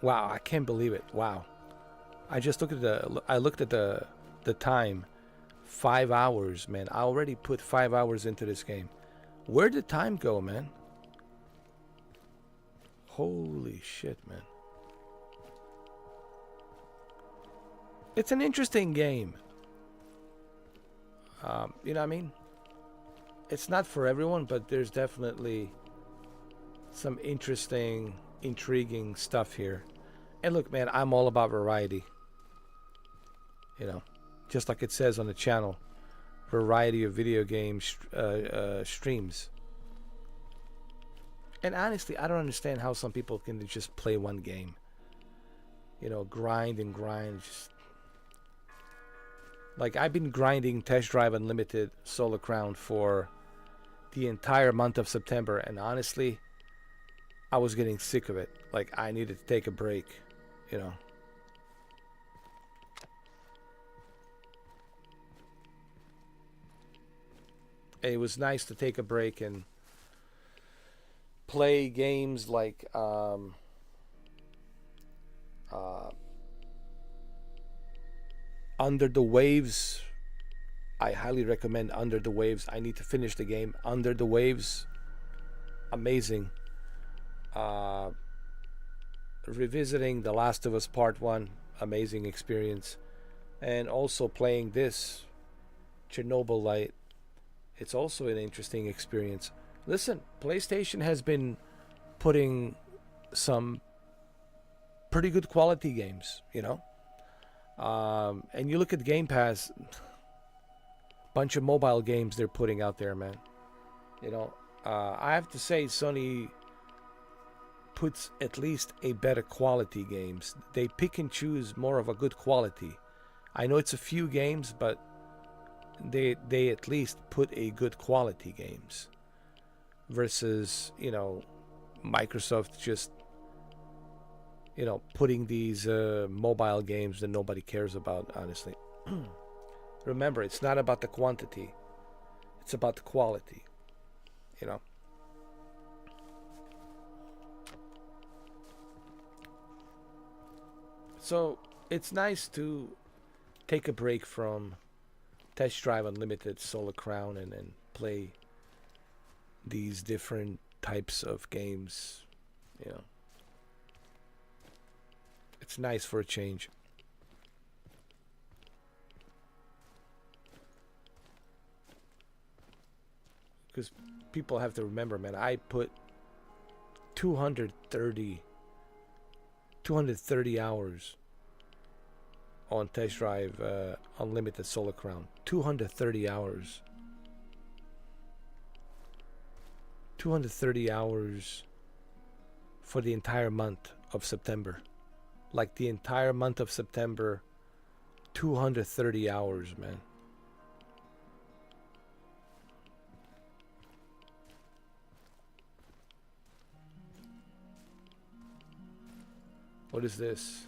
Wow, I can't believe it. Wow, I just looked at the time. 5 hours, man. I already put 5 hours into this game. Where did time go, man? Holy shit, man. It's an interesting game. You know what I mean? it's not for everyone, but there's definitely some interesting, intriguing stuff here. And look, man, I'm all about variety. You know, just like it says on the channel, variety of video game streams. And honestly, I don't understand how some people can just play one game. You know, grind and grind. Just like I've been grinding Test Drive Unlimited Solar Crown for the entire month of September, and honestly, I was getting sick of it. Like I needed to take a break, you know. And it was nice to take a break and play games like Under the Waves. I highly recommend Under the Waves. I need to finish the game. Under the Waves, amazing. Revisiting The Last of Us Part 1, amazing experience. And also playing this, ChernobyLite, it's also an interesting experience. Listen, PlayStation has been putting some pretty good quality games, you know. And you look at Game Pass, bunch of mobile games they're putting out there, man. You know, I have to say Sony puts at least a better quality games. They pick and choose more of a good quality. I know it's a few games, but they at least put a good quality games versus, you know, Microsoft just, you know, putting these mobile games that nobody cares about, honestly. Remember, it's not about the quantity, it's about the quality, you know. So it's nice to take a break from Test Drive Unlimited Solar Crown and play these different types of games, you know. It's nice for a change. Because people have to remember, man, I put 230 hours on Test Drive Unlimited Solar Crown. 230 hours. 230 hours for the entire month of September. Like the entire month of September, 230 hours, man. What is this?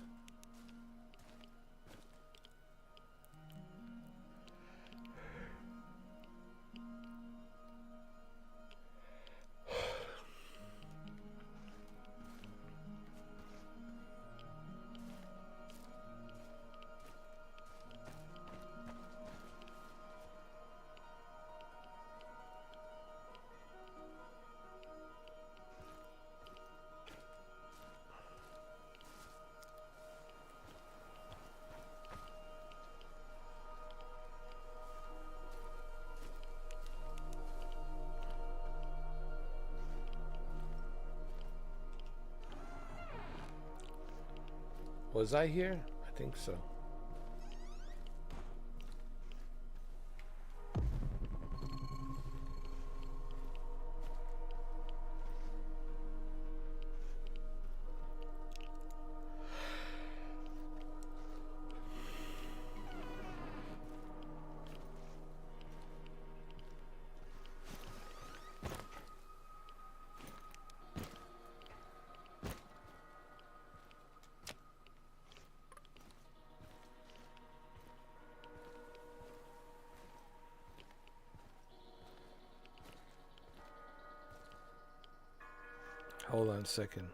Was I here? I think so. Hold on a second.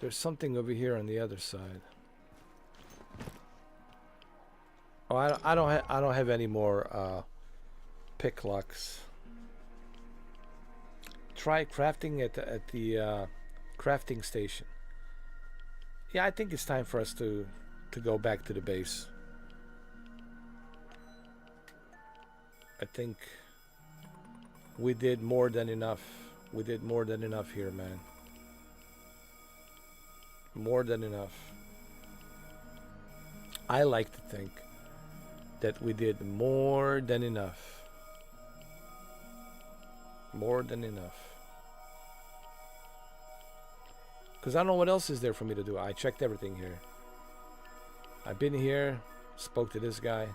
There's something over here on the other side. Oh, I don't have any more pick locks. try crafting at the crafting station. Yeah, I think it's time for us to go back to the base. I think we did more than enough. We did more than enough here, man. More than enough. I like to think that we did more than enough. More than enough. Because I don't know what else is there for me to do. I checked everything here. I've been here, spoke to this guy,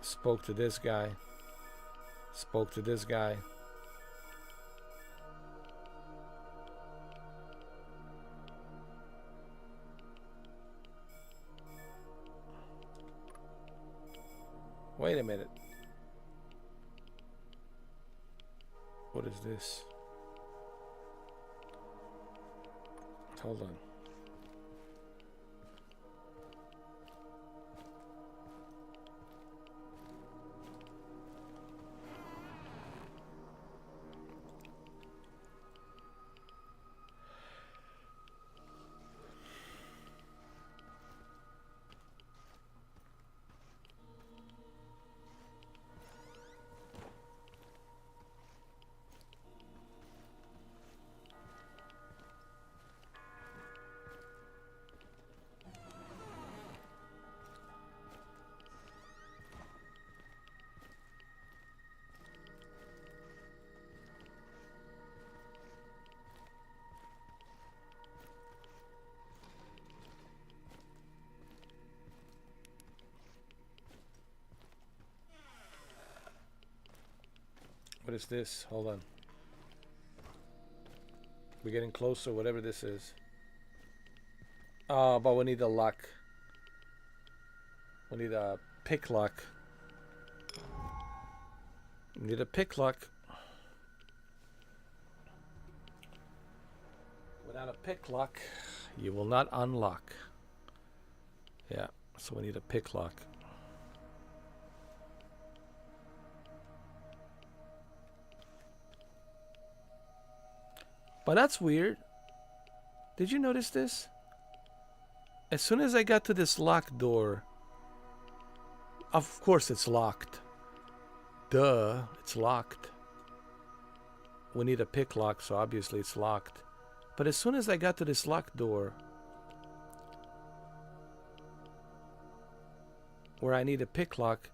spoke to this guy, spoke to this guy. Wait a minute. What is this? Hold on. What is this? Hold on. We're getting closer, whatever this is. Oh, but we need a lock. We need a pick lock. We need a pick lock. Without a pick lock, you will not unlock. Yeah, so we need a pick lock. But that's weird. Did you notice this? As soon as I got to this locked door, of course it's locked. Duh, it's locked. We need a pick lock, so obviously it's locked. But as soon as I got to this locked door, where I need a pick lock,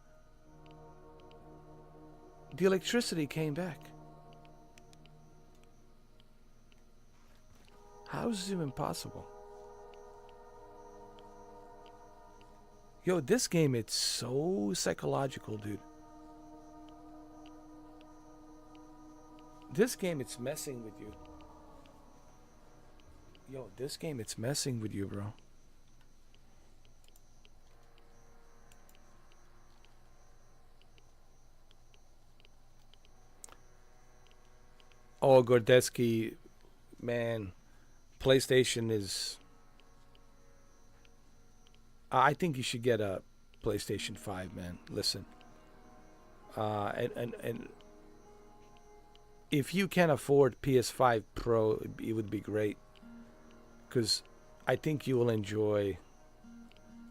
the electricity came back. How is this even possible? Yo, this game, it's so psychological, dude. This game, it's messing with you. Yo, this game, it's messing with you, bro. Oh, Gordetsky, man. PlayStation is... I think you should get a PlayStation 5, man. Listen. And if you can afford PS5 Pro, it would be great. Because I think you will enjoy...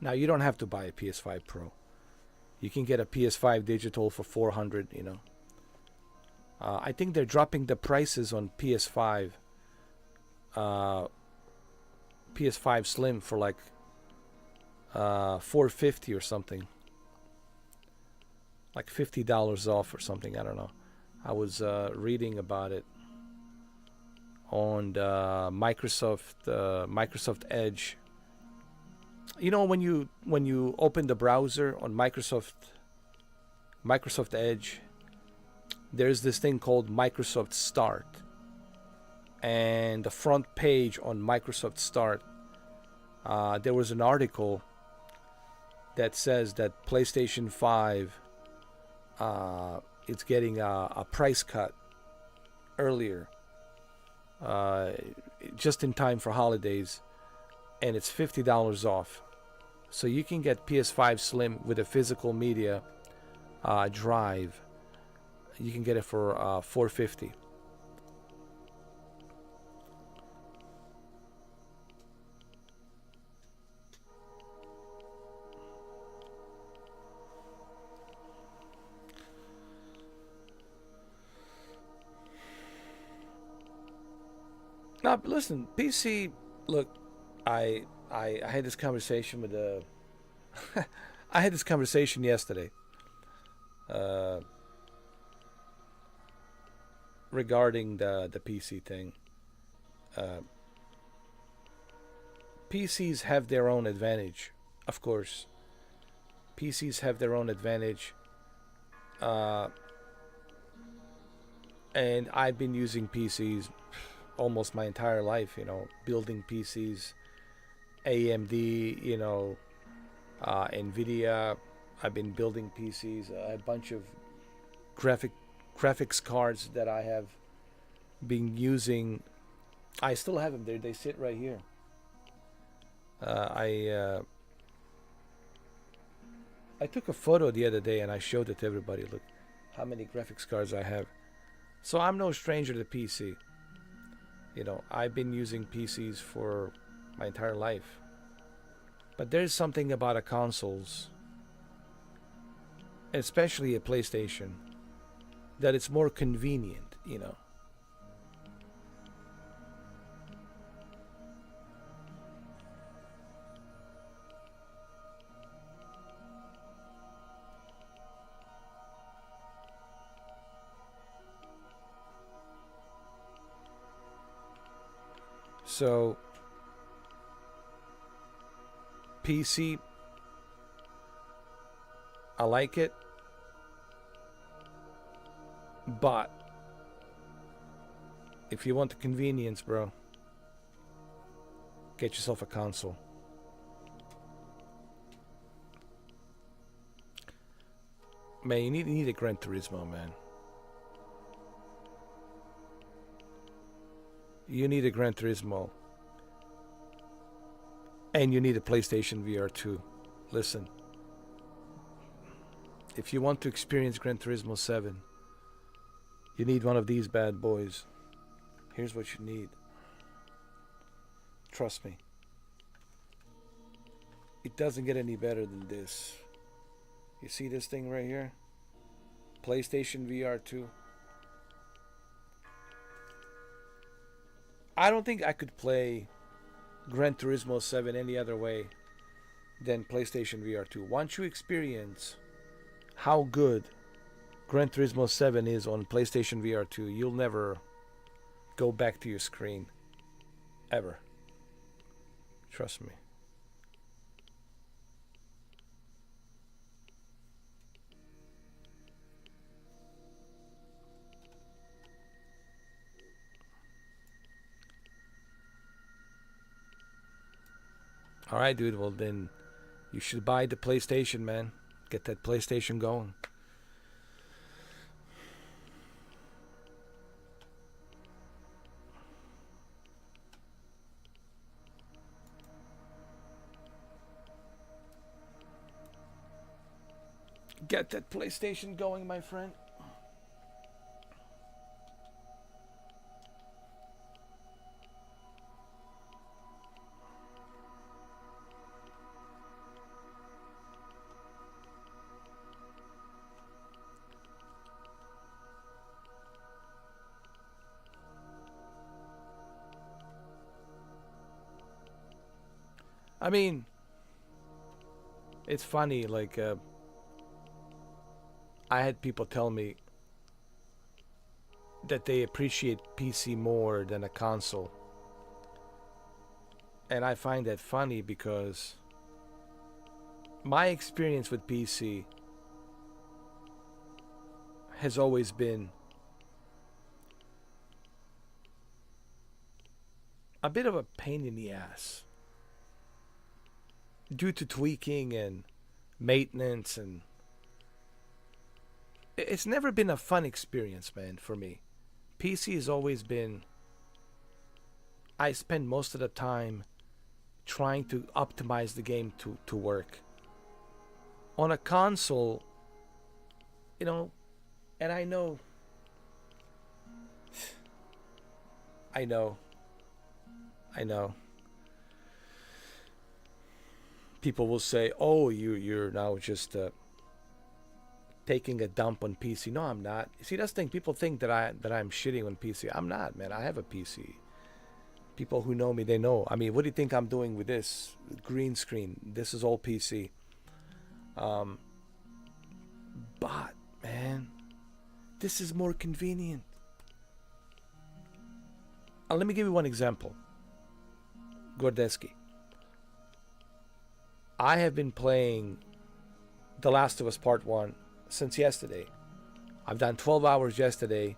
Now, you don't have to buy a PS5 Pro. You can get a PS5 digital for $400, you know. I think they're dropping the prices on PS5. PS5 Slim for like $450 or something, like $50 off or something. I don't know. I was reading about it on the Microsoft Edge. You know, when you open the browser on Microsoft Edge, there's this thing called Microsoft Start. And the front page on Microsoft Start, there was an article that says that PlayStation 5 is getting a price cut earlier, just in time for holidays, and it's $50 off. So you can get PS5 Slim with a physical media drive You can get it for $450. Now, listen, PC. Look, I had this conversation with I had this conversation yesterday. Regarding the PC thing. PCs have their own advantage, of course. PCs have their own advantage. And I've been using PCs almost my entire life, you know, building PCs, AMD, you know, NVIDIA. I've been building PCs, a bunch of graphics cards that I have been using. I still have them there. They sit right here. I took a photo the other day and I showed it to everybody. Look how many graphics cards I have. So I'm no stranger to PC. You know, I've been using PCs for my entire life. But there's something about a consoles, especially a PlayStation, that it's more convenient, you know. So PC, I like it, but if you want the convenience, bro, get yourself a console. Man, you need a Gran Turismo, man. You need a Gran Turismo. And you need a PlayStation VR 2. Listen. If you want to experience Gran Turismo 7, you need one of these bad boys. Here's what you need. Trust me. It doesn't get any better than this. You see this thing right here? PlayStation VR 2. I don't think I could play Gran Turismo 7 any other way than PlayStation VR 2. Once you experience how good Gran Turismo 7 is on PlayStation VR 2, you'll never go back to your screen. Ever. Trust me. Alright, dude, well then you should buy the PlayStation, man. Get that PlayStation going. Get that PlayStation going, my friend. I mean, it's funny, like, I had people tell me that they appreciate PC more than a console. And I find that funny because my experience with PC has always been a bit of a pain in the ass. Due to tweaking and maintenance, and it's never been a fun experience, man, for me. PC has always been, I spend most of the time trying to optimize the game to work. On a console, you know, And I know, I know, I know. People will say, "Oh, you're now just taking a dump on PC." No, I'm not. See, that's the thing. People think that I'm shitting on PC. I'm not, man. I have a PC. People who know me, they know. I mean, what do you think I'm doing with this green screen? This is all PC. But man, this is more convenient. Let me give you one example. Gordeski. I have been playing The Last of Us Part 1 since yesterday. I've done 12 hours yesterday,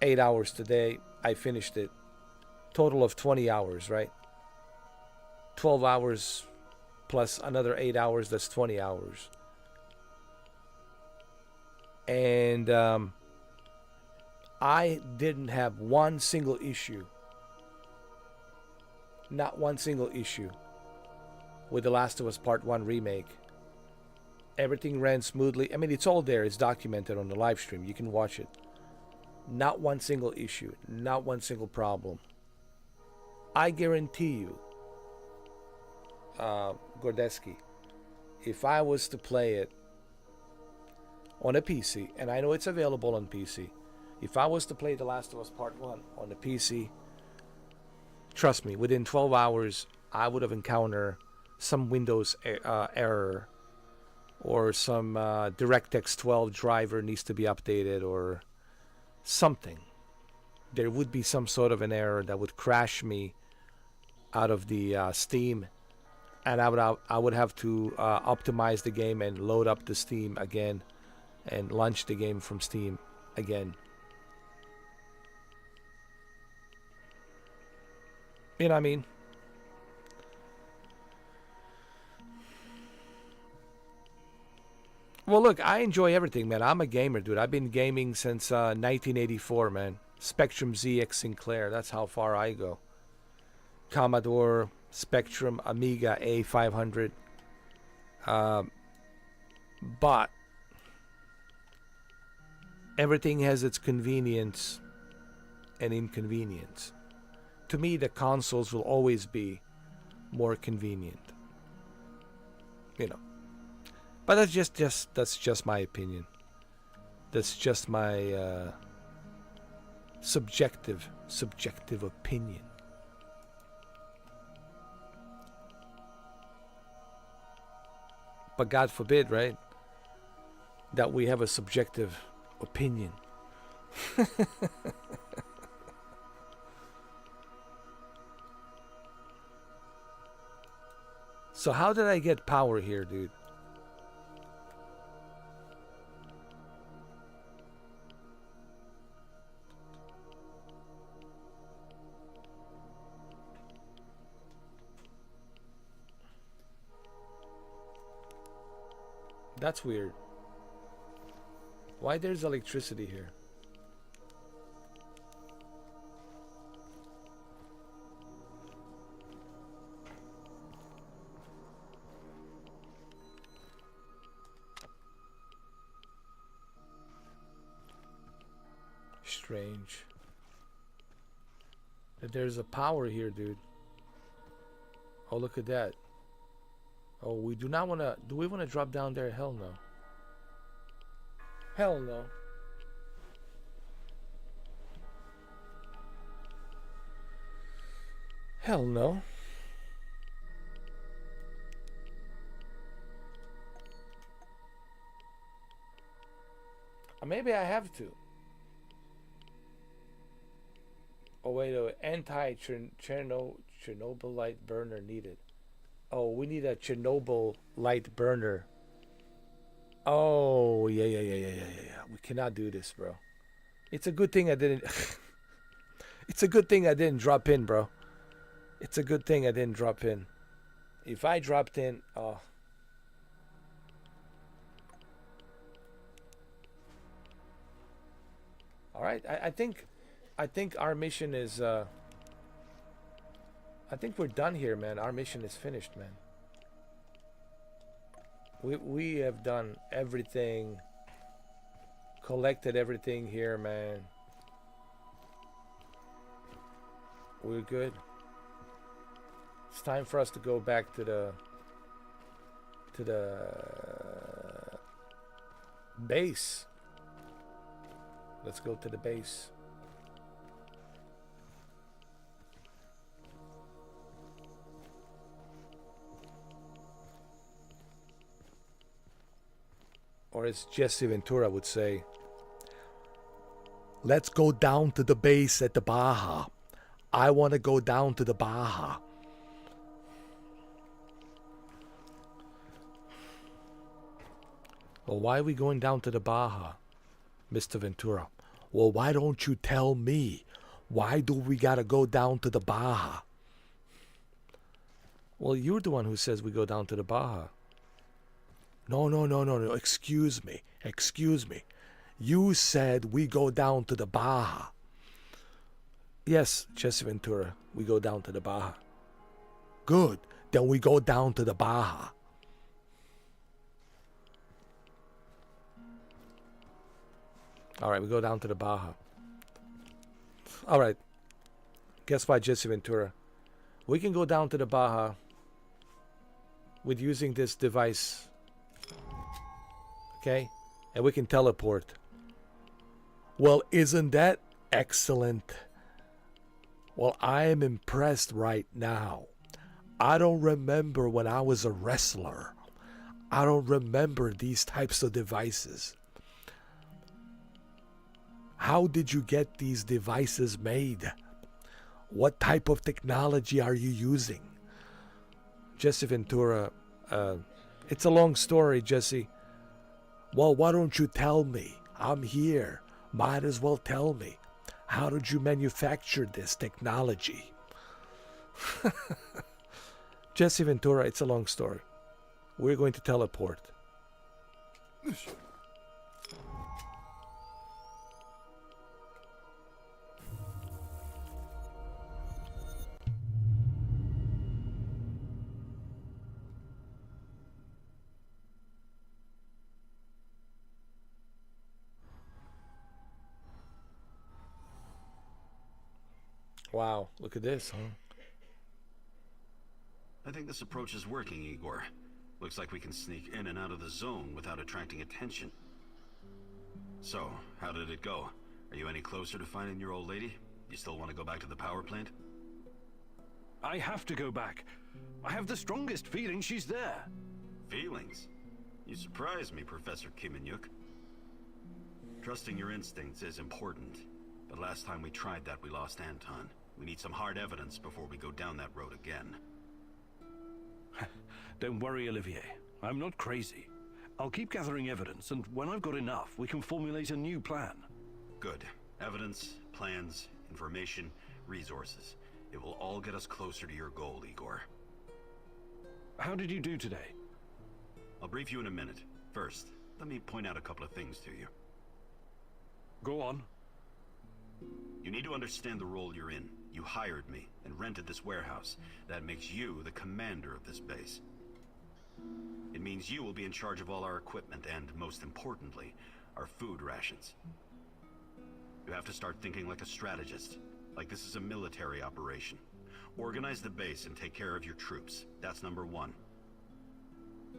8 hours today. I finished it. Total of 20 hours, right? 12 hours plus another 8 hours, that's 20 hours. And I didn't have one single issue. Not one single issue with The Last of Us Part 1 remake. Everything ran smoothly. I mean, it's all there. It's documented on the live stream. You can watch it. Not one single issue. Not one single problem. I guarantee you, Gordeski, if I was to play it on a PC, and I know it's available on PC, if I was to play The Last of Us Part 1 on the PC, trust me, within 12 hours, I would have encountered some Windows error, or some DirectX 12 driver needs to be updated, or something. There would be some sort of an error that would crash me out of the Steam, and I would have to optimize the game and load up the Steam again and launch the game from Steam again. You know what I mean? Well, look, I enjoy everything, man. I'm a gamer, dude. I've been gaming since 1984, man. Spectrum ZX Sinclair. That's how far I go. Commodore, Spectrum, Amiga A500. But everything has its convenience and inconvenience. To me, the consoles will always be more convenient. You know. But that's just my opinion. That's just my subjective opinion. But God forbid, right, that we have a subjective opinion. So how did I get power here, dude? That's weird. Why there's electricity here? Strange. There's a power here, dude. Oh, look at that. Oh, we do not want to... Do we want to drop down there? Hell no. Hell no. Hell no. Maybe I have to. Oh, wait, ChernobyLite burner needed. Oh, we need a ChernobyLite burner. Oh, yeah. We cannot do this, bro. It's a good thing I didn't... It's a good thing I didn't drop in, bro. It's a good thing I didn't drop in. If I dropped in... Oh. Alright, I think our mission is... I think we're done here, man. Our mission is finished, man. We have done everything collected everything here, man. We're good. It's time for us to go back to the base. Let's go to the base. Or as Jesse Ventura would say, let's go down to the base at the Baja. I want to go down to the Baja. Well, why are we going down to the Baja, Mr. Ventura? Well, why don't you tell me? Why do we got to go down to the Baja? Well, you're the one who says we go down to the Baja. No. Excuse me. You said we go down to the Baja. Yes, Jesse Ventura, we go down to the Baja. Good. Then we go down to the Baja. All right, we go down to the Baja. All right. Guess what, Jesse Ventura? We can go down to the Baja with using this device. Okay? And we can teleport. Well, isn't that excellent? Well, I am impressed right now. I don't remember when I was a wrestler. I don't remember these types of devices. How did you get these devices made? What type of technology are you using? Jesse Ventura, it's a long story, Jesse. Well, why don't you tell me? I'm here. Might as well tell me. How did you manufacture this technology? Jesse Ventura, it's a long story. We're going to teleport. Wow, look at this, huh? I think this approach is working, Igor. Looks like we can sneak in and out of the zone without attracting attention. So, how did it go? Are you any closer to finding your old lady? You still want to go back to the power plant? I have to go back. I have the strongest feeling she's there. Feelings? You surprise me, Professor Kiminyuk. Trusting your instincts is important, but last time we tried that, we lost Anton. We need some hard evidence before we go down that road again. Don't worry, Olivier. I'm not crazy. I'll keep gathering evidence, and when I've got enough, we can formulate a new plan. Good. Evidence, plans, information, resources. It will all get us closer to your goal, Igor. How did you do today? I'll brief you in a minute. First, let me point out a couple of things to you. Go on. You need to understand the role you're in. You hired me and rented this warehouse. That makes you the commander of this base. It means you will be in charge of all our equipment and, most importantly, our food rations. You have to start thinking like a strategist, like this is a military operation. Organize the base and take care of your troops. That's number one.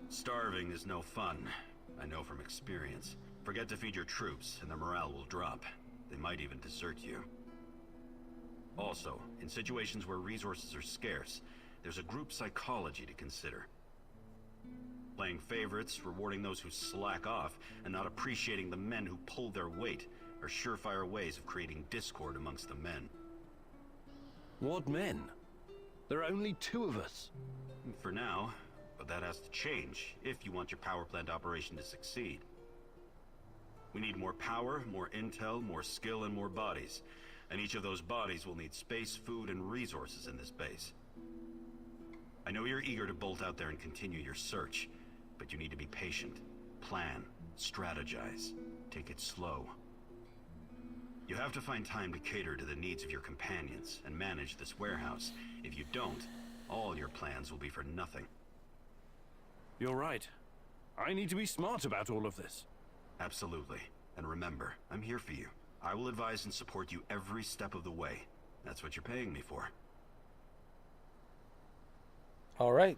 Starving is no fun. I know from experience. Forget to feed your troops and their morale will drop. They might even desert you. Also, in situations where resources are scarce, there's a group psychology to consider. Playing favorites, rewarding those who slack off, and not appreciating the men who pull their weight are surefire ways of creating discord amongst the men. What men? There are only 2 of us. For now, but that has to change if you want your power plant operation to succeed. We need more power, more intel, more skill, and more bodies. And each of those bodies will need space, food, and resources in this base. I know you're eager to bolt out there and continue your search, but you need to be patient. Plan, strategize, take it slow. You have to find time to cater to the needs of your companions and manage this warehouse. If you don't, all your plans will be for nothing. You're right. I need to be smart about all of this. Absolutely. And remember, I'm here for you. I will advise and support you every step of the way. That's what you're paying me for. All right.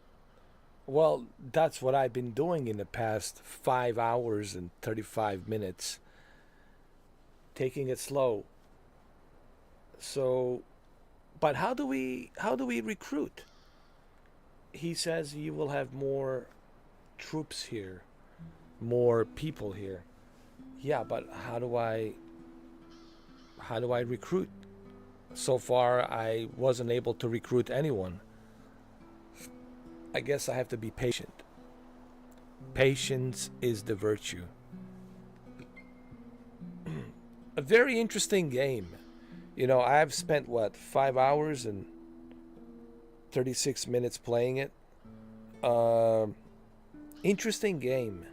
Well, that's what I've been doing in the past 5 hours and 35 minutes. Taking it slow. So, but how do we recruit? He says you will have more troops here, more people here. Yeah, but how do I recruit? So far, I wasn't able to recruit anyone. I guess I have to be patient. Patience is the virtue. A very interesting game. You know, I've spent, 5 hours and 36 minutes playing it. Interesting game.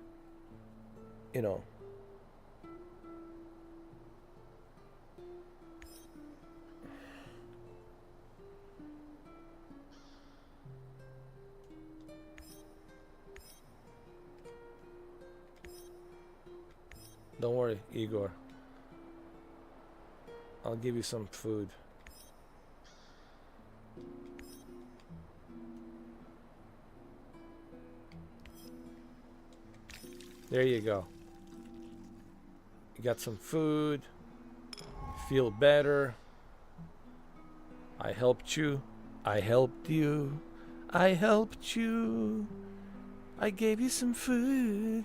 You know. Don't worry, Igor. I'll give you some food. There you go. You got some food. Feel better. I helped you. I helped you. I helped you. I gave you some food.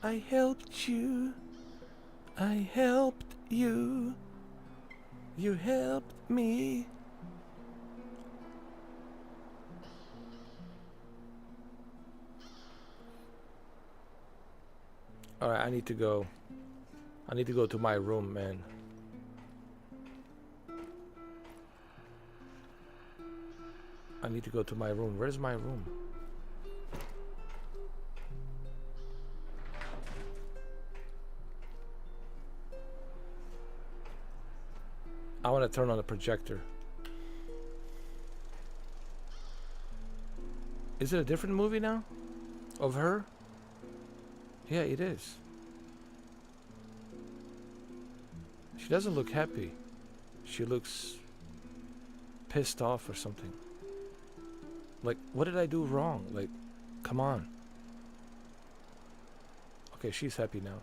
I helped you. I helped you. You helped me. Alright, I need to go. I need to go to my room, man. I need to go to my room. Where's my room? I want to turn on the projector. Is it a different movie now? Of her? Yeah, it is. She doesn't look happy. She looks pissed off or something. Like, what did I do wrong? Like, come on. Okay, she's happy now.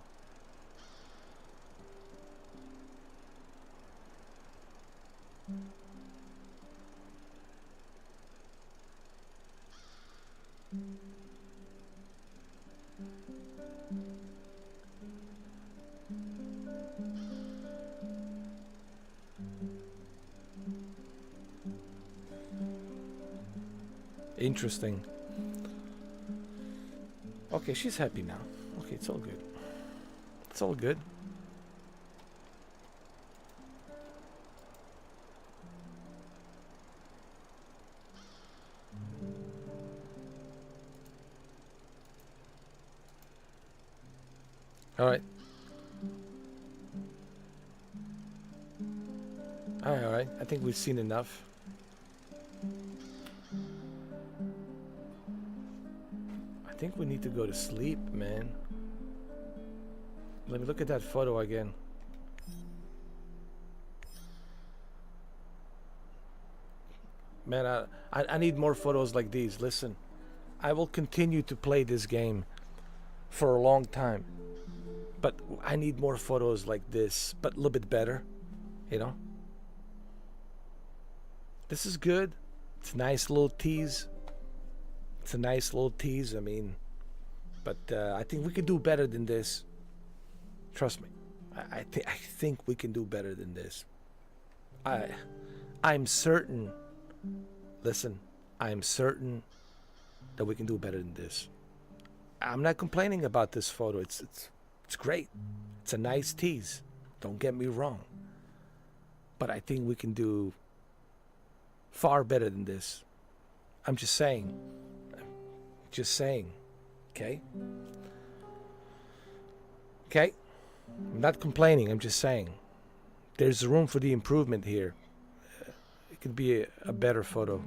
Interesting. Okay, she's happy now. Okay, it's all good. It's all good. All right. All right. I think we've seen enough. I think we need to go to sleep, man. Let me look at that photo again. Man, I need more photos like these. Listen, I will continue to play this game for a long time. But I need more photos like this, but a little bit better, you know? This is good. It's a nice little tease. It's a nice little tease, I mean. But I think we can do better than this. Trust me. I think we can do better than this. I'm certain. Listen, I'm certain that we can do better than this. I'm not complaining about this photo. It's great. It's a nice tease. Don't get me wrong. But I think we can do far better than this. I'm just saying. Just saying. Okay? Okay? I'm not complaining. I'm just saying. There's room for the improvement here. It could be a better photo.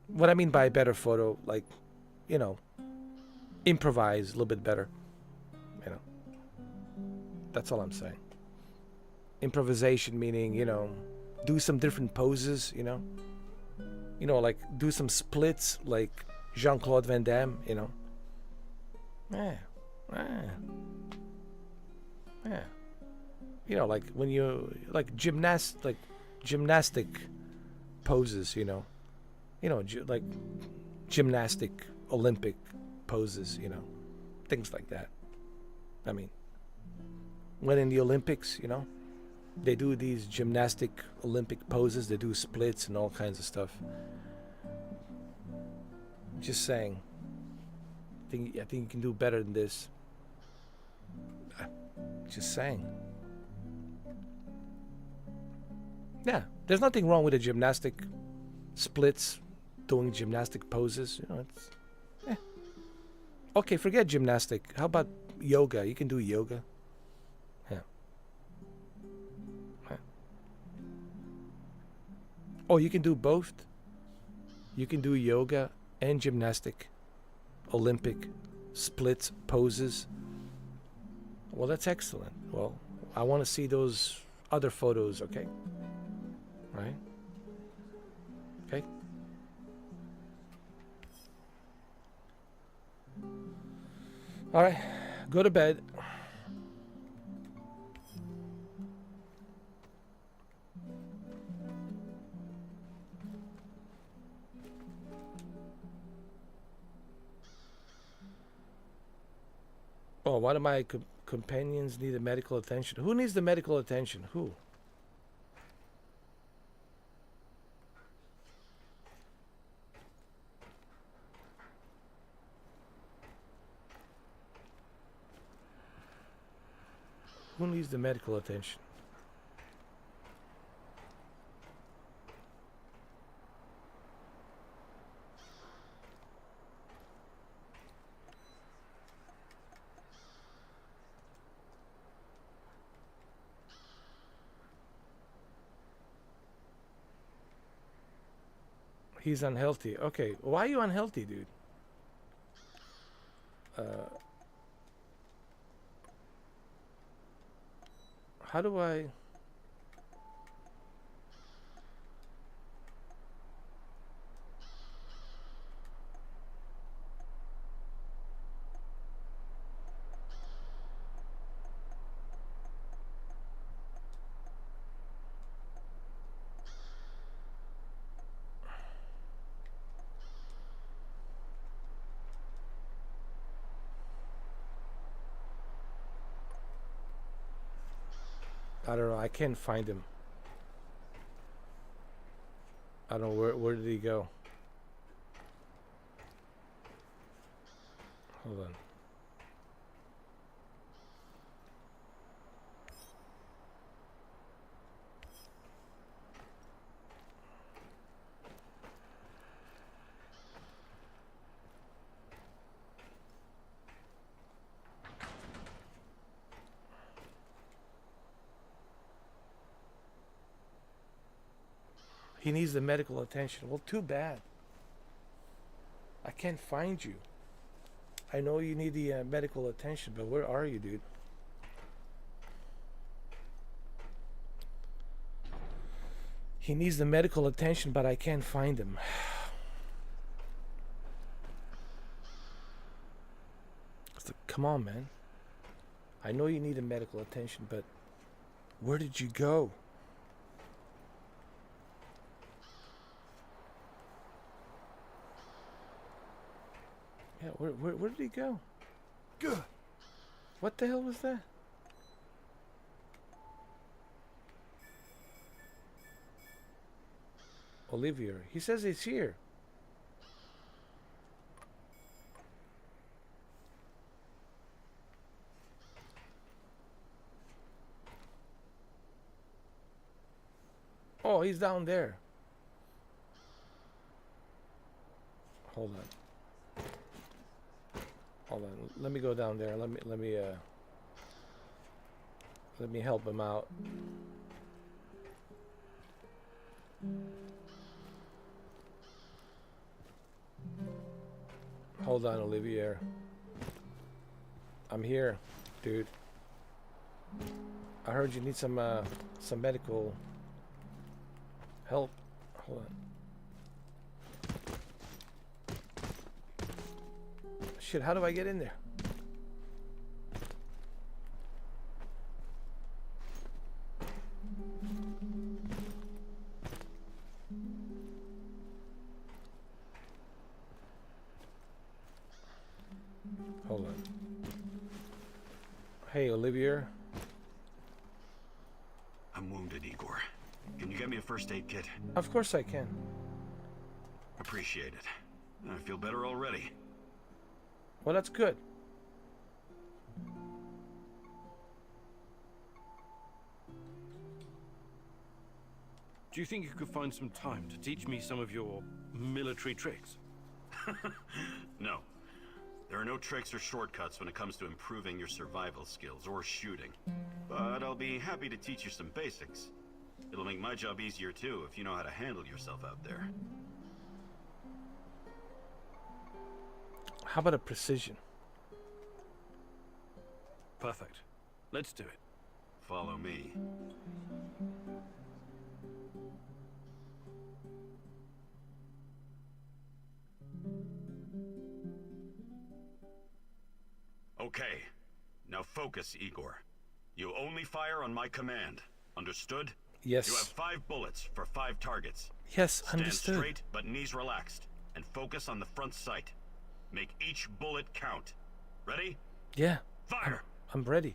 What I mean by a better photo, like, you know, improvise a little bit better. you know. That's all I'm saying. Improvisation meaning, you know, do some different poses, you know. You know, like do some splits like Jean-Claude Van Damme, you know. Yeah. You know, like when you like gymnastic poses, you know. You know, like gymnastic Olympic poses, you know. Things like that. I mean, when in the Olympics, you know, they do these gymnastic Olympic poses, they do splits and all kinds of stuff. Just saying. I think you can do better than this. Just saying. Yeah, there's nothing wrong with the gymnastic splits, doing gymnastic poses. You know, it's okay. Forget gymnastic. How about yoga? You can do yoga. Yeah. Oh, you can do both. You can do yoga and gymnastic, Olympic splits poses. Well, that's excellent. Well, I want to see those other photos, okay? Right? Okay? All right. Go to bed. Oh, one of my companions needed medical attention. Who needs the medical attention? Who? Who needs the medical attention? He's unhealthy. Okay, why are you unhealthy, dude? How do I... I don't know. I can't find him. I don't know. Where did he go? Hold on. He needs the medical attention. Well, too bad. I can't find you. I know you need the medical attention, but where are you, dude? He needs the medical attention, but I can't find him. Come on, man. I know you need the medical attention, but where did you go? Yeah, where did he go? Good. What the hell was that? Olivier. He says he's here. Oh, he's down there. Hold on. Hold on. Let me go down there. Let me help him out. Hold on, Olivier. I'm here. dude. I heard you need some medical help. Hold on. Shit, how do I get in there? Hold on. Hey, Olivier. I'm wounded, Igor. Can you get me a first aid kit? Of course I can. Appreciate it. I feel better already. Well, that's good. Do you think you could find some time to teach me some of your military tricks? No. There are no tricks or shortcuts when it comes to improving your survival skills or shooting. But I'll be happy to teach you some basics. It'll make my job easier too if you know how to handle yourself out there. How about a precision? Perfect. Let's do it. Follow me. Okay. Now focus, Igor. You only fire on my command. Understood? Yes. You have 5 bullets for 5 targets. Yes, Stand understood. straight, but knees relaxed. And focus on the front sight. Make each bullet count. Ready? Yeah. Fire! I'm ready.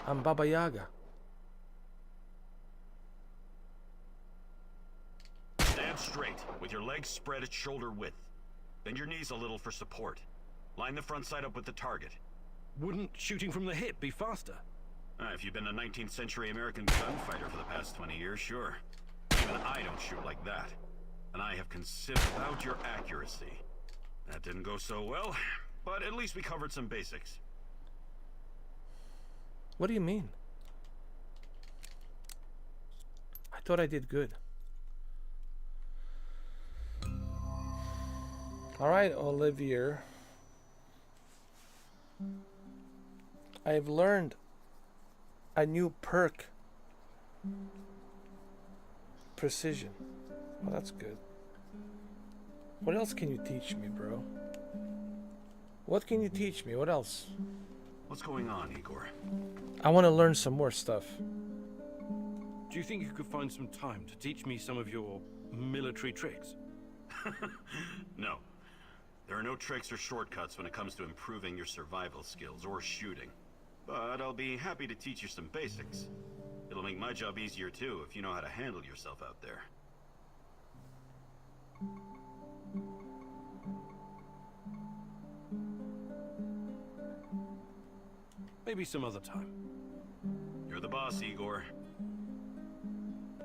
I'm Baba Yaga. Stand straight, with your legs spread at shoulder width. Bend your knees a little for support. Line the front sight up with the target. Wouldn't shooting from the hip be faster? If you've been a 19th century American gunfighter for the past 20 years, sure. Even I don't shoot like that. And I have considered about your accuracy. That didn't go so well, but at least we covered some basics. What do you mean? I thought I did good. All right, Olivier. I've learned a new perk. Precision. Well, that's good. What else can you teach me, bro? What can you teach me? What else? What's going on, Igor? I want to learn some more stuff. Do you think you could find some time to teach me some of your military tricks? No. There are no tricks or shortcuts when it comes to improving your survival skills or shooting. But I'll be happy to teach you some basics. It'll make my job easier too if you know how to handle yourself out there. Maybe some other time. You're the boss, Igor.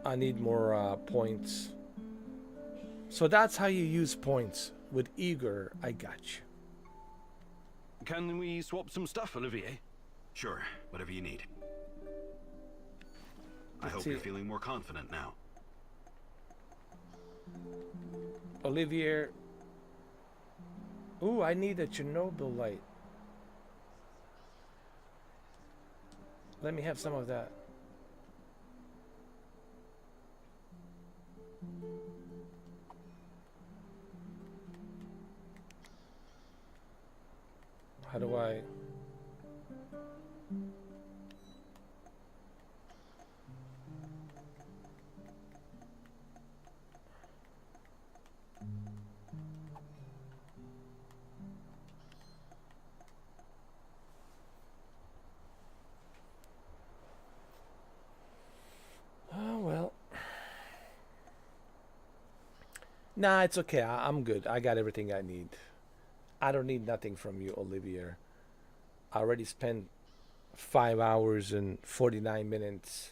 I need more points. So that's how you use points. With Igor, I got you. Can we swap some stuff, Olivier? Sure, whatever you need. I Let's hope see. you're feeling more confident now. Olivier. Ooh, I need a ChernobyLite. Let me have some of that. How do I... Oh, well. Nah, it's okay. I'm good. I got everything I need. I don't need nothing from you, Olivier. I already spent 5 hours and 49 minutes.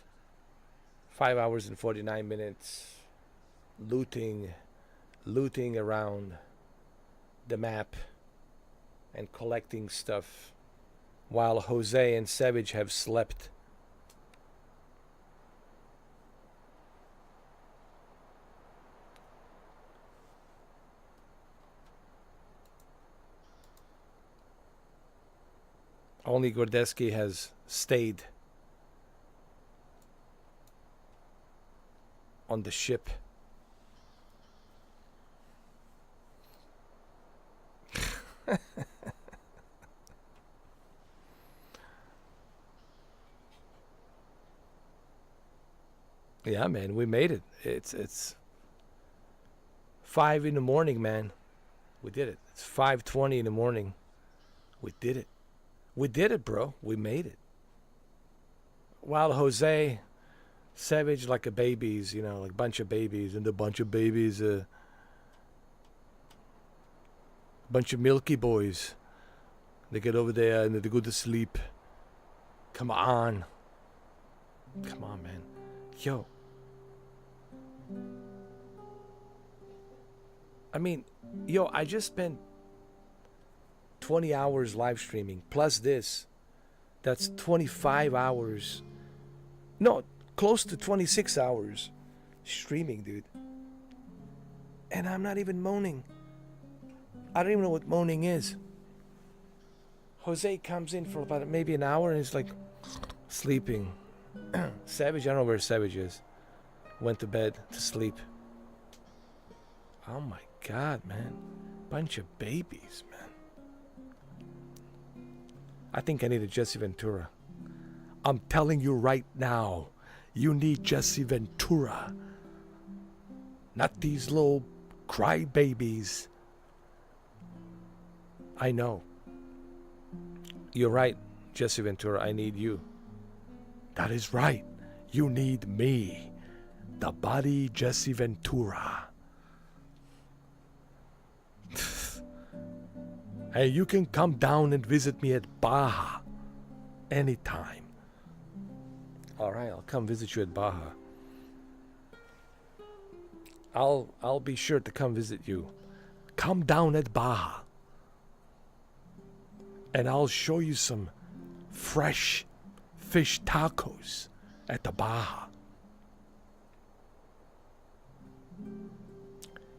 5 hours and 49 minutes looting around the map and collecting stuff while Jose and Savage have slept. Only Gordeski has stayed on the ship. Yeah, man, we made it. It's 5 in the morning, man. We did it. It's 5:20 in the morning. We did it. We did it, bro. We made it. While Jose, Savage like a babies, you know, like a bunch of babies, and a bunch of babies, bunch of milky boys. They get over there and they go to sleep. Come on. Come on, man. Yo. I mean, yo, I just spent 20 hours live streaming plus this. That's 25 hours. No, close to 26 hours streaming, dude. And I'm not even moaning. I don't even know what moaning is. Jose comes in for about maybe an hour and he's like sleeping. Savage, I don't know where Savage is. Went to bed to sleep. Oh my God, man. Bunch of babies, man. I think I need a Jesse Ventura. I'm telling you right now, you need Jesse Ventura. Not these little crybabies. I know. You're right, Jesse Ventura. I need you. That is right. You need me. The body Jesse Ventura. Hey, you can come down and visit me at Baja anytime. All right, I'll come visit you at Baja. I'll be sure to come visit you. Come down at Baja. And I'll show you some fresh fish tacos at the Baja.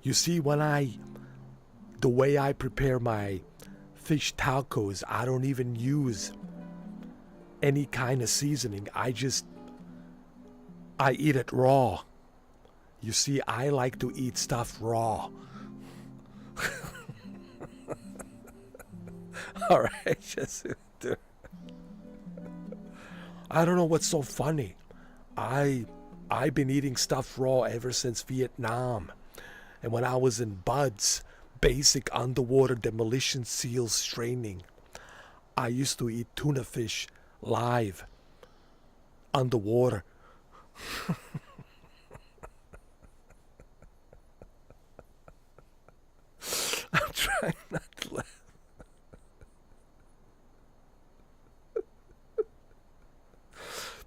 You see, the way I prepare my fish tacos, I don't even use any kind of seasoning. I eat it raw. You see, I like to eat stuff raw. All right, Jesse. I don't know what's so funny. I've been eating stuff raw ever since Vietnam. And when I was in BUDS, basic underwater demolition seals training, I used to eat tuna fish live underwater. I'm trying not to laugh.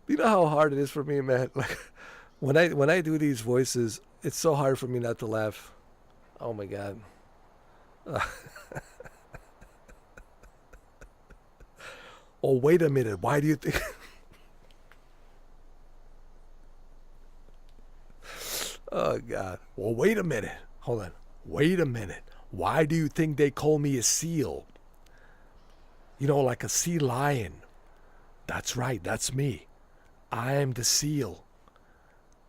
You know how hard it is for me, man. Like when I do these voices, it's so hard for me not to laugh. Oh my God. Oh, wait a minute. Why do you think? Oh God. Well, wait a minute. Hold on. Wait a minute. Why do you think they call me a seal? You know, like a sea lion. That's right. That's me. I am the seal.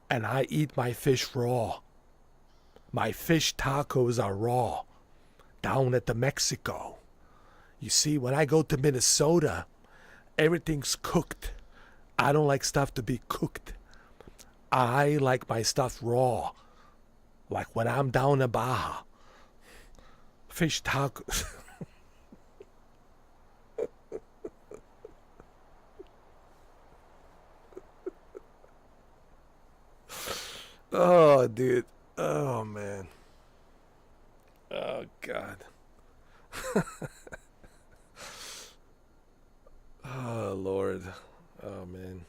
And I eat my fish raw. My fish tacos are raw. Down at the Mexico. You see, when I go to Minnesota, everything's cooked. I don't like stuff to be cooked. I like my stuff raw. Like when I'm down in Baja. Fish tacos. Oh, dude. Oh, man. Oh, God. Oh, Lord. Oh, man.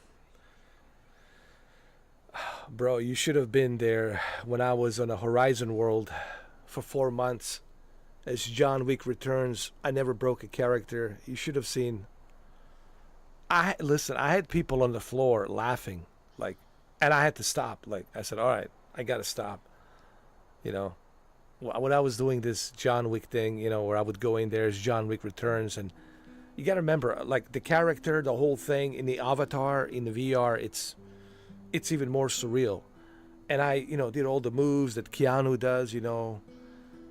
Bro, you should have been there when I was on a Horizon World for 4 months. As John Wick Returns, I never broke a character. You should have seen. Listen, I had people on the floor laughing, like, and I had to stop. Like, I said, all right, I got to stop. You know, when I was doing this John Wick thing, you know, where I would go in there as John Wick Returns, and you got to remember, like the character, the whole thing in the avatar, in the VR, it's even more surreal. And I, did all the moves that Keanu does,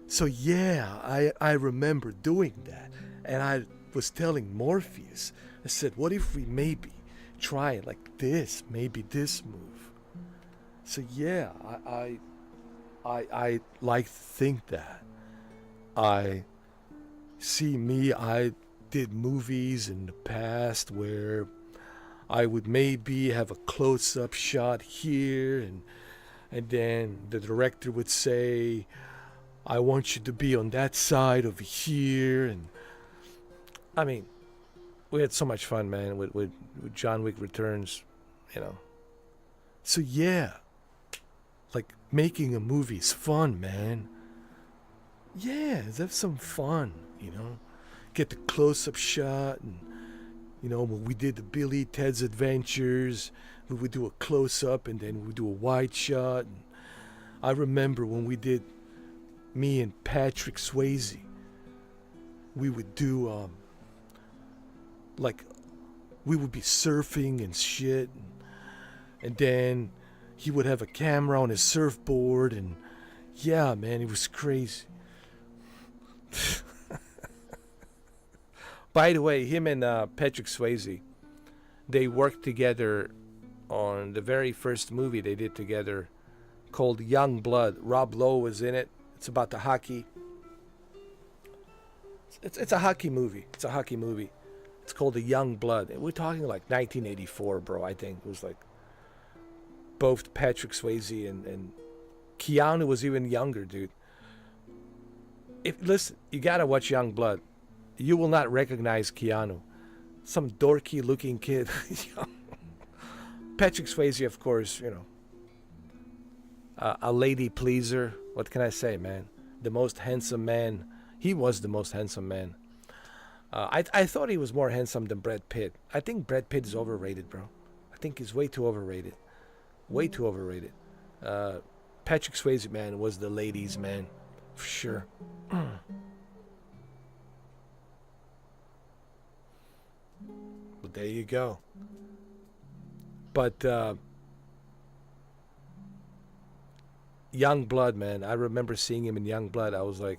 So yeah, I remember doing that. And I was telling Morpheus, I said, what if we maybe try it like this, maybe this move? So yeah, I like to think that. I did movies in the past where I would maybe have a close-up shot here, and then the director would say, I want you to be on that side over here. And I mean, we had so much fun, man, with John Wick Returns, So yeah, like making a movie is fun, man. Yeah, have some fun, Get the close-up shot, and when we did the Billy Ted's Adventures, we would do a close-up and then we would do a wide shot. And I remember when we did me and Patrick Swayze, we would do like we would be surfing and shit, and then he would have a camera on his surfboard, and yeah, man, it was crazy. By the way, him and Patrick Swayze, they worked together on the very first movie they did together called Young Blood. Rob Lowe was in it. It's about the hockey. It's a hockey movie. It's a hockey movie. It's called The Young Blood. And we're talking like 1984, bro, I think. It was like both Patrick Swayze and Keanu was even younger, dude. Listen, you gotta watch Young Blood. You will not recognize Keanu. Some dorky looking kid. Patrick Swayze, of course, a lady pleaser. What can I say, man? The most handsome man. He was the most handsome man. I thought he was more handsome than Brad Pitt. I think Brad Pitt is overrated, bro. I think he's way too overrated. Way too overrated. Patrick Swayze, man, was the ladies' man. For sure. Well, there you go. But Young Blood, man, I remember seeing him in Young Blood. I was like,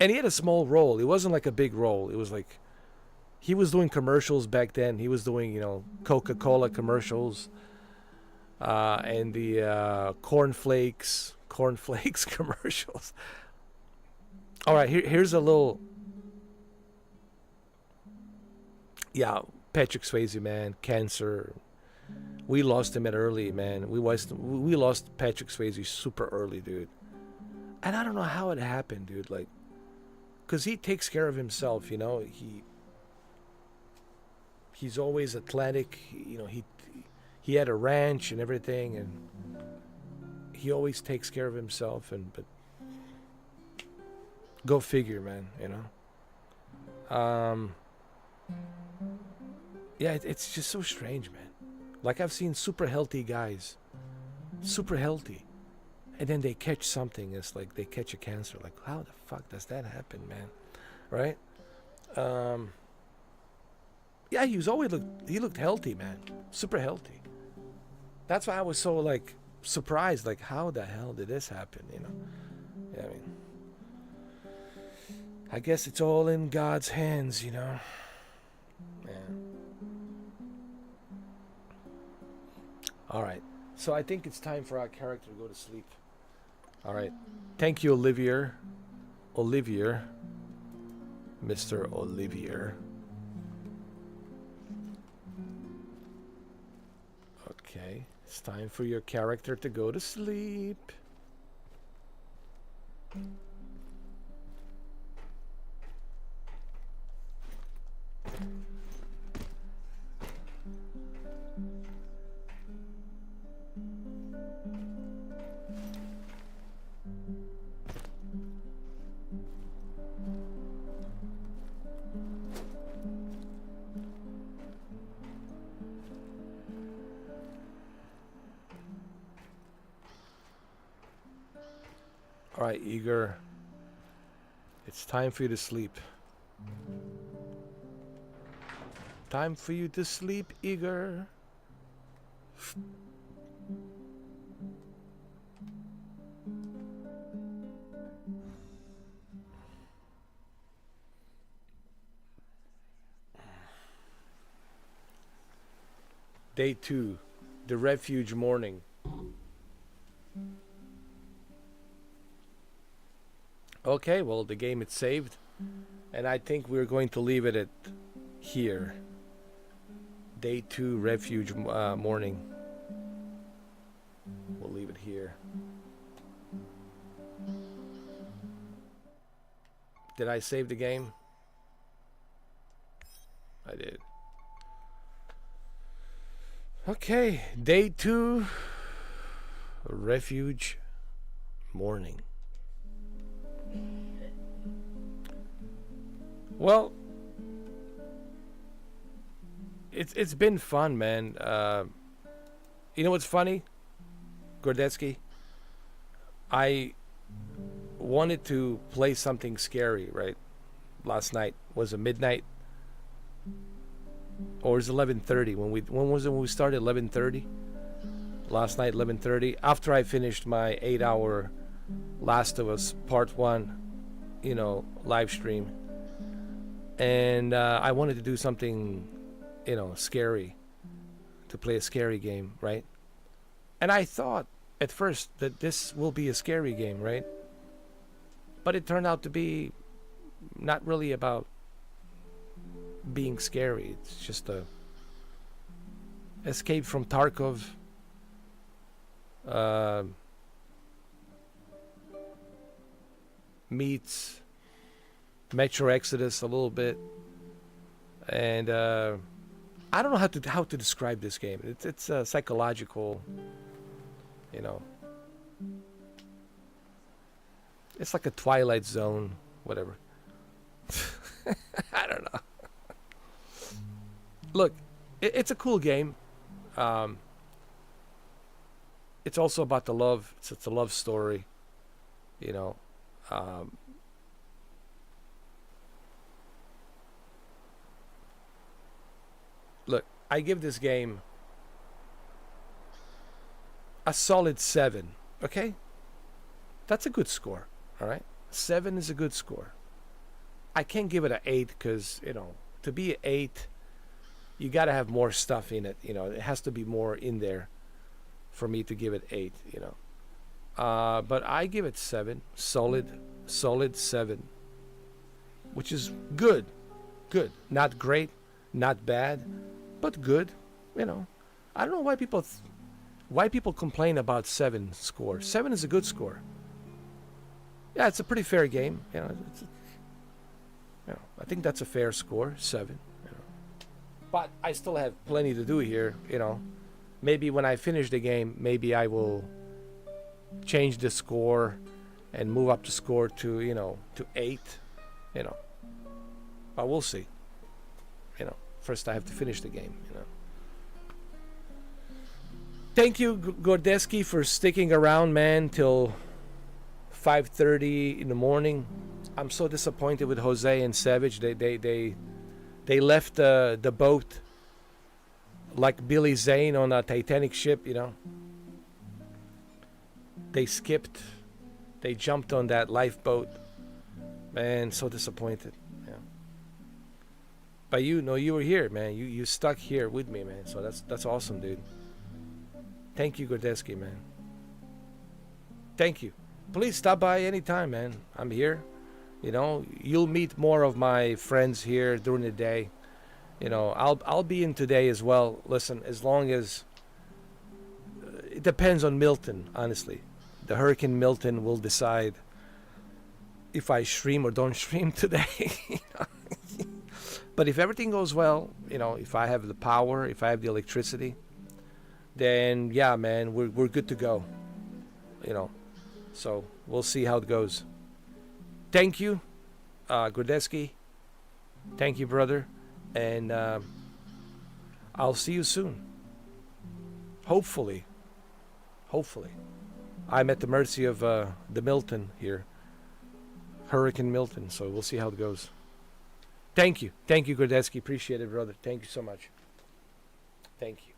and he had a small role. It wasn't like a big role. It was like he was doing commercials back then. He was doing, Coca-Cola commercials, and the cornflakes commercials. All right, here's a little. Yeah, Patrick Swayze, man, cancer. We lost him at early, man. We lost Patrick Swayze super early, dude. And I don't know how it happened, dude. Like, cause he takes care of himself, He's always athletic. He had a ranch and everything, and he always takes care of himself. But go figure, man. Yeah, it's just so strange, man. Like, I've seen super healthy guys, super healthy, and then they catch something. It's like they catch a cancer. Like, how the fuck does that happen, man? Right? Yeah, he looked healthy, man. Super healthy. That's why I was so, like, surprised. Like, how the hell did this happen, Yeah, I mean, I guess it's all in God's hands, Yeah. All right. So I think it's time for our character to go to sleep. All right. Thank you, Olivier. Mr. Olivier. Okay. It's time for your character to go to sleep. All right, Igor. It's time for you to sleep. Time for you to sleep, Igor. Day 2, the refuge morning. Okay, well, the game is saved, and I think we're going to leave it at here. Day 2, refuge morning. We'll leave it here. Did I save the game? I did. Okay, day 2, refuge morning. Well, it's been fun, man. You know what's funny, Gordetsky? I wanted to play something scary, right? Last night was it midnight, or was it 11:30? When was it when we started? 11:30. Last night, 11:30. After I finished my 8-hour Last of Us Part 1, live stream, and I wanted to do something, scary, to play a scary game, right? And I thought at first that this will be a scary game, right? But it turned out to be not really about being scary. It's just a escape from Tarkov. Meets Metro Exodus a little bit, and I don't know how to describe this game. It's a psychological, it's like a Twilight Zone, whatever. I don't know. Look, it's a cool game. It's also about the love. It's a love story, Look, I give this game a solid 7. Okay, that's a good score. All right, 7 is a good score. I can't give it an 8 because to be an 8, you got to have more stuff in it. It has to be more in there for me to give it 8. But I give it 7, solid 7, which is good, not great, not bad, but good. I don't know why people complain about 7 score. 7 is a good score. Yeah, it's a pretty fair game. I think that's a fair score, 7. But I still have plenty to do here. Maybe when I finish the game, maybe I will change the score and move up the score to 8. But we'll see. First I have to finish the game. Thank you, Gordetsky, for sticking around, man, till 5:30 in the morning. I'm so disappointed with Jose and Savage. They left the boat like Billy Zane on a Titanic ship. They skipped. They jumped on that lifeboat. Man, so disappointed. But you were here, man. You stuck here with me, man. So that's awesome, dude. Thank you, Gordetsky, man. Thank you. Please stop by anytime, man. I'm here. You'll meet more of my friends here during the day. I'll be in today as well. Listen, as long as it depends on Milton, honestly. The Hurricane Milton will decide if I stream or don't stream today. But if everything goes well, if I have the power, if I have the electricity, then yeah, man, we're good to go. So we'll see how it goes. Thank you, Gordetsky. Thank you, brother. And I'll see you soon. Hopefully. I'm at the mercy of the Milton here. Hurricane Milton. So we'll see how it goes. Thank you, Gordetsky. Appreciate it, brother. Thank you so much. Thank you.